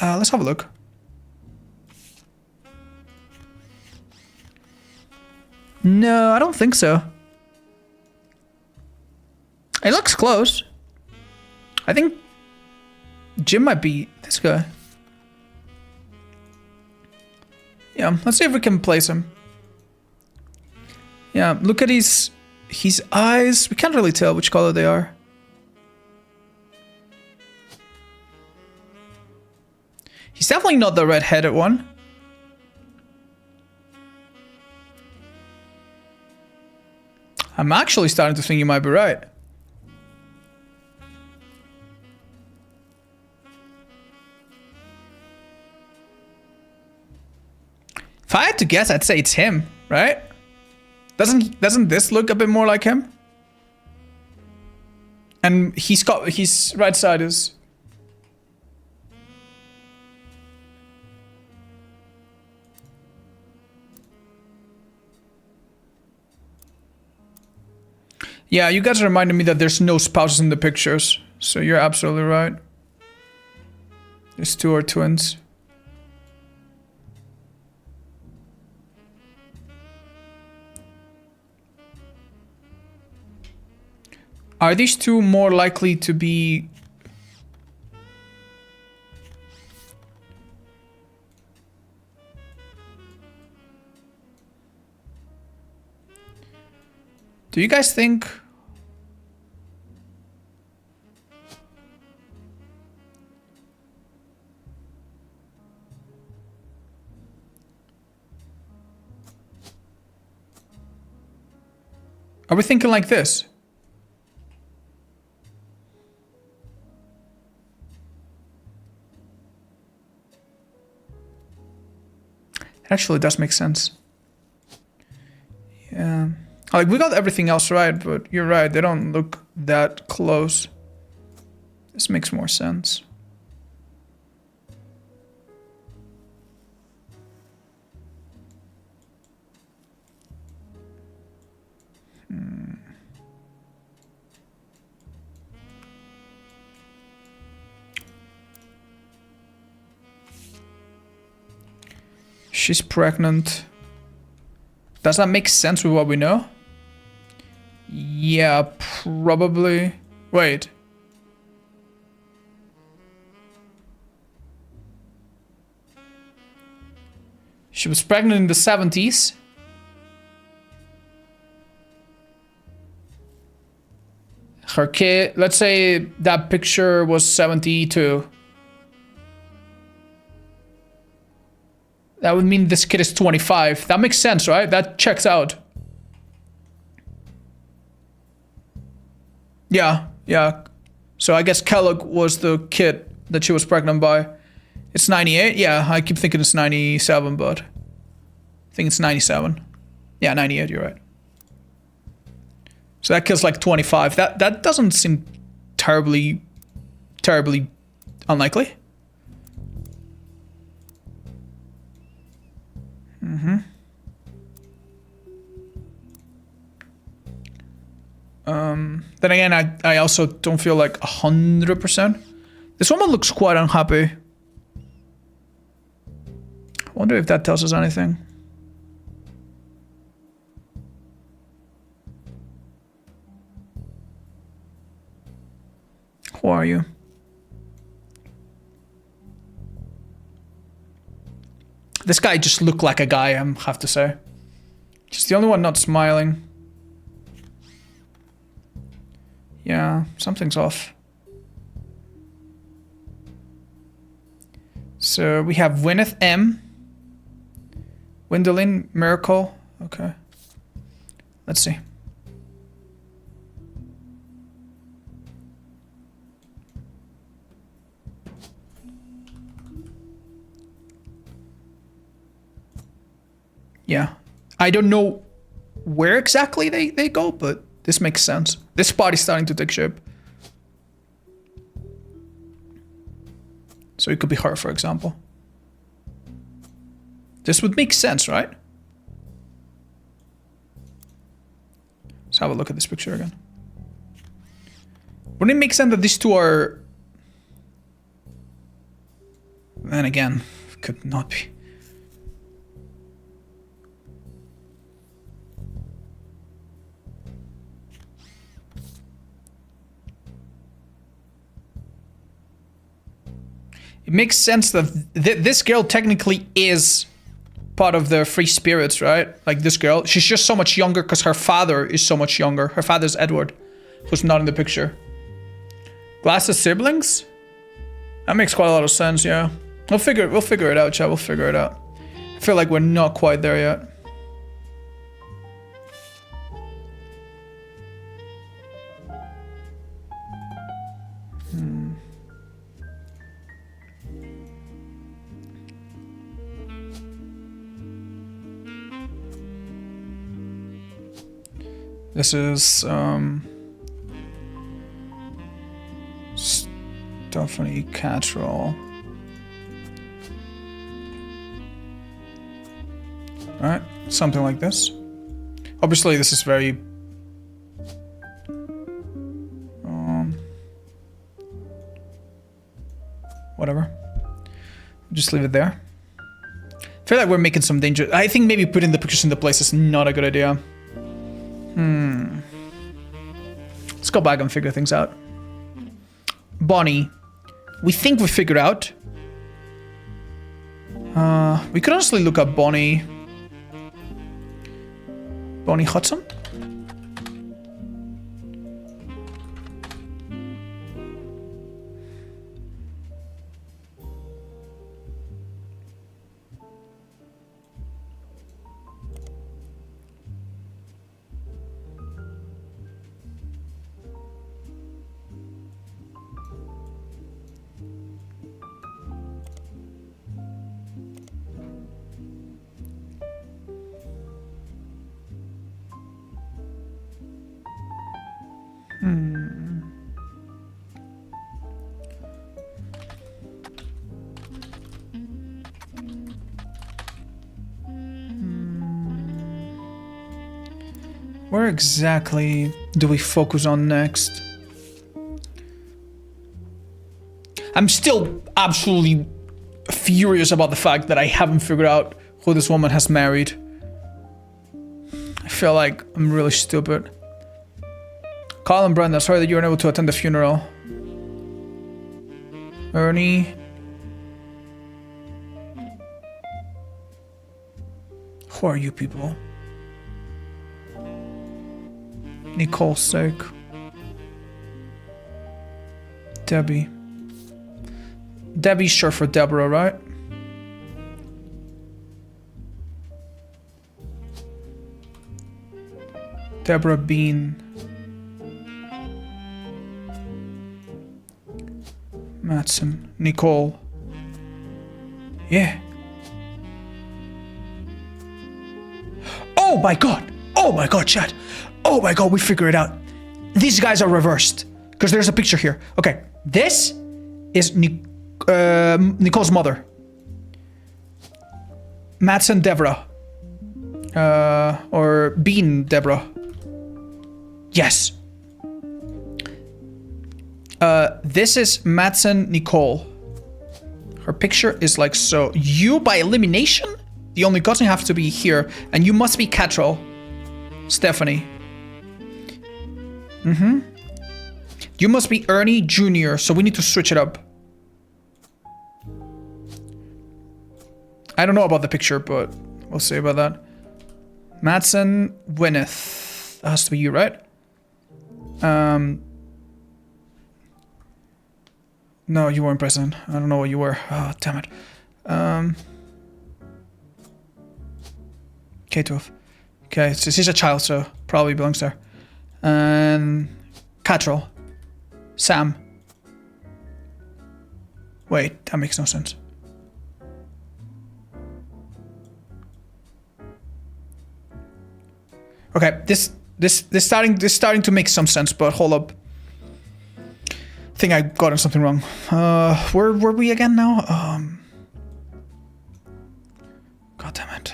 Let's have a look. No, I don't think so. It looks close. I think Jim might be this guy. Yeah, let's see if we can place him. Yeah, look at his eyes. We can't really tell which color they are. He's definitely not the red-headed one. I'm actually starting to think you might be right. If I had to guess, I'd say it's him, right? Doesn't this look a bit more like him? And his right side is... Yeah, you guys reminded me that there's no spouses in the pictures. So you're absolutely right. These two are twins. Are these two more likely to be... Do you guys think... Are we thinking like this? It actually does make sense. Yeah. Like, we got everything else right, but you're right, they don't look that close. This makes more sense. She's pregnant. Does that make sense with what we know? Yeah, probably. Wait. She was pregnant in the 70s. Her kid, let's say that picture was 72. That would mean this kid is 25. That makes sense, right? That checks out. Yeah, yeah. So I guess Kellogg was the kid that she was pregnant by. It's 98? Yeah, I keep thinking it's 97, but I think it's 97. Yeah, 98, you're right. So that kid's like 25. That doesn't seem terribly unlikely. Then again, I also don't feel like 100%. This woman looks quite unhappy. I wonder if that tells us anything. Who are you? This guy just looked like a guy, I have to say. He's the only one not smiling. Yeah, something's off. So we have Gwyneth M. Gwendolyn Miracle. Okay. Let's see. Yeah. I don't know where exactly they go, but this makes sense. This spot is starting to take shape. So it could be her, for example. This would make sense, right? Let's have a look at this picture again. Wouldn't it make sense that these two are... Then again, could not be. It makes sense that this girl technically is part of the free spirits, right? Like this girl, she's just so much younger because her father is so much younger. Her father's Edward, who's not in the picture. Glasses siblings? That makes quite a lot of sense, yeah. We'll figure it out, chat. We'll figure it out. I feel like we're not quite there yet. This is Stephanie Cattrall. Alright, something like this. Obviously this is very whatever. Just leave it there. I feel like we're making some danger. I think maybe putting the pictures into place is not a good idea. Let's go back and figure things out. Bonnie. We think we figured out. We could honestly look up Bonnie. Bonnie Hudson? Where exactly do we focus on next? I'm still absolutely furious about the fact that I haven't figured out who this woman has married. I feel like I'm really stupid. Colin Brenda, sorry that you weren't able to attend the funeral. Ernie. Who are you people? Nicole's sake. Debbie. Debbie's short for Deborah, right? Deborah Bean. Matson. Nicole. Yeah. Oh my god! Oh my god, chat! Oh my god, we figured it out. These guys are reversed. Because there's a picture here. Okay, this is Nicole's mother. Matson Deborah. Or Bean Deborah. Yes. This is Matson Nicole. Her picture is like so. You, by elimination, the only cousin have to be here, and you must be Catrell. Stephanie. You must be Ernie Jr., so we need to switch it up. I don't know about the picture, but we'll see about that. Matson Gwyneth. That has to be you, right? No, you weren't present. I don't know what you were. Oh, damn it. K12. Okay, so she's a child, so probably belongs there. And Catrell. Sam. Wait, that makes no sense. Okay, this starting to make some sense, but hold up. I think I got something wrong. Where were we again now? God damn it.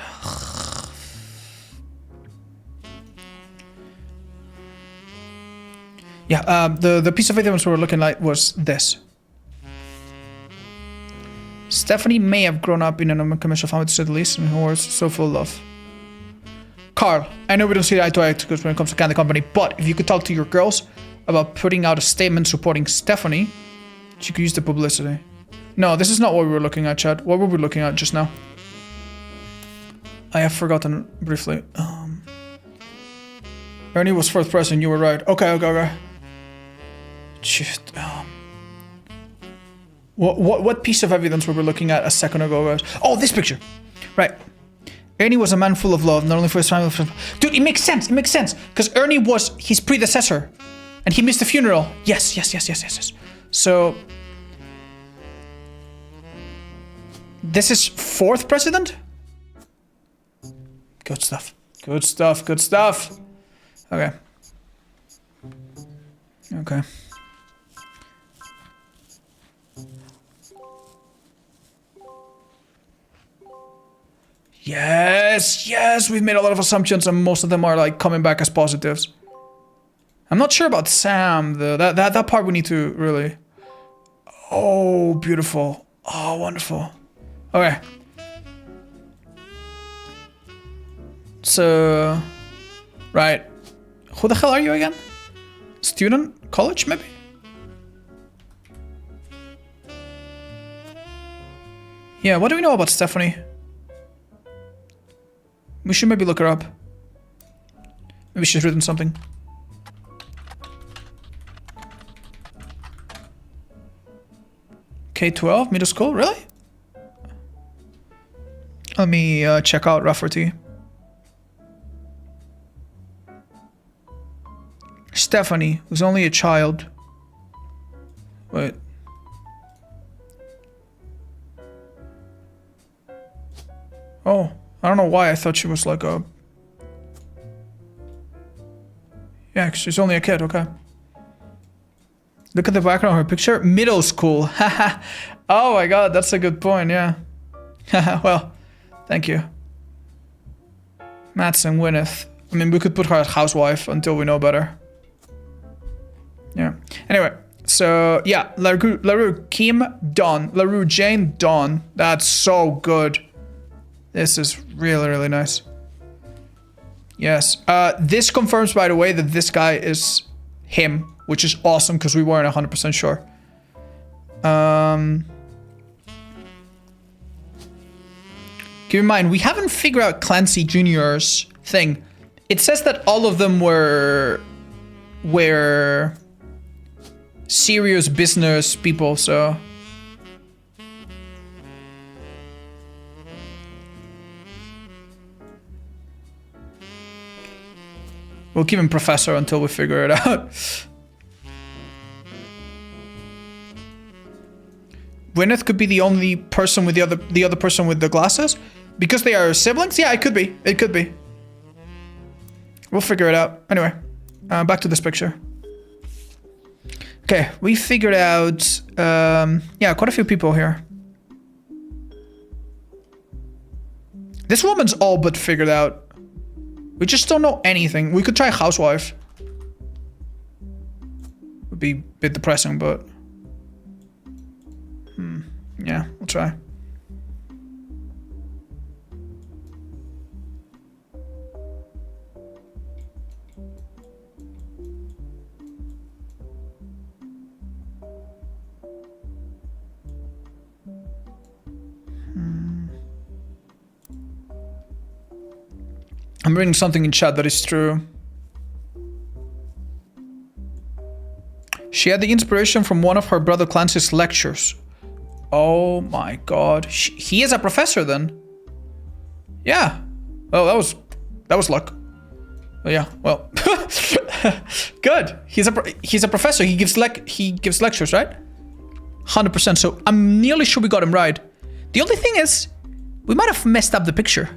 Yeah, the piece of evidence we were looking at was this. Stephanie may have grown up in an unconventional family, to say the least, and who was so full of love. Carl, I know we don't see eye to eye because when it comes to Candy Company, but if you could talk to your girls about putting out a statement supporting Stephanie, she could use the publicity. No, this is not what we were looking at, Chad. What were we looking at just now? I have forgotten briefly. Ernie was fourth president, you were right. Okay. Shit. What piece of evidence were we looking at a second ago, guys? Oh, this picture. Right. Ernie was a man full of love, not only for his family. Dude, it makes sense. It makes sense. Because Ernie was his predecessor. And he missed the funeral. Yes. So... this is fourth president? Good stuff. Okay. Yes, we've made a lot of assumptions and most of them are like coming back as positives. I'm not sure about Sam though. That part we need to really... Oh, beautiful. Oh, wonderful. Okay. So... right. Who the hell are you again? Student? College, maybe? Yeah, what do we know about Stephanie? We should maybe look her up. Maybe she's written something. K-12, middle school, really? Let me check out Rafferty. Stephanie, who's only a child. Wait. Oh, I don't know why I thought she was like a... yeah, she's only a kid, okay. Look at the background of her picture. Middle school. Haha. Oh my god, that's a good point, yeah. Haha, well, thank you. Matson Gwyneth. I mean, we could put her as housewife until we know better. Yeah. Anyway, so yeah, LaRue Kim, Dawn. LaRue Jane, Dawn. That's so good. This is really, really nice. Yes. This confirms, by the way, that this guy is him, which is awesome because we weren't 100% sure. Keep in mind, we haven't figured out Clancy Jr.'s thing. It says that all of them were serious business people, so... We'll keep him Professor until we figure it out. Gwyneth could be the only person with the other person with the glasses? Because they are siblings? Yeah, it could be. It could be. We'll figure it out. Anyway, back to this picture. Okay, we figured out, yeah, quite a few people here. This woman's all but figured out. We just don't know anything. We could try housewife. Would be a bit depressing, but... yeah, we'll try. I'm reading something in chat that is true. She had the inspiration from one of her brother Clancy's lectures. Oh my god. He is a professor then? Yeah. Oh, that was luck. Oh yeah, well. Good. He's a professor. He gives lectures, right? 100%. So I'm nearly sure we got him right. The only thing is, we might have messed up the picture.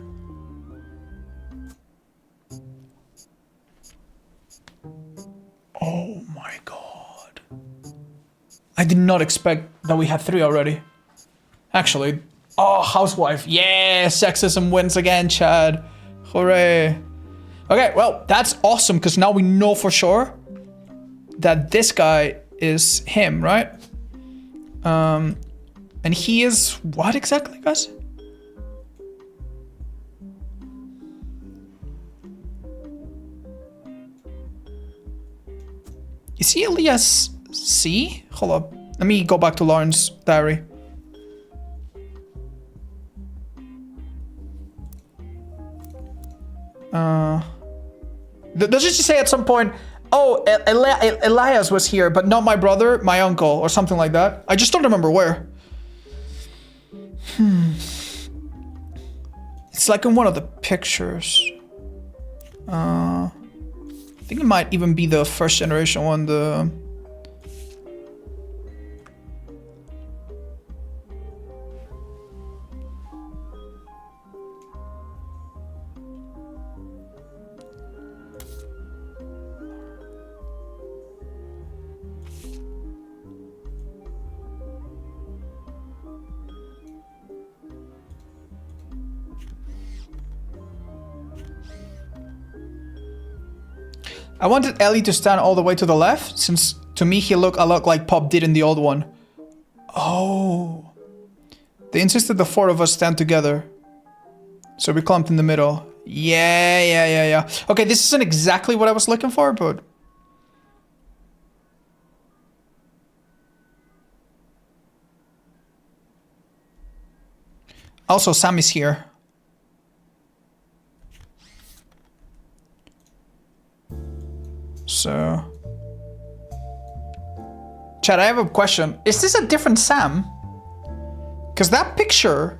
Oh my god. I did not expect that we had 3 already. Actually, oh, housewife. Yeah, sexism wins again, Chad. Hooray. Okay, well, that's awesome, because now we know for sure that this guy is him, right? And he is what exactly, guys? Is he Elias C? Hold up. Let me go back to Lauren's diary. Does it just say at some point, oh, Elias was here, but not my brother, my uncle, or something like that? I just don't remember where. It's like in one of the pictures. I think it might even be the first generation one, I wanted Ellie to stand all the way to the left, since to me he looked a lot like Pop did in the old one. Oh. They insisted the 4 of us stand together. So we clumped in the middle. Yeah. Okay, this isn't exactly what I was looking for, but... Also, Sam is here. So... Chad, I have a question. Is this a different Sam? Because that picture...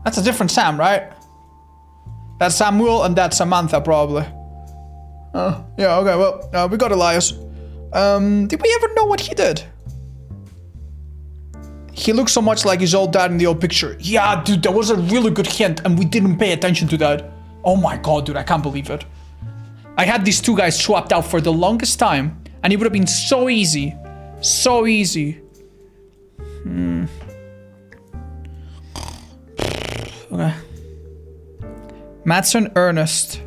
That's a different Sam, right? That's Samuel and that's Samantha, probably. Yeah, okay, well, we got Elias. Did we ever know what he did? He looks so much like his old dad in the old picture. Yeah, dude, that was a really good hint and we didn't pay attention to that. Oh my god, dude, I can't believe it. I had these 2 guys swapped out for the longest time and it would have been so easy. So easy. Okay. Madsen Ernest.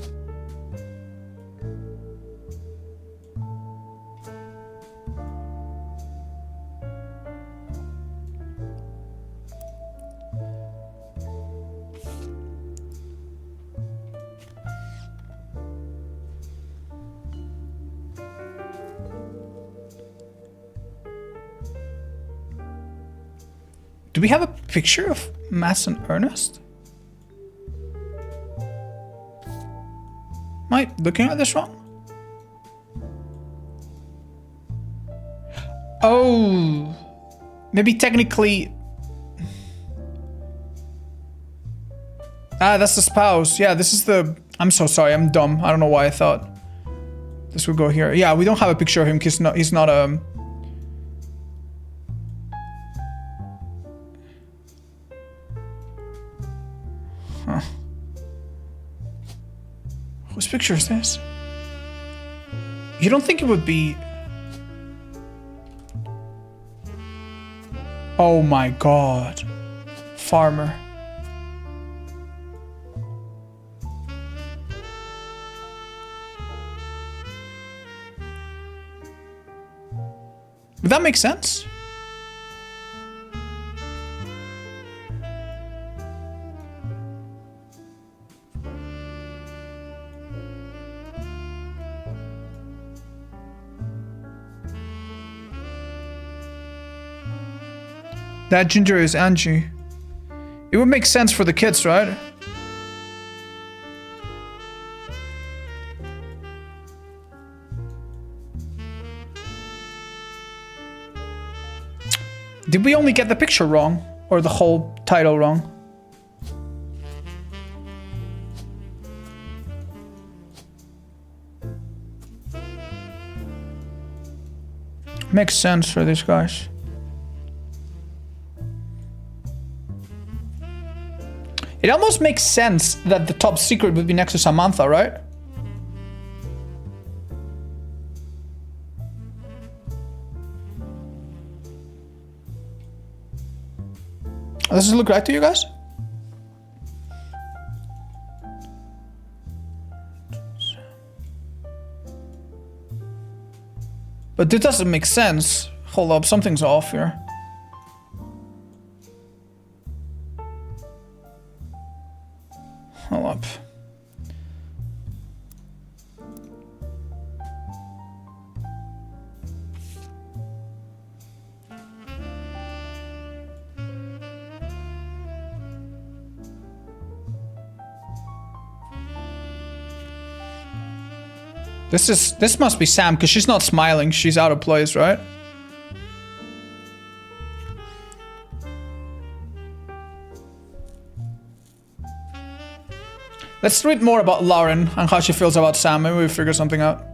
Do we have a picture of Matt's and Ernest? Am I looking at this wrong? Oh, maybe technically. Ah, that's the spouse. Yeah, this is the. I'm so sorry. I'm dumb. I don't know why I thought this would go here. Yeah, we don't have a picture of him because he's not Huh. Whose picture is this? You don't think it would be? Oh my god. Farmer. Would that make sense? That ginger is Angie. It would make sense for the kids, right? Did we only get the picture wrong? Or the whole title wrong? Makes sense for these guys. It almost makes sense that the top secret would be next to Samantha, right? Does this look right to you guys? But this doesn't make sense. Hold up, something's off here. Hold up. This must be Sam, because she's not smiling. She's out of place, right? Let's read more about Lauren and how she feels about Sam. Maybe we figure something out.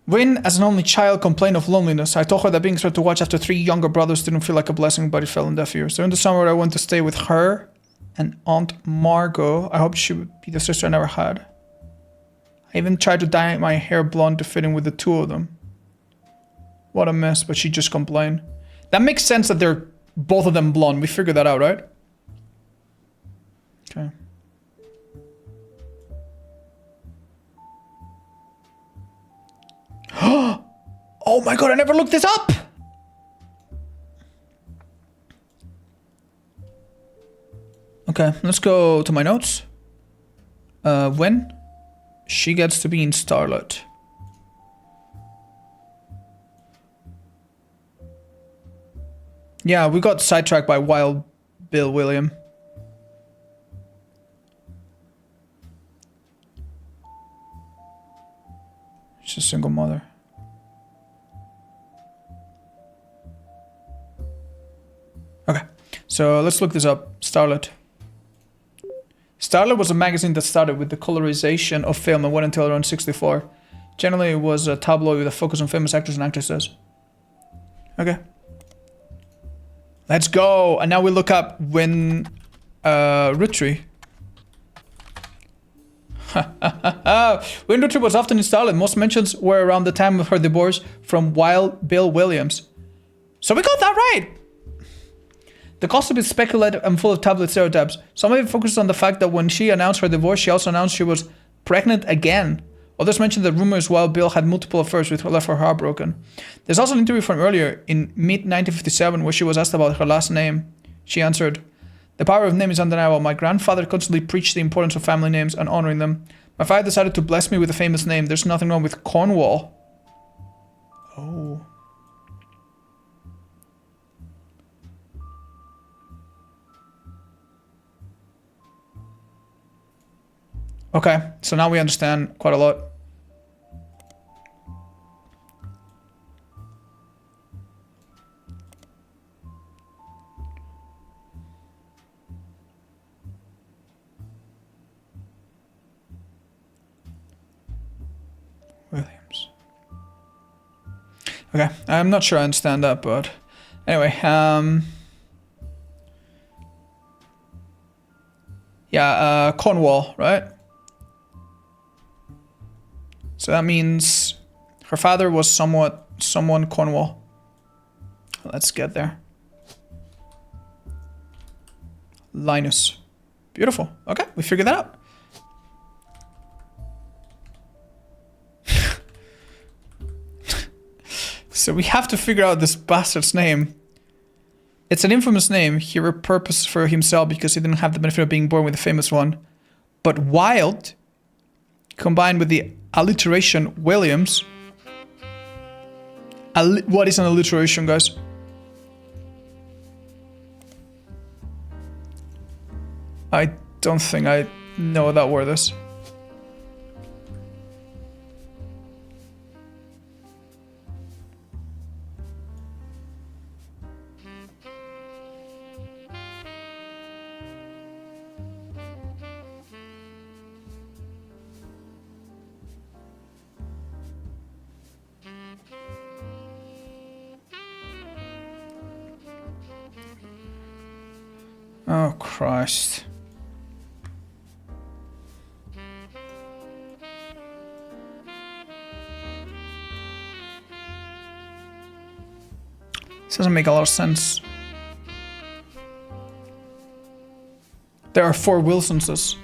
Wynne, as an only child, complained of loneliness. I told her that being expected to watch after 3 younger brothers didn't feel like a blessing, but it fell on deaf ears. So in the summer, I went to stay with her and Aunt Margot. I hoped she would be the sister I never had. I even tried to dye my hair blonde to fit in with the 2 of them. What a mess, but she just complained. That makes sense that they're both of them blonde. We figured that out, right? Okay. Oh my god, I never looked this up! Okay, let's go to my notes. When she gets to be in Starlet. Yeah, we got sidetracked by Wild Bill William. She's a single mother. Okay, so let's look this up. Starlet. Starlet was a magazine that started with the colorization of film and went until around 64. Generally, it was a tabloid with a focus on famous actors and actresses. Okay. Let's go! And now we look up when Roottrees. When Roottrees was often in Starlet, most mentions were around the time of her divorce from Wild Bill Williams. So we got that right! The gossip is speculative and full of tabloid stereotypes. Some of it focuses on the fact that when she announced her divorce, she also announced she was pregnant again. Others mentioned that rumors Wild Bill had multiple affairs which left her heartbroken. There's also an interview from earlier in mid-1957 where she was asked about her last name. She answered, The power of name is undeniable. My grandfather constantly preached the importance of family names and honoring them. My father decided to bless me with a famous name. There's nothing wrong with Cornwall. Oh. Okay, so now we understand quite a lot. Williams. Okay, I'm not sure I understand that, but anyway, yeah, Cornwall, right? So that means her father was someone Cornwall. Let's get there. Linus. Beautiful. Okay, we figured that out. So we have to figure out this bastard's name. It's an infamous name. He repurposed for himself because he didn't have the benefit of being born with a famous one. But Wild, combined with the alliteration Williams. What is an alliteration, guys? I don't think I know what that word is. Oh, Christ. This doesn't make a lot of sense. There are 4 Wilsonses.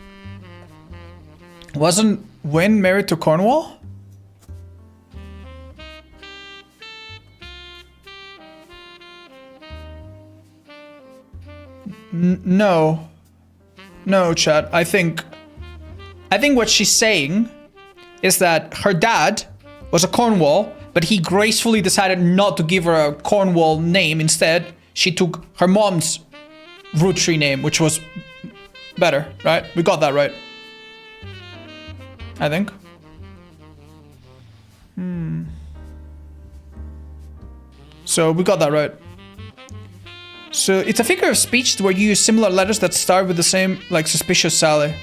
Wasn't Wynne married to Cornwall? No. No, chat. I think what she's saying is that her dad was a Cornwall, but he gracefully decided not to give her a Cornwall name. Instead, she took her mom's Roottrees name, which was better, right? We got that right. I think. So we got that right. So it's a figure of speech where you use similar letters that start with the same, like suspicious Sally.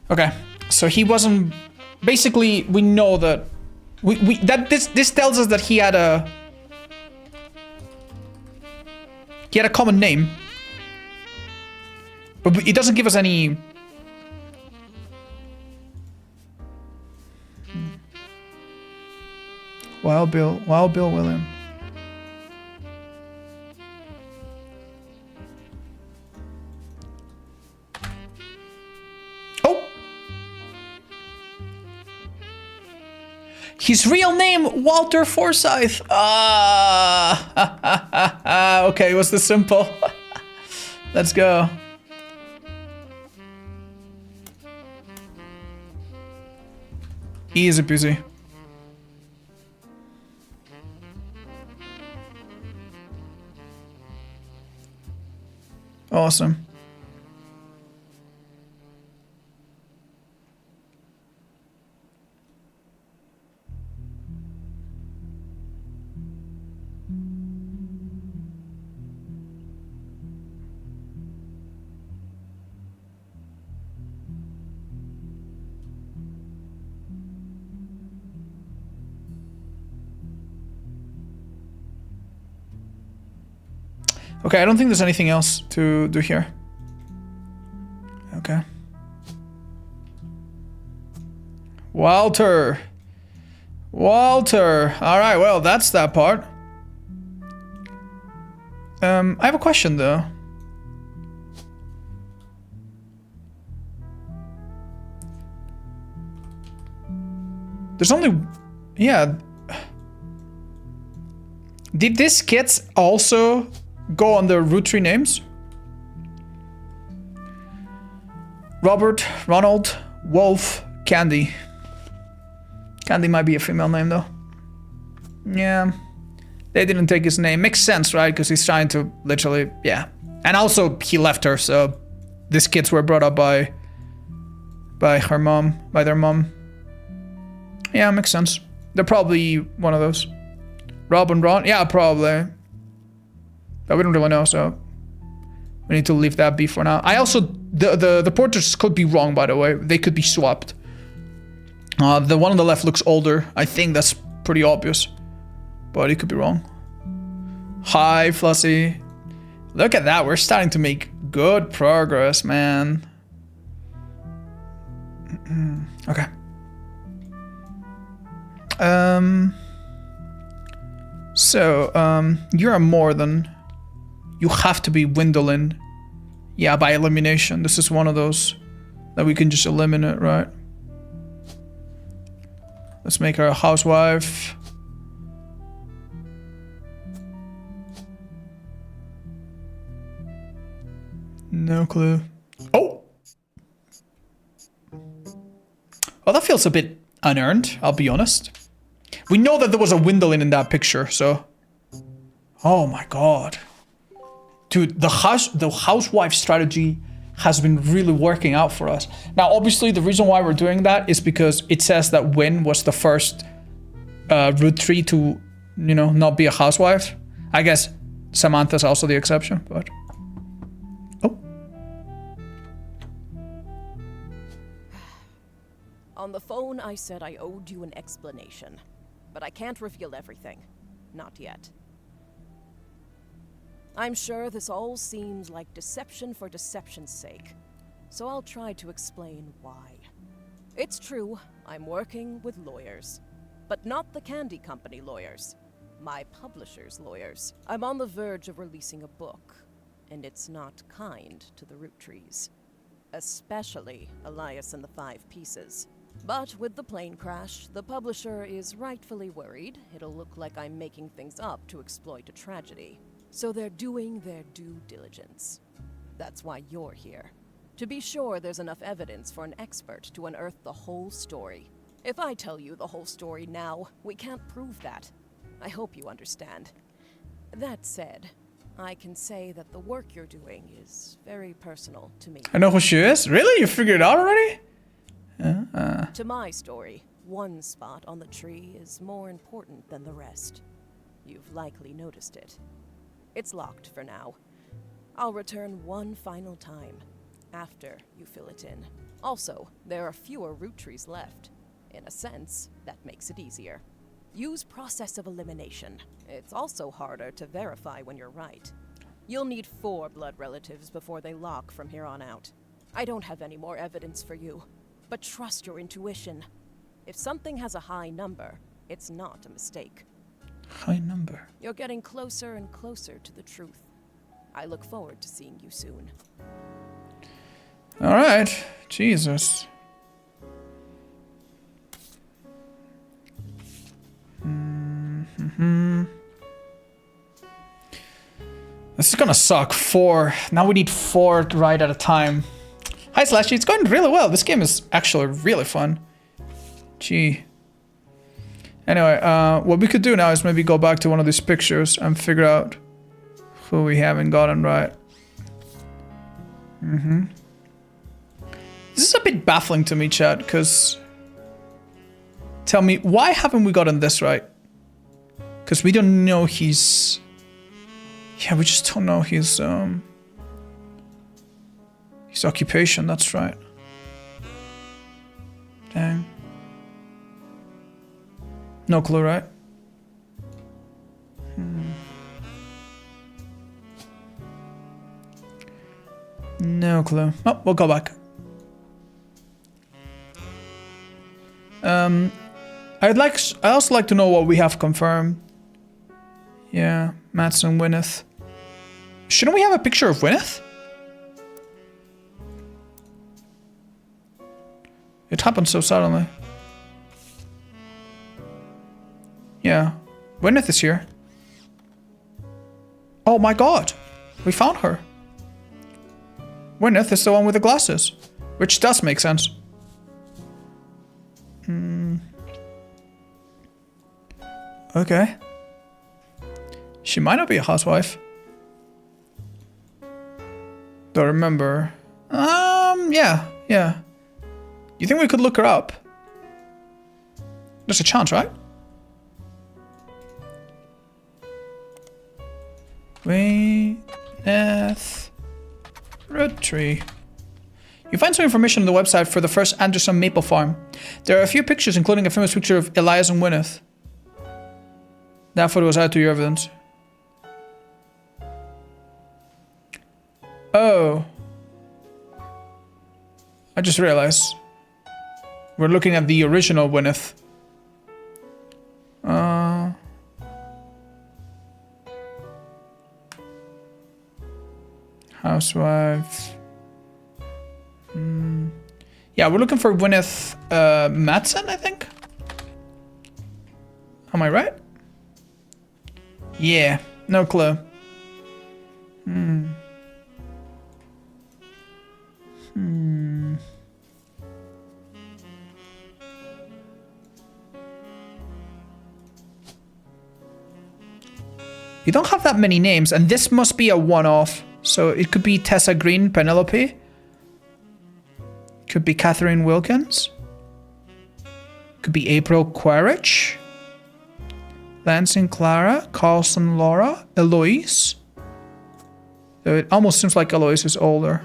Okay, so he wasn't. Basically, we know that this tells us that he had a common name, but it doesn't give us any. Wild Bill William. Oh! His real name, Walter Forsyth. Ah! Okay, it was this simple. Let's go. Easy peasy. Awesome. Okay, I don't think there's anything else to do here. Okay. Walter. Alright, well, that's that part. I have a question, though. There's only... Yeah. Did these kids also go under Roottrees names? Robert, Ronald, Wolf, Candy. Candy might be a female name though. Yeah. They didn't take his name. Makes sense, right? Because he's trying to literally, yeah. And also he left her, so these kids were brought up by her mom, by their mom. Yeah, makes sense. They're probably one of those. Rob and Ron? Yeah, probably. But we don't really know, so we need to leave that be for now. I also, the portraits could be wrong, by the way. They could be swapped. The one on the left looks older. I think that's pretty obvious. But it could be wrong. Hi, Flossie. Look at that. We're starting to make good progress, man. Okay. So, you're a more than. You have to be Windolin. Yeah, by elimination. This is one of those that we can just eliminate, right? Let's make her a housewife. No clue. Oh! Well, that feels a bit unearned, I'll be honest. We know that there was a Windolin in that picture, so... Oh my god. Dude, the housewife strategy has been really working out for us. Now, obviously, the reason why we're doing that is because it says that Win was the first Roottrees to, you know, not be a housewife. I guess Samantha's also the exception, but... Oh. On the phone, I said I owed you an explanation. But I can't reveal everything. Not yet. I'm sure this all seems like deception for deception's sake. So I'll try to explain why. It's true, I'm working with lawyers. But not the candy company lawyers. My publisher's lawyers. I'm on the verge of releasing a book. And it's not kind to the Roottrees. Especially Elias and the 5 Pieces. But with the plane crash, the publisher is rightfully worried it'll look like I'm making things up to exploit a tragedy. So they're doing their due diligence. That's why you're here. To be sure there's enough evidence for an expert to unearth the whole story. If I tell you the whole story now, we can't prove that. I hope you understand. That said, I can say that the work you're doing is very personal to me. I know who she is? Really? You figured it out already? To my story, one spot on the tree is more important than the rest. You've likely noticed it. It's locked for now. I'll return one final time, after you fill it in. Also, there are fewer Roottrees left. In a sense, that makes it easier. Use process of elimination. It's also harder to verify when you're right. You'll need 4 blood relatives before they lock from here on out. I don't have any more evidence for you. But trust your intuition. If something has a high number, it's not a mistake. High number. You're getting closer and closer to the truth. I look forward to seeing you soon. Alright. Jesus. This is gonna suck. 4. Now we need 4 right at a time. Hi Slashy, it's going really well. This game is actually really fun. Gee. Anyway, what we could do now is maybe go back to one of these pictures and figure out who we haven't gotten right. This is a bit baffling to me, chat, because... Tell me, why haven't we gotten this right? Because we don't know his... Yeah, we just don't know his occupation, that's right. Dang. No clue, right? No clue. Oh, we'll go back. I'd also like to know what we have confirmed. Yeah, Mats and Gwyneth. Shouldn't we have a picture of Gwyneth? It happened so suddenly. Yeah, Gwyneth is here. Oh my god. We found her. Gwyneth is the one with the glasses. Which does make sense. Okay. She might not be a housewife. Don't remember. Yeah. You think we could look her up? There's a chance, right? Gwyneth Roottrees. You find some information on the website for the first Anderson maple farm. There are a few pictures, including a famous picture of Elias and Gwyneth. That photo was added to your evidence. Oh. I just realized. We're looking at the original Gwyneth. Housewife. Yeah, we're looking for Gwyneth Madsen, I think. Am I right? Yeah, no clue. You don't have that many names, and this must be a one-off. So it could be Tessa Green, Penelope. Could be Catherine Wilkins. Could be April Quaritch. Lansing Clara. Carlson Laura. Eloise. So it almost seems like Eloise is older.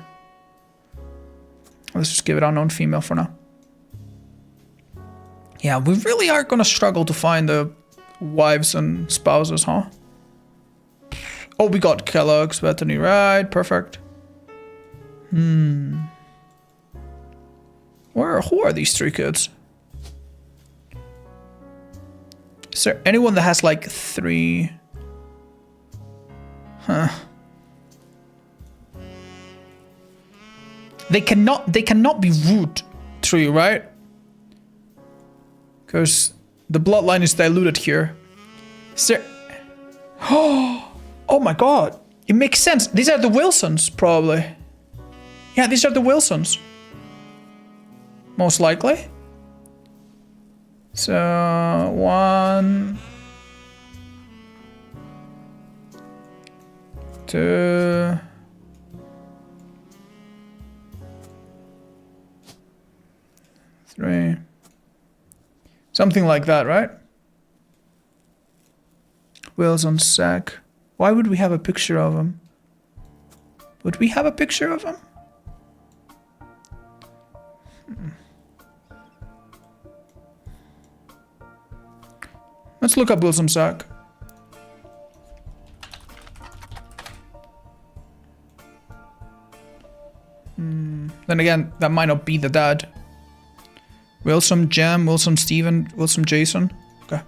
Let's just give it unknown female for now. Yeah, we really are gonna struggle to find the wives and spouses, huh? Oh, we got Kellogg's, Bethany, right? Perfect. Who are these three kids? Is there anyone that has like three? Huh. They cannot be Roottrees, right? Because the bloodline is diluted here. Is there... Oh my god. It makes sense. These are the Wilsons, probably. Yeah, these are the Wilsons. Most likely. So, 1, 2, 3. Something like that, right? Wilson sack. Why would we have a picture of him? Would we have a picture of him? Let's look up Wilson Sack. Then again, that might not be the dad. Wilson Jem, Wilson Steven, Wilson Jason. Okay.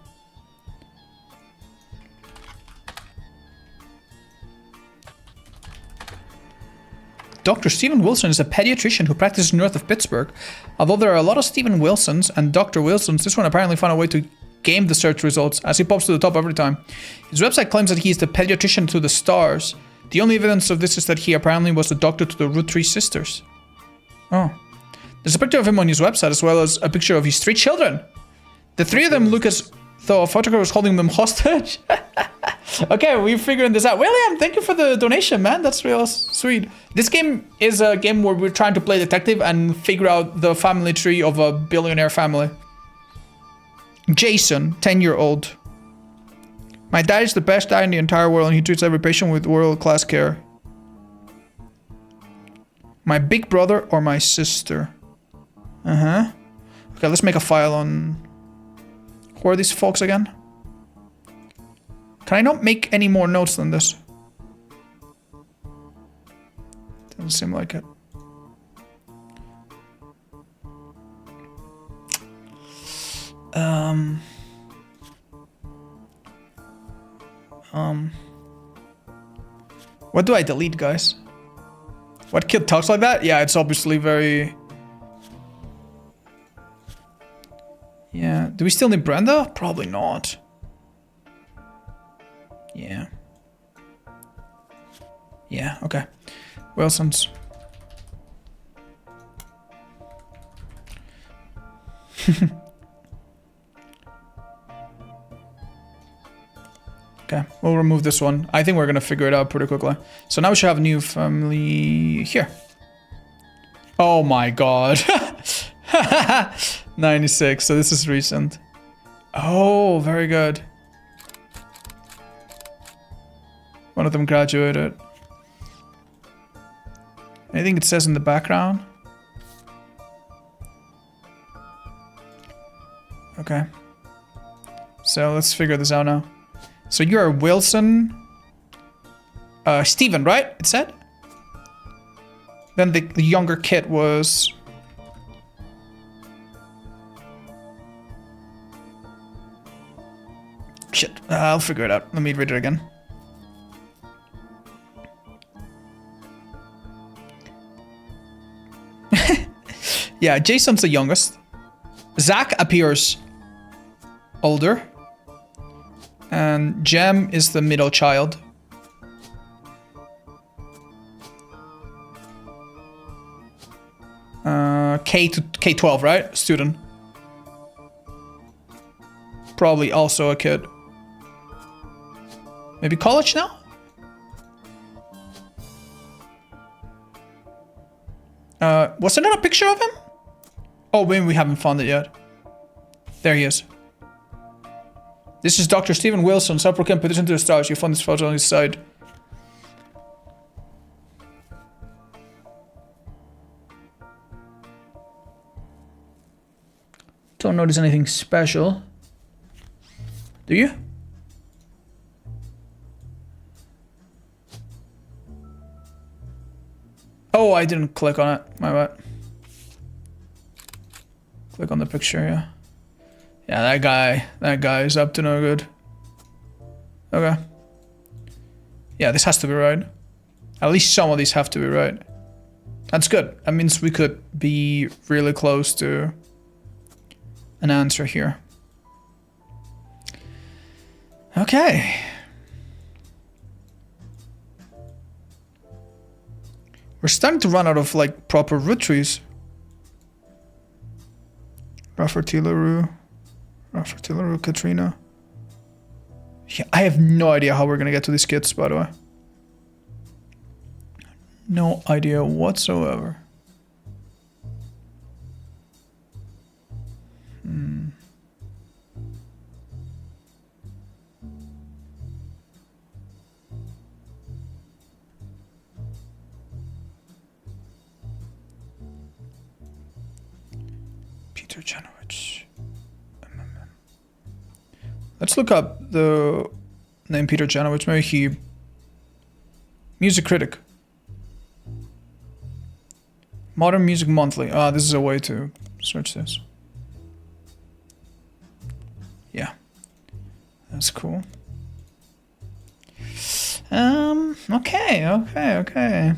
Dr. Stephen Wilson is a pediatrician who practices north of Pittsburgh. Although there are a lot of Stephen Wilsons and Dr. Wilsons, this one apparently found a way to game the search results as he pops to the top every time. His website claims that he is the pediatrician to the stars. The only evidence of this is that he apparently was the doctor to the Roottrees sisters. Oh. There's a picture of him on his website as well as a picture of his 3 children. The 3 of them look as though a photographer was holding them hostage. Okay, we're figuring this out. William, thank you for the donation, man. That's real sweet. This game is a game where we're trying to play detective and figure out the family tree of a billionaire family. Jason, 10-year-old. My dad is the best dad in the entire world and he treats every patient with world-class care. My big brother or my sister? Uh-huh. Okay, let's make a file on... Who are these folks again? Can I not make any more notes than this? Doesn't seem like it. What do I delete, guys? What kid talks like that? Yeah, it's obviously very... Yeah. Do we still need Brenda? Probably not. Yeah. Yeah, okay. Wilson's. Okay, we'll remove this one. I think we're gonna figure it out pretty quickly. So now we should have a new family here. Oh my god. 96, so this is recent. Oh, very good. One of them graduated. Anything it says in the background? Okay. So let's figure this out now. So you're Wilson. Steven, right? It said? Then the younger kid was... Shit. I'll figure it out. Let me read it again. Yeah, Jason's the youngest. Zach appears older. And Jem is the middle child. K-12, right? Student. Probably also a kid. Maybe college now? Was there not a picture of him? Oh, maybe we haven't found it yet. There he is. This is Dr. Stephen Wilson, Supplicant Petition to the Stars. You found this photo on his side. Don't notice anything special. Do you? Oh, I didn't click on it. My bad. Click on the picture, yeah. Yeah, that guy is up to no good. Okay. Yeah, this has to be right. At least some of these have to be right. That's good. That means we could be really close to an answer here. Okay. We're starting to run out of like proper root trees. Rafferty-LaRue, Katrina. Yeah, I have no idea how we're gonna get to these kids, by the way. No idea whatsoever. Peter Genovich. Let's look up the name Peter Genovich. Maybe he... Music critic. Modern Music Monthly. Ah, this is a way to search this. Yeah. That's cool. Okay.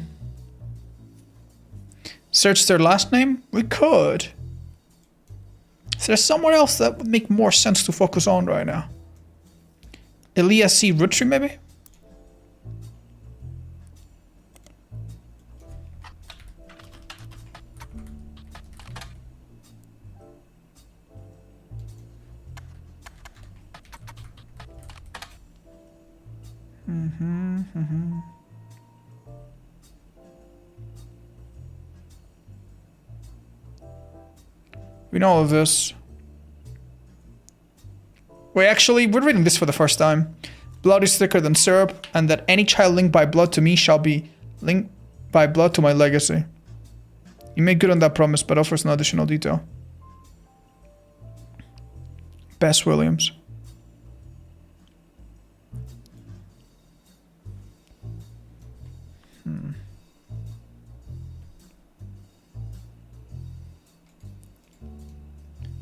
Search their last name? We could. Is there somewhere else that would make more sense to focus on right now? Elias C. Roottrees, maybe? We know all of this. We're reading this for the first time. Blood is thicker than syrup, and that any child linked by blood to me shall be linked by blood to my legacy. You make good on that promise, but offers no additional detail. Bess Williams.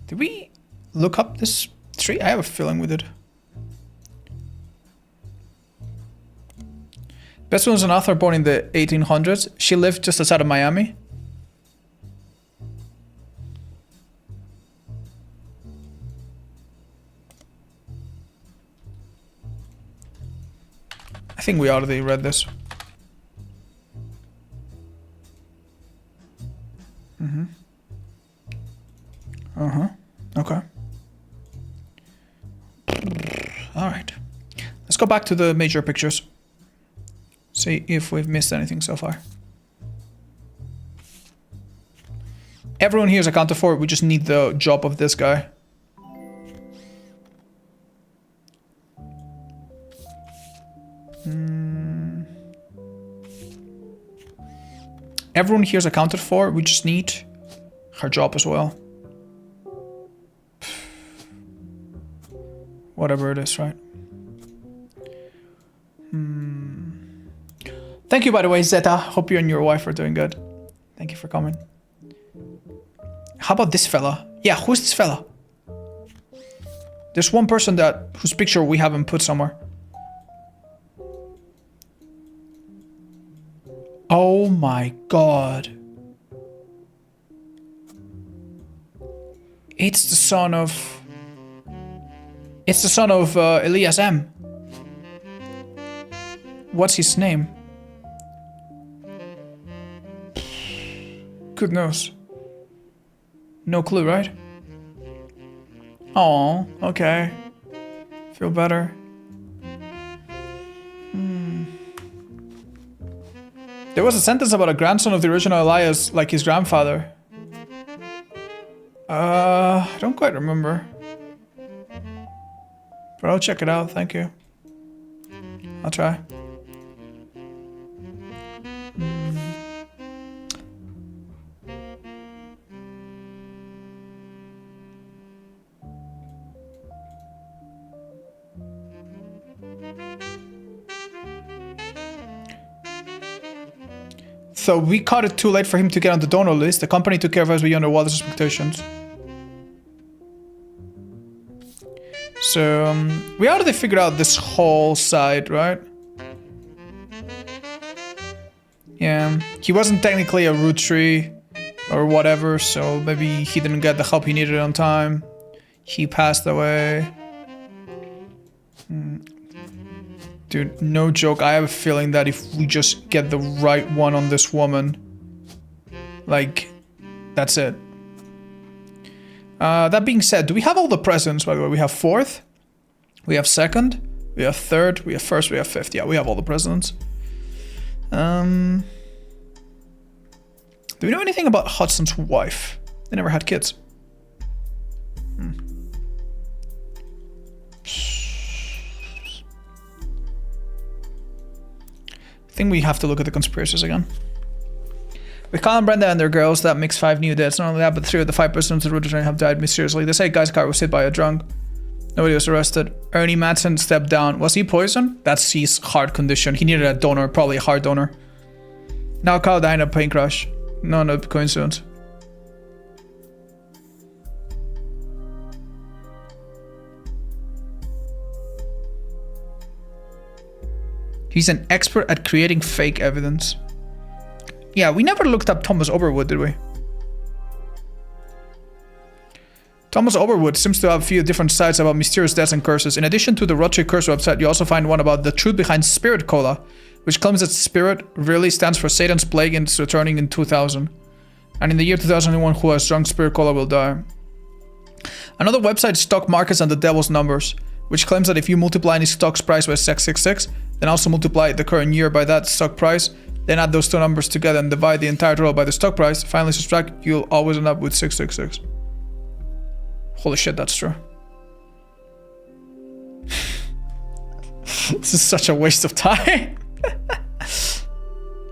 Did we look up this tree? I have a feeling we did. Bess was an author born in the 1800s. She lived just outside of Miami. I think we already read this. go back to the major pictures. See if we've missed anything so far. Everyone here is accounted for. We just need the job of this guy. Everyone here is accounted for. We just need her job as well. Whatever it is, right? Thank you, by the way, Zeta. Hope you and your wife are doing good. Thank you for coming. How about this fella? Yeah, who's this fella? There's one person whose picture we haven't put somewhere. Oh my god. It's the son of... It's the son of Elias M. What's his name? Good knows. No clue, right? Oh, okay. Feel better. There was a sentence about a grandson of the original Elias, like his grandfather. I don't quite remember. But I'll check it out, thank you. I'll try. So we caught it too late for him to get on the donor list. The company took care of us beyond our wildest expectations. So we already figured out this whole side, right? Yeah, he wasn't technically a Roottries or whatever, so maybe he didn't get the help he needed on time. He passed away. Dude, no joke, I have a feeling that if we just get the right one on this woman, like, that's it. That being said, do we have all the presidents, by the way? We have 4th, we have 2nd, we have 3rd, we have 1st, we have 5th. Yeah, we have all the presidents. Do we know anything about Hudson's wife? They never had kids. I think we have to look at the conspiracies again. With Kyle and Brenda and their girls, that makes 5 new deaths. Not only that, but 3 of the 5 persons of the Roottrees have died mysteriously. They say guy's car was hit by a drunk. Nobody was arrested. Ernie Madsen stepped down. Was he poisoned? That's his heart condition. He needed a donor, probably a heart donor. Now Kyle died in a plane crash. No coincidence. He's an expert at creating fake evidence. Yeah, we never looked up Thomas Overwood, did we? Thomas Overwood seems to have a few different sites about mysterious deaths and curses. In addition to the Roottrees curse website, you also find one about the truth behind Spirit Cola, which claims that Spirit really stands for Satan's plague and is returning in 2000. And in the year 2001, who has drunk Spirit Cola will die. Another website, Stock Markets and the Devil's Numbers, which claims that if you multiply any stock's price by 666, then also multiply the current year by that stock price, then add those two numbers together and divide the entire total by the stock price, finally subtract, you'll always end up with 666. Holy shit, that's true. This is such a waste of time.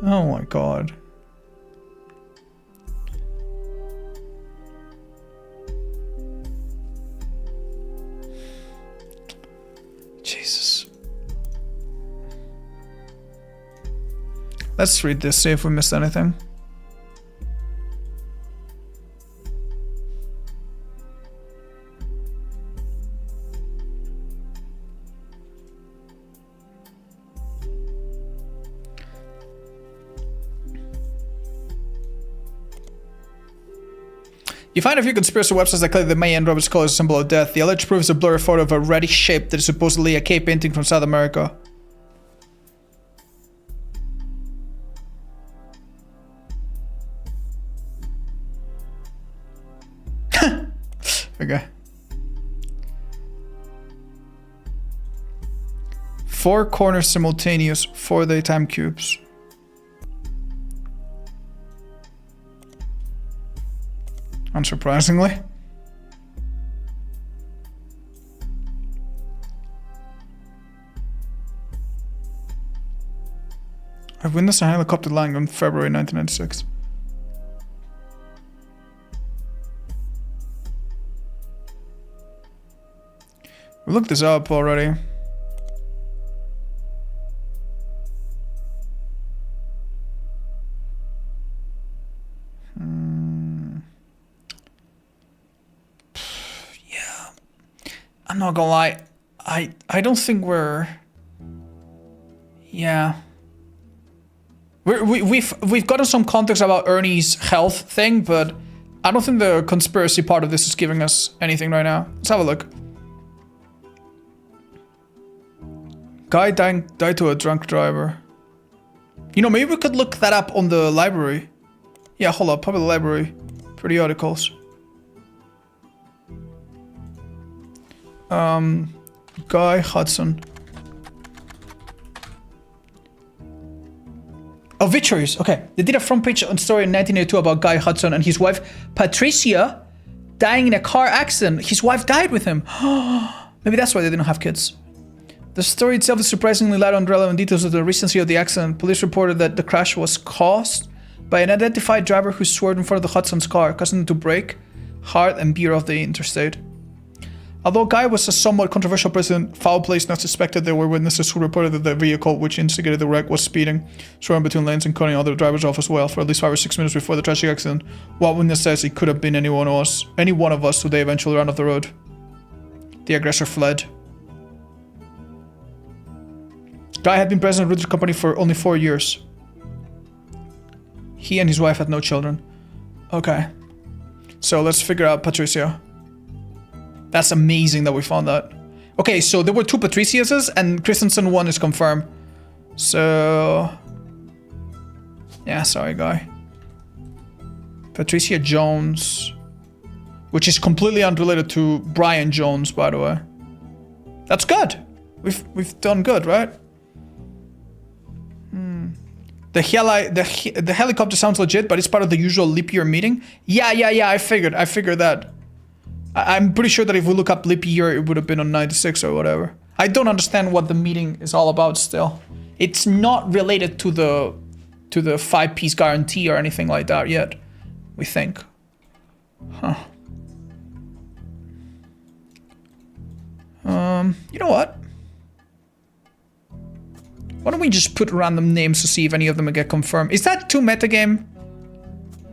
Oh my god. Jesus. Let's read this, see if we missed anything. You find a few conspiracy websites that claim the Mayan Robert's skull is a symbol of death. The alleged proof is a blurry photo of a reddish shape that is supposedly a cave painting from South America. Okay. 4 corners simultaneous, 4 daytime cubes. Unsurprisingly. I've witnessed a helicopter landing on February 1996. We looked this up already. Yeah. I'm not gonna lie. I don't think we're... Yeah. We've gotten some context about Ernie's health thing, but I don't think the conspiracy part of this is giving us anything right now. Let's have a look. Guy died to a drunk driver. You know, maybe we could look that up on the library. Yeah, hold up, public library periodicals. Guy Hudson. Obituaries. Okay, they did a front page on story in 1982 about Guy Hudson and his wife Patricia dying in a car accident. His wife died with him. Maybe that's why they didn't have kids. The story itself is surprisingly light on relevant details of the recency of the accident. Police reported that the crash was caused by an unidentified driver who swerved in front of the Hudson's car, causing them to brake hard and veer off the interstate. Although Guy was a somewhat controversial person, foul play is not suspected. There were witnesses who reported that the vehicle which instigated the wreck was speeding, swerving between lanes and cutting other drivers off as well for at least 5 or 6 minutes before the tragic accident. One witness says it could have been any one of us who they eventually ran off the road. The aggressor fled. Guy had been president of Roottrees Company for only 4 years. He and his wife had no children. Okay. So let's figure out Patricia. That's amazing that we found that. Okay, so there were 2 Patriciases and Christensen 1 is confirmed. So... yeah, sorry, Guy. Patricia Jones. Which is completely unrelated to Brian Jones, by the way. That's good. We've done good, right? The helicopter sounds legit, but it's part of the usual leap year meeting. Yeah, I figured that. I'm pretty sure that if we look up leap year, it would have been on 96 or whatever. I don't understand what the meeting is all about still. It's not related to the 5-piece guarantee or anything like that yet, we think. Huh. You know what? Why don't we just put random names to see if any of them get confirmed? Is that too metagame?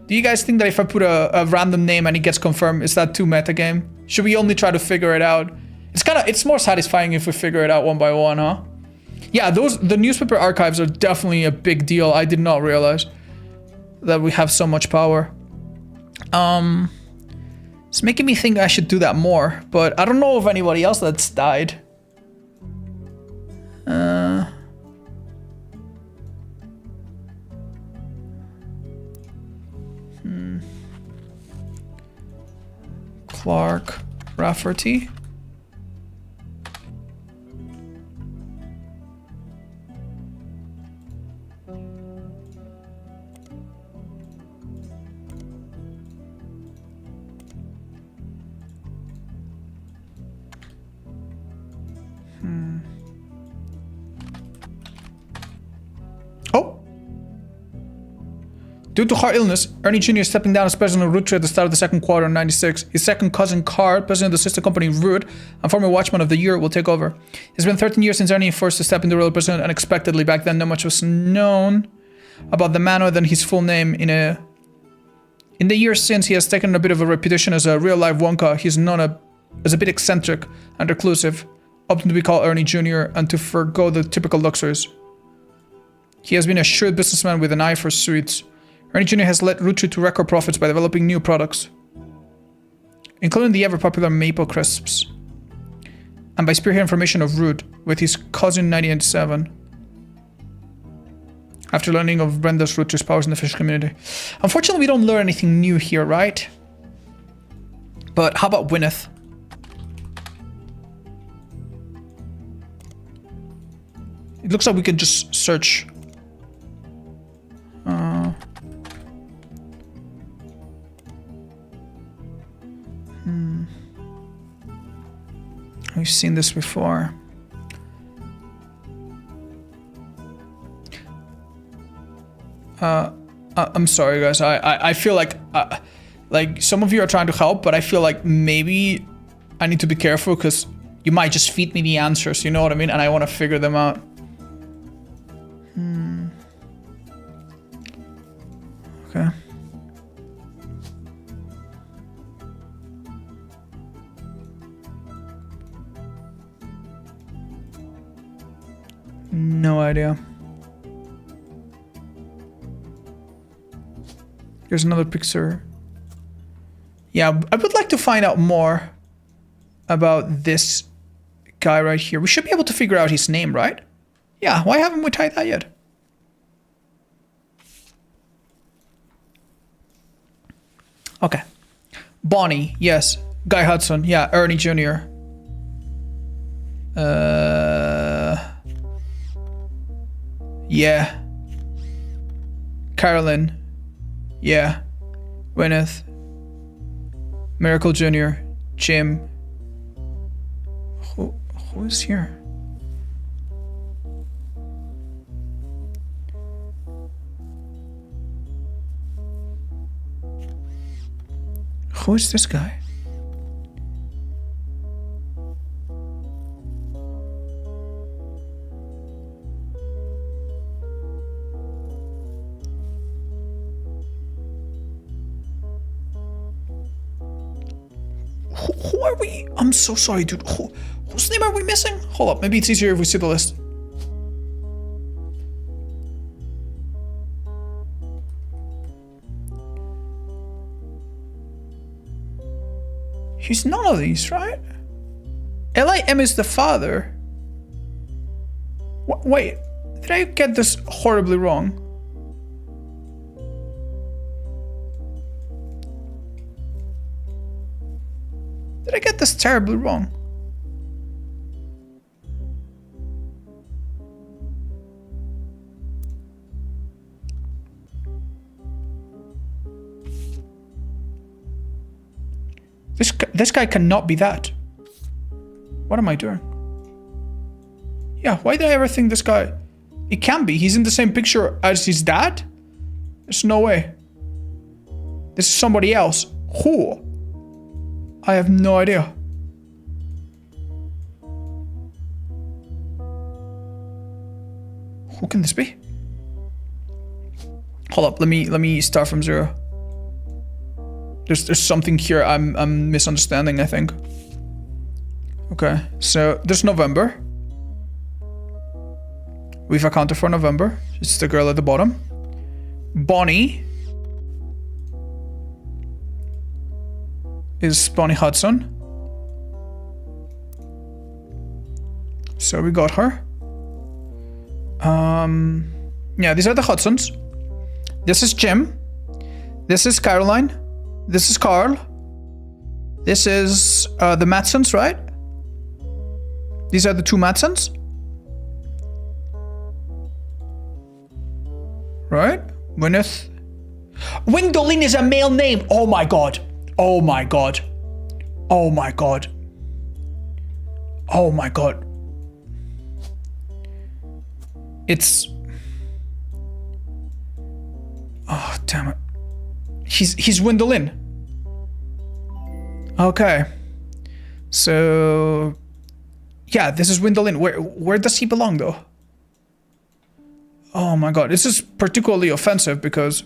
Do you guys think that if I put a random name and it gets confirmed, is that too metagame? Should we only try to figure it out? It's more satisfying if we figure it out one by one, huh? Yeah, the newspaper archives are definitely a big deal. I did not realize that we have so much power. It's making me think I should do that more, but I don't know of anybody else that's died. Clark Rafferty. Oh! Due to heart illness, Ernie Jr. is stepping down as president of Roottrees at the start of the second quarter in 96. His second cousin, Carl, president of the sister company Root, and former Watchman of the Year, will take over. It's been 13 years since Ernie forced to step into the role of president unexpectedly. Back then, not much was known about the man other than his full name. In the years since, he has taken a bit of a reputation as a real-life Wonka. He's known as a bit eccentric and reclusive, opting to be called Ernie Jr. and to forgo the typical luxuries. He has been a shrewd businessman with an eye for sweets. Ernie Jr. has led Roottrees to record profits by developing new products, including the ever-popular Maple Crisps, and by spearheading formation of Root with his cousin in 1987, after learning of Brenda's Roottrees powers in the fish community. Unfortunately, we don't learn anything new here, right? But how about Gwyneth? It looks like we can just search. We've seen this before. I'm sorry, guys. I feel like some of you are trying to help, but I feel like maybe I need to be careful because you might just feed me the answers. You know what I mean? And I want to figure them out. Okay. No idea. Here's another picture. Yeah, I would like to find out more about this guy right here. We should be able to figure out his name, right? Yeah, why haven't we tried that yet? Okay. Bonnie, yes. Guy Hudson, yeah. Ernie Jr. Yeah. Carolyn. Yeah. Gwyneth. Miracle Jr. Jim. Who is here? Who is this guy? Who are we? I'm so sorry, dude. Whose name are we missing? Hold up, maybe it's easier if we see the list. He's none of these, right? L.I.M. is the father. Wait, did I get this horribly wrong? Did I get this terribly wrong? This guy cannot be that. What am I doing? Yeah, why did I ever think this guy... It can be. He's in the same picture as his dad? There's no way. This is somebody else. Who? I have no idea. Who can this be? Hold up, let me start from zero. There's something here I'm misunderstanding, I think. Okay, so there's November. We've accounted for November. It's the girl at the bottom. Bonnie is Bonnie Hudson. So we got her. Yeah, these are the Hudsons. This is Jim. This is Caroline. This is Carl. This is the Matsons, right? These are the two Matsons. Right? Gwyneth. Windolin is a male name. Oh my god. Oh my god. Oh my god. Oh my god. It's... Oh, damn it. He's Windolin. Okay. So... Yeah, this is Windolin. Where does he belong, though? Oh my god, this is particularly offensive because...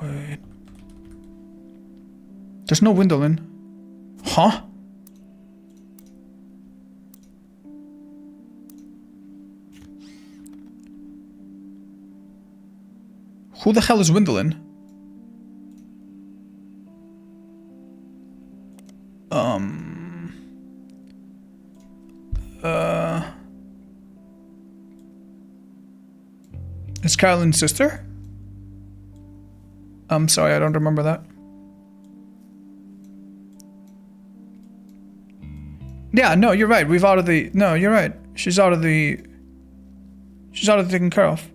Wait... There's no Windolin. Huh? Who the hell is Windolin? It's Carolyn's sister? I'm sorry, I don't remember that. Yeah, no, you're right. We've out of the... No, you're right. She's out of the taken care of.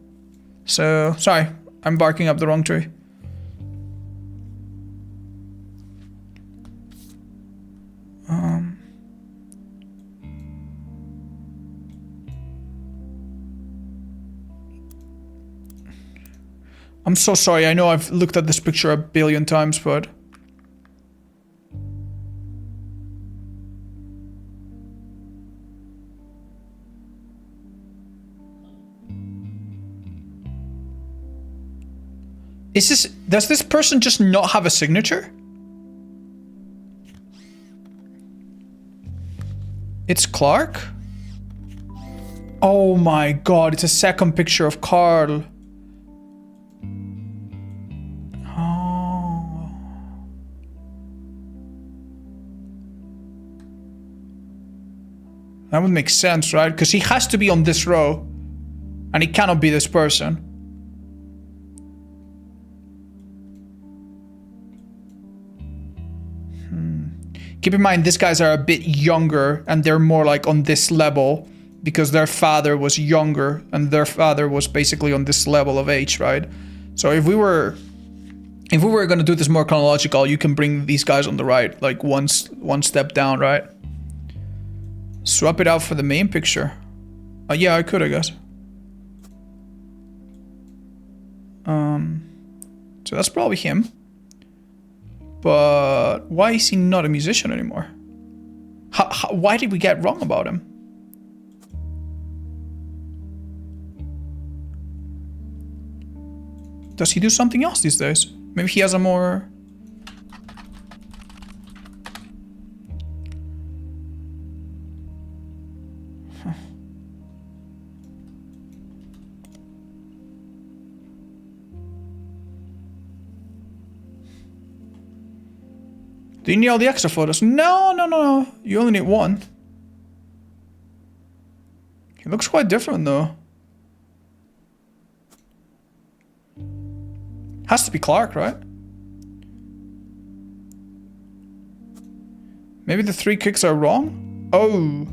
So, sorry. I'm barking up the wrong tree. I'm so sorry. I know I've looked at this picture a billion times, but... Does this person just not have a signature? It's Clark? Oh my god, it's a second picture of Carl. Oh. That would make sense, right? Because he has to be on this row. And he cannot be this person. Keep in mind, these guys are a bit younger and they're more like on this level because their father was younger and their father was basically on this level of age, right? So if we were going to do this more chronological, you can bring these guys on the right, like one step down, right? Swap it out for the main picture. Yeah, I could, I guess. So that's probably him. But why is he not a musician anymore? Why did we get wrong about him? Does he do something else these days? Maybe he has a more... Do you need all the extra photos? No. You only need one. He looks quite different though. Has to be Clark, right? Maybe the 3 kicks are wrong? Oh.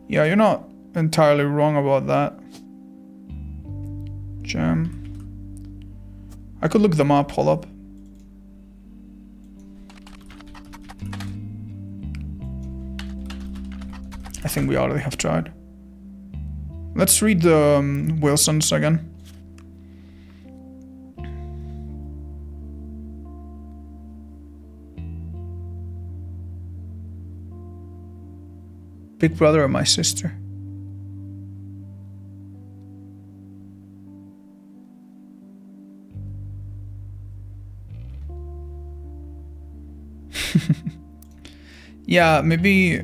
Yeah, you're not entirely wrong about that. Gem. I could look them up, hold up. I think we already have tried. Let's read the Wilsons again. Big brother or my sister? Yeah, maybe...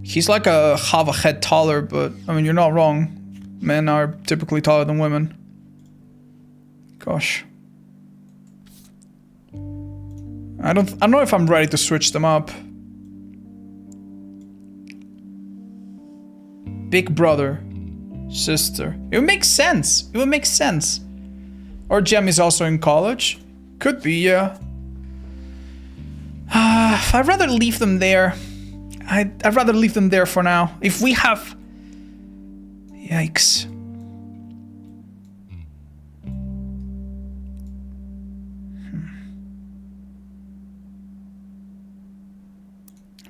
He's like half a head taller, but I mean, you're not wrong. Men are typically taller than women. Gosh. I don't know if I'm ready to switch them up. Big brother, sister. It would make sense. It would make sense. Or Jem is also in college. Could be, yeah. I'd rather leave them there. I'd rather leave them there for now. If we have... Yikes.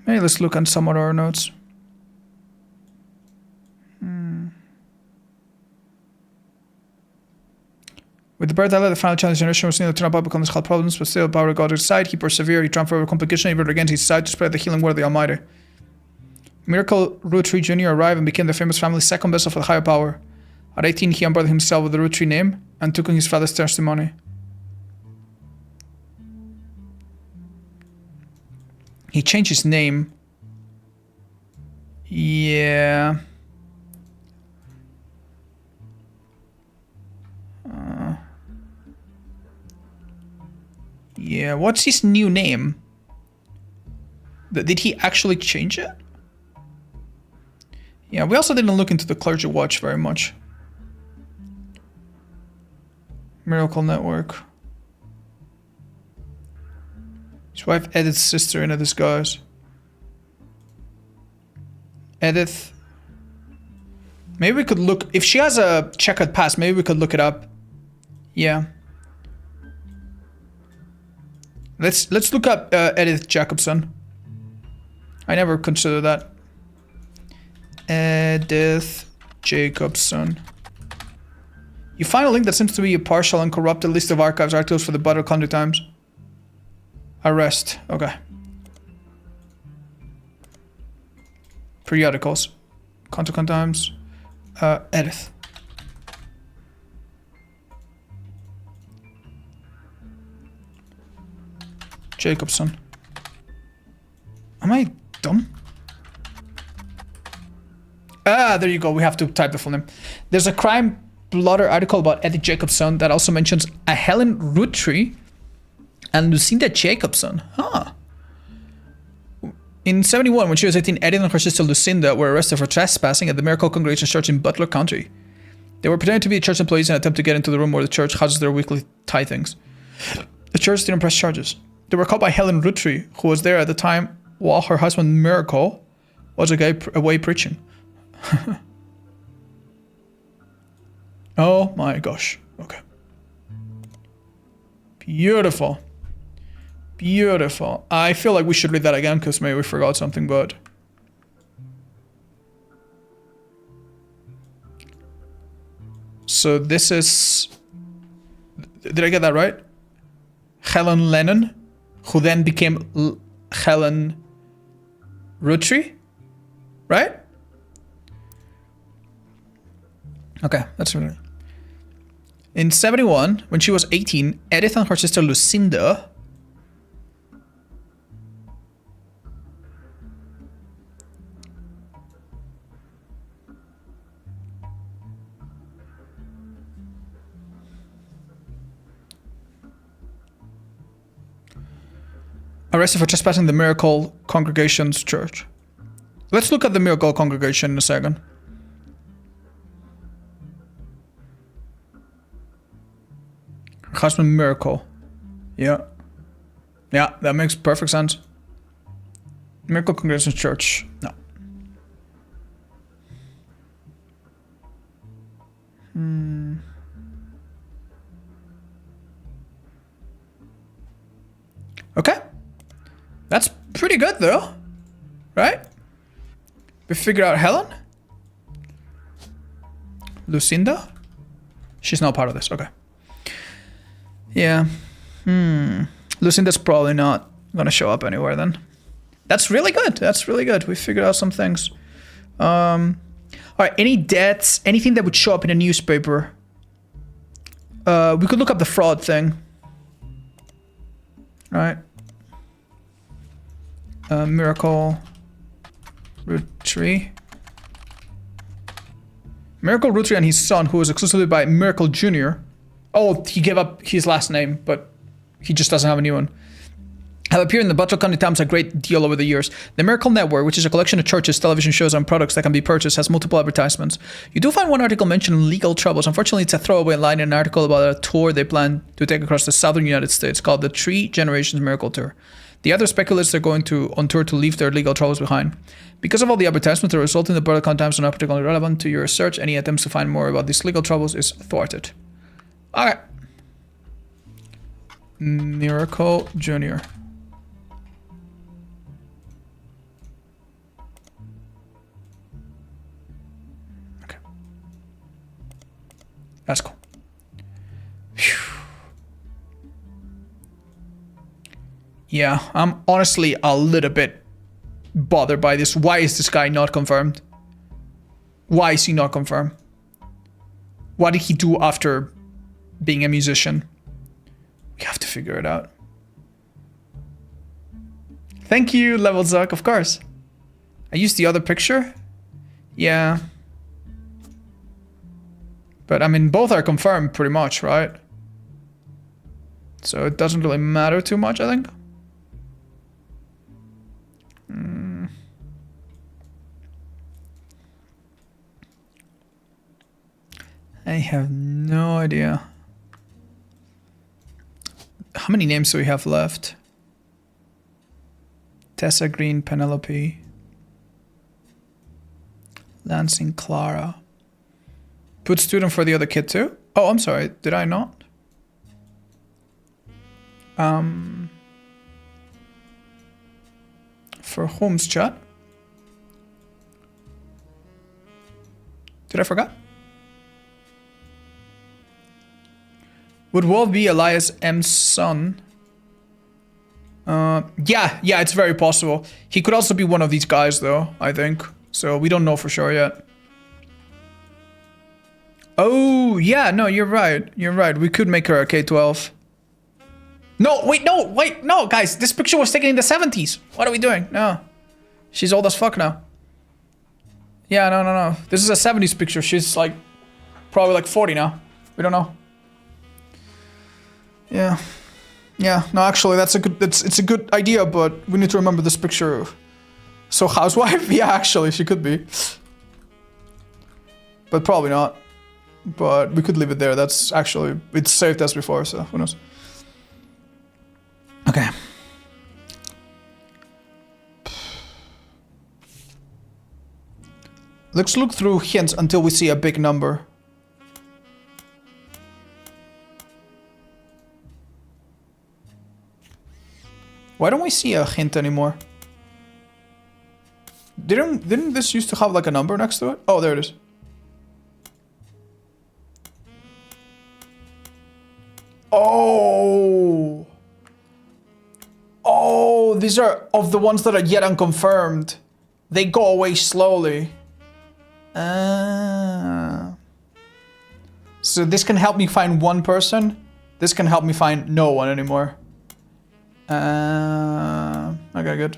Maybe let's look at some of our notes. With the birth of the final challenge generation was seen to turn up becomes health problems, but still power God to his side. He persevered, he triumphed over complication, he rode against his side to spread the healing word of the Almighty. Miracle Roottrees Jr. arrived and became the famous family's second vessel for the higher power. At 18, he unburdened himself with the Roottrees name and took on his father's testimony. He changed his name. Yeah. Yeah, what's his new name? Did he actually change it? Yeah, we also didn't look into the clergy watch very much. Miracle Network. His wife Edith's sister in a disguise. Edith. Maybe we could look, if she has a checkered past, maybe we could look it up. Yeah. Let's look up Edith Jacobson. I never considered that. Edith Jacobson. You find a link that seems to be a partial and corrupted list of archives articles for the Butler County Times. Arrest. Okay. Periodicals. County Times. Edith. Jacobson. Am I dumb? Ah, there you go. We have to type the full name. There's a crime blotter article about Edith Jacobson that also mentions a Helen Roottrees and Lucinda Jacobson. Huh. In 71, when she was 18, Edith and her sister Lucinda were arrested for trespassing at the Miracle Congregation Church in Butler County. They were pretending to be church employees and attempt to get into the room where the church houses their weekly tithings. The church didn't press charges. They were caught by Helen Roottrees, who was there at the time while her husband Miracle was away preaching. Oh my gosh. Okay. Beautiful. Beautiful. I feel like we should read that again because maybe we forgot something, but... So this is... Did I get that right? Helen Lennon, who then became Helen Roottrees, right? Okay, that's really... In 71, when she was 18, Edith and her sister Lucinda arrested for trespassing the Miracle Congregation's church. Let's look at the Miracle Congregation in a second. Her husband Miracle. Yeah. Yeah, that makes perfect sense. Miracle Congregation's church. No. Okay. That's pretty good though, right? We figured out Helen? Lucinda? She's not part of this, okay. Yeah. Lucinda's probably not gonna show up anywhere then. That's really good, that's really good. We figured out some things. Alright, any deaths, anything that would show up in a newspaper. We could look up the fraud thing. Alright. Miracle Roottrees. Miracle Roottrees and his son, who was exclusively by Miracle Jr. Oh, he gave up his last name, but he just doesn't have a new one. Have appeared in the Butler County Times a great deal over the years. The Miracle Network, which is a collection of churches, television shows, and products that can be purchased, has multiple advertisements. You do find one article mentioning legal troubles. Unfortunately, it's a throwaway line in an article about a tour they plan to take across the southern United States called the 3 Generations Miracle Tour. The other speculates they're going on tour to leave their legal troubles behind. Because of all the advertisements, the result in the Butler County Times are not particularly relevant to your research. Any attempts to find more about these legal troubles is thwarted. Alright. Miracle Jr. Okay. That's cool. Phew. Yeah, I'm honestly a little bit bothered by this. Why is this guy not confirmed? Why is he not confirmed? What did he do after being a musician? We have to figure it out. Thank you, Level Zuck, of course. I used the other picture. Yeah. But I mean, both are confirmed pretty much, right? So it doesn't really matter too much, I think. I have no idea. How many names do we have left? Tessa Green, Penelope. Lansing, Clara. Put student for the other kid too? Oh, I'm sorry. Did I not? For Holmes chat. Did I forget? Would Wolf be Elias M's son? Yeah, it's very possible. He could also be one of these guys though, I think. So we don't know for sure yet. Oh, yeah, no, you're right. You're right. We could make her a K-12. No, guys. This picture was taken in the 70s. What are we doing? No. She's old as fuck now. Yeah, no. This is a 70s picture. She's like, probably like 40 now. We don't know. Yeah. Yeah, no, actually, that's a good, it's a good idea, but we need to remember this picture. So housewife? Yeah, actually, she could be. But probably not. But we could leave it there. That's actually, it's saved as before, so who knows. Okay. Let's look through hints until we see a big number. Why don't we see a hint anymore? Didn't this used to have like a number next to it? Oh, there it is. Oh. Oh, these are of the ones that are yet unconfirmed. They go away slowly. So this can help me find one person. This can help me find no one anymore. Okay, good.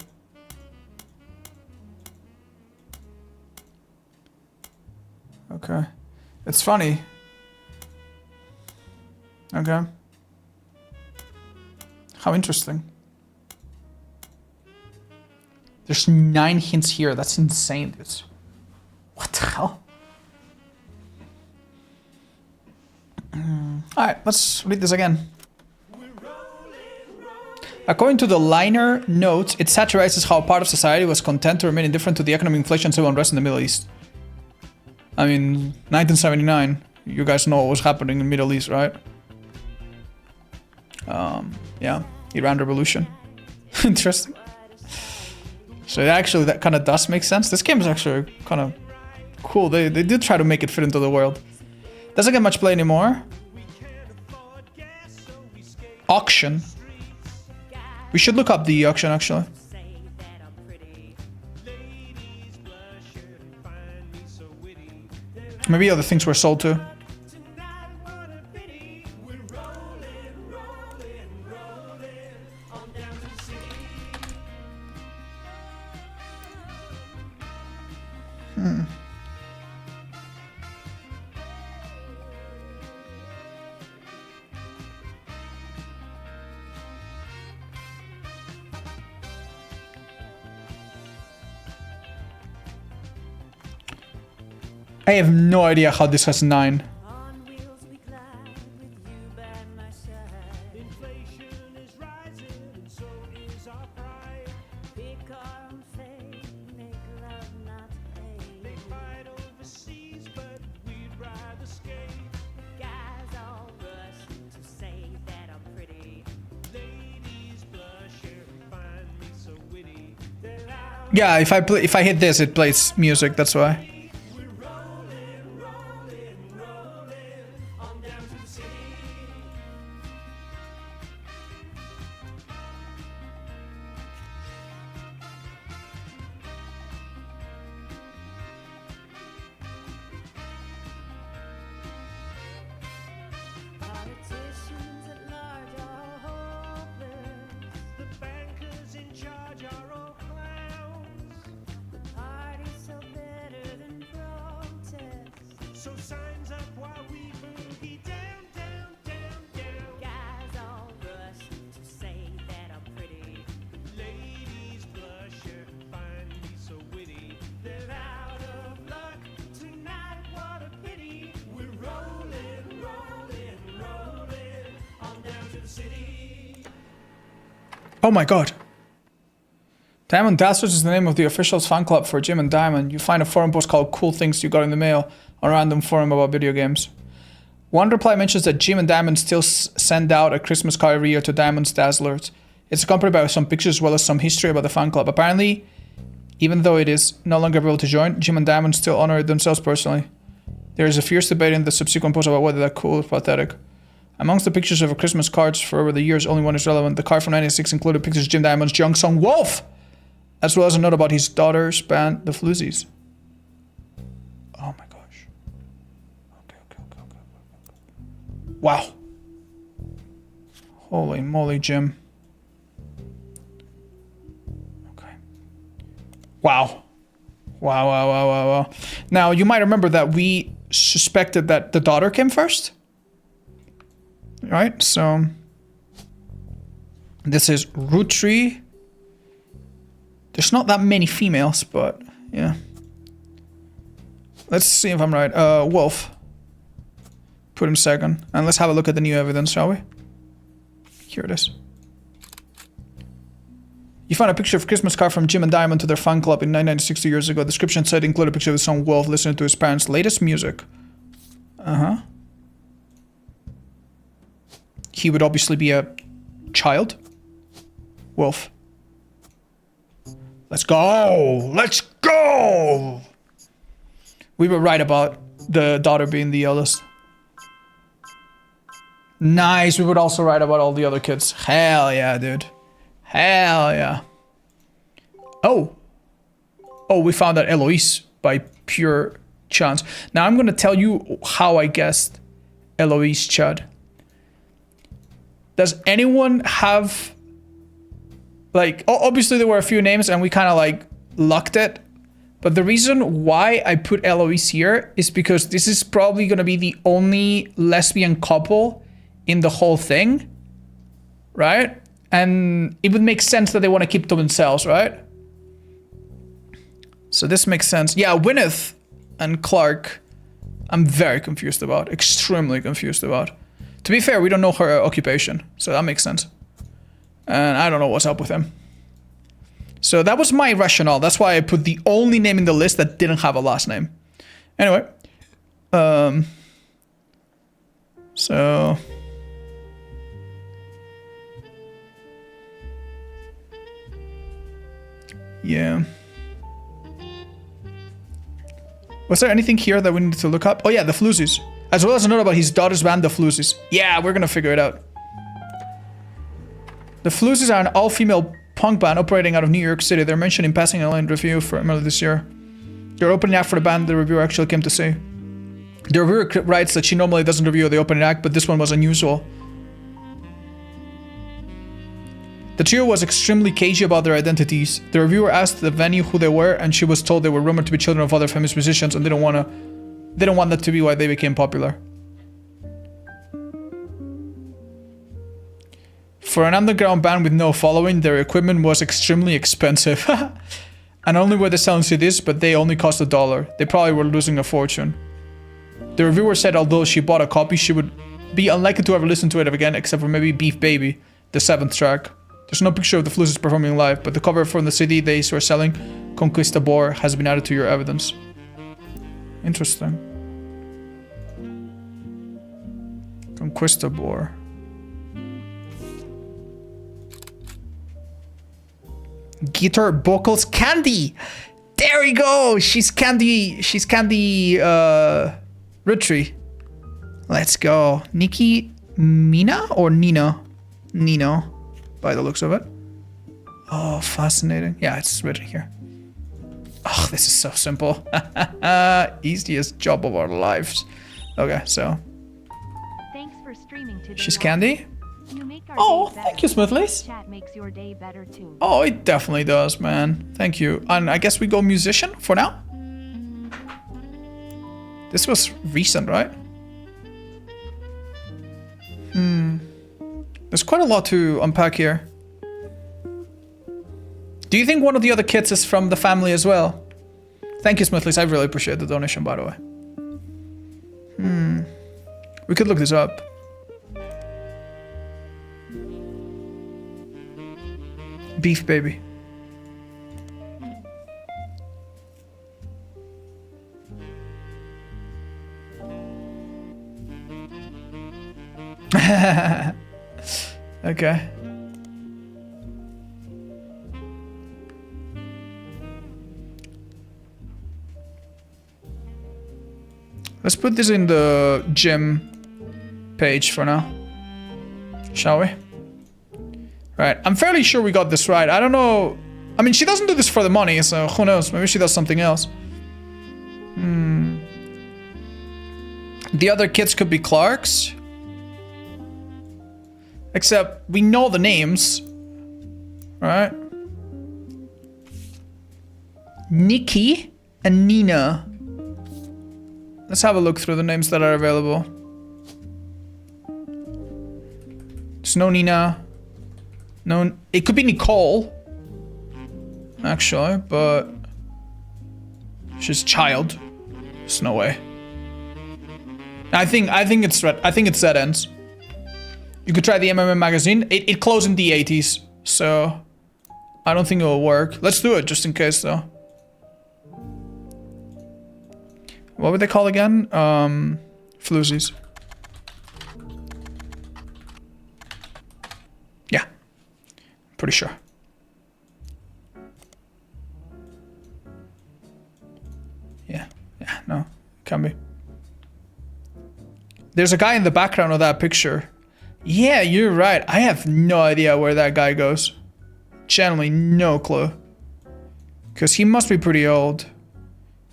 Okay. It's funny. Okay. How interesting. There's 9 hints here. That's insane, dude. What the hell? Alright, let's read this again. According to the liner notes, it satirizes how part of society was content to remain indifferent to the economic inflation and civil unrest in the Middle East. I mean, 1979. You guys know what was happening in the Middle East, right? Yeah, Iran Revolution. Interesting. So actually, that kind of does make sense. This game is actually kind of cool. They did try to make it fit into the world. Doesn't get much play anymore. Auction. We should look up the auction, actually. Maybe other things were sold too. I have no idea how this has 9. On wheels we glide with you by my side. Inflation is rising and so is our pride. Pick our own fate, make love not hate. They fight overseas, but we'd rather skate. Guys all rush to say that I'm pretty. Ladies blush here, find me so witty. They're out Yeah, if I hit this, it plays music. That's why. on down to the city. Politicians at large are hopeless. The bankers in charge are all clowns. The party's so better than protest. So signs up while we boogie down, down, down, down. Guys all rush to say that I'm pretty. Ladies blush here, find me so witty. They're out of luck tonight, what a pity. We're rolling, rolling, rolling on down to the city. Oh my god. Diamond Dastards is the name of the official fan club for Jim and Diamond. You find a forum post called Cool Things You Got in the Mail on a random forum about video games. One reply mentions that Jim and Diamond still send out a Christmas card every year to Diamond's Dazzlers. It's accompanied by some pictures as well as some history about the fan club. Apparently, even though it is no longer able to join, Jim and Diamond still honor it themselves personally. There is a fierce debate in the subsequent post about whether that cool or pathetic. Amongst the pictures of Christmas cards for over the years, only one is relevant. The card from 96 included pictures of Jim Diamond's young son Wolf, as well as a note about his daughter's band, the Floozies. Oh my gosh. Okay. Wow. Holy moly, Jim. Okay. Wow. Wow. Now, you might remember that we suspected that the daughter came first. Right? So, this is Roottrees. There's not that many females, but yeah. Let's see if I'm right. Wolf. Put him second. And let's have a look at the new evidence, shall we? Here it is. You found a picture of a Christmas card from Jim and Diamond to their fan club in 1996 2 years ago. The description said included a picture of his son Wolf listening to his parents' latest music. He would obviously be a child. Wolf. Let's go! Let's go! We were right about the daughter being the eldest. Nice, we would also write about all the other kids. Hell yeah, dude. Hell yeah. Oh, we found out Eloise by pure chance. Now I'm gonna tell you how I guessed Eloise, Chad. Does anyone have... Like, obviously there were a few names and we kind of like lucked it. But the reason why I put Eloise here is because this is probably going to be the only lesbian couple in the whole thing. Right? And it would make sense that they want to keep to themselves, right? So this makes sense. Yeah, Gwyneth and Clark, I'm very confused about. Extremely confused about. To be fair, we don't know her occupation. So that makes sense. And I don't know what's up with him. So that was my rationale. That's why I put the only name in the list that didn't have a last name. Anyway. So... yeah. Was there anything here that we need to look up? Oh yeah, the Floozies. As well as a note about his daughter's band, the Floozies. Yeah, we're gonna figure it out. The Floozies are an all-female punk band operating out of New York City. They're mentioned in passing a line review from earlier this year. They're opening act for the band the reviewer actually came to see. The reviewer writes that she normally doesn't review the opening act, but this one was unusual. The trio was extremely cagey about their identities. The reviewer asked the venue who they were, and she was told they were rumored to be children of other famous musicians and they don't want that to be why they became popular. For an underground band with no following, their equipment was extremely expensive. And only were they selling CDs, but they only cost $1. They probably were losing a fortune. The reviewer said although she bought a copy, she would be unlikely to ever listen to it again, except for maybe Beef Baby, the 7th track. There's no picture of the Floozies performing live, but the cover from the CD they were selling, Conquistador, has been added to your evidence. Interesting. Conquistador. Guitar vocals Candy. There we go. She's Candy Roottrees. Let's go. Nikki Mina or Nino? Nino, by the looks of it. Oh, fascinating. Yeah, it's written here. Oh, this is so simple. Easiest job of our lives. Okay, so. Thanks for streaming today. She's Candy? You make our Oh, day thank better. you, Smithlys. Chat makes your day better too. Oh, it definitely does, man. Thank you. And I guess we go musician for now? This was recent, right? There's quite a lot to unpack here. Do you think one of the other kids is from the family as well? Thank you, Smithlys. I really appreciate the donation, by the way. We could look this up. Beef baby. Okay. Let's put this in the gym page for now. Shall we? Right, I'm fairly sure we got this right. I don't know. I mean, she doesn't do this for the money, so who knows? Maybe she does something else. The other kids could be Clarks. Except we know the names. Right? Nikki and Nina. Let's have a look through the names that are available. There's no Nina. No, it could be Nicole. Actually, but she's a child. There's no way. I think it's red. I think it's dead ends. You could try the MMA magazine. It closed in the 80s, so I don't think it will work. Let's do it just in case, though. What would they call again? Floozies. Yeah. Pretty sure. Yeah. Yeah, no. Can be. There's a guy in the background of that picture. Yeah, you're right. I have no idea where that guy goes. Genuinely no clue. Because he must be pretty old.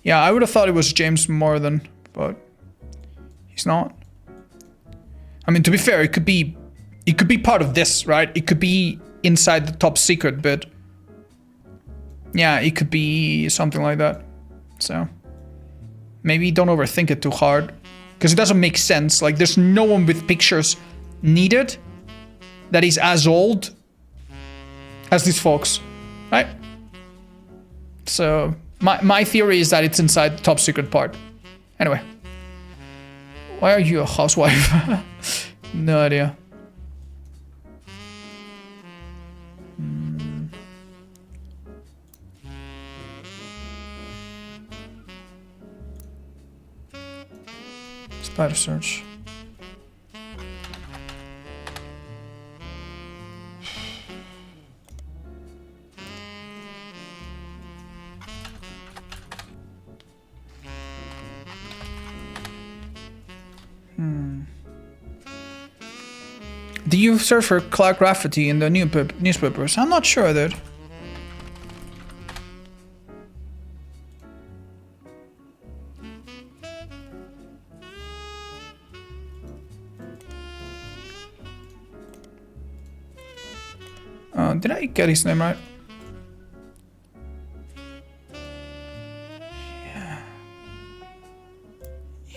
Yeah, I would have thought it was James Morgan, but he's not. I mean, to be fair, it could be part of this, right? It could be inside the top secret bit. Yeah, it could be something like that. So maybe don't overthink it too hard, because it doesn't make sense. Like, there's no one with pictures needed that is as old as these folks, right? So my theory is that it's inside the top secret part. Anyway, why are you a housewife? No idea. Spider search. Do you search for Clark Rafferty in the newspapers? I'm not sure, dude. Did I get his name right?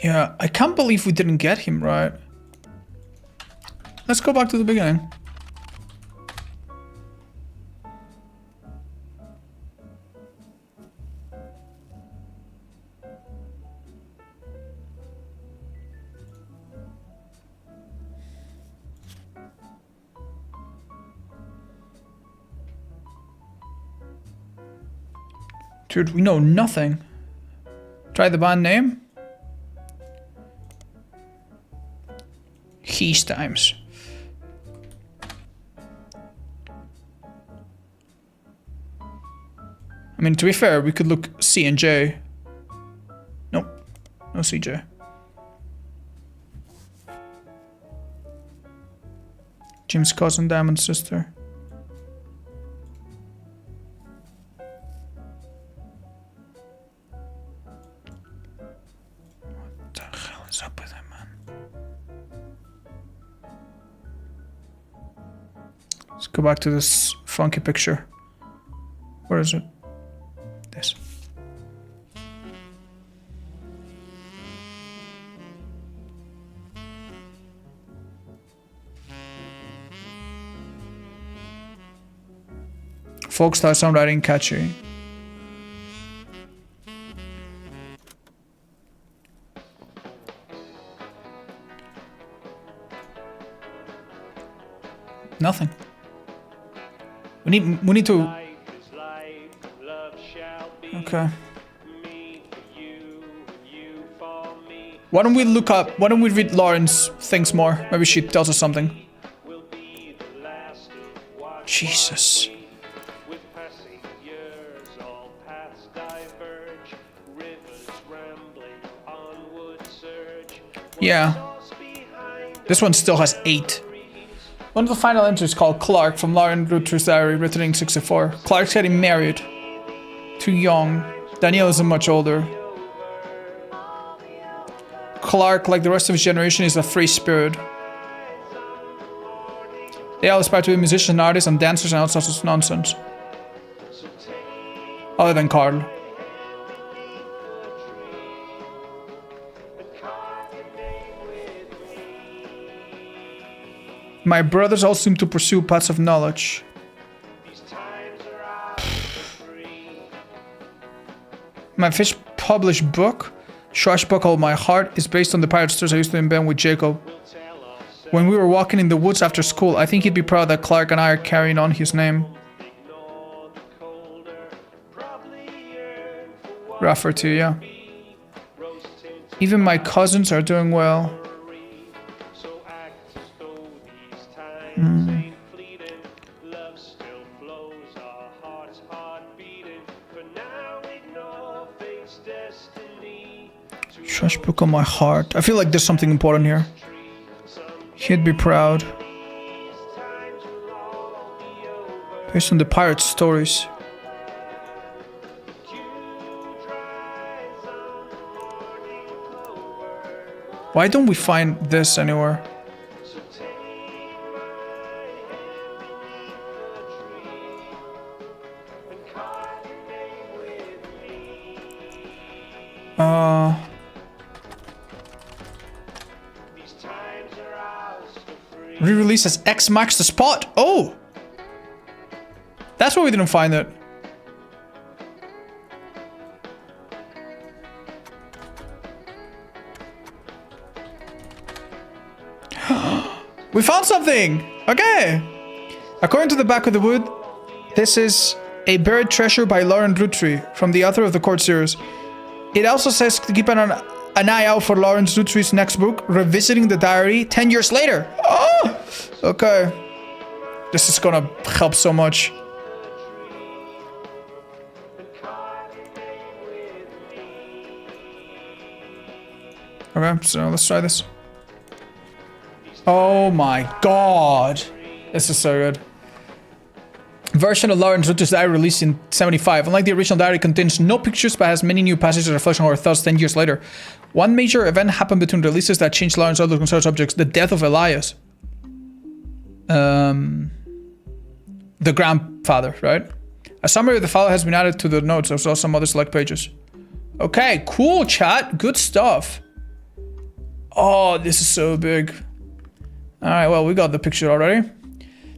Yeah, I can't believe we didn't get him right. Let's go back to the beginning. Dude, we know nothing. Try the band name. He's times. I mean, to be fair, we could look C and J. Nope, no CJ. Jim's cousin, Diamond's sister. What the hell is up with him, man? Let's go back to this funky picture. Where is it? This. Folk style songwriting catchy. Nothing. We need to. Life is life, love shall be. Okay. Me for you, you for me. Why don't we read Lauren's things more? Maybe she tells us something. Will be the last of what Jesus. with passing years all paths diverge, rivers rambling onward surge. Yeah. Source behind This one still has 8. One of the final entries called Clark from Lauren Roottrees' diary, written in 64. Clark's getting married. Too young. Danielle isn't much older. Clark, like the rest of his generation, is a free spirit. They all aspire to be musicians and artists and dancers and all sorts of nonsense. Other than Carl. My brothers all seem to pursue paths of knowledge. My fish published book, Shrush book called My Heart, is based on the pirate stories I used to invent with Jacob. When we were walking in the woods after school, I think he'd be proud that Clark and I are carrying on his name. Rougher too, yeah. Even my cousins are doing well. so act as though these times ain't fleeting. Love still flows, our hearts heart beating. For now, ignore fate's destiny. Shrush book on My Heart. I feel like there's something important here. He'd be proud. Based on the pirate stories. Why don't we find this anywhere? Re-release as X marks the spot. Oh! That's why we didn't find it. We found something! Okay! According to the back of the wood, this is a buried treasure by Lauren Roottrees, from the author of the Court series. It also says to keep an eye out for Lawrence Roottrees' next book, Revisiting the Diary 10 years later. Oh! Okay. This is gonna help so much. Okay, so let's try this. Oh my god. This is so good. Version of Lawrence Roottrees' diary released in 75. Unlike the original diary, contains no pictures but has many new passages of reflection on her thoughts 10 years later. One major event happened between releases that changed Lawrence's outlook on certain subjects. The death of Elias. The grandfather, right? A summary of the file has been added to the notes, as well as some other select pages. Okay, cool chat. Good stuff. Oh, this is so big. Alright, well, we got the picture already.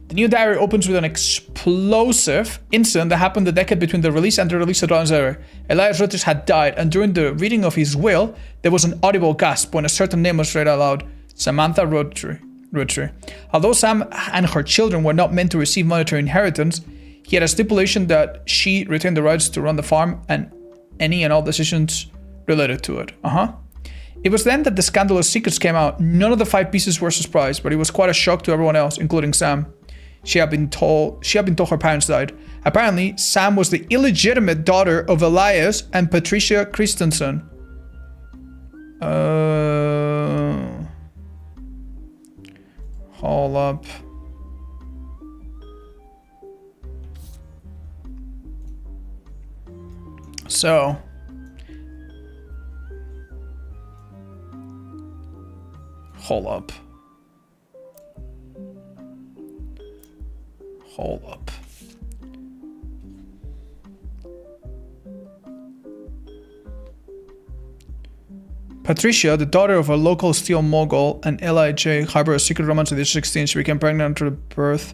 The new diary opens with an explosive incident that happened the decade between the release and the release of Lawrence's diary. Elias Roottrees had died, and during the reading of his will, there was an audible gasp when a certain name was read aloud. Samantha Roottrees. Although Sam and her children were not meant to receive monetary inheritance, he had a stipulation that she retained the rights to run the farm and any and all decisions related to it. It was then that the scandalous secrets came out. None of the 5 pieces were a surprise, but it was quite a shock to everyone else, including Sam. She had been told her parents died. Apparently, Sam was the illegitimate daughter of Elias and Patricia Christensen. Hold up. So. Hold up. Hold up. Patricia, the daughter of a local steel mogul, and L.I.J. harbored a secret romance at age 16. She became pregnant after birth.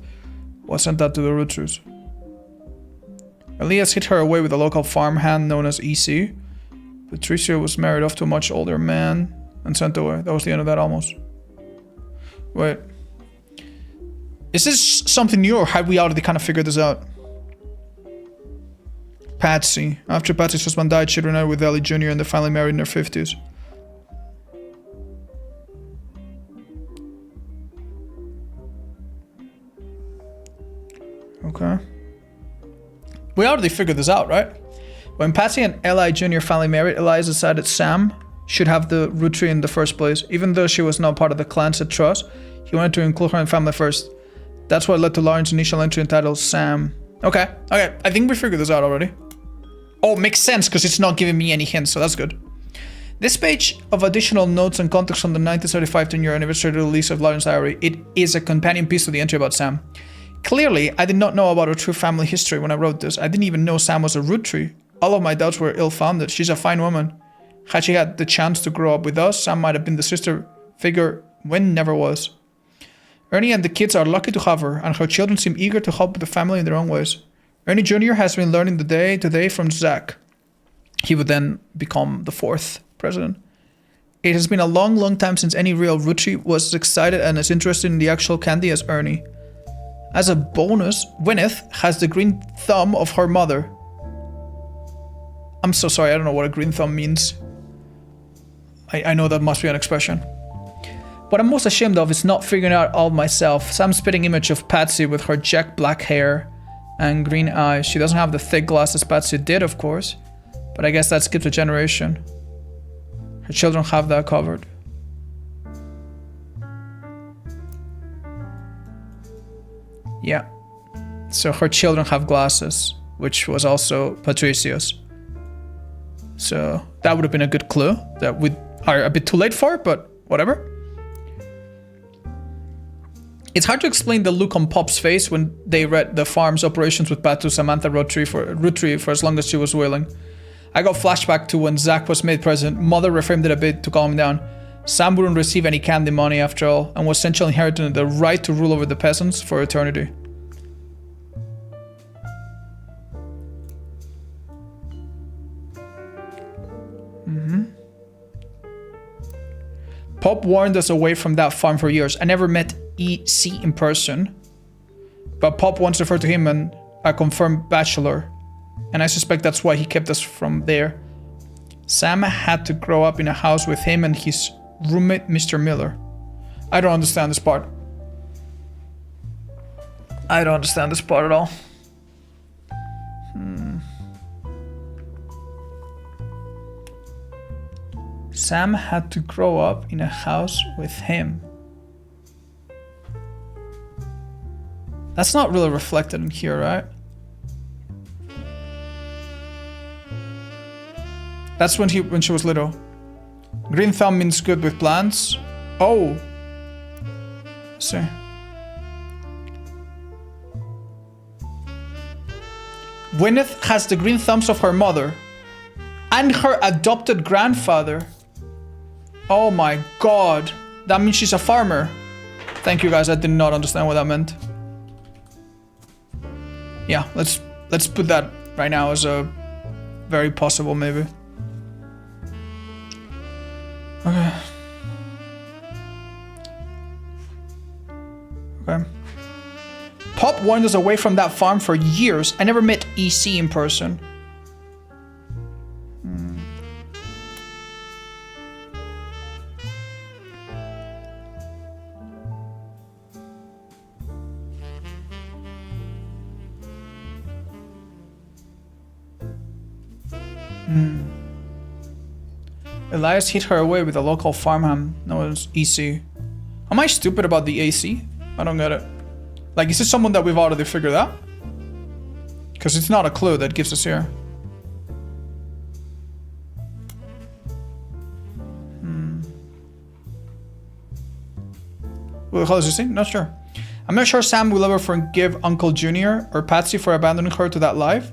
Was sent out to the Roottrees. Elias hid her away with a local farmhand known as E.C. Patricia was married off to a much older man and sent away. That was the end of that almost. Wait. Is this something new or had we already kind of figured this out? Patsy. After Patsy's husband died, she reunited with Ellie Jr. and they finally married in their 50s. Okay. We already figured this out, right? When Patsy and Eli Jr. finally married, Elias decided Sam should have the Roottrie in the first place. Even though she was not part of the clan's trust, he wanted to include her in family first. That's what led to Lauren's initial entry entitled Sam. Okay, I think we figured this out already. Oh, makes sense because it's not giving me any hints, so that's good. This page of additional notes and context on the 1975 10-year anniversary release of Lauren's diary, it is a companion piece to the entry about Sam. Clearly, I did not know about her true family history when I wrote this. I didn't even know Sam was a Roottrie. All of my doubts were ill-founded. She's a fine woman. Had she had the chance to grow up with us, Sam might have been the sister figure Wynn never was. Ernie and the kids are lucky to have her, and her children seem eager to help the family in their own ways. Ernie Jr. has been learning the day to day from Zach. He would then become the 4th president. It has been a long, long time since any real Roottrie was as excited and as interested in the actual candy as Ernie. As a bonus, Gwyneth has the green thumb of her mother. I'm so sorry, I don't know what a green thumb means. I know that must be an expression. What I'm most ashamed of is not figuring out all myself. Sam's spitting image of Patsy with her jet black hair and green eyes. She doesn't have the thick glasses Patsy did, of course, but I guess that skips a generation. Her children have that covered. Yeah. So her children have glasses, which was also Patricia's. So that would have been a good clue that we are a bit too late for, but whatever. It's hard to explain the look on Pop's face when they read the farm's operations with Pat to Samantha Roottrie for as long as she was willing. I got flashback to when Zach was made president. Mother reframed it a bit to calm him down. Sam wouldn't receive any candy money after all, and was essentially inheriting the right to rule over the peasants for eternity. Pop warned us away from that farm for years. I never met EC in person, but Pop once referred to him as a confirmed bachelor, and I suspect that's why he kept us from there. Sam had to grow up in a house with him and his roommate, Mr. Miller. I don't understand this part. I don't understand this part at all. Sam had to grow up in a house with him. That's not really reflected in here, right? That's when she was little. Green thumb means good with plants. Oh. Let's see. Gwyneth has the green thumbs of her mother and her adopted grandfather. Oh my god. That means she's a farmer. Thank you guys, I did not understand what that meant. Yeah, let's put that right now as a very possible maybe. Okay. Okay. Pop warned us away from that farm for years. I never met EC in person. Elias hid her away with a local farmhand known as EC. Am I stupid about the AC? I don't get it. Like, is this someone that we've already figured out? Because it's not a clue that gives us here. Who the hell is this thing? Not sure. I'm not sure Sam will ever forgive Uncle Junior or Patsy for abandoning her to that life.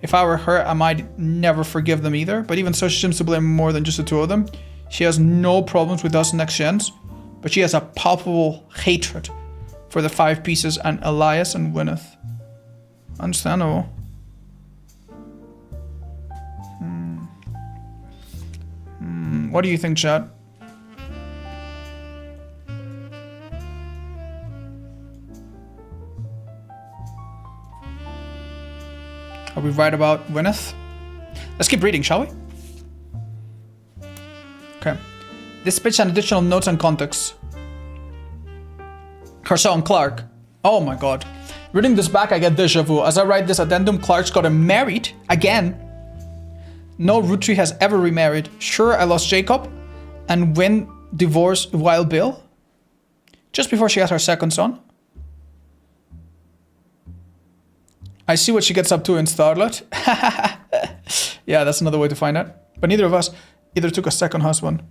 If I were her, I might never forgive them either, but even so, she seems to blame more than just the two of them. She has no problems with us next gens, but she has a palpable hatred for the Five Pieces and Elias and Gwyneth. Understandable. What do you think, chat? Are we right about Gwyneth? Let's keep reading, shall we? Okay. This page has additional notes and context. Her son, Clark. Oh my god. Reading this back, I get deja vu. As I write this addendum, Clark's gotten married again. No Rootree has ever remarried. Sure, I lost Jacob and Wynn divorced Wild Bill just before she has her second son. I see what she gets up to in Starlet. Yeah, that's another way to find out. But neither of us either took a second husband.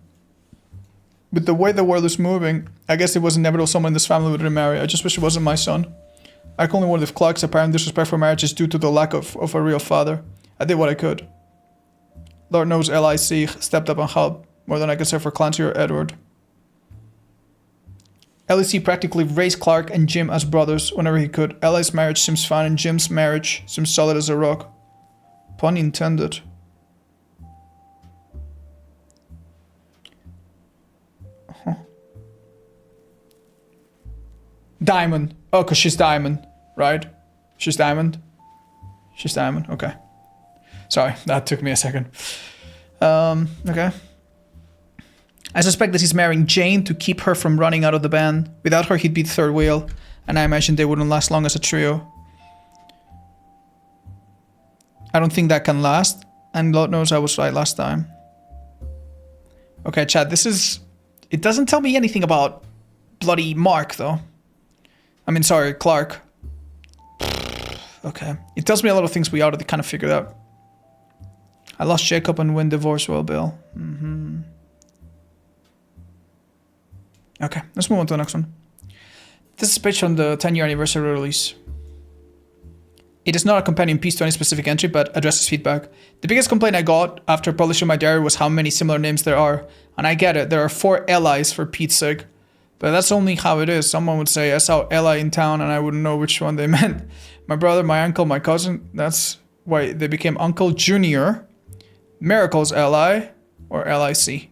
With the way the world is moving, I guess it was inevitable someone in this family would remarry. I just wish it wasn't my son. I can only wonder if Clark's apparent disrespect for marriage is due to the lack of a real father. I did what I could. Lord knows LIC stepped up and helped more than I could say for Clancy or Edward. LEC practically raised Clark and Jim as brothers whenever he could. Li's marriage seems fine and Jim's marriage seems solid as a rock. Pun intended. Huh. Diamond. Oh, because she's Diamond, right? She's Diamond? She's Diamond, okay. Sorry, that took me a second. Okay. I suspect that he's marrying Jane to keep her from running out of the band. Without her, he'd be the third wheel, and I imagine they wouldn't last long as a trio. I don't think that can last, and Lord knows I was right last time. Okay, chat, this is... It doesn't tell me anything about bloody Mark, though. I mean, sorry, Clark. Okay. It tells me a lot of things we already kind of figured out. I lost Jacob and Wynn divorced Will Bill. Okay, let's move on to the next one. This is a page from the 10-year anniversary release. It is not a companion piece to any specific entry, but addresses feedback. The biggest complaint I got after publishing my diary was how many similar names there are. And I get it, there are 4 Li's for Pete's sake. But that's only how it is. Someone would say, I saw Li in town and I wouldn't know which one they meant. My brother, my uncle, my cousin, that's why they became Uncle Junior, Miracle's Li, or LIC.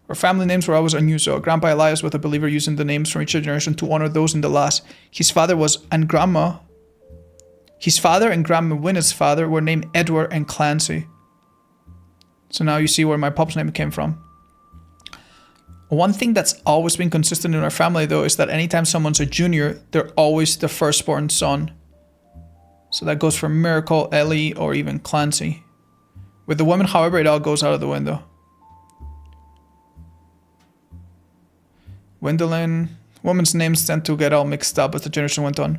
Our family names were always unusual. Grandpa Elias was a believer using the names from each generation to honor those in the last. His father and Grandma Winnett's father were named Edward and Clancy. So now you see where my pop's name came from. One thing that's always been consistent in our family though is that anytime someone's a junior, they're always the firstborn son. So that goes for Miracle, Ellie, or even Clancy. With the women, however, it all goes out of the window. Gwendolyn. Women's names tend to get all mixed up as the generation went on.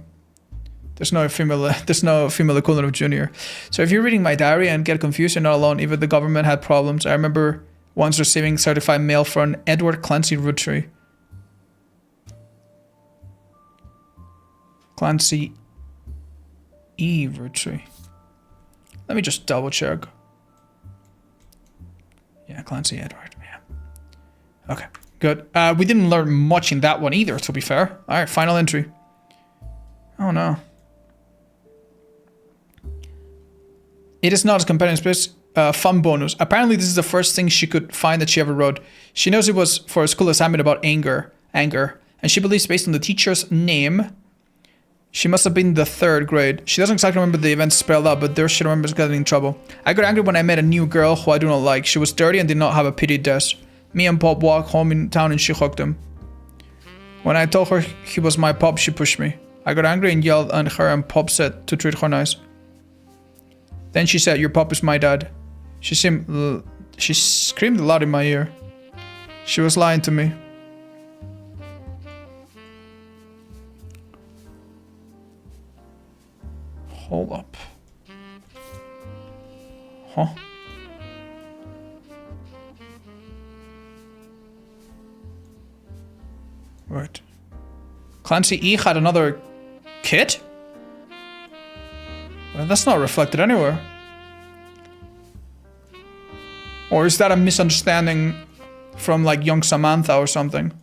There's no female equivalent of junior. So if you're reading my diary and get confused, you're not alone. Even the government had problems. I remember once receiving certified mail for an Edward Clancy Rootree. Clancy E Rootree. Let me just double check. Yeah, Clancy Edward. Yeah. Okay. Good. We didn't learn much in that one either, to be fair. Alright, final entry. Oh no. It is not a companion space. Fun bonus. Apparently this is the first thing she could find that she ever wrote. She knows it was for a school assignment about anger. And she believes based on the teacher's name, she must have been the 3rd grade. She doesn't exactly remember the events spelled out, but there she remembers getting in trouble. I got angry when I met a new girl who I do not like. She was dirty and did not have a pity desk. Me and Pop walked home in town and she hugged him. When I told her he was my Pop, she pushed me. I got angry and yelled at her and Pop said to treat her nice. Then she said, your Pop is my dad. She screamed a lot in my ear. She was lying to me. Hold up. Huh? Right. Clancy E had another kid? Well, that's not reflected anywhere. Or is that a misunderstanding from like young Samantha or something?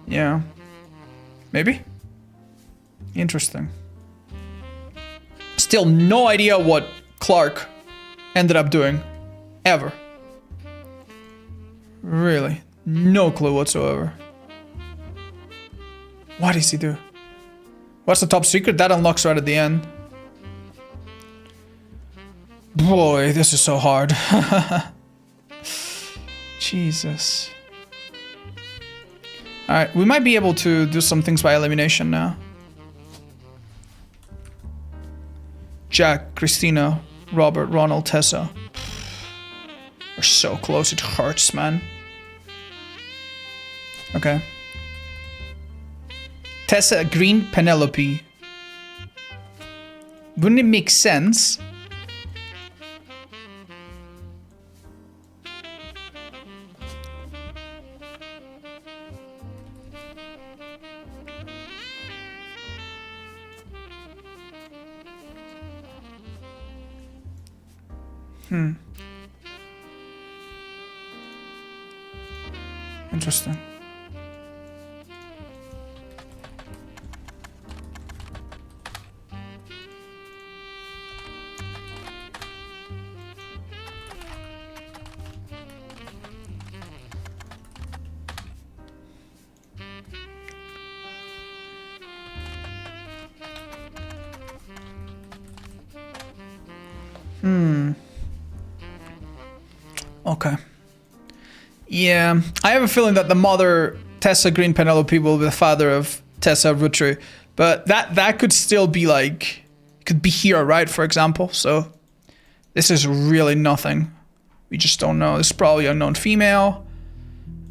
Yeah. Maybe? Interesting. Still no idea what Clark ended up doing. Ever. Really. No clue whatsoever. What does he do? What's the top secret? That unlocks right at the end. Boy, this is so hard. Jesus. Alright, we might be able to do some things by elimination now. Jack, Christina, Robert, Ronald, Tessa. We're so close, it hurts, man. Okay. Tessa, Green, Penelope. Wouldn't it make sense? Interesting. Okay. Yeah, I have a feeling that the mother, Tessa Green Penelope, will be the father of Tessa Roottrees, but that could still be like, could be here, right? For example. So this is really nothing. We just don't know. This is probably unknown female,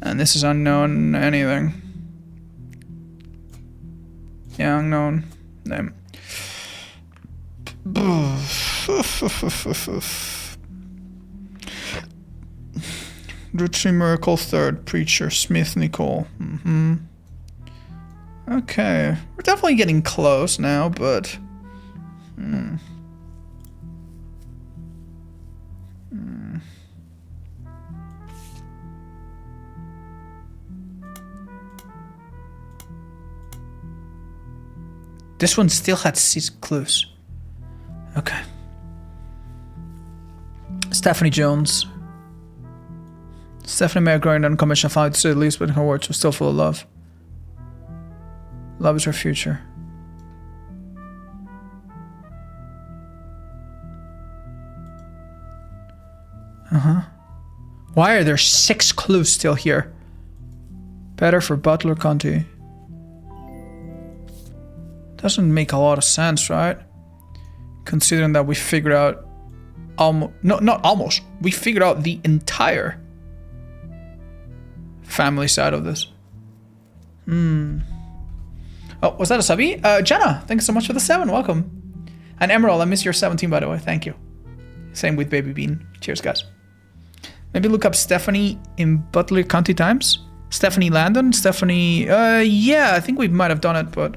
and this is unknown anything. Yeah, unknown name. Roottrees Miracle, third preacher, Smith Nicole. Okay, we're definitely getting close now, but this one still had 6 clues. Okay. Stephanie Jones. Stephanie may have grown unconventional family to say the least, but in her words was still full of love. Love is her future. Why are there 6 clues still here? Better for Butler County. Doesn't make a lot of sense, right? Considering that we figured out not almost. We figured out the entire family side of this. Oh, was that a subby? Jenna, thanks so much for the 7. Welcome. And Emerald, I missed your 17, by the way. Thank you. Same with Baby Bean. Cheers, guys. Maybe look up Stephanie in Butler County Times. Stephanie Landon. Stephanie... yeah, I think we might have done it, but...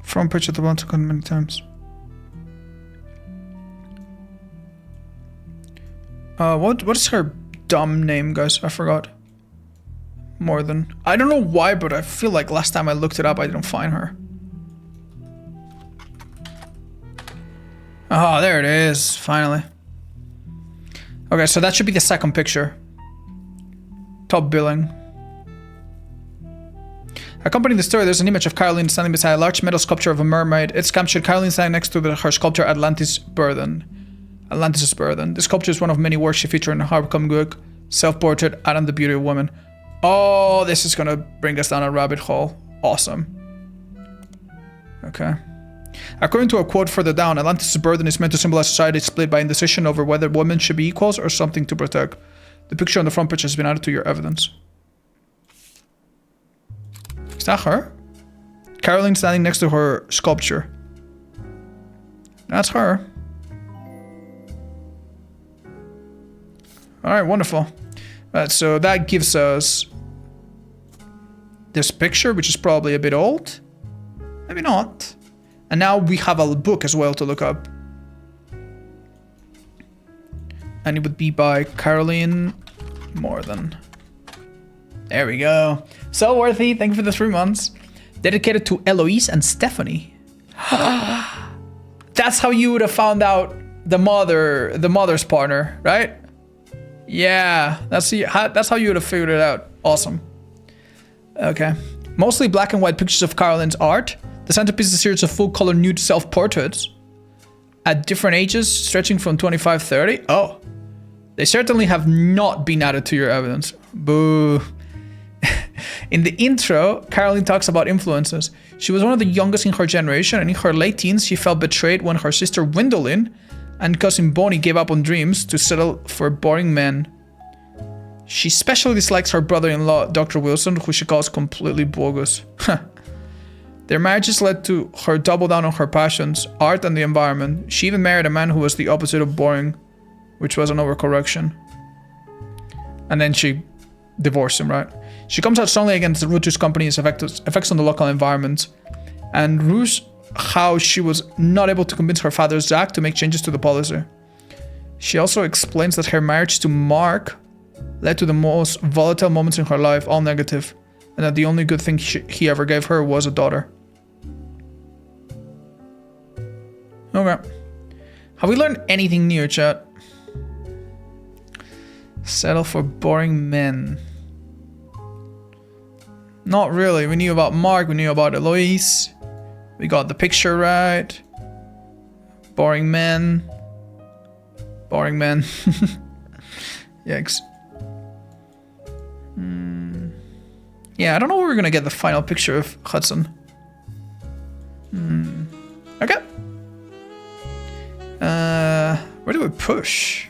Front picture of the one took on many times. What is her dumb name, guys? I forgot. More than... I don't know why, but I feel like last time I looked it up, I didn't find her. Oh, there it is. Finally. Okay, so that should be the second picture. Top billing. Accompanying the story, there's an image of Caroline standing beside a large metal sculpture of a mermaid. It's captured Caroline standing next to her sculpture Atlantis' Burden. This sculpture is one of many works she featured in the Harpcom book, Self-Portrait, Adam the Beauty of Woman. Oh, this is gonna bring us down a rabbit hole. Awesome. Okay. According to a quote further down, Atlantis' burden is meant to symbolize society split by indecision over whether women should be equals or something to protect. The picture on the front page has been added to your evidence. Is that her? Caroline standing next to her sculpture. That's her. Alright, wonderful. So that gives us this picture, which is probably a bit old. Maybe not. And now we have a book as well to look up. And it would be by Caroline more than. There we go. So worthy. Thank you for the 3 months. Dedicated to Eloise and Stephanie. That's how you would have found out the mother's partner, right? Yeah, that's how you would have figured it out. Awesome. Okay. Mostly black and white pictures of Caroline's art. The centerpiece is a series of full-color nude self-portraits at different ages, stretching from 25-30. Oh. They certainly have not been added to your evidence. Boo. In the intro, Caroline talks about influences. She was one of the youngest in her generation, and in her late teens, she felt betrayed when her sister Gwendolyn and cousin Bonnie gave up on dreams to settle for boring men. She especially dislikes her brother-in-law, Dr. Wilson, who she calls completely bogus. Their marriages led to her double down on her passions, art and the environment. She even married a man who was the opposite of boring, which was an overcorrection. And then she divorced him, right? She comes out strongly against the Roottrees company's effects on the local environment, and rues how she was not able to convince her father Zach to make changes to the policy. She also explains that her marriage to Mark led to the most volatile moments in her life, all negative, and that the only good thing he ever gave her was a daughter. Okay. Have we learned anything new, chat? Settle for boring men. Not really. We knew about Mark, we knew about Eloise. We got the picture right. Boring men. Boring men. Yikes. Yeah, I don't know where we're gonna get the final picture of Hudson. Okay. Where do we push?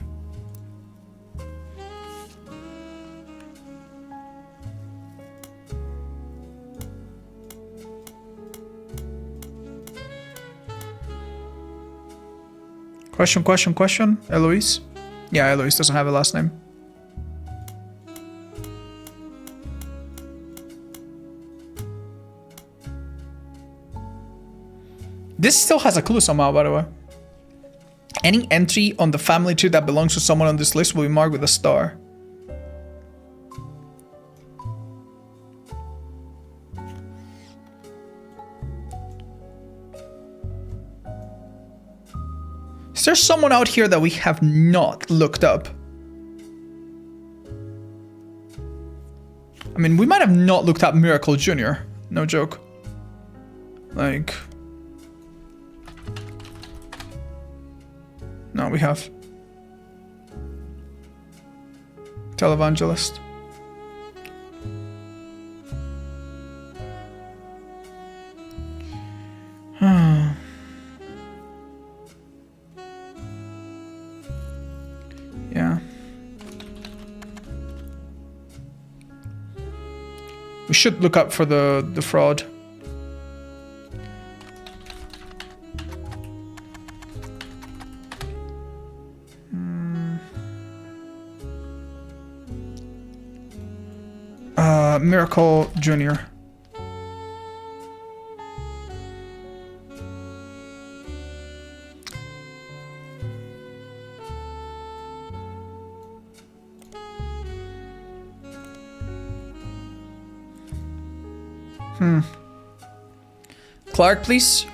Question. Eloise? Yeah, Eloise doesn't have a last name. This still has a clue somehow, by the way. Any entry on the family tree that belongs to someone on this list will be marked with a star. Is there someone out here that we have not looked up? I mean, we might have not looked up Miracle Jr. No joke. Like... No, we have. Televangelist. Yeah. We should look up for the fraud. Miracle Jr. Clark, please.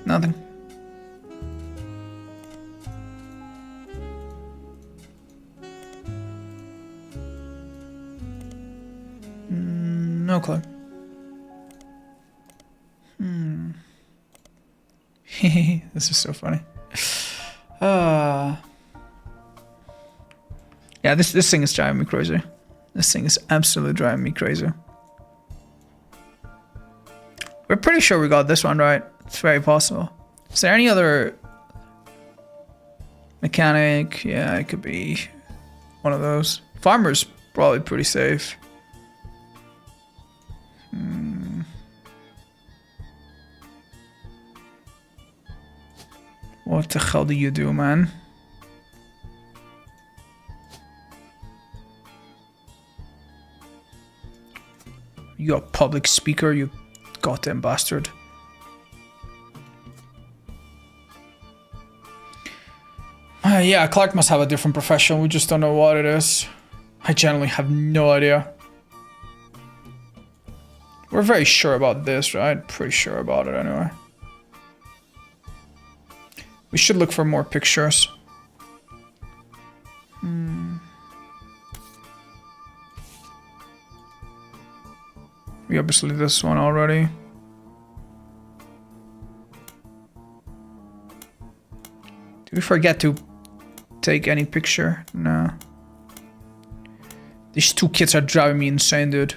Nothing. No clue. This is so funny. Yeah, this thing is driving me crazy. This thing is absolutely driving me crazy. We're pretty sure we got this one right. It's very possible. Is there any other mechanic? Yeah, it could be one of those. Farmer's probably pretty safe. What the hell do you do, man? You a public speaker, you goddamn bastard. Yeah, Clark must have a different profession. We just don't know what it is. I generally have no idea. We're very sure about this, right? Pretty sure about it anyway. We should look for more pictures. We obviously did this one already. Did we forget to take any picture? No. These two kids are driving me insane, dude.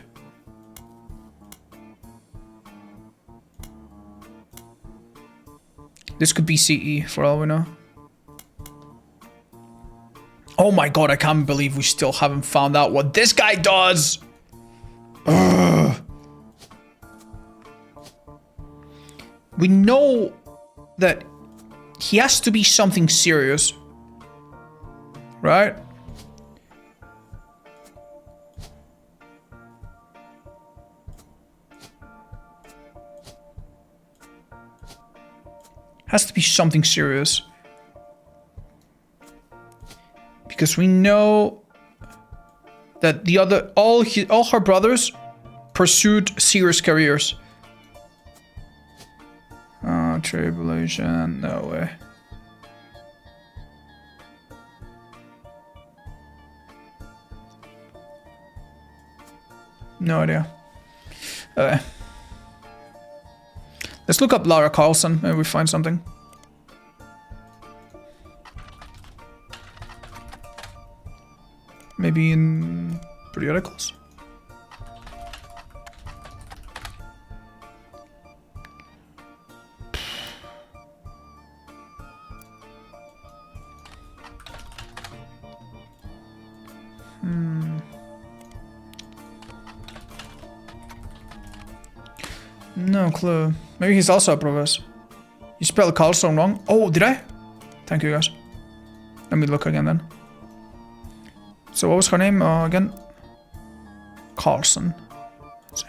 This could be CE for all we know. Oh my god, I can't believe we still haven't found out what this guy does! Ugh. We know that he has to be something serious. Right? Has to be something serious. Because we know that the other all her brothers pursued serious careers. Oh, tribulation, no way. No idea. Okay. Let's look up Laura Carlson. Maybe we find something. Maybe in periodicals? No clue. Maybe he's also a professor. You spelled Carlson wrong. Oh, did I? Thank you, guys. Let me look again then. So what was her name again? Carlson. Let's see.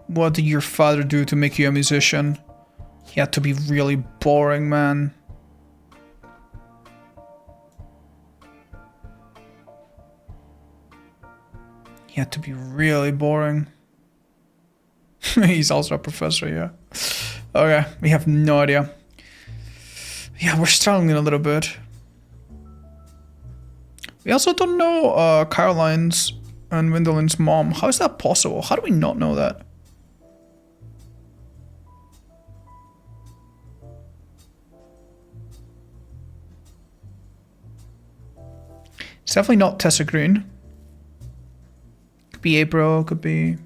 What did your father do to make you a musician? He had to be really boring, man. He had to be really boring. He's also a professor, yeah. Okay, we have no idea. Yeah, we're struggling a little bit. We also don't know Caroline's and Wendellyn's mom. How is that possible? How do we not know that? It's definitely not Tessa Green. Could be April, could be...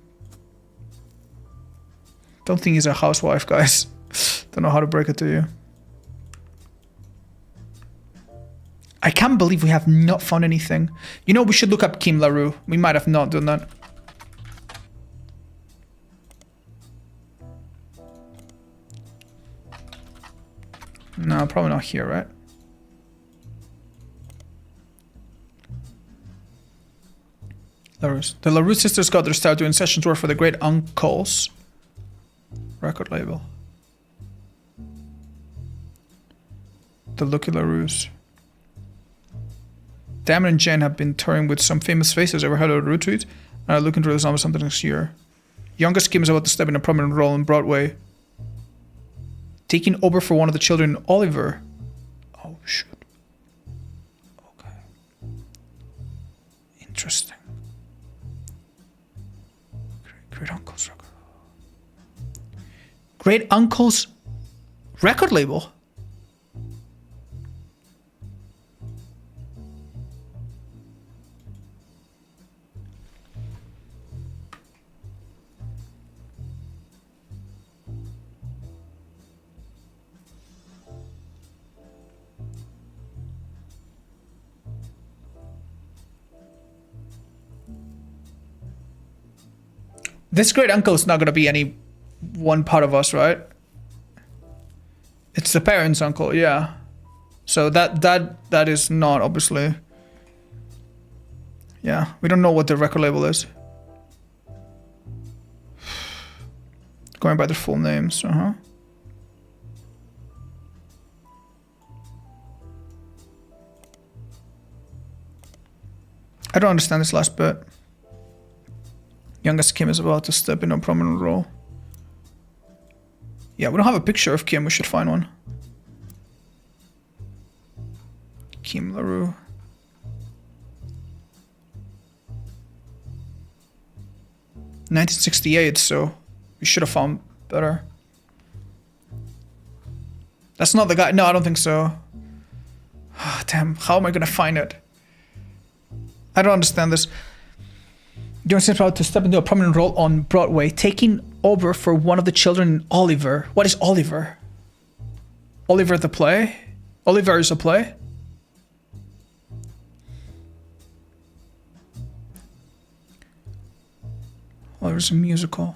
Don't think he's a housewife, guys. Don't know how to break it to you. I can't believe we have not found anything. You know, we should look up Kim LaRue. We might have not done that. No, probably not here, right? LaRue's. The LaRue sisters got their start doing sessions work for the Great Uncles record label. The Lucky LaRue's. Damon and Jen have been touring with some famous faces. Ever heard of Roottrees? And are looking to release something next year. Youngest Kim is about to step in a prominent role in Broadway. Taking over for one of the children, Oliver. Oh, shoot. Okay. Interesting. Great Uncle's record. Great Uncle's record label? This great uncle is not gonna be any one part of us, right? It's the parents' uncle, yeah. So that is not obviously. Yeah, we don't know what the record label is. Going by their full names, I don't understand this last bit. Youngest Kim is about to step in a prominent role. Yeah, we don't have a picture of Kim, we should find one. Kim LaRue. (1968), so we should have found better. That's not the guy. No, I don't think so. Damn, how am I gonna find it? I don't understand this. Johnson is about to step into a prominent role on Broadway, taking over for one of the children in Oliver. What is Oliver? Oliver the play? Oliver is a play? Oliver's a musical.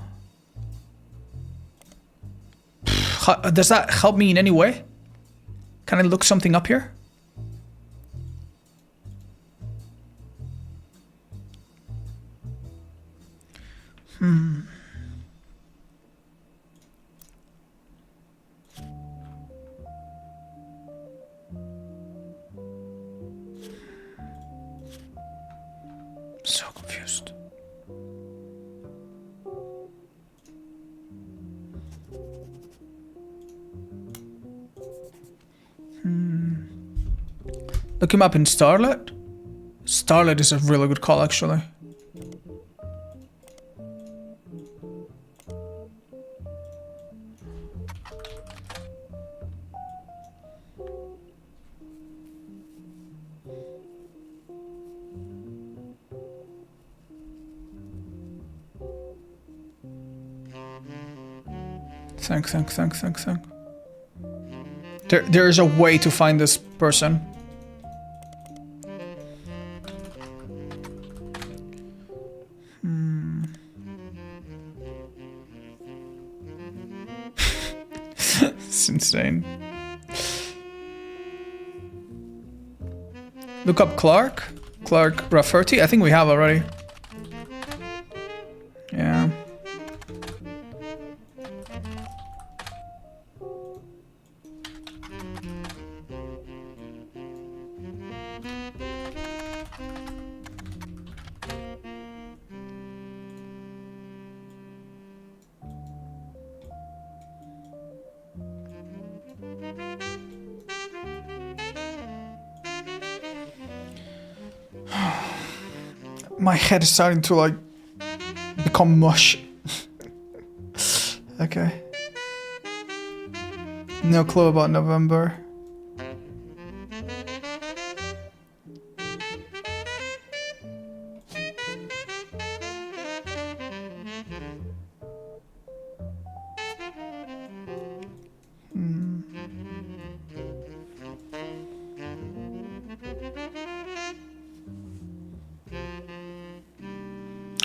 Does that help me in any way? Can I look something up here? So confused. Look him up in Starlet. Starlet is a really good call, actually. Thank. There is a way to find this person. It's insane. Look up Clark Rafferty. I think we have already. Yeah. My head is starting to like become mush. Okay. No clue about November.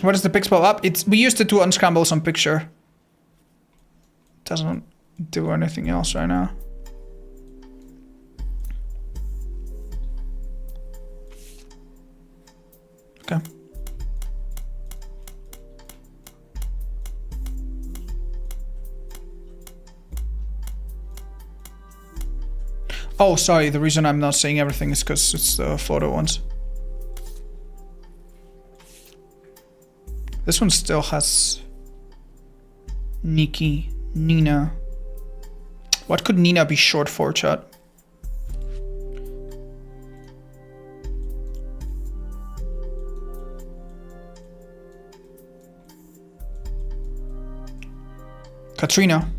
What is the pixel up? We used it to unscramble some picture. Doesn't do anything else right now. Okay. Oh, sorry. The reason I'm not saying everything is because it's the photo ones. This one still has Nikki, Nina. What could Nina be short for, chat? Katrina.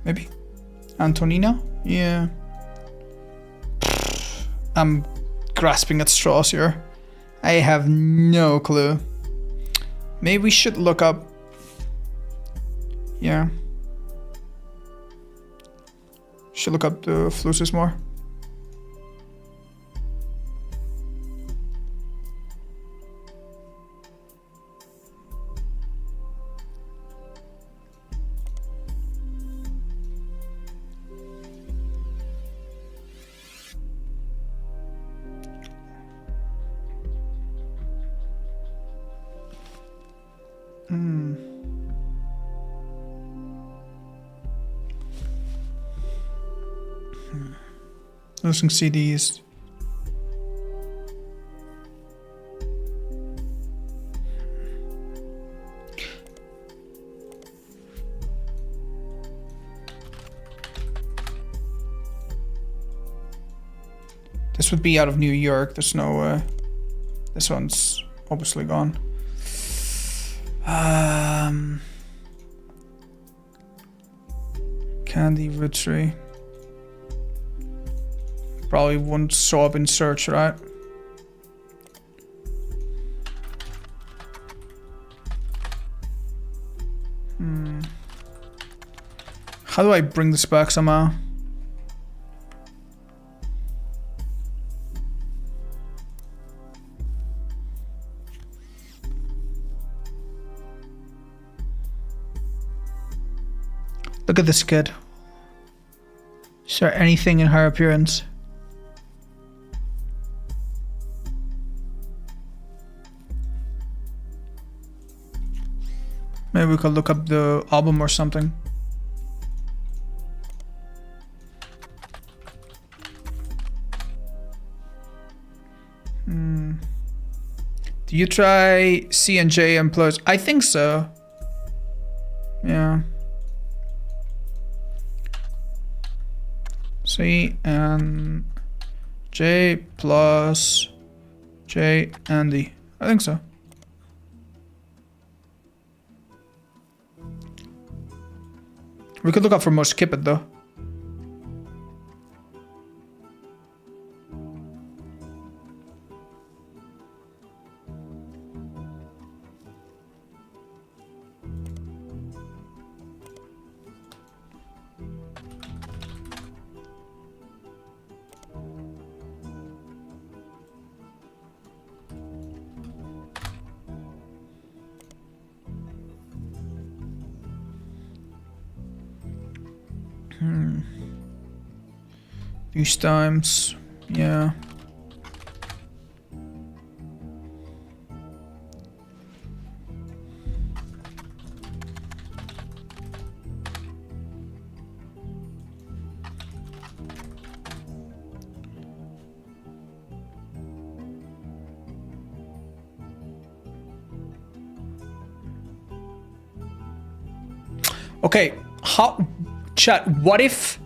Maybe? Antonina? Yeah. I'm grasping at straws here. I have no clue. Maybe we should look up. Yeah. Should look up the fluses more. Losing CDs. This would be out of New York. There's no. This one's obviously gone. Candy Roottrees. Probably won't show up in search, right? How do I bring this back somehow? Look at this kid. Is there anything in her appearance? Maybe we could look up the album or something. Do you try C and J and plus? I think so. Yeah. C and J plus J and D. I think so. We could look up for more skip it though. These times, yeah. Okay, chat, what if,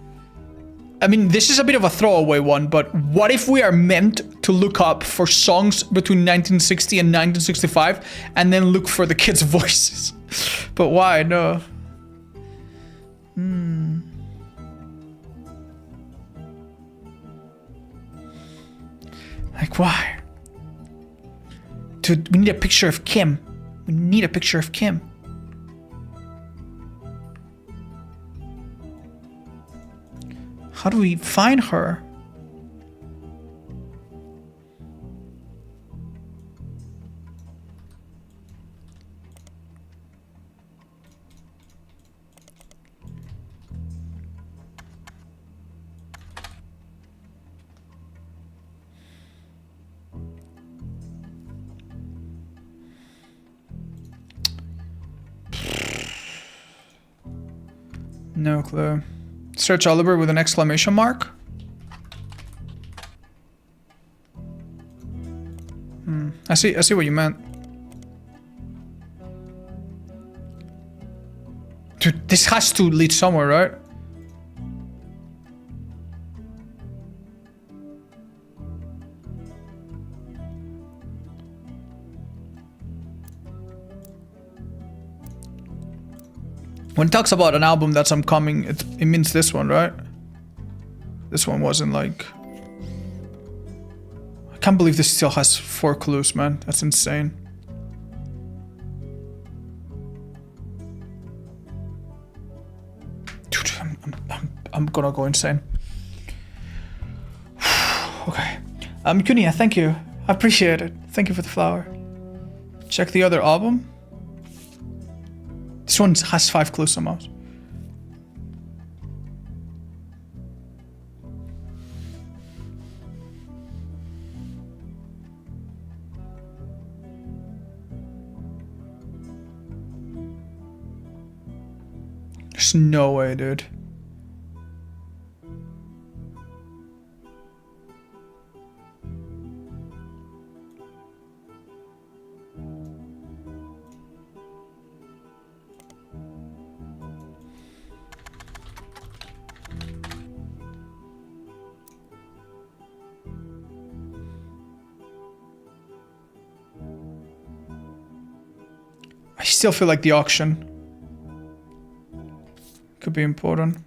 I mean, this is a bit of a throwaway one, but what if we are meant to look up for songs between 1960 and 1965 and then look for the kids' voices? But why? No. Like, why? Dude, we need a picture of Kim. We need a picture of Kim. How do we find her? No clue. Search Oliver with an exclamation mark. I see what you meant. Dude, this has to lead somewhere, right? When it talks about an album that's upcoming, it means this one, right? This one wasn't like... I can't believe this still has 4 clues, man. That's insane. Dude, I'm gonna go insane. Okay. Kunia, thank you. I appreciate it. Thank you for the flower. Check the other album. This one has 5 clues somehow. There's no way, dude. I still feel like the auction could be important.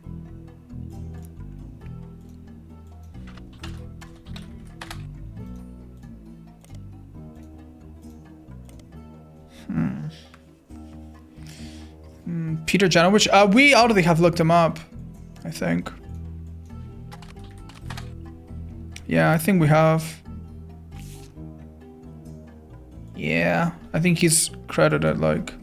Peter Genealogy. We already have looked him up, I think. Yeah, I think we have. Yeah, I think he's credited, like.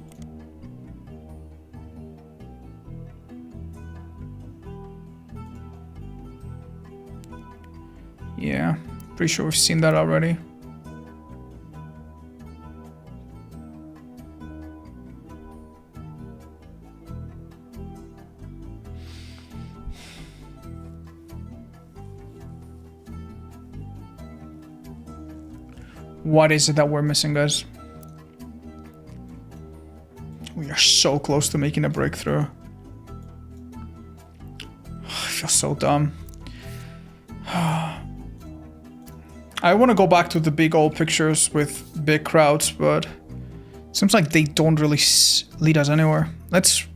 Yeah, pretty sure we've seen that already. What is it that we're missing, guys? We are so close to making a breakthrough. I feel so dumb. I want to go back to the big old pictures with big crowds, but it seems like they don't really lead us anywhere. Let's...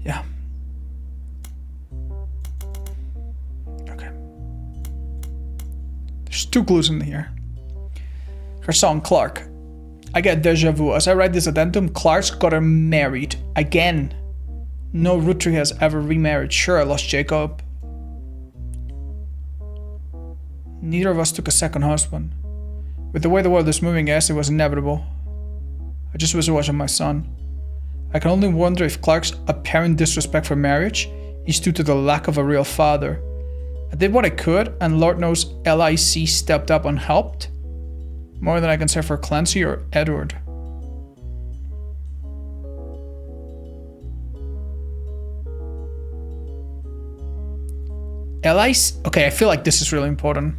Yeah. Okay. There's 2 clues in here. Her song, Clark. I get deja vu. As I write this addendum, Clark's got her married. Again. No Roottries has ever remarried. Sure, I lost Jacob. Neither of us took a second husband. With the way the world is moving, yes, it was inevitable. I just wish it wasn't my son. I can only wonder if Clark's apparent disrespect for marriage is due to the lack of a real father. I did what I could, and Lord knows LIC stepped up and helped. More than I can say for Clancy or Edward. LIC... Okay, I feel like this is really important.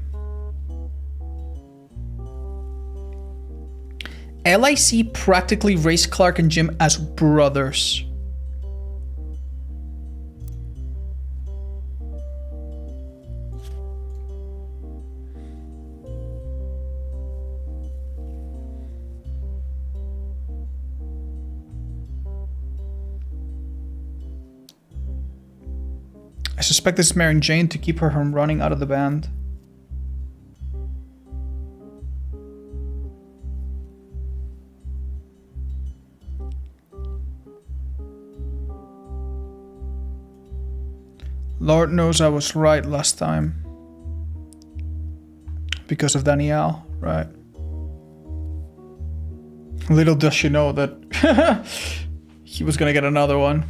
LIC practically raised Clark and Jim as brothers. I suspect this is marrying Jane to keep her from running out of the band. Lord knows I was right last time. Because of Danielle, right? Little does she know that he was gonna get another one.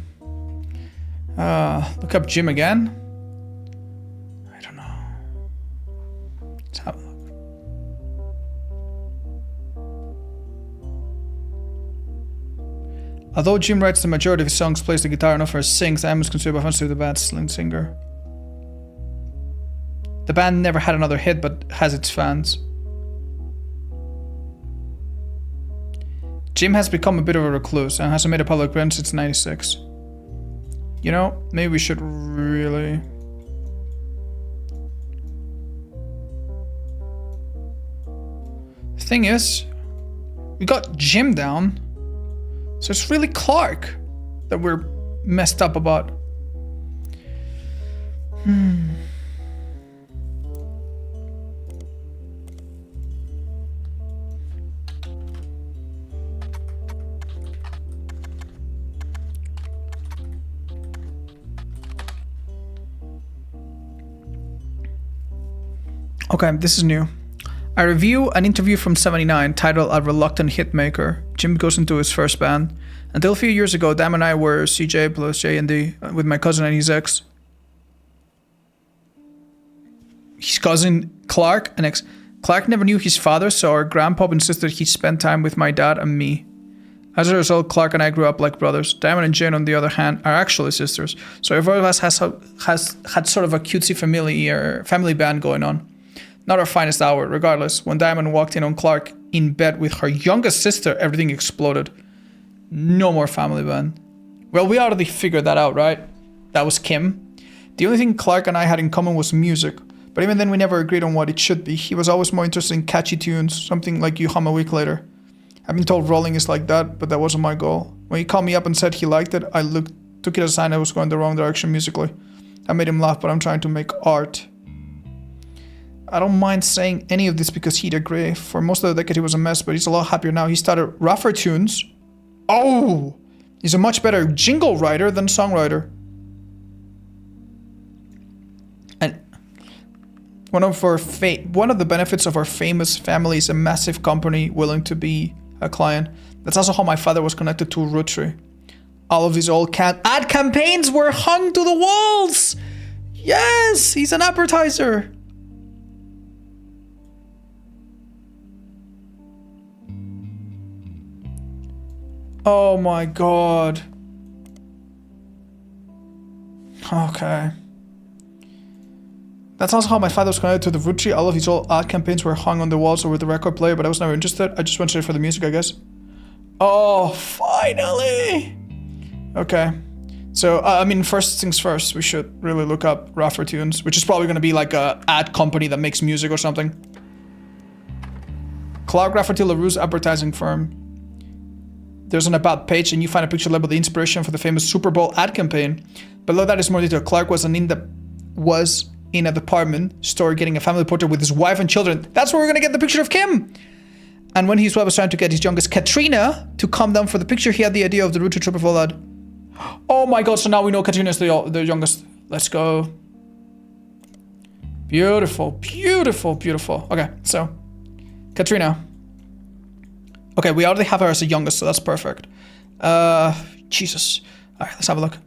Look up Jim again. I don't know. Let's have a look. Although Jim writes the majority of his songs, plays the guitar, and offers sings, I was considered by fans to be the band's lead singer. The band never had another hit, but has its fans. Jim has become a bit of a recluse and hasn't made a public appearance since '96. You know, maybe we should really... The thing is, we got Jim down, so it's really Clark that we're messed up about. Okay, this is new. I review an interview from '79 titled A Reluctant Hitmaker. Jim goes into his first band. Until a few years ago, Dam and I were CJ plus J&D with my cousin and his ex. His cousin Clark and ex. Clark never knew his father, so our grandpa insisted he spend time with my dad and me. As a result, Clark and I grew up like brothers. Diamond and Jane, on the other hand, are actually sisters. So every one of us has had sort of a cutesy family band going on. Not our finest hour. Regardless, when Diamond walked in on Clark in bed with her youngest sister, everything exploded. No more family band. Well, we already figured that out, right? That was Kim. The only thing Clark and I had in common was music. But even then, we never agreed on what it should be. He was always more interested in catchy tunes, something like You Hum a Week Later. I've been told rolling is like that, but that wasn't my goal. When he called me up and said he liked it, I took it as a sign I was going the wrong direction musically. I made him laugh, but I'm trying to make art. I don't mind saying any of this because he'd agree. For most of the decade, he was a mess, but he's a lot happier now. He started rougher tunes. Oh! He's a much better jingle writer than songwriter. And one of the benefits of our famous family is a massive company willing to be a client. That's also how my father was connected to Roottrees. All of his old ad campaigns were hung to the walls. Yes, he's an advertiser. Oh my god. Okay. That's also how my father was connected to the Roottrees. All of his old ad campaigns were hung on the walls or with the record player, but I was never interested. I just went straight for the music, I guess. Oh, finally! Okay. So, I mean, first things first, we should really look up Rougher Tunes, which is probably going to be like a ad company that makes music or something. Clark Rafferty LaRue's advertising firm. There's an about page and you find a picture labeled the inspiration for the famous Super Bowl ad campaign. Below that is more detail. Clark was in a department store getting a family portrait with his wife and children. That's where we're gonna get the picture of Kim. And when his wife was trying to get his youngest Katrina to come down for the picture, he had the idea of the Roottrees triple ad. Oh my god, so now we know Katrina's the youngest. Let's go. Beautiful, beautiful, beautiful. Okay, so Katrina. Okay, we already have her as the youngest, so that's perfect. Jesus. All right, let's have a look.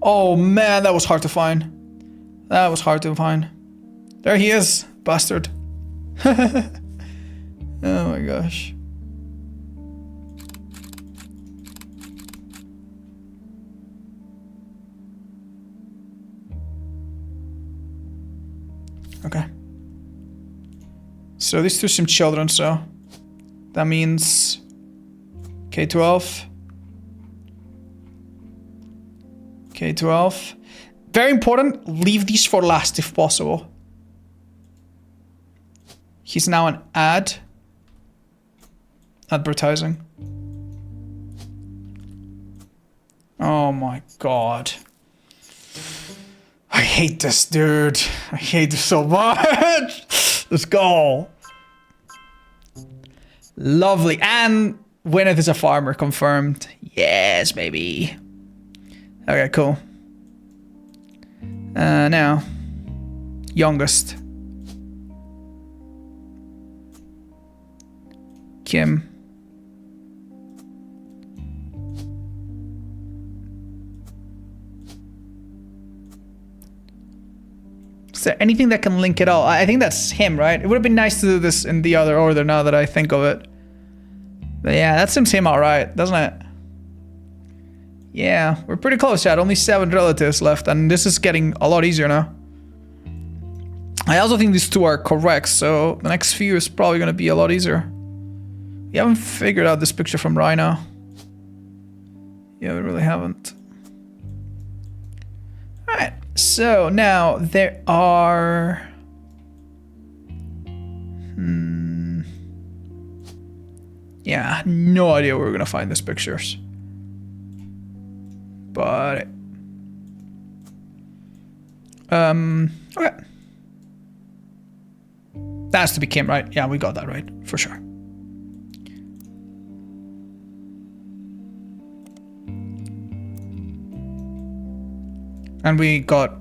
Oh man, that was hard to find. That was hard to find. There he is, bastard. Oh my gosh. Okay. So these two seem children, so that means K-12. K-12. Very important, leave these for last if possible. He's now an advertising. Oh my god. I hate this, dude. I hate this so much. Let's go. Lovely. And Gwyneth is a farmer, confirmed. Yes, baby. Okay, cool. Now, youngest. Kim. Is there anything that can link it all? I think that's him, right? It would have been nice to do this in the other order now that I think of it. But yeah, that seems him alright, doesn't it? Yeah, we're pretty close, Chad. Only 7 relatives left, and this is getting a lot easier now. I also think these two are correct, so the next few is probably going to be a lot easier. We haven't figured out this picture from Rhino. Yeah, we really haven't. Alright, so now there are... Yeah, no idea where we're going to find these pictures. But... okay. That has to be Kim, right? Yeah, we got that right, for sure. And we got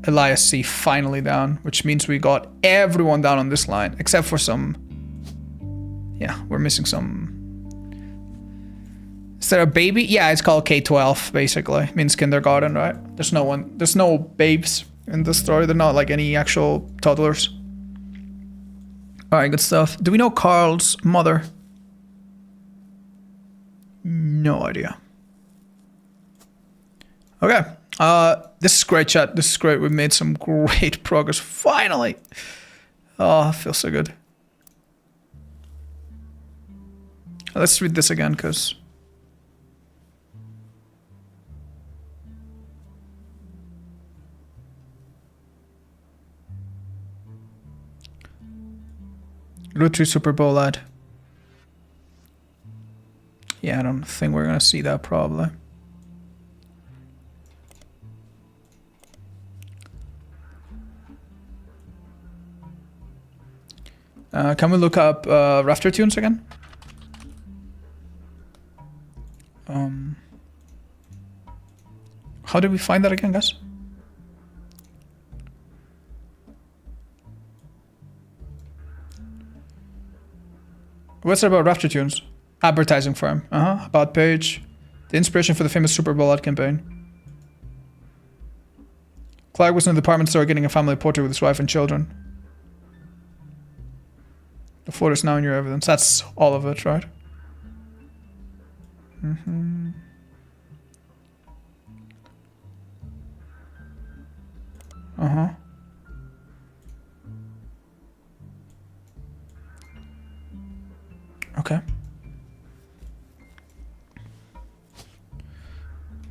Elias C finally down, which means we got everyone down on this line, except for some... Yeah, we're missing some... Is there a baby? Yeah, it's called K-12, basically. It means kindergarten, right? There's no babes in the story. They're not like any actual toddlers. Alright, good stuff. Do we know Carl's mother? No idea. Okay, This is great, chat. This is great. We've made some great progress. Finally. Oh, it feels so good. Let's read this again, because... Roottrees Super Bowl ad. Yeah, I don't think we're gonna see that probably. Can we look up Rafter Tunes again? How did we find that again, guys? What's it about Rafter Tunes? Advertising firm. About page. The inspiration for the famous Super Bowl ad campaign. Clark was in the department store getting a family portrait with his wife and children. The photo is now in your evidence. That's all of it, right? Okay.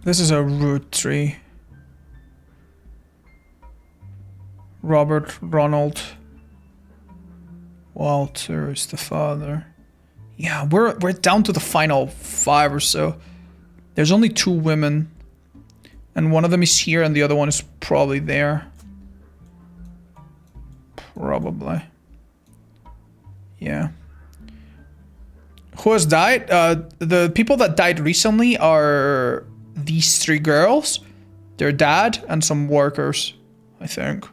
This is a root tree. Robert, Ronald, Walter is the father. Yeah, we're down to the final 5 or so. There's only 2 women. And one of them is here and the other one is probably there. Probably. Yeah. Who has died? The people that died recently are these 3 girls, their dad, and some workers, I think.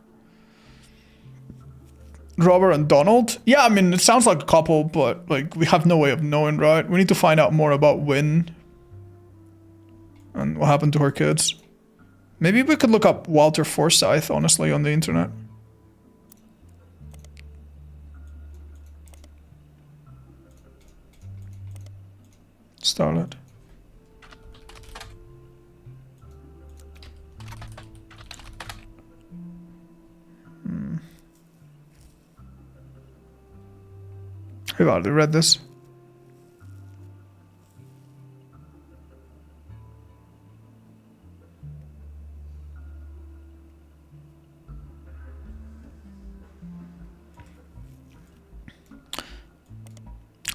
Robert and Donald? Yeah, I mean, it sounds like a couple, but like we have no way of knowing, right? We need to find out more about Wynn and what happened to her kids. Maybe we could look up Walter Forsythe, honestly, on the internet. Starlet. I've already read this.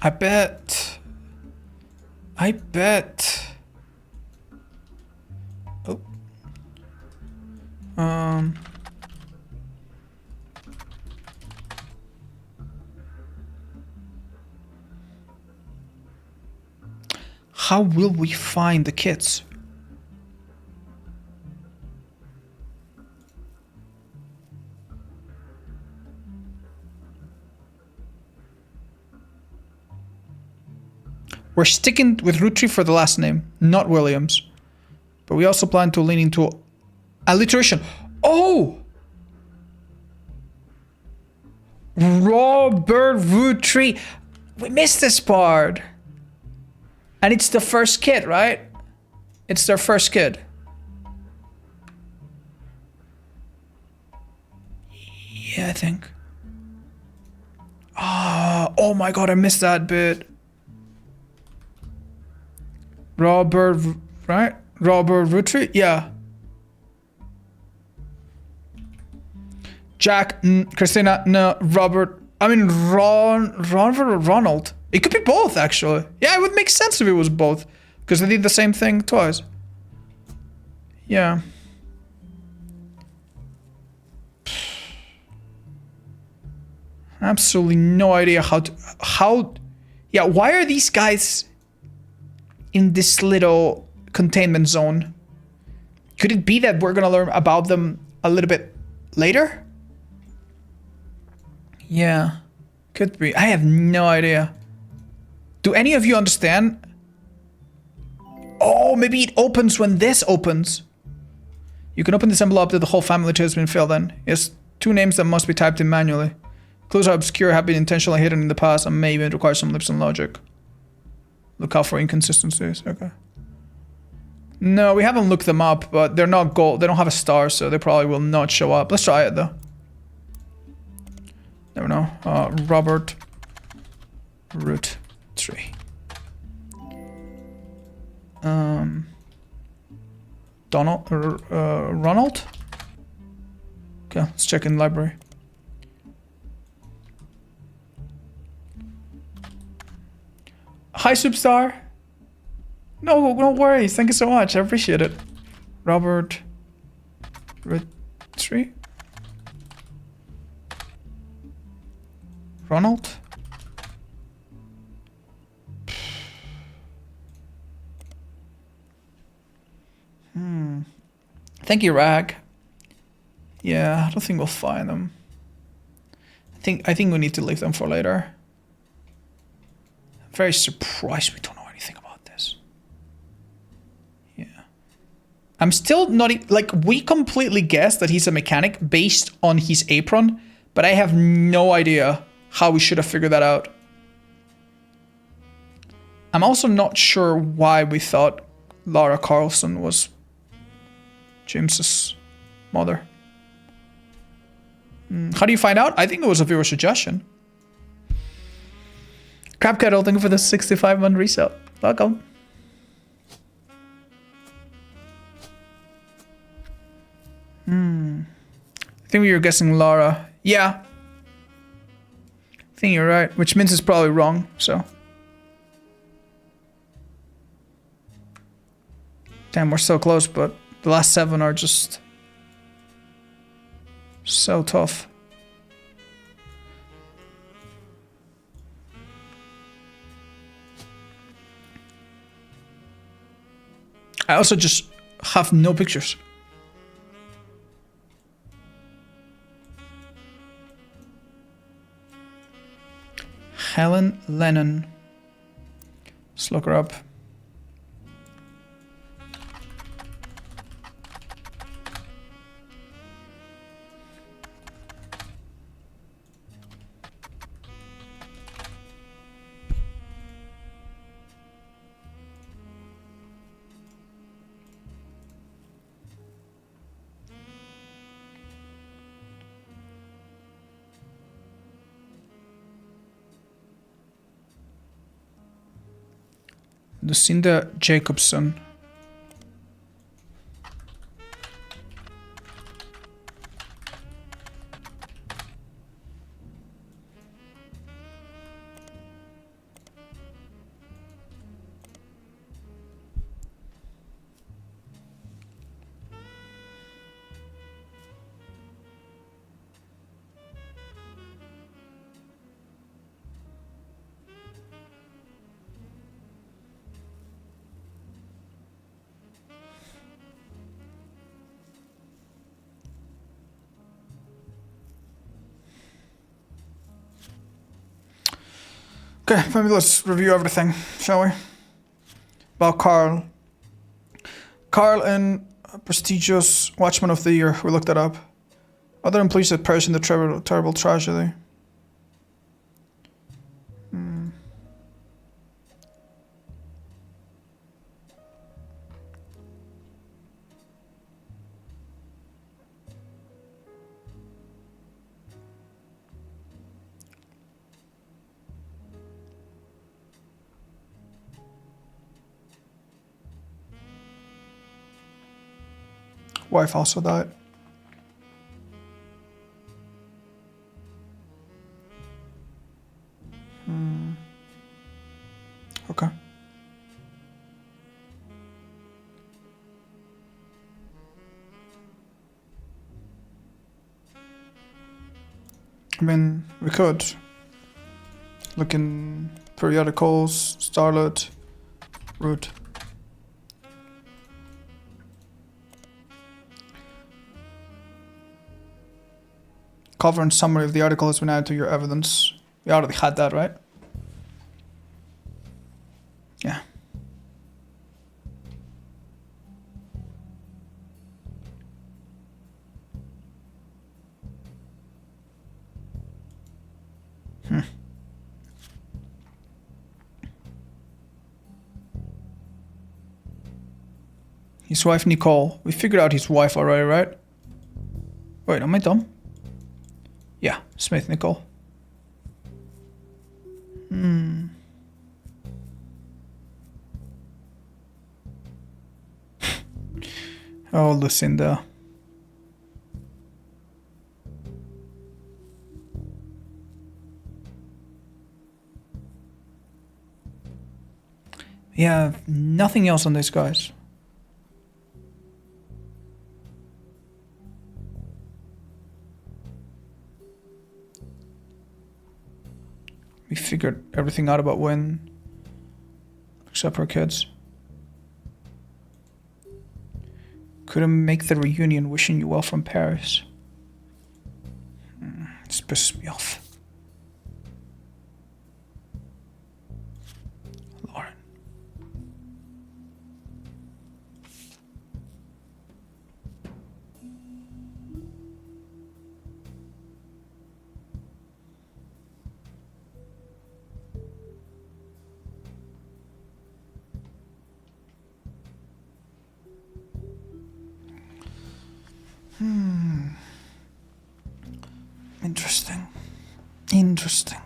I bet. Oh. How will we find the kids? We're sticking with Roottrees for the last name, not Williams. But we also plan to lean into alliteration. Oh! Robert Roottrees. We missed this part. And it's the first kid, right? It's their first kid. Yeah, I think. Oh my god, I missed that bit. Robert, right? Robert Roottrees? Yeah. Jack, Christina, no, Robert. I mean, Ronald. It could be both, actually. Yeah, it would make sense if it was both. Because they did the same thing twice. Yeah. Absolutely no idea how... Yeah, why are these guys in this little containment zone? Could it be that we're gonna learn about them a little bit later? Yeah, could be. I have no idea. Do any of you understand? Oh, maybe it opens when this opens. You can open this envelope that the whole family tree has been filled in. Yes, 2 names that must be typed in manually. Clues are obscure, have been intentionally hidden in the past, and may even require some lips and logic. Look out for inconsistencies. Okay. No, we haven't looked them up, but they're not gold. They don't have a star, so they probably will not show up. Let's try it, though. Never know. Robert Roottree. Ronald? Okay, let's check in the library. Hi, Superstar. No worries. Thank you so much. I appreciate it. Robert Roottree? Ronald? Thank you, Rag. Yeah, I don't think we'll find them. I think we need to leave them for later. I'm very surprised we don't know anything about this. Yeah. I'm still not... Like, we completely guessed that he's a mechanic based on his apron, but I have no idea how we should have figured that out. I'm also not sure why we thought Lara Carlson was James's mother. How do you find out? I think it was a viewer suggestion. Crab Kettle, thank you for the 65-month resale. Welcome. I think we were guessing Lara. Yeah. I think you're right, which means it's probably wrong, so. Damn, we're so close, but the last 7 are just so tough. I also just have no pictures. Helen Lennon. Let's look her up. Lucinda Jacobson. Okay, maybe let's review everything, shall we? About Carl. Carl in prestigious Watchman of the Year. We looked that up. Other employees that perished in the terrible tragedy. Wife also died. Okay. I mean, we could look in periodicals, Starlet, Root. Cover and summary of the article has been added to your evidence. We already had that, right? Yeah. His wife Nicole. We figured out his wife already, right? Wait, am I dumb? Yeah, Smith Nicole. Oh, Lucinda. Yeah, nothing else on this, guys. We figured everything out about Wynn. Except her kids. Couldn't make the reunion. Wishing you well from Paris. This pisses me off. Lauren. Interesting. Interesting.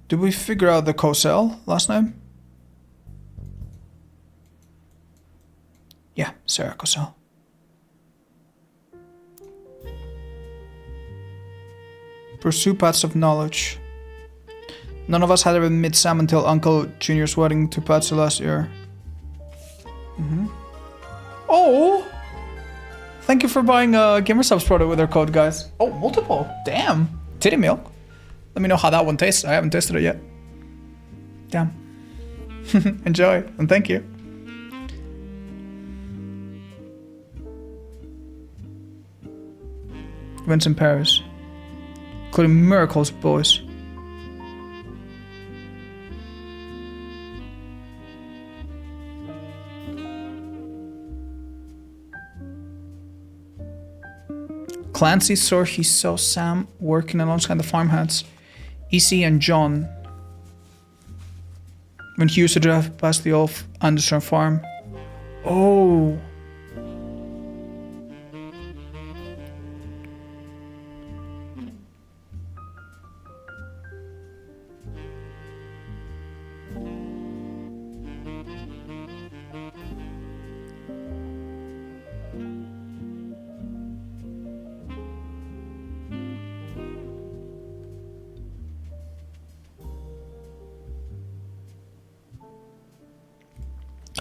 Did we figure out the Cosell last name? Yeah, Sarah Cosell. Pursue paths of knowledge. None of us had ever met Sam until Uncle Junior's wedding to Patsy last year. Oh! Thank you for buying a GamerSubs product with our code, guys. Oh, multiple. Damn. Titty milk. Let me know how that one tastes. I haven't tasted it yet. Damn. Enjoy, and thank you. Events in Paris. Including miracles, boys. Clancy saw he saw Sam working alongside the farmhands. EC and John. When he used to drive past the old Anderson farm. Oh.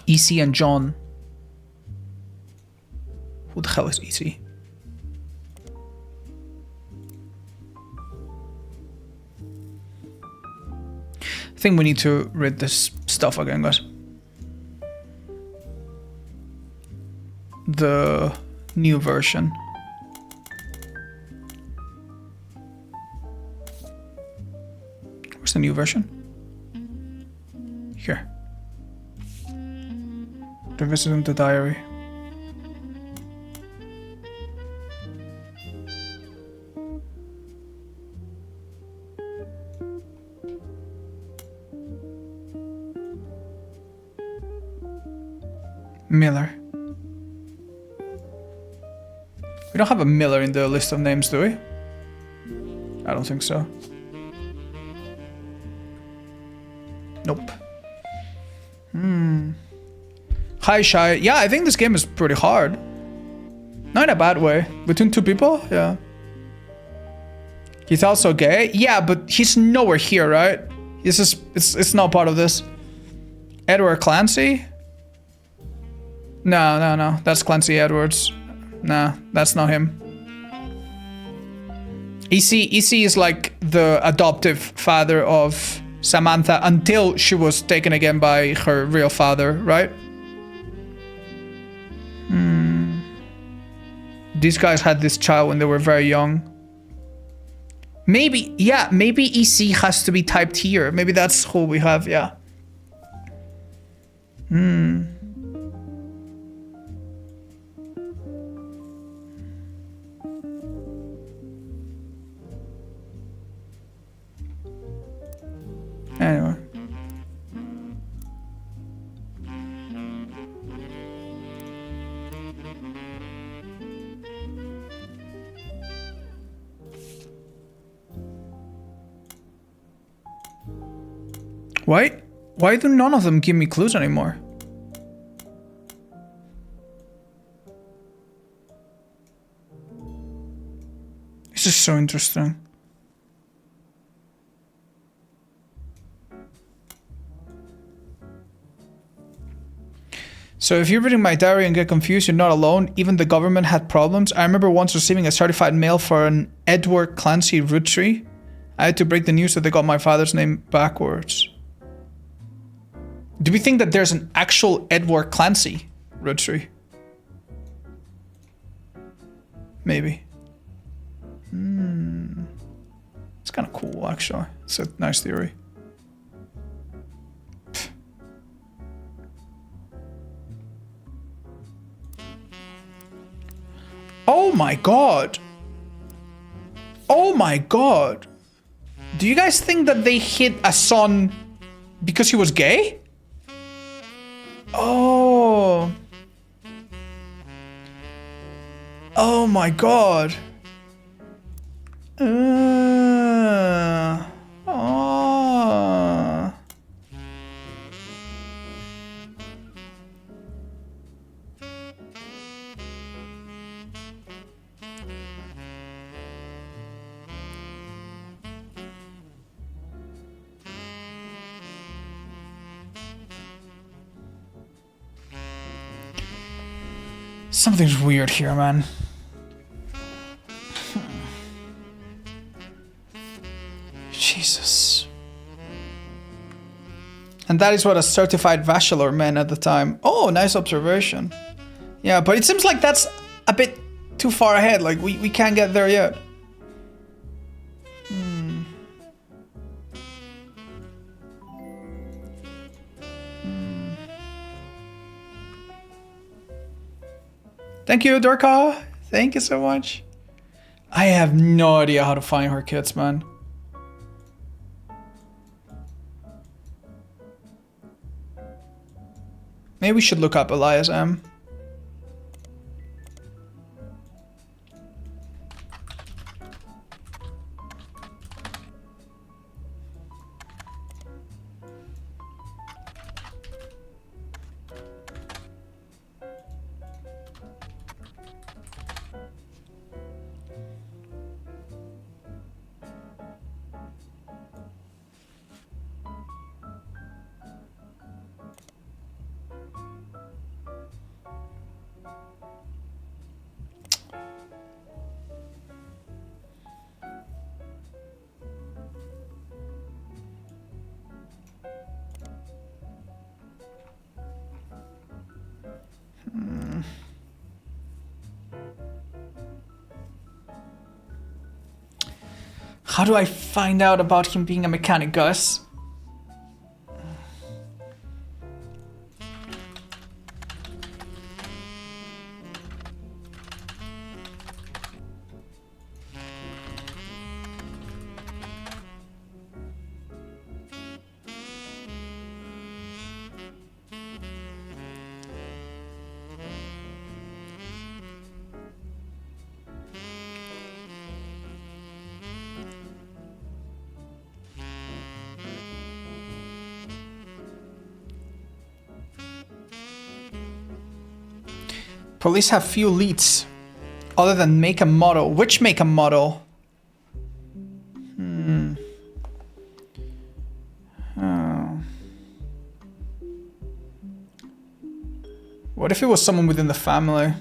EC and John. Who the hell is EC? I think we need to read this stuff again, guys. The new version. Where's the new version? Here. Revisiting the diary. Miller. We don't have a Miller in the list of names, do we? I don't think so. Nope. Hi, Shy. Yeah, I think this game is pretty hard. Not in a bad way. Between two people? Yeah. He's also gay? Yeah, but he's nowhere here, right? This is it's not part of this. Edward Clancy? No. That's Clancy Edwards. Nah, that's not him. EC is like the adoptive father of Samantha until she was taken again by her real father, right? These guys had this child when they were very young. Maybe, yeah, maybe EC has to be typed here. Maybe that's who we have, yeah. Anyway. Why do none of them give me clues anymore? This is so interesting. So if you're reading my diary and get confused, you're not alone. Even the government had problems. I remember once receiving a certified mail for an Edward Clancy Roottrees. I had to break the news that they got my father's name backwards. Do we think that there's an actual Edward Clancy Roottrees? Maybe. It's kind of cool, actually. It's a nice theory. Oh my god. Oh my god. Do you guys think that they hit a son because he was gay? Oh. Oh my god. Oh. Something's weird here, man. Jesus. And that is what a certified bachelor meant at the time. Oh, nice observation. Yeah, but it seems like that's a bit too far ahead. Like, we can't get there yet. Thank you, Dorka. Thank you so much. I have no idea how to find her kids, man. Maybe we should look up Elias M. How do I find out about him being a mechanic, Gus? Police have few leads other than make and model. Which make and model? Oh. What if it was someone within the family?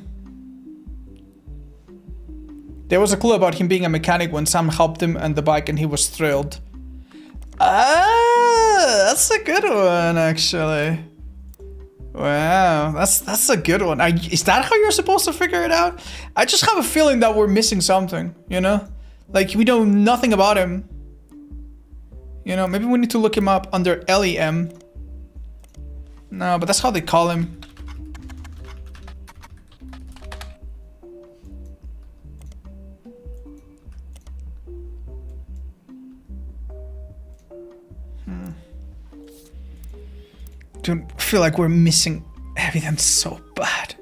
There was a clue about him being a mechanic when Sam helped him and the bike and he was thrilled. Ah, that's a good one, actually. Wow, that's a good one. Is that how you're supposed to figure it out? I just have a feeling that we're missing something, you know? Like, we know nothing about him. You know, maybe we need to look him up under LEM. No, but that's how they call him. Dude, I feel like we're missing evidence so bad.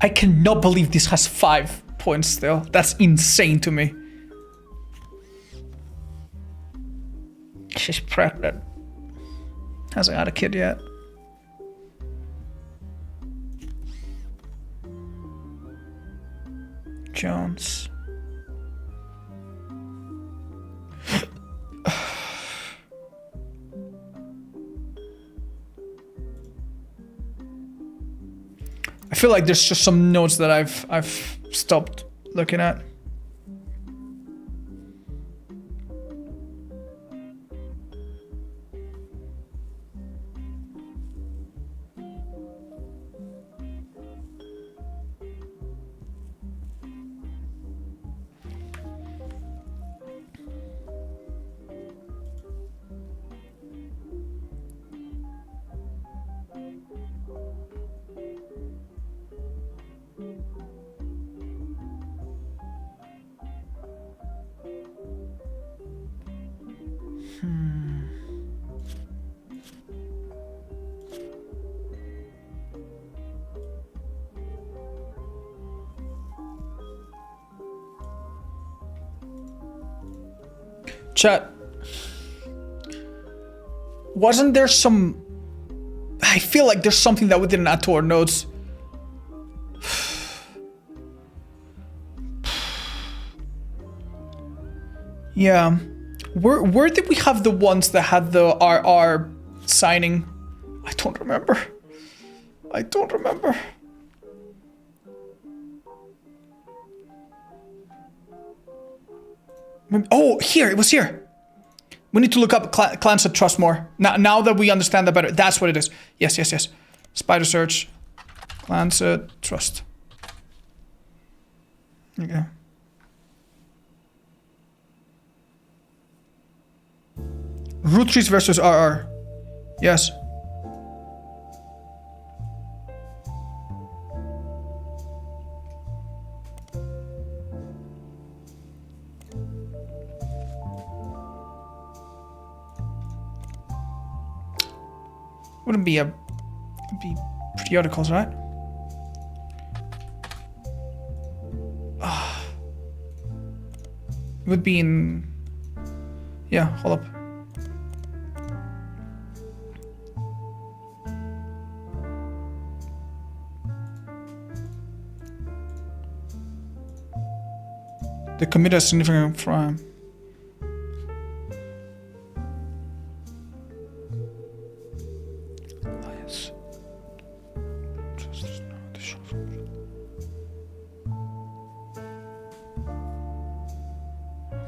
I cannot believe this has 5 points still. That's insane to me. She's pregnant. Hasn't had a kid yet. Jones. I feel like there's just some notes that I've stopped looking at. Chat. Wasn't there some... I feel like there's something that we didn't add to our notes. Yeah. Where did we have the ones that had the RR signing? I don't remember. I don't remember. Oh, here, it was here. We need to look up clans that trust more. Now that we understand that better, that's what it is. Yes, yes, yes. Spider search. Clans that trust. Okay. Roottrees versus RR. Yes. Wouldn't be it'd be periodicals, right? It would be in... Yeah, hold up. They commit a significant crime.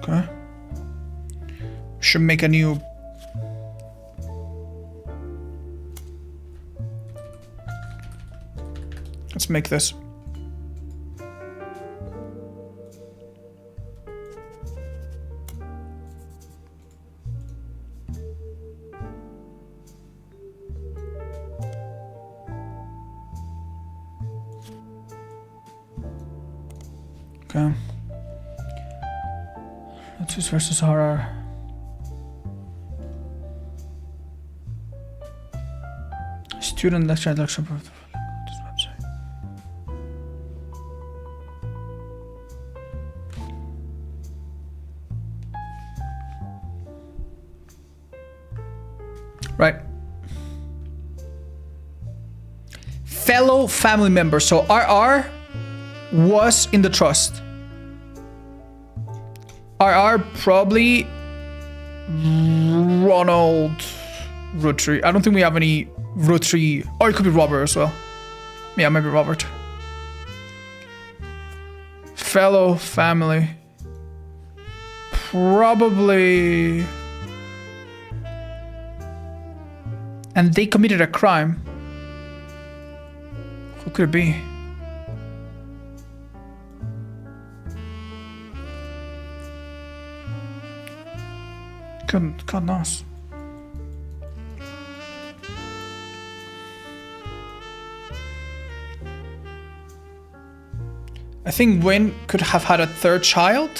Okay. Should make a new... Let's make this. Okay. Roottrees versus horror. Student lecture this website. Right. Fellow family members. So RR was in the trust. RR probably Ronald Roottree. I don't think we have any Roottree. Or it could be Robert as well. Yeah, maybe Robert. Fellow family. Probably. And they committed a crime. Who could it be? God knows. I think Wynn could have had a third child.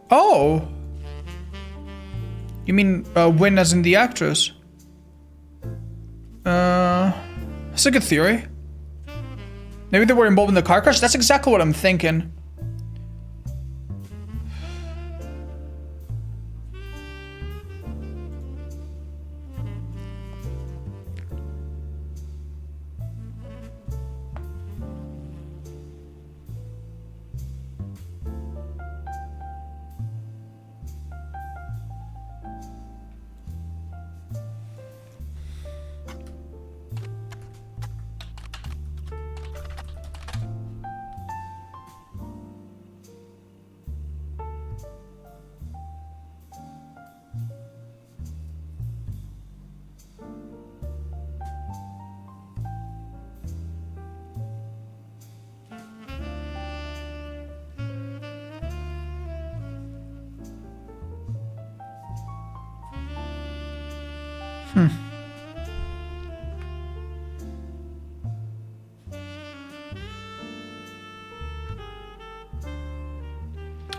Oh! You mean Wynn as in the actress? That's a good theory. Maybe they were involved in the car crash? That's exactly what I'm thinking.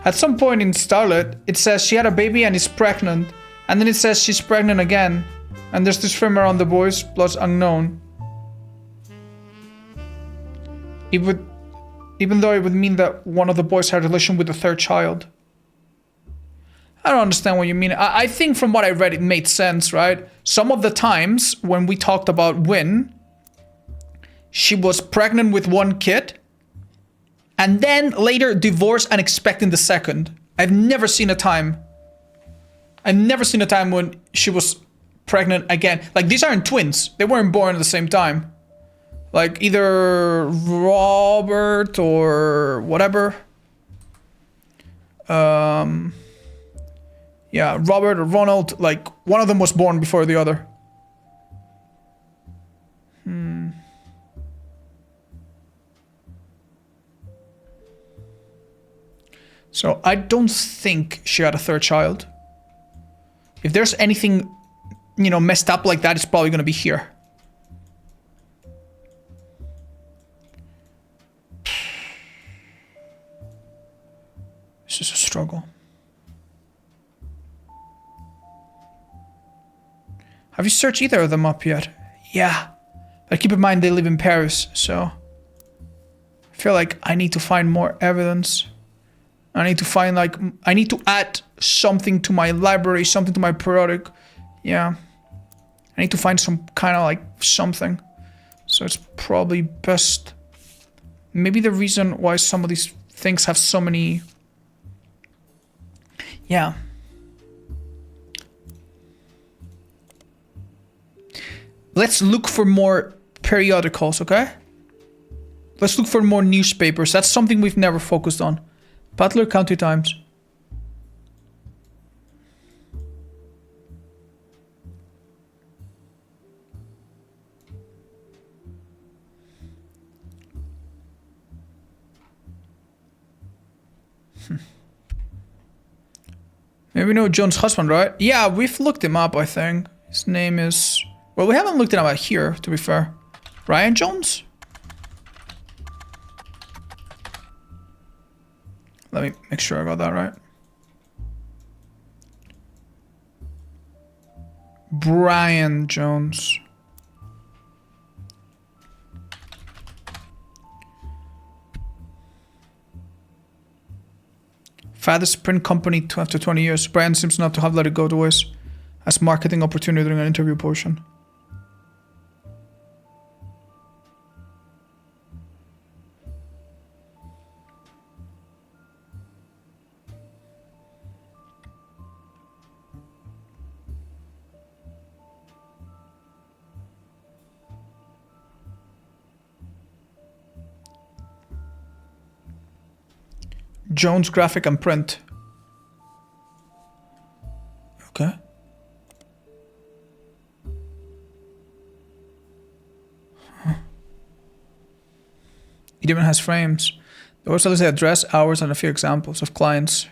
At some point in Starlet, it says she had a baby and is pregnant. And then it says she's pregnant again. And there's this frame around the boys, plus unknown. It would... Even though it would mean that one of the boys had a relation with the third child. I don't understand what you mean. I think from what I read, it made sense, right? Some of the times when we talked about Wynn, she was pregnant with one kid. And then later divorced and expecting the second. I've never seen a time when she was pregnant again. Like, these aren't twins. They weren't born at the same time. Like, either Robert or whatever. Yeah, Robert or Ronald. Like, one of them was born before the other. So I don't think she had a third child. If there's anything, you know, messed up like that, it's probably going to be here. This is a struggle. Have you searched either of them up yet? Yeah. But keep in mind they live in Paris, so... I feel like I need to find more evidence. I need to find, like... I need to add something to my library, something to my periodic. Yeah. I need to find some kind of, like, something. So it's probably best... Maybe the reason why some of these things have so many... Yeah. Let's look for more periodicals, okay? Let's look for more newspapers. That's something we've never focused on. Butler County Times. Maybe we know John's husband, right? Yeah, we've looked him up, I think. His name is... Well, we haven't looked him up here, to be fair. Ryan Jones? Let me make sure I got that right. Brian Jones. Fattest print company after 20 years. Brian seems not to have let it go to waste as marketing opportunity during an interview portion. Jones Graphic and Print. Okay. Huh. It even has frames. Also, let's say address, hours, and a few examples of clients.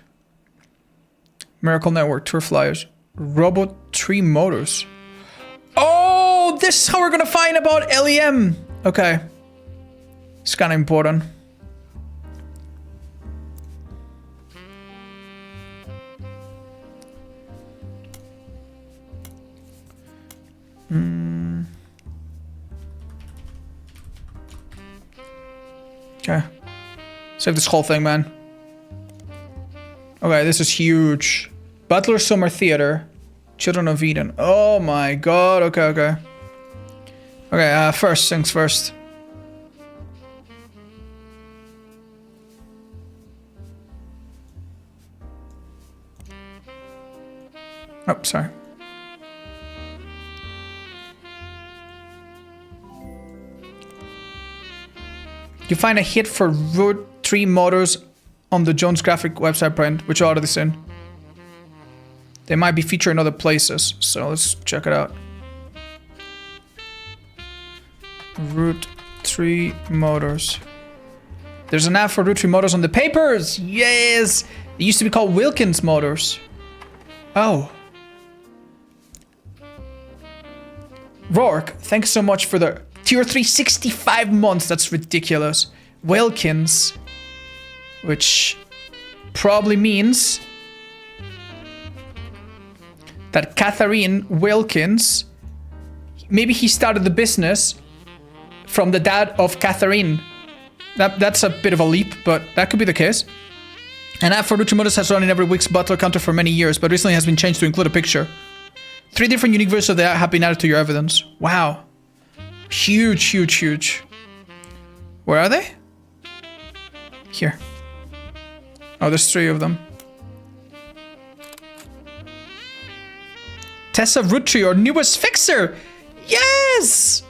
Miracle Network, tour flyers, Roottrees Motors. Oh, this is how we're gonna find about LEM. Okay. It's kind of important. Okay. Save this whole thing, man. Okay, this is huge. Butler Summer Theater. Children of Eden. Oh my god. Okay, okay. Okay, first things first. Oh, sorry. You find a hit for Roottrees Motors on the Jones Graphic website print, which are already seen. They might be featured in other places, so let's check it out. Roottrees Motors. There's an ad for Roottrees Motors on the papers! Yes! It used to be called Wilkins Motors. Oh. Rourke, thanks so much for the tier 365 months. That's ridiculous. Wilkins, which probably means that Catherine Wilkins, maybe he started the business from the dad of Catherine. That's a bit of a leap, but that could be the case. An ad for Roottrees Motors has run in every week's Butler counter for many years, but recently has been changed to include a picture. 3 different unique versions of the ad have been added to your evidence. Wow. Huge, huge, huge. Where are they? Here. Oh, there's 3 of them. Tessa Roottrees, our newest fixer! Yes!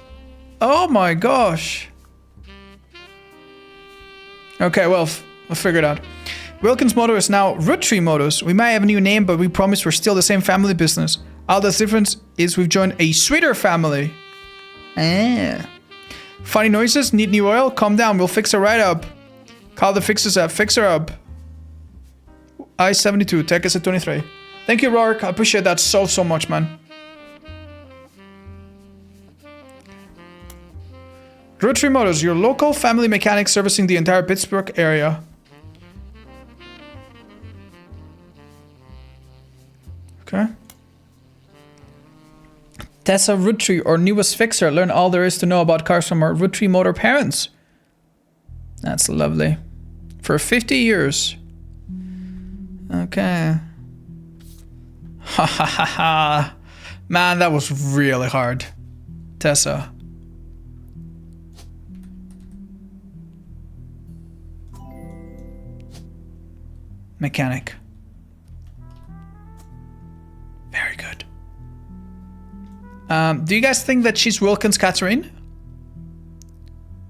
Oh my gosh. Okay, well, we'll figure it out. Wilkins Motor is now Roottrees Motors. We might have a new name, but we promise we're still the same family business. All that's different is we've joined a sweeter family. Ah. Funny noises? Need new oil? Calm down, we'll fix it right up. Call the fixers up. Fix her up. I-72, tech is at 23. Thank you, Rourke. I appreciate that so much, man. Roottrees Motors, your local family mechanic servicing the entire Pittsburgh area. Okay. Tessa Roottrees, our newest fixer. Learn all there is to know about cars from our Roottrees Motor parents. That's lovely. For 50 years. Okay. Ha ha ha ha. Man, that was really hard. Tessa. Mechanic. Very good. Do you guys think that she's Wilkins Catherine?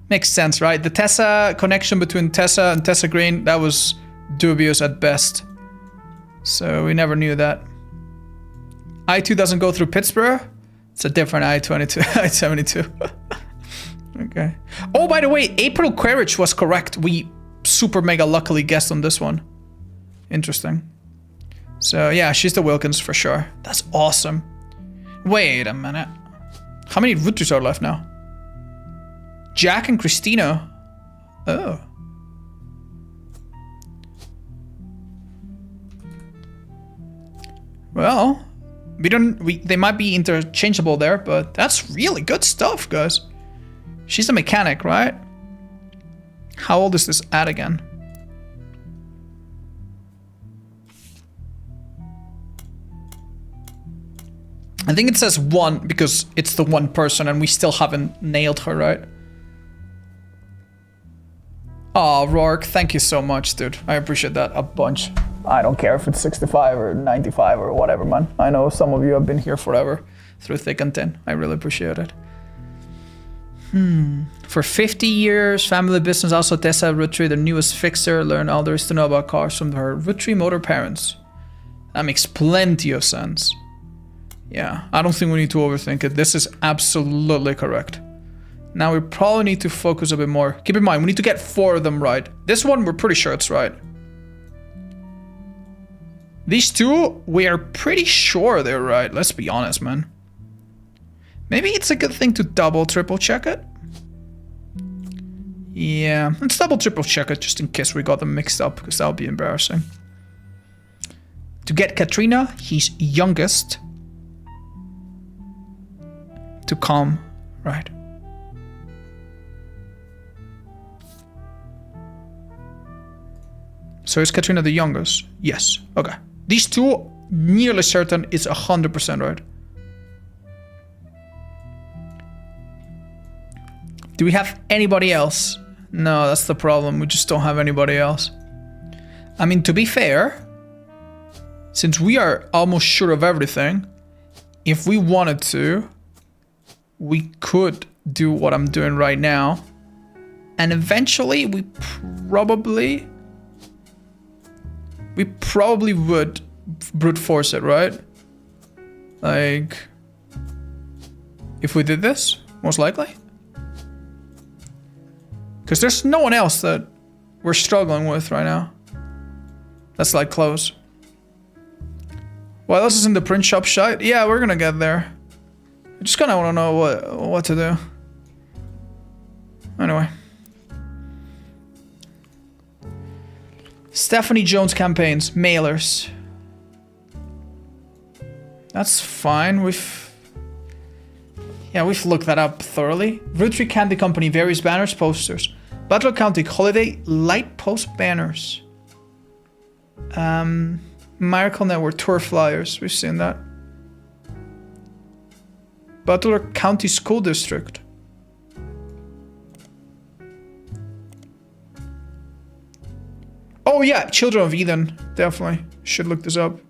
Makes sense, right? The Tessa connection between Tessa and Tessa Green, that was dubious at best. So we never knew that. I-2 doesn't go through Pittsburgh. It's a different I-22, I-72. Okay. Oh, by the way, April Quaritch was correct. We super mega luckily guessed on this one. Interesting. So yeah, she's the Wilkins for sure. That's awesome. Wait a minute. How many Roottrees are left now? Jack and Christina. Oh. Well, they might be interchangeable there, but that's really good stuff, guys. She's a mechanic, right? How old is this ad again? I think it says 1 because it's the one person and we still haven't nailed her, right? Oh, Rourke, thank you so much, dude. I appreciate that a bunch. I don't care if it's 65 or 95 or whatever, man. I know some of you have been here forever, through thick and thin. I really appreciate it. For 50 years, family business, also Tessa Roottrees, the newest fixer. Learn all there is to know about cars from her Roottrees Motor parents. That makes plenty of sense. Yeah, I don't think we need to overthink it. This is absolutely correct. Now we probably need to focus a bit more. Keep in mind, we need to get 4 of them right. This one, we're pretty sure it's right. These 2, we are pretty sure they're right. Let's be honest, man. Maybe it's a good thing to double, triple check it. Yeah, let's double, triple check it just in case we got them mixed up, because that would be embarrassing. To get Katrina, he's youngest. To come, right. So is Katrina the youngest? Yes. Okay. These 2, nearly certain it's 100% right. Do we have anybody else? No, that's the problem. We just don't have anybody else. I mean, to be fair, since we are almost sure of everything, if we wanted to, we could do what I'm doing right now. And eventually we probably would brute force it, right? Like, if we did this, most likely. Because there's no one else that we're struggling with right now. That's like close. What else is in the print shop shite? Yeah, we're gonna get there. I just kinda wanna know what to do. Anyway. Stephanie Jones campaigns, mailers. That's fine. We've looked that up thoroughly. Roottrees Candy Company, various banners, posters. Butler County holiday light post banners. Miracle Network tour flyers. We've seen that. Butler County School District. Oh yeah, Children of Eden. Definitely. Should look this up.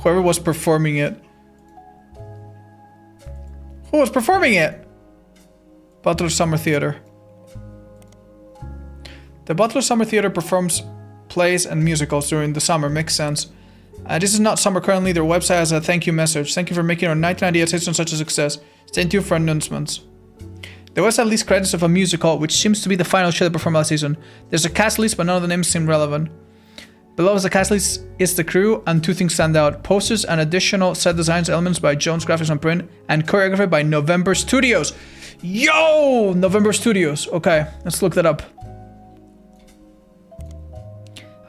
Whoever was performing it. Who was performing it? Butler Summer Theater. The Butler Summer Theater performs plays and musicals during the summer. Makes sense. This is not summer currently. Their website has a thank you message. Thank you for making our 1998 season such a success. Stay tuned for announcements. There was at least credits of a musical, which seems to be the final show they performed last season. There's a cast list, but none of the names seem relevant. Below the cast list is the crew, and 2 things stand out. Posters and additional set designs elements by Jones Graphics and Print, and choreography by November Studios. Yo! November Studios. Okay, let's look that up.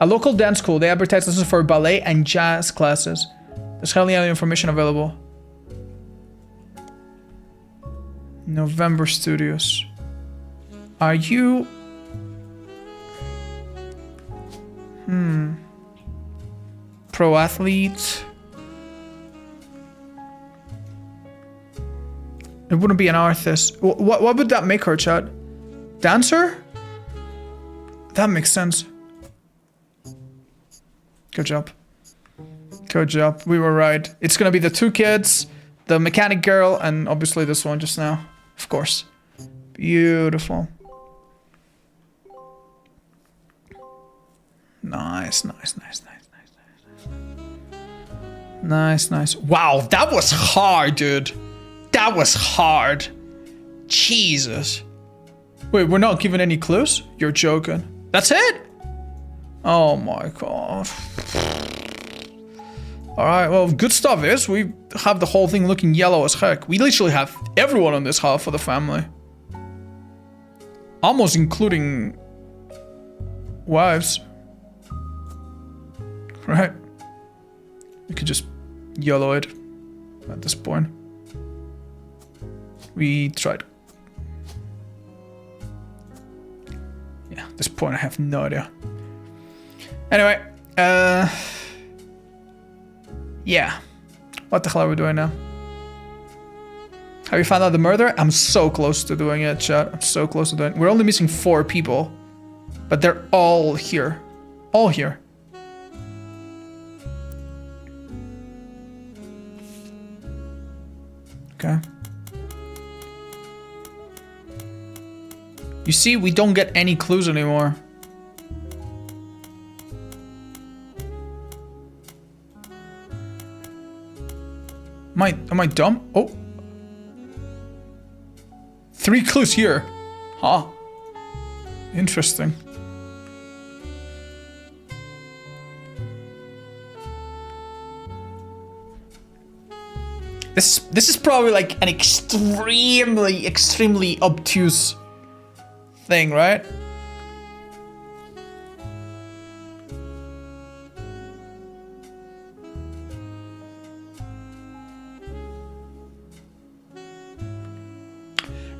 A local dance school. They advertise lessons for ballet and jazz classes. There's hardly any information available. November Studios. Are you... Pro athlete. It wouldn't be an artist. What would that make her, chat? Dancer? That makes sense. Good job. Good job. We were right. It's gonna be the 2 kids, the mechanic girl, and obviously this one just now. Of course. Beautiful. Nice, nice, nice, nice, nice, nice. Nice, nice. Wow, that was hard, dude. That was hard. Jesus. Wait, we're not given any clues? You're joking. That's it? Oh my god. Alright, well, good stuff is we have the whole thing looking yellow as heck. We literally have everyone on this half of the family. Almost including wives. Right? We could just yellow it at this point. We tried. Yeah, at this point I have no idea. Anyway, yeah. What the hell are we doing now? Have you found out the murder? I'm so close to doing it, chat. I'm so close to doing it. We're only missing 4 people. But they're all here. All here. Okay. You see, we don't get any clues anymore. Am I dumb? Oh. 3 clues here. Huh. Interesting. This is probably like an extremely obtuse thing, right?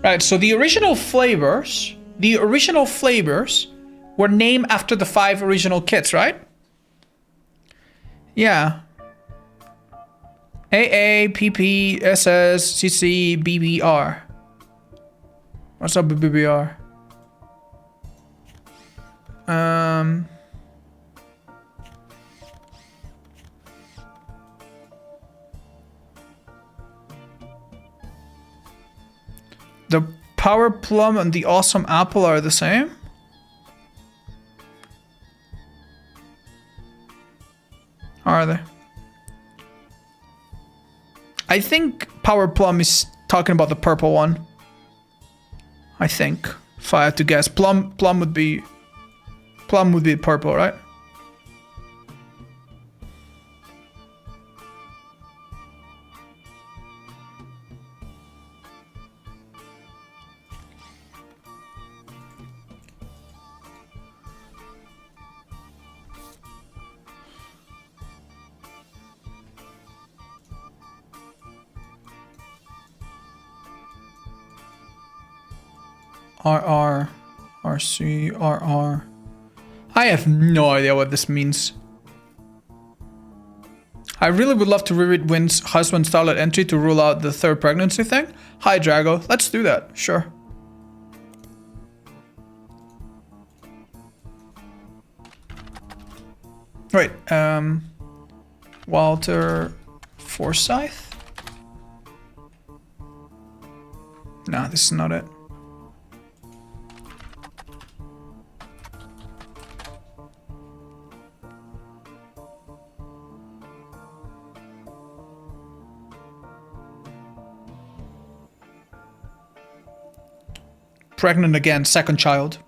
Right, so the original flavors were named after the 5 original kits, right? Yeah. AA, PP, SS, CC, BBR. What's up, BBR? The Power Plum and the Awesome Apple are the same? Are they? I think Power Plum is talking about the purple one. I think, if I had to guess, plum would be purple, right? RR, RC, RR. I have no idea what this means. I really would love to reread Wynn's husband starlet entry to rule out the 3rd pregnancy thing. Hi, Drago. Let's do that. Sure. Wait, Walter Forsyth? Nah, this is not it. Pregnant again, 2nd child.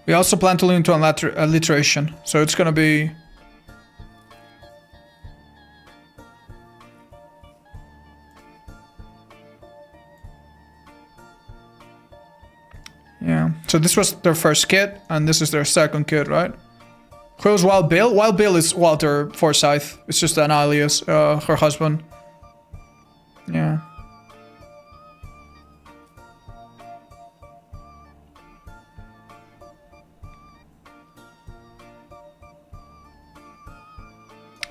We also plan to lean into alliteration, so it's gonna be... Yeah, so this was their first kid, and this is their 2nd kid, right? Who's Wild Bill? Wild Bill is Walter Forsyth. It's just an alias, her husband. Yeah.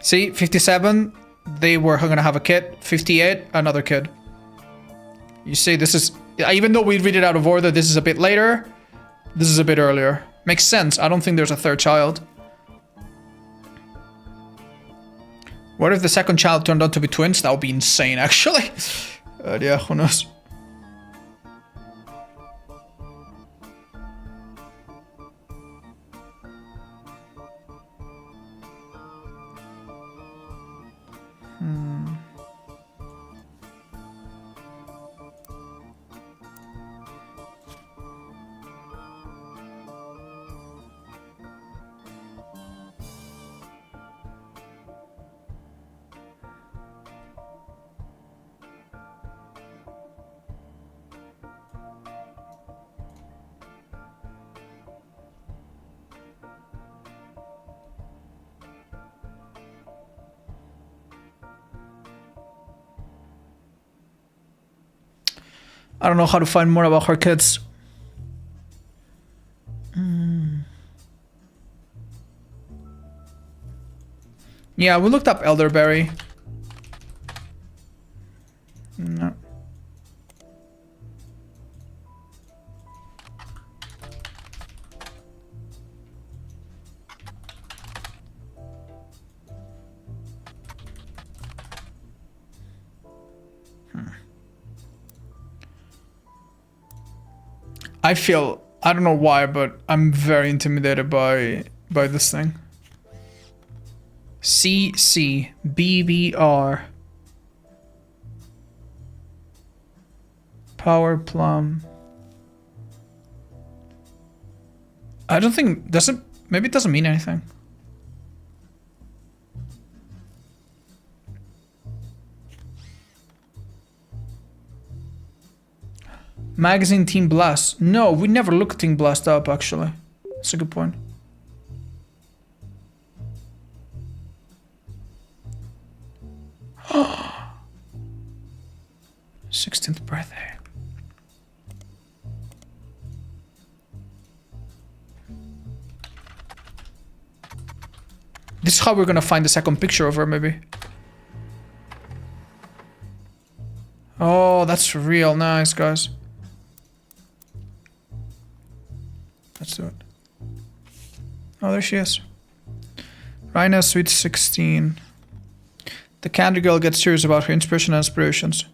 See, 57, they were gonna have a kid. 58, another kid. You see, this is... Even though we read it out of order, this is a bit later. This is a bit earlier. Makes sense. I don't think there's a 3rd child. What if the 2nd child turned out to be twins? That would be insane, actually. Yeah, who knows? I don't know how to find more about her kids. Yeah, we looked up elderberry. No. I feel, I don't know why, but I'm very intimidated by this thing. CCBBR. Power plum. I don't think, does it, maybe it doesn't mean anything. Magazine Team Blast. No, we never looked Team Blast up, actually. That's a good point. Oh, 16th birthday. This is how we're gonna find the second picture of her, maybe. Oh, that's real nice, guys. Let's do it. Oh, there she is. Rhina, sweet 16. The candy girl gets serious about her inspiration and aspirations.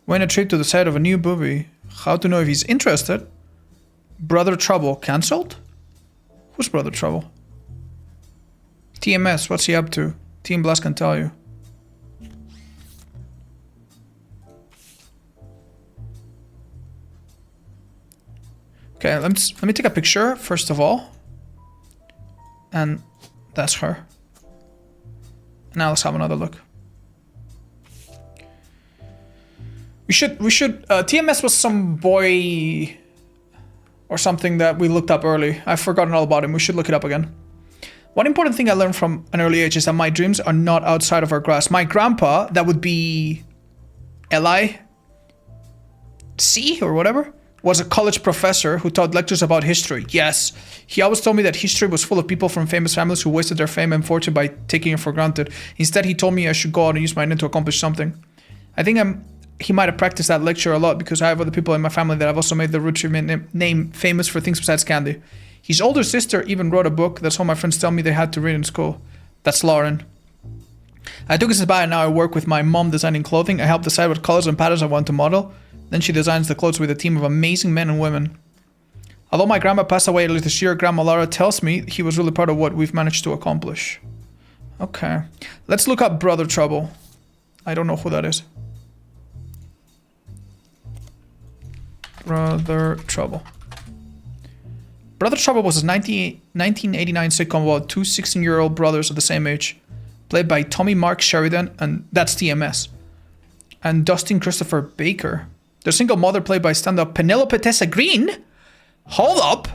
Win a trip to the site of a new movie. How to know if he's interested? Brother Trouble cancelled? Who's Brother Trouble? TMS, what's he up to? Team Blast can tell you. Okay, let me take a picture first of all. And that's her. Now let's have another look. We should TMS was some boy or something that we looked up early. I've forgotten all about him. We should look it up again. One important thing I learned from an early age is that my dreams are not outside of our grasp. My grandpa, that would be LIC or whatever, was a college professor who taught lectures about history. Yes, he always told me that history was full of people from famous families who wasted their fame and fortune by taking it for granted. Instead, he told me I should go out and use my name to accomplish something. I think he might have practiced that lecture a lot because I have other people in my family that have also made the Roottrees name famous for things besides candy. His older sister even wrote a book. That's all my friends tell me they had to read in school. That's Lauren. I took his advice and now I work with my mom designing clothing. I help decide what colors and patterns I want to model. Then she designs the clothes with a team of amazing men and women. Although my grandma passed away earlier this year, Grandma Laura tells me he was really proud of what we've managed to accomplish. Okay. Let's look up Brother Trouble. I don't know who that is. Brother Trouble. Brother Trouble was a 1989 sitcom about two 16-year-old brothers of the same age, played by Tommy Mark Sheridan, and that's TMS, and Dustin Christopher Baker. Their single mother, played by stand-up Penelope Tessa Green. Hold up.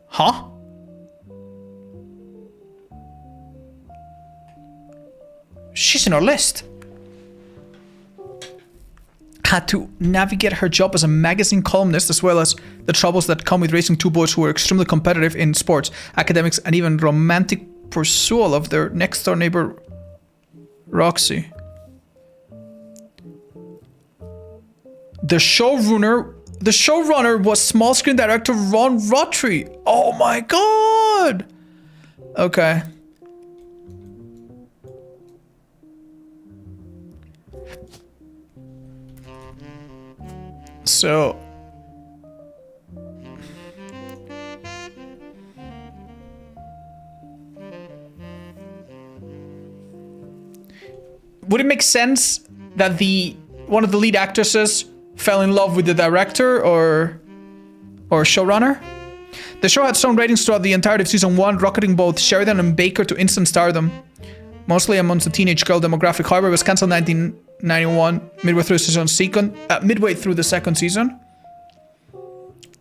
Huh? She's in our list. Had to navigate her job as a magazine columnist as well as the troubles that come with raising two boys who were extremely competitive in sports, academics, and even romantic pursuit of their next-door neighbor, Roxy. The showrunner was small screen director Ron Roottrees. Oh my god! Okay. So would it make sense that one of the lead actresses fell in love with the director or showrunner? The show had strong ratings throughout the entirety of season 1, rocketing both Sheridan and Baker to instant stardom, mostly amongst the teenage girl demographic. However, it was cancelled in 1991, midway through the second season,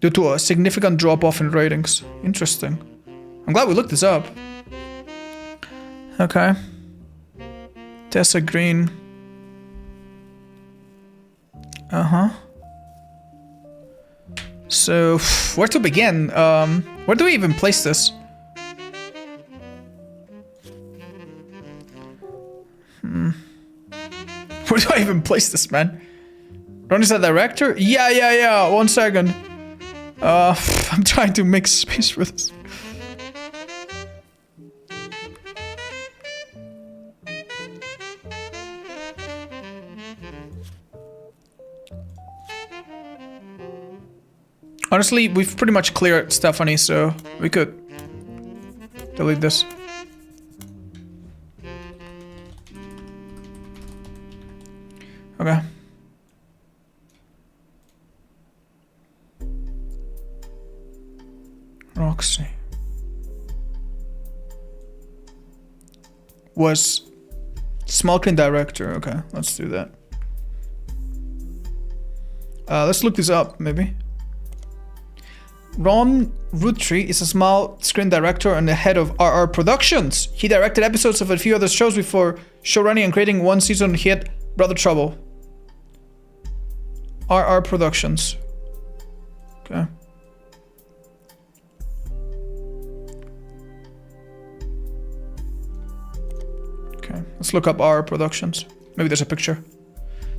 due to a significant drop-off in ratings. Interesting. I'm glad we looked this up. Okay. Tessa Green. Uh-huh. So, where to begin? Where do we even place this? Where do I even place this, man? Ron is the director? Yeah. 1 second. I'm trying to make space for this. Honestly, we've pretty much cleared Stephanie, so we could delete this. Okay. Roxy. Was small screen director. Okay, let's do that. Let's look this up, maybe. Ron Roottrees is a small screen director and the head of RR Productions. He directed episodes of a few other shows before showrunning and creating one season hit Brother Trouble. RR Productions. Okay. Okay, let's look up RR Productions. Maybe there's a picture.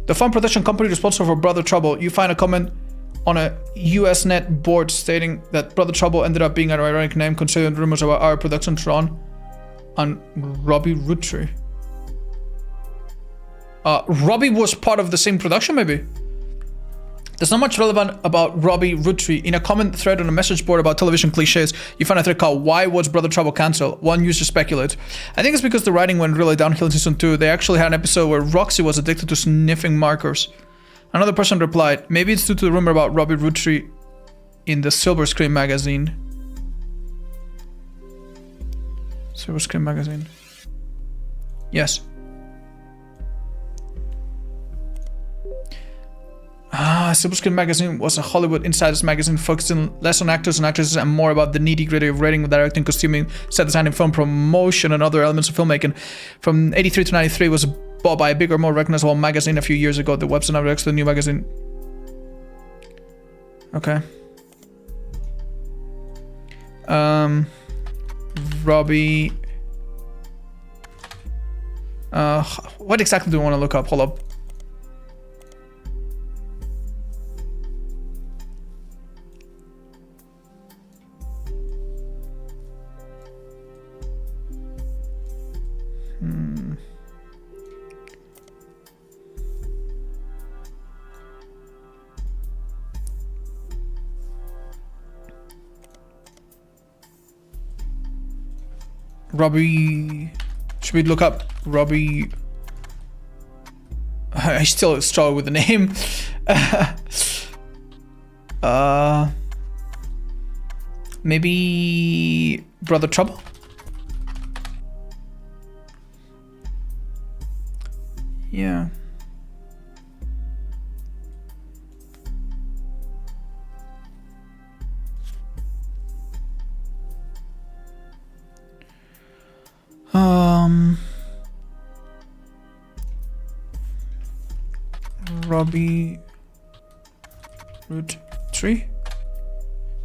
The film production company responsible for Brother Trouble. You find a comment on a USNet board stating that Brother Trouble ended up being an ironic name considering rumors about our Productions Ron and Robbie Roottrees. Robbie was part of the same production, maybe? There's not much relevant about Robbie Roottrees. In a comment thread on a message board about television cliches, you find a thread called Why Was Brother Trouble Cancelled? One user speculates. I think it's because the writing went really downhill in season 2. They actually had an episode where Roxy was addicted to sniffing markers. Another person replied, maybe it's due to the rumor about Robbie Roottrees in the Silver Screen magazine. Silver Screen magazine. Yes. Silver Screen magazine was a Hollywood insiders magazine focusing less on actors and actresses and more about the nitty-gritty of writing, directing, costuming, set design, and film promotion and other elements of filmmaking. From 83 to 93 was bought by a bigger, more recognizable magazine a few years ago. The website now directs the new magazine. Okay. Robbie. What exactly do we want to look up? Hold up. Robbie, should we look up Robbie? I still struggle with the name. Maybe Brother Trouble? Yeah. Robbie Roottrees.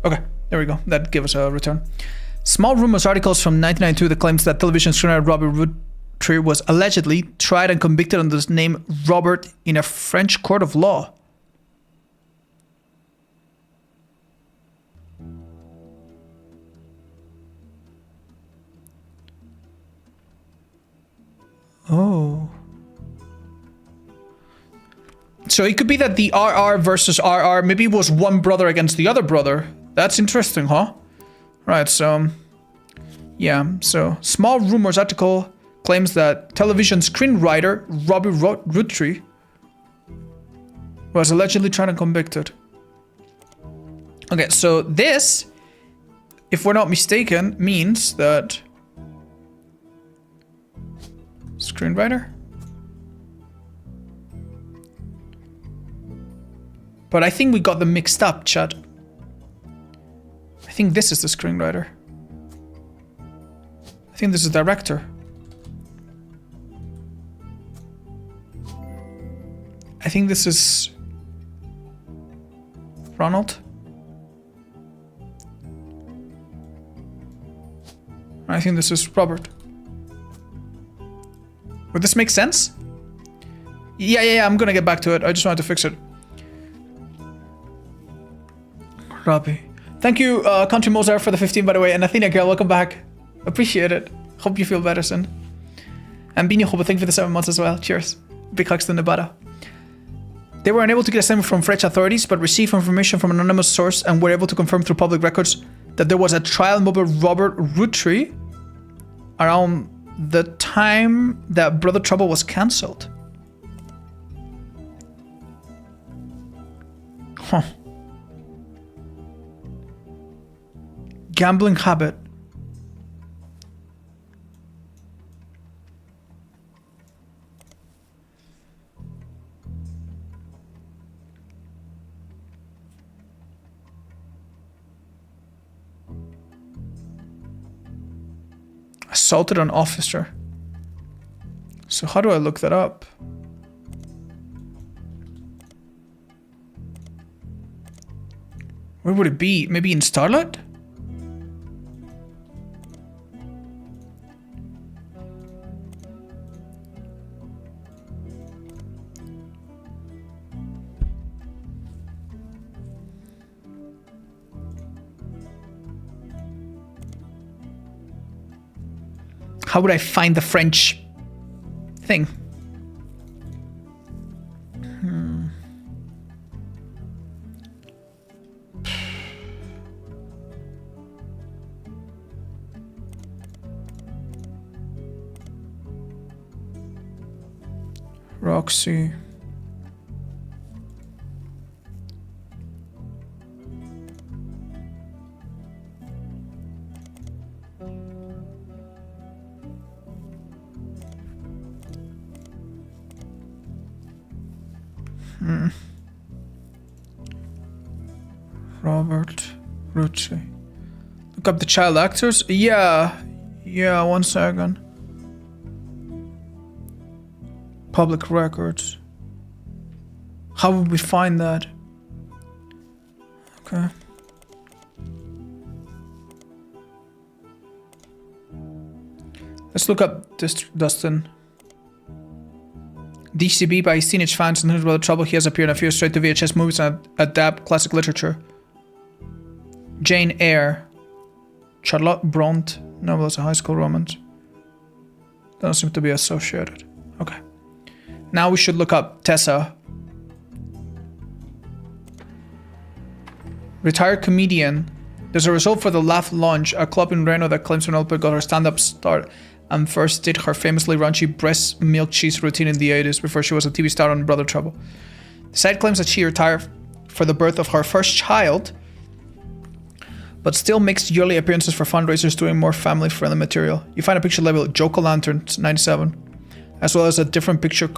Okay, there we go. That gave us a return. Small rumors articles from 1992 that claims that television screenwriter Robbie Roottrees was allegedly tried and convicted under the name Robert in a French court of law. Oh. So it could be that the RR versus RR, maybe it was one brother against the other brother. That's interesting, huh? Right, so... yeah, so... Small rumors article claims that television screenwriter Robbie Roottrees was allegedly tried and convicted. Okay, so this, if we're not mistaken, means that... Screenwriter? But I think we got them mixed up, chat. I think this is the screenwriter. I think this is the director. I think this is Ronald. I think this is Robert. Would this make sense? Yeah, I'm gonna get back to it. I just wanted to fix it. Robbie. Thank you, Country Mozart, for the 15, by the way. And Athena Girl, welcome back. Appreciate it. Hope you feel better soon. And Bini Hobo, thank you for the 7 months as well. Cheers. Big hugs to Nevada. They were unable to get a statement from French authorities, but received information from an anonymous source and were able to confirm through public records that there was a trial involving Robert Roottrees around the time that Brother Trouble was cancelled. Huh. Gambling habit. Assaulted an officer. So how do I look that up? Where would it be? Maybe in Starlight? How would I find the French thing? Roxy. Robert Roottrees. Look up the child actors? Yeah, 1 second. Public records. How would we find that? Okay. Let's look up this Dustin. DCB by his teenage fans and his brother Trouble. He has appeared in a few straight to VHS movies and adapt classic literature. Jane Eyre. Charlotte Bronte. Novels, a high school romance. Doesn't seem to be associated. Okay. Now we should look up Tessa. Retired comedian. There's a result for the Laugh Lounge, a club in Reno that claims Penelope got her stand-up start and first did her famously raunchy breast milk cheese routine in the 80s before she was a TV star on Brother Trouble. The site claims that she retired for the birth of her first child, but still makes yearly appearances for fundraisers doing more family-friendly material. You find a picture labeled Joke-O-Lanterns 97, as well as a different picture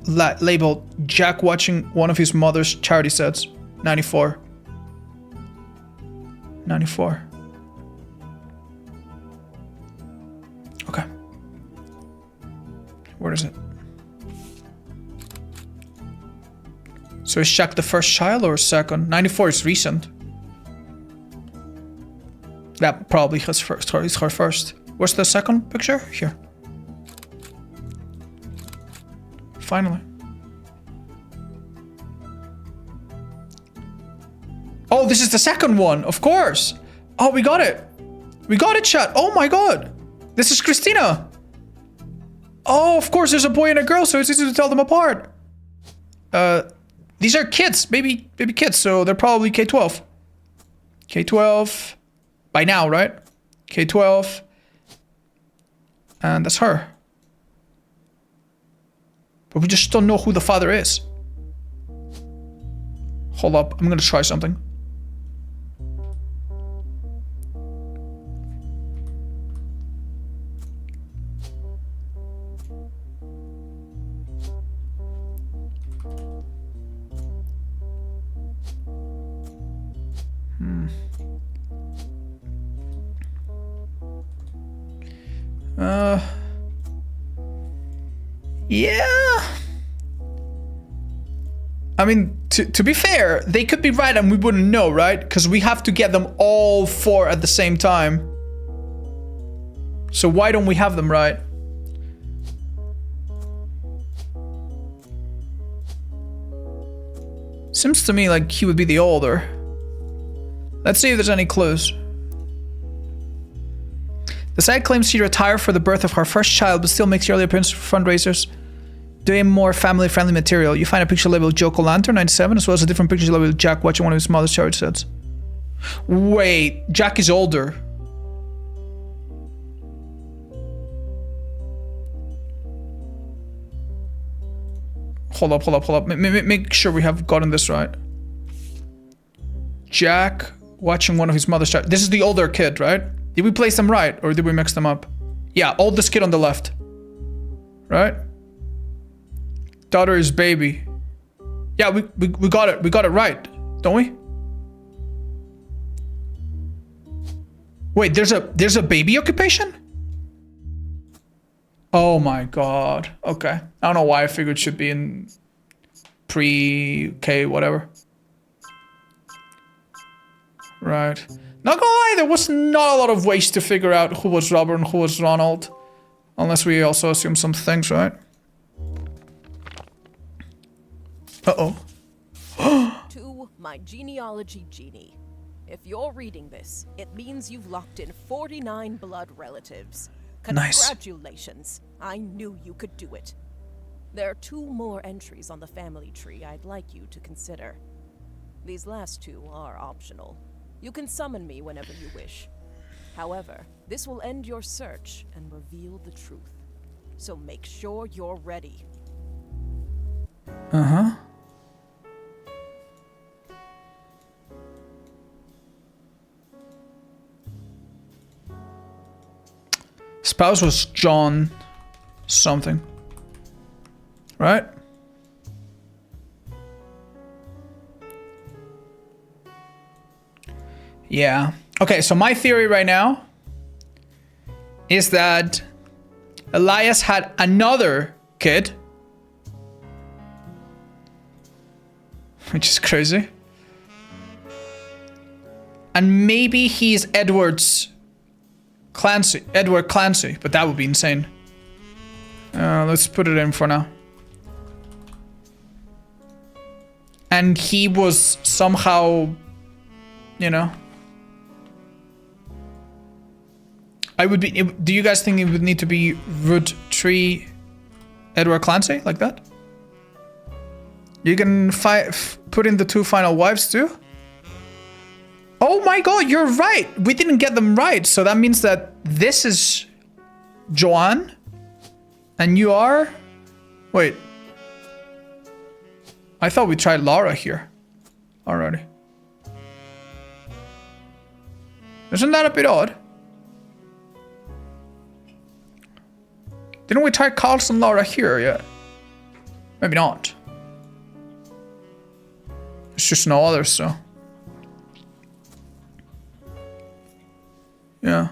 labeled Jack watching one of his mother's charity sets 94. 94. Okay. Where is it? So is Jack the first child or second? 94 is recent. That probably is her first. What's the second picture? Here. Finally. Oh, this is the second one, of course. Oh, we got it. We got it, chat. Oh my god. This is Christina. Oh, of course, there's a boy and a girl, so it's easy to tell them apart. These are kids, baby kids, so they're probably K-12. K-12. By now, right? K-12. And that's her. But we just don't know who the father is. Hold up, I'm gonna try something. Yeah. I mean, to be fair, they could be right and we wouldn't know, right? Because we have to get them all four at the same time. So why don't we have them right? Seems to me like he would be the older. Let's see if there's any clues. The site claims she retired for the birth of her first child, but still makes yearly appearances for fundraisers. doing more family-friendly material. You find a picture labeled Joe Colanter 97, as well as a different picture labeled Jack watching one of his mother's chariot sets. Wait, Jack is older. Hold up. Make sure we have gotten this right. Jack watching one of his mother's chariot. This is the older kid, right? Did we place them right, or did we mix them up? Yeah, oldest kid on the left. Right? Daughter is baby. Yeah, we got it. We got it right, don't we? Wait, there's a baby occupation? Oh my god. Okay. I don't know why I figured it should be in pre-K, whatever. Right. Not gonna lie, there was not a lot of ways to figure out who was Robert and who was Ronald. Unless we also assume some things, right? Uh-oh. To my genealogy genie. If you're reading this, it means you've locked in 49 blood relatives. Nice. Congratulations. I knew you could do it. There are 2 more entries on the family tree I'd like you to consider. These last 2 are optional. You can summon me whenever you wish. However, this will end your search and reveal the truth. So make sure you're ready. Uh-huh. Spouse was John something. Right? Yeah. Okay, so my theory right now is that Elias had another kid. Which is crazy. And maybe he's Edward Clancy, but that would be insane. Let's put it in for now. And he was somehow, you know. Do you guys think it would need to be Roottrees Edward Clancy, like that? You can put in the 2 final wives too? Oh my god, you're right! We didn't get them right, so that means that this is Joanne, and you are... Wait. I thought we tried Laura here already. Isn't that a bit odd? Didn't we try Carlson Laura here yet? Maybe not. There's just no others, so... Yeah.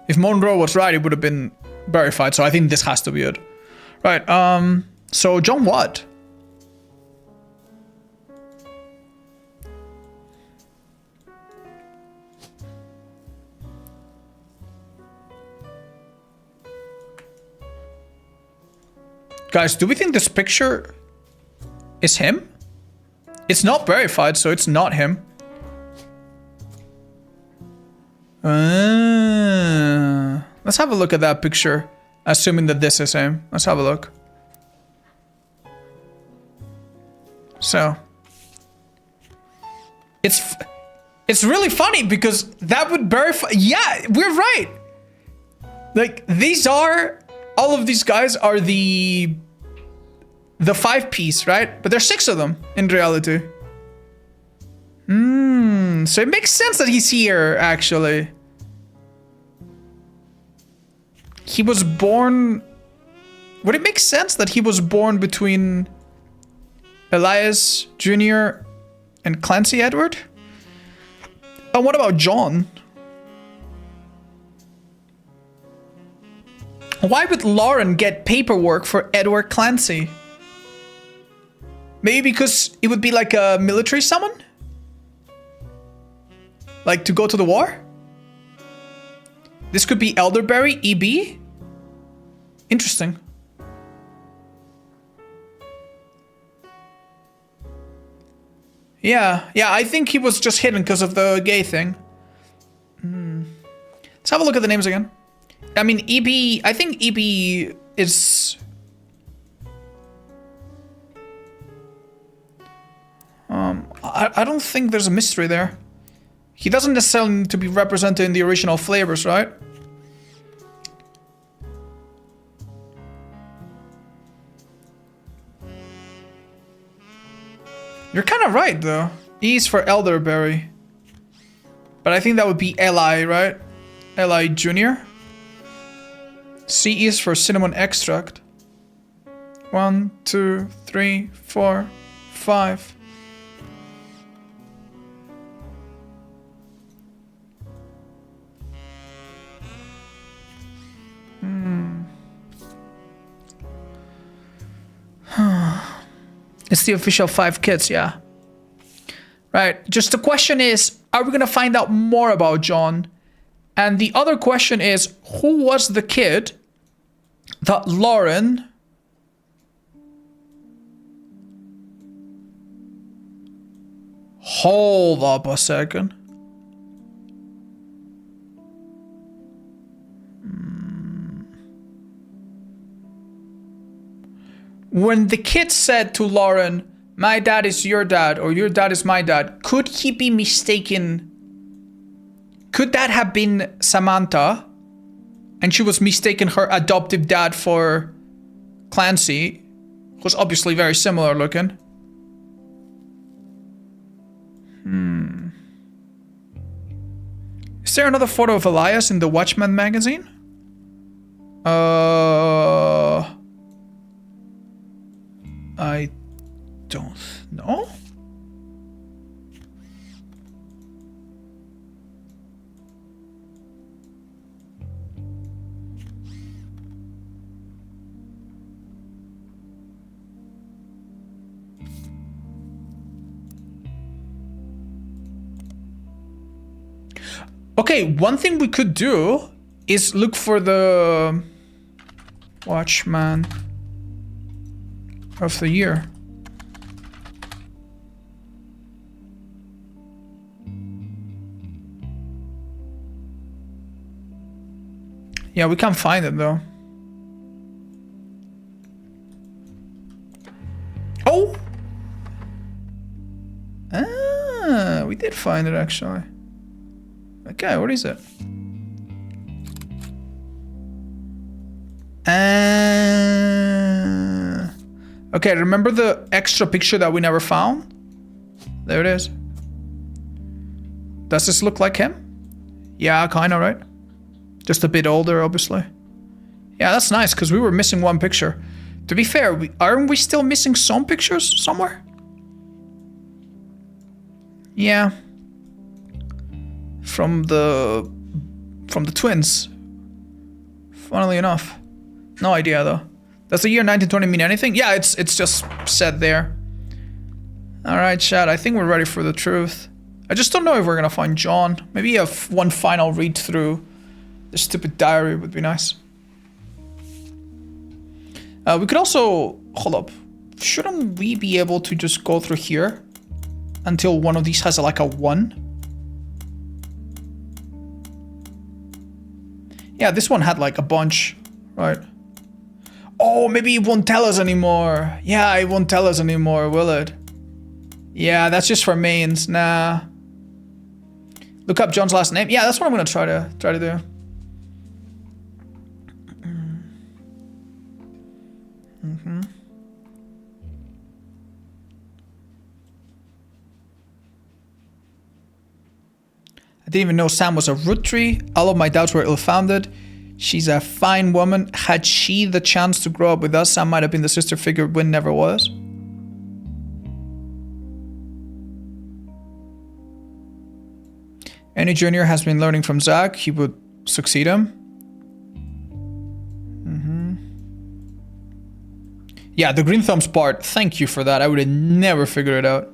If Monroe was right, it would have been verified, so I think this has to be it. Right, so John what? Guys, do we think this picture is him? It's not verified, so it's not him. Let's have a look at that picture, assuming that this is him. Let's have a look. So, it's really funny because that would verify. Yeah, we're right. Like, these are, all of these guys are the 5-piece, right? But there's 6 of them in reality. So it makes sense that he's here, actually. He was born... Would it make sense that he was born between Elias Jr. and Clancy Edward? And what about John? Why would Lauren get paperwork for Edward Clancy? Maybe because it would be like a military summon? Like to go to the war? This could be Elderberry, EB? Interesting. Yeah, I think he was just hidden because of the gay thing. Let's have a look at the names again. I mean, EB, I think EB is... I don't think there's a mystery there. He doesn't necessarily need to be represented in the original flavors, right? You're kind of right, though. E is for elderberry. But I think that would be Eli, right? Eli Jr. C is for cinnamon extract. 1, 2, 3, 4, 5. It's the official 5 kids, yeah. Right, just the question is, are we gonna find out more about John? And the other question is, who was the kid that Lauren hold up a second. When the kid said to Lauren, my dad is your dad, or your dad is my dad, could he be mistaken? Could that have been Samantha? And she was mistaken her adoptive dad for Clancy, who's obviously very similar looking. Is there another photo of Elias in the Watchmen magazine? I don't know. Okay, one thing we could do is look for the Watchman of the year. Yeah, we can't find it though. Oh! Ah, we did find it actually. Okay, what is it? Okay, remember the extra picture that we never found? There it is. Does this look like him? Yeah, kinda, right? Just a bit older, obviously. Yeah, that's nice, because we were missing one picture. To be fair, aren't we still missing some pictures somewhere? Yeah. From the twins. Funnily enough. No idea though. Does the year 1920 mean anything? Yeah, it's just said there. Alright, chat, I think we're ready for the truth. I just don't know if we're gonna find John. Maybe one final read through the stupid diary would be nice. We could also... Hold up. Shouldn't we be able to just go through here? Until one of these has like a 1? Yeah, this one had like a bunch, right? Oh, maybe it won't tell us anymore. Yeah, it won't tell us anymore, will it? Yeah, that's just for mains. Nah. Look up John's last name. Yeah, that's what I'm gonna try to do. I didn't even know Sam was a Roottrie. All of my doubts were ill-founded. She's a fine woman. Had she the chance to grow up with us, Sam might have been the sister figure Wynn never was. Any junior has been learning from Zach. He would succeed him. Yeah, the green thumbs part. Thank you for that. I would have never figured it out.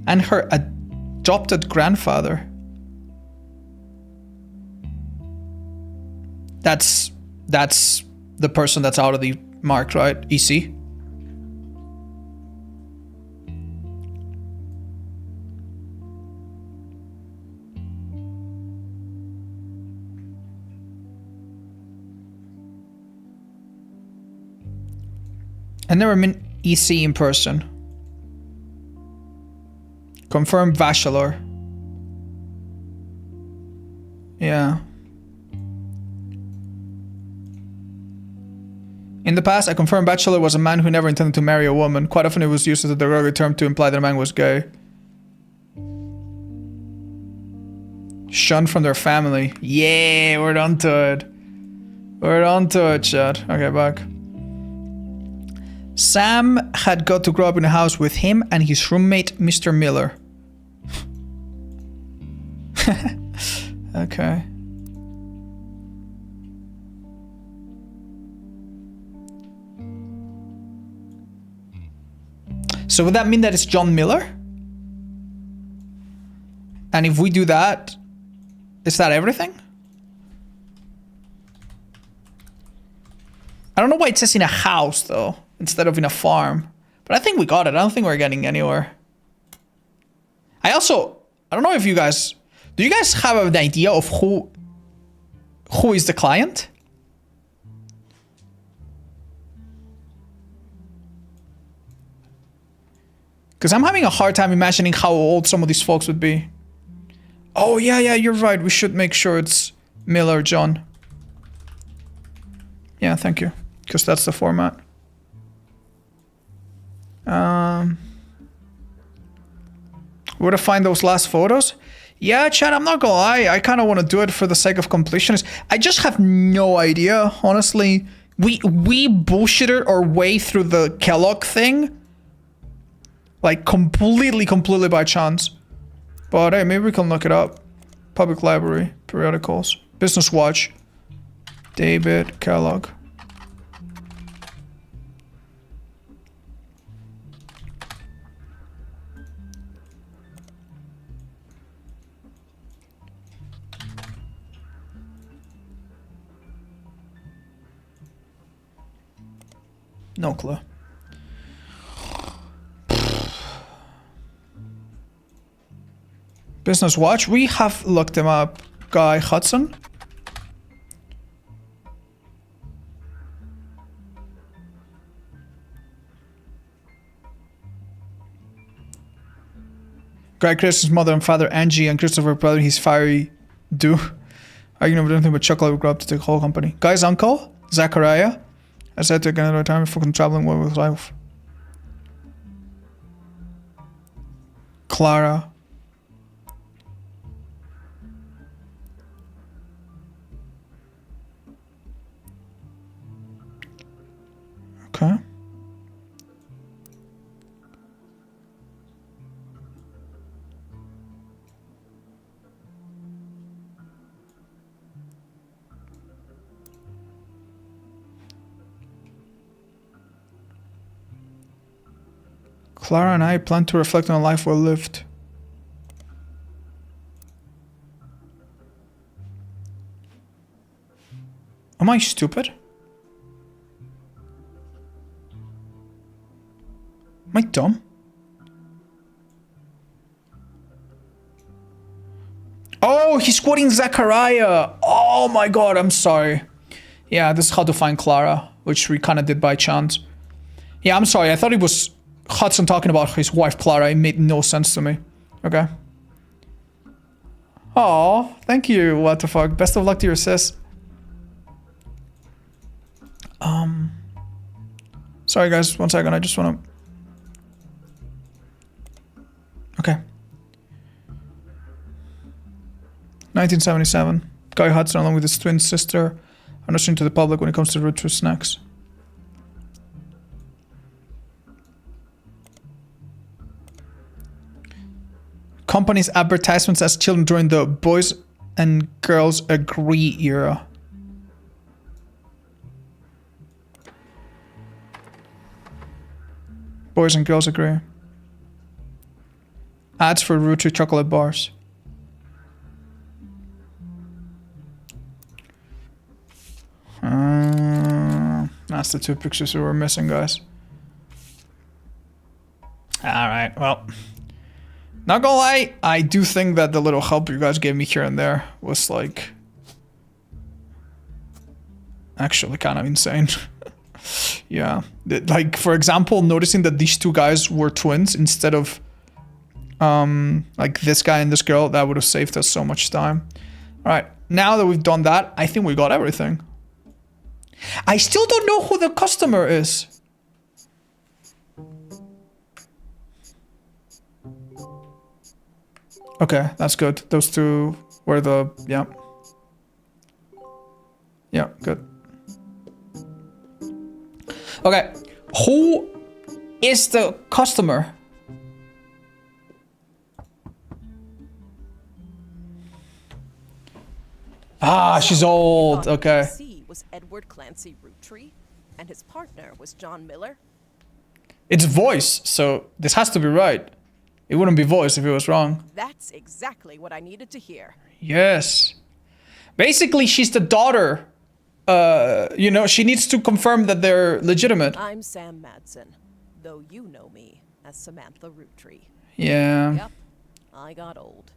And her adopted grandfather. That's the person that's out of the mark, right? EC. I never met EC in person. Confirm bachelor. Yeah. In the past, a confirmed bachelor was a man who never intended to marry a woman. Quite often it was used as a derogatory term to imply that a man was gay. Shunned from their family. Yeah, we're onto it. We're onto it, Chad. Okay, back. Sam had got to grow up in a house with him and his roommate, Mr. Miller. Okay. So would that mean that it's John Miller? And if we do that, is that everything? I don't know why it says in a house though, instead of in a farm. But I think we got it. I don't think we're getting anywhere. I don't know if you guys, do you guys have an idea of who is the client? Because I'm having a hard time imagining how old some of these folks would be. Oh, yeah, you're right. We should make sure it's Miller John. Yeah, thank you. Because that's the format. Where to find those last photos? Yeah, Chad, I'm not gonna lie. I kind of want to do it for the sake of completionist. I just have no idea, honestly. We bullshitted our way through the Kellogg thing. Like, completely by chance. But hey, maybe we can look it up. Public library, periodicals, Business Watch, David Kellogg. No clue. Business Watch, we have looked him up. Guy Hudson. Guy Chris's mother and father, Angie, and Christopher brother, his fiery do. Arguing over anything but chocolate would grow up to take the whole company. Guy's uncle, Zachariah, I said to get another time fucking traveling well with life. Clara. Okay. Clara and I plan to reflect on a life well lived. Am I stupid? Am I dumb? Oh, he's quoting Zachariah. Oh my god, I'm sorry. Yeah, this is how to find Clara, which we kind of did by chance. Yeah, I'm sorry. I thought it was Hudson talking about his wife Clara. It made no sense to me. Okay. Oh, thank you. What the fuck? Best of luck to your sis. Sorry guys, 1 second. I just want to. Okay. 1977. Guy Hudson, along with his twin sister, are ushering to the public when it comes to Roottrees snacks. Company's advertisements as children during the boys and girls agree era. Boys and girls agree. Ads for Roottrees chocolate bars. That's the two pictures we were missing, guys. Alright, well. Not gonna lie, I do think that the little help you guys gave me here and there was like... actually kind of insane. Yeah. Like, for example, noticing that these two guys were twins instead of like this guy and this girl, that would have saved us so much time. All right, now that we've done that, I think we got everything. I still don't know who the customer is. Okay, that's good. Those two were the, yeah. Yeah, good. Okay, who is the customer? Ah, she's old. Okay. PC was Edward Clancy Roottrees, and his partner was John Miller. It's voice, so this has to be right. It wouldn't be voice if it was wrong. That's exactly what I needed to hear. Yes. Basically, she's the daughter. You know, she needs to confirm that they're legitimate. I'm Sam Madsen, though you know me as Samantha Roottrees. Yeah. Yep, I got old.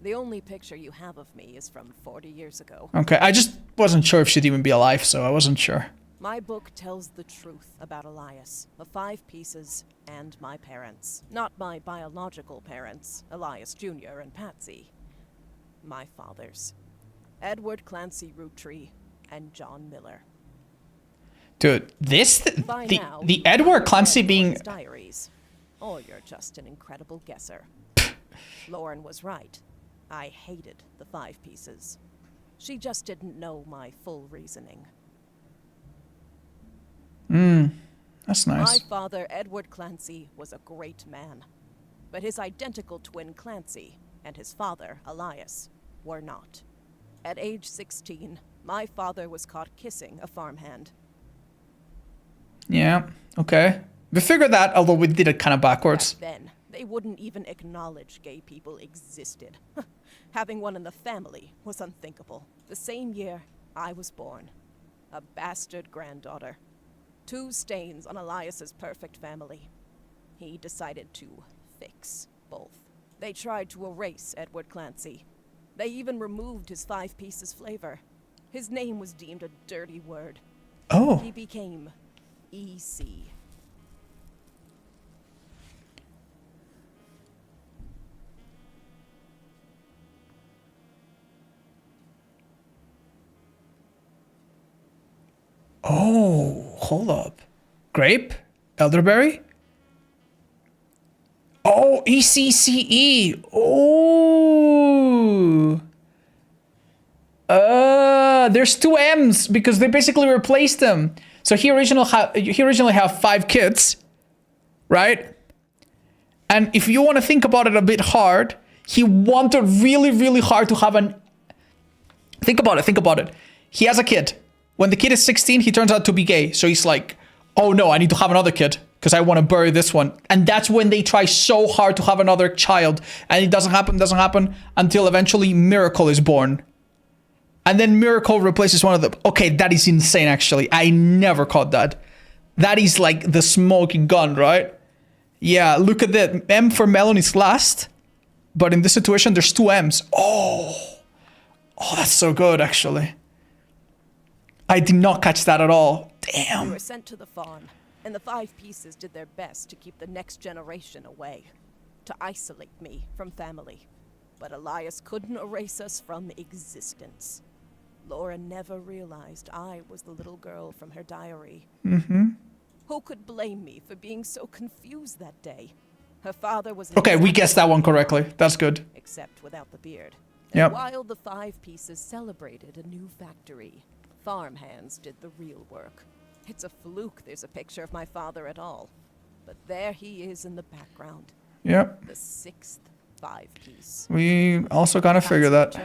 The only picture you have of me is from 40 years ago. Okay, I just wasn't sure if she'd even be alive, so I wasn't sure. My book tells the truth about Elias, the 5 pieces, and my parents. Not my biological parents, Elias Jr. and Patsy. My fathers, Edward Clancy Roottrees and John Miller. Dude, this By now, the you Edward know Clancy Lauren's being diaries. Or you're just an incredible guesser. Lauren was right. I hated the 5 pieces. She just didn't know my full reasoning. That's My nice. father, Edward Clancy, was a great man. But his identical twin Clancy and his father, Elias, were not. At age 16, my father was caught kissing a farmhand. Yeah, okay. We figured that, although we did it kind of backwards. Back then, they wouldn't even acknowledge gay people existed. Having one in the family was unthinkable. The same year, I was born. A bastard granddaughter. 2 stains on Elias's perfect family. He decided to fix both. They tried to erase Edward Clancy. They even removed his 5 pieces flavor. His name was deemed a dirty word. Oh, He became EC. oh, hold up. Grape? Elderberry? Oh, ECCE. Oh. There's 2 M's because they basically replaced them. So he originally have 5 kids, right? And if you want to think about it a bit hard, he wanted really, really hard to have an... Think about it. He has a kid. When the kid is 16, he turns out to be gay. So he's like, oh no, I need to have another kid because I want to bury this one. And that's when they try so hard to have another child. And it doesn't happen until eventually Miracle is born. And then Miracle replaces one of them. Okay, that is insane, actually. I never caught that. That is like the smoking gun, right? Yeah, look at that. M for Melon is last. But in this situation, there's 2 M's. Oh, that's so good, actually. I did not catch that at all. We Damn. were sent to the farm, and the 5 pieces did their best to keep the next generation away, to isolate me from family. But Elias couldn't erase us from existence. Laura never realized I was the little girl from her diary. Who could blame me for being so confused that day? Her father was... Okay, we guessed that one correctly. That's good. Except without the beard. Yep. And while the 5 pieces celebrated a new factory, farmhands did the real work. It's a fluke there's a picture of my father at all. But there he is in the background, Yep. the 6th 5-piece. We also gotta figure that.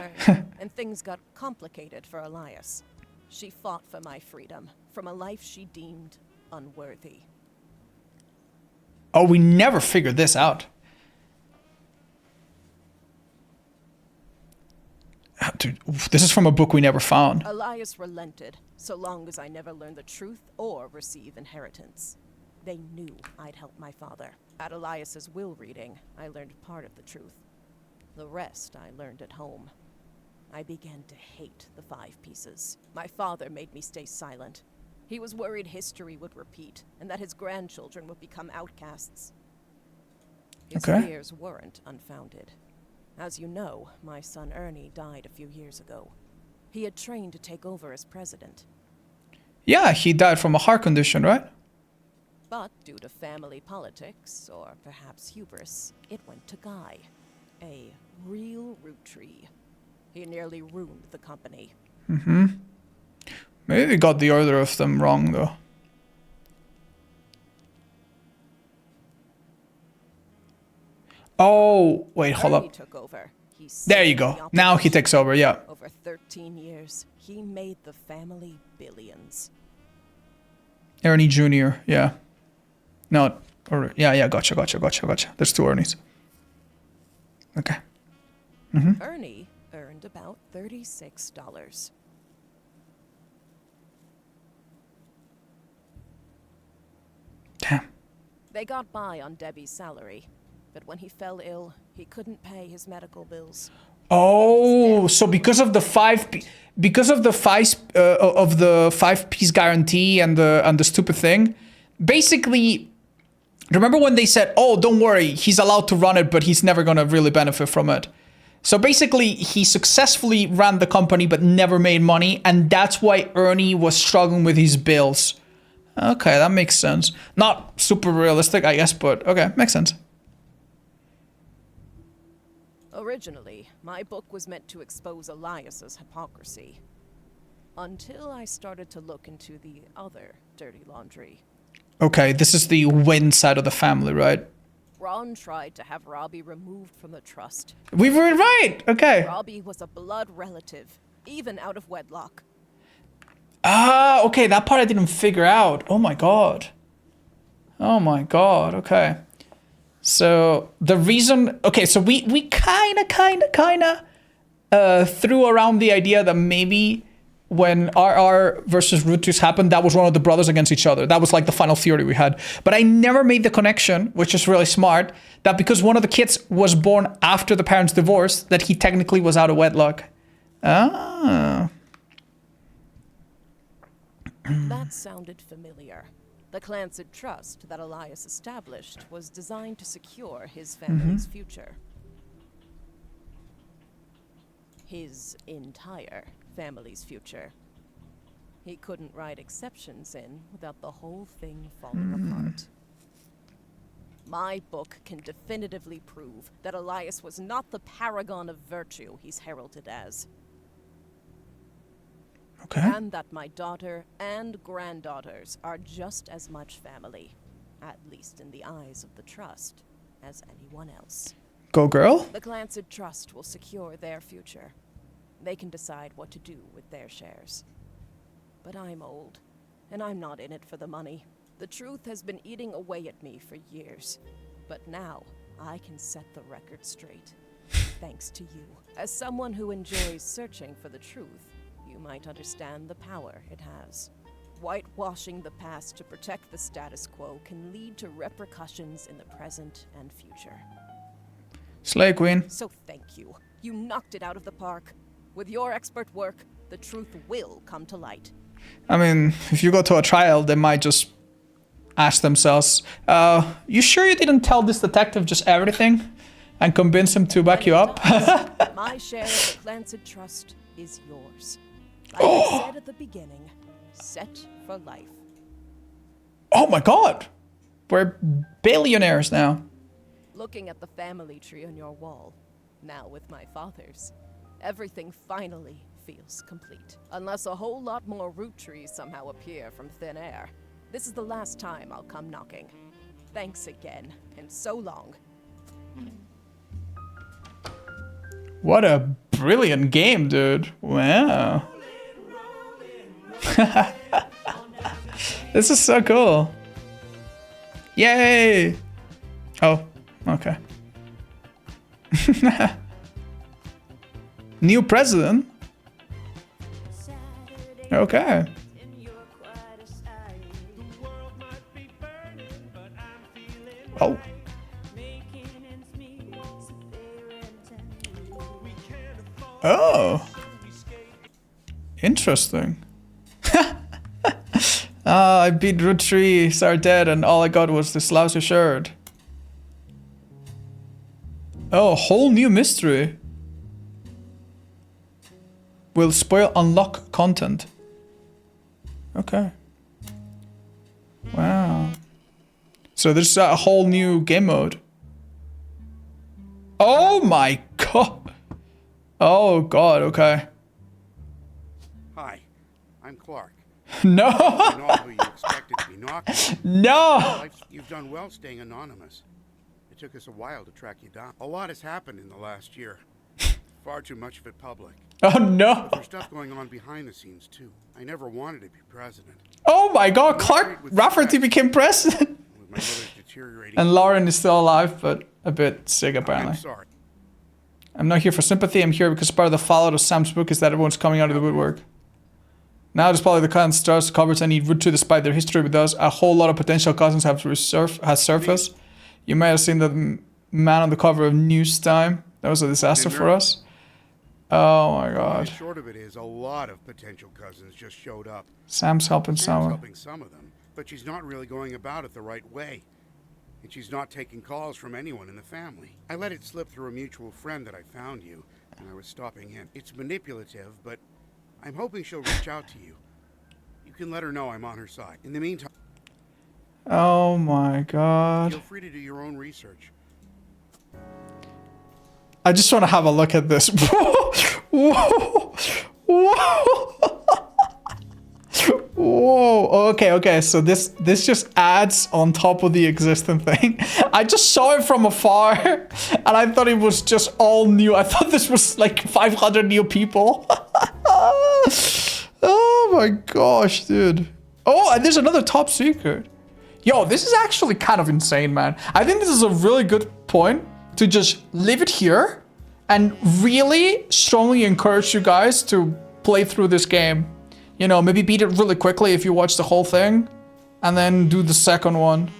And things got complicated for Elias. She fought for my freedom, from a life she deemed unworthy. Oh, we never figured this out. Dude, this is from a book we never found. Elias relented, so long as I never learned the truth or receive inheritance. They knew I'd help my father. At Elias's will reading, I learned part of the truth. The rest I learned at home. I began to hate the 5 pieces. My father made me stay silent. He was worried history would repeat, and that his grandchildren would become outcasts. His Okay. fears weren't unfounded. As you know, my son Ernie died a few years ago. He had trained to take over as president. Yeah, he died from a heart condition, right? But due to family politics, or perhaps hubris, it went to Guy. A real Roottrees. He nearly ruined the company. Maybe we got the order of them wrong, though. Oh, wait, hold Ernie up. took over. He There you saved the go. Now he operation. takes over, yeah. Over 13 years, he made the family billions. Ernie Jr., yeah. No, or, yeah, gotcha. There's two Ernies. Okay. Ernie earned about $36. Damn. They got by on Debbie's salary, but when he fell ill, he couldn't pay his medical bills. Oh, so because of the five piece guarantee and the stupid thing, basically, remember when they said, "Oh, don't worry, he's allowed to run it, but he's never gonna really benefit from it." So basically, he successfully ran the company but never made money, and that's why Ernie was struggling with his bills. Okay, that makes sense. Not super realistic, I guess, but okay, makes sense. Originally, my book was meant to expose Elias's hypocrisy. Until I started to look into the other dirty laundry. Okay, this is the win side of the family, right? Ron tried to have Robbie removed from the trust. We were right. Okay. Robbie was a blood relative, even out of wedlock. Ah, okay, that part I didn't figure out. Oh my god. Okay. So the reason, okay, so we kind of threw around the idea that maybe when RR versus Roottrees happened, that was one of the brothers against each other. That was like the final theory we had. But I never made the connection, which is really smart, that because one of the kids was born after the parents divorced, that he technically was out of wedlock. Ah. That sounded familiar. The Clancid Trust that Elias established was designed to secure his family's future. His entire family's future. He couldn't write exceptions in without the whole thing falling apart. My book can definitively prove that Elias was not the paragon of virtue he's heralded as. Okay. And that my daughter and granddaughters are just as much family, at least in the eyes of the Trust, as anyone else. Go girl. The Clancid Trust will secure their future. They can decide what to do with their shares. But I'm old, and I'm not in it for the money. The truth has been eating away at me for years. But now, I can set the record straight. Thanks to you. As someone who enjoys searching for the truth, you might understand the power it has. Whitewashing the past to protect the status quo can lead to repercussions in the present and future. Slay Queen. So thank you. You knocked it out of the park. With your expert work, the truth will come to light. I mean, if you go to a trial, they might just ask themselves, you sure you didn't tell this detective just everything and convince him to back you up? My share of the Clancid Trust is yours. Like I said at the beginning, set for life. Oh my god. We're billionaires now. Looking at the family tree on your wall, now with my father's, everything finally feels complete. Unless a whole lot more Roottrees somehow appear from thin air. This is the last time I'll come knocking. Thanks again, and so long. What a brilliant game, dude. Wow. This is so cool. Yay! Oh, okay. New president? Okay. Oh. Oh. Interesting. I beat Roottrees are dead and all I got was this lousy shirt. Oh, a whole new mystery. Will spoil unlock content. Okay. Wow. So there's a whole new game mode. Oh my god. Oh god, okay. Hi, I'm Clark. No! I'm not who you expected to be knocking. No! You've done well staying anonymous. It took us a while to track you down. A lot has happened in the last year. Far too much of it public. Oh no! There's stuff going on behind the scenes too. I never wanted to be president. Oh my god, Clark Rafferty became president! With my mother's deteriorating. And Lauren is still alive, but a bit sick I'm apparently. sorry. I'm not here for sympathy, I'm here because part of the fallout of Sam's book is that everyone's coming out of the woodwork. Now despite the current stars covers any Roottrees despite their history with us, a whole lot of potential cousins has surfaced. You may have seen the man on the cover of News Time. That was a disaster for us. Oh my god. The short of it is, a lot of potential cousins just showed up. Sam's helping Sam's someone. helping some of them, but she's not really going about it the right way. And she's not taking calls from anyone in the family. I let it slip through a mutual friend that I found you, and I was stopping him. It's manipulative, but I'm hoping she'll reach out to you. You can let her know I'm on her side. In the meantime, Oh my god. feel free to do your own research. I just want to have a look at this. Whoa! Whoa! Whoa! Okay. So this just adds on top of the existing thing. I just saw it from afar, and I thought it was just all new. I thought this was like 500 new people. Oh my gosh, dude. Oh, and there's another top secret. Yo, this is actually kind of insane, man. I think this is a really good point to just leave it here and really strongly encourage you guys to play through this game. You know, maybe beat it really quickly if you watch the whole thing and then do the second one.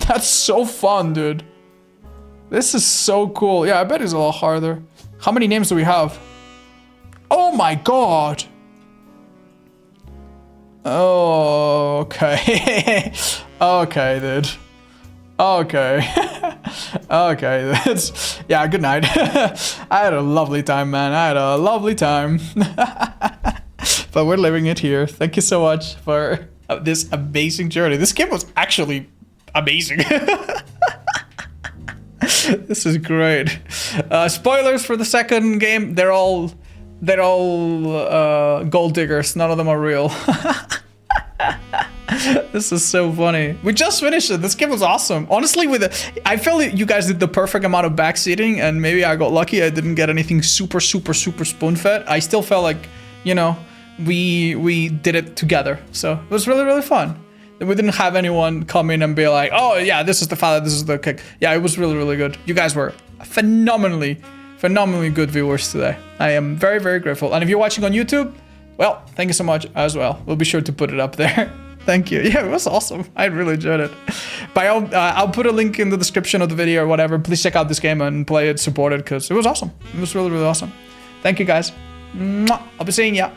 That's so fun, dude. This is so cool. Yeah, I bet it's a lot harder. How many names do we have? Oh my god. Oh, okay. Okay, dude. Okay. Okay, that's... Yeah, good night. I had a lovely time, man. I had a lovely time. But we're living it here. Thank you so much for this amazing journey. This game was actually amazing. This is great. Spoilers for the second game. They're all gold diggers. None of them are real. This is so funny. We just finished it. This game was awesome. Honestly, I felt like you guys did the perfect amount of backseating, and maybe I got lucky. I didn't get anything super spoon-fed. I still felt like, you know, we did it together. So it was really, really fun. We didn't have anyone come in and be like, oh yeah, this is the father, this is the kick. Yeah, it was really, really good. You guys were phenomenally good viewers today. I am very, very grateful. And if you're watching on YouTube, well, thank you so much as well. We'll be sure to put it up there. Thank you. Yeah, it was awesome. I really enjoyed it. I'll put a link in the description of the video or whatever. Please check out this game and play it, support it, because it was awesome. It was really, really awesome. Thank you, guys. Mwah. I'll be seeing ya.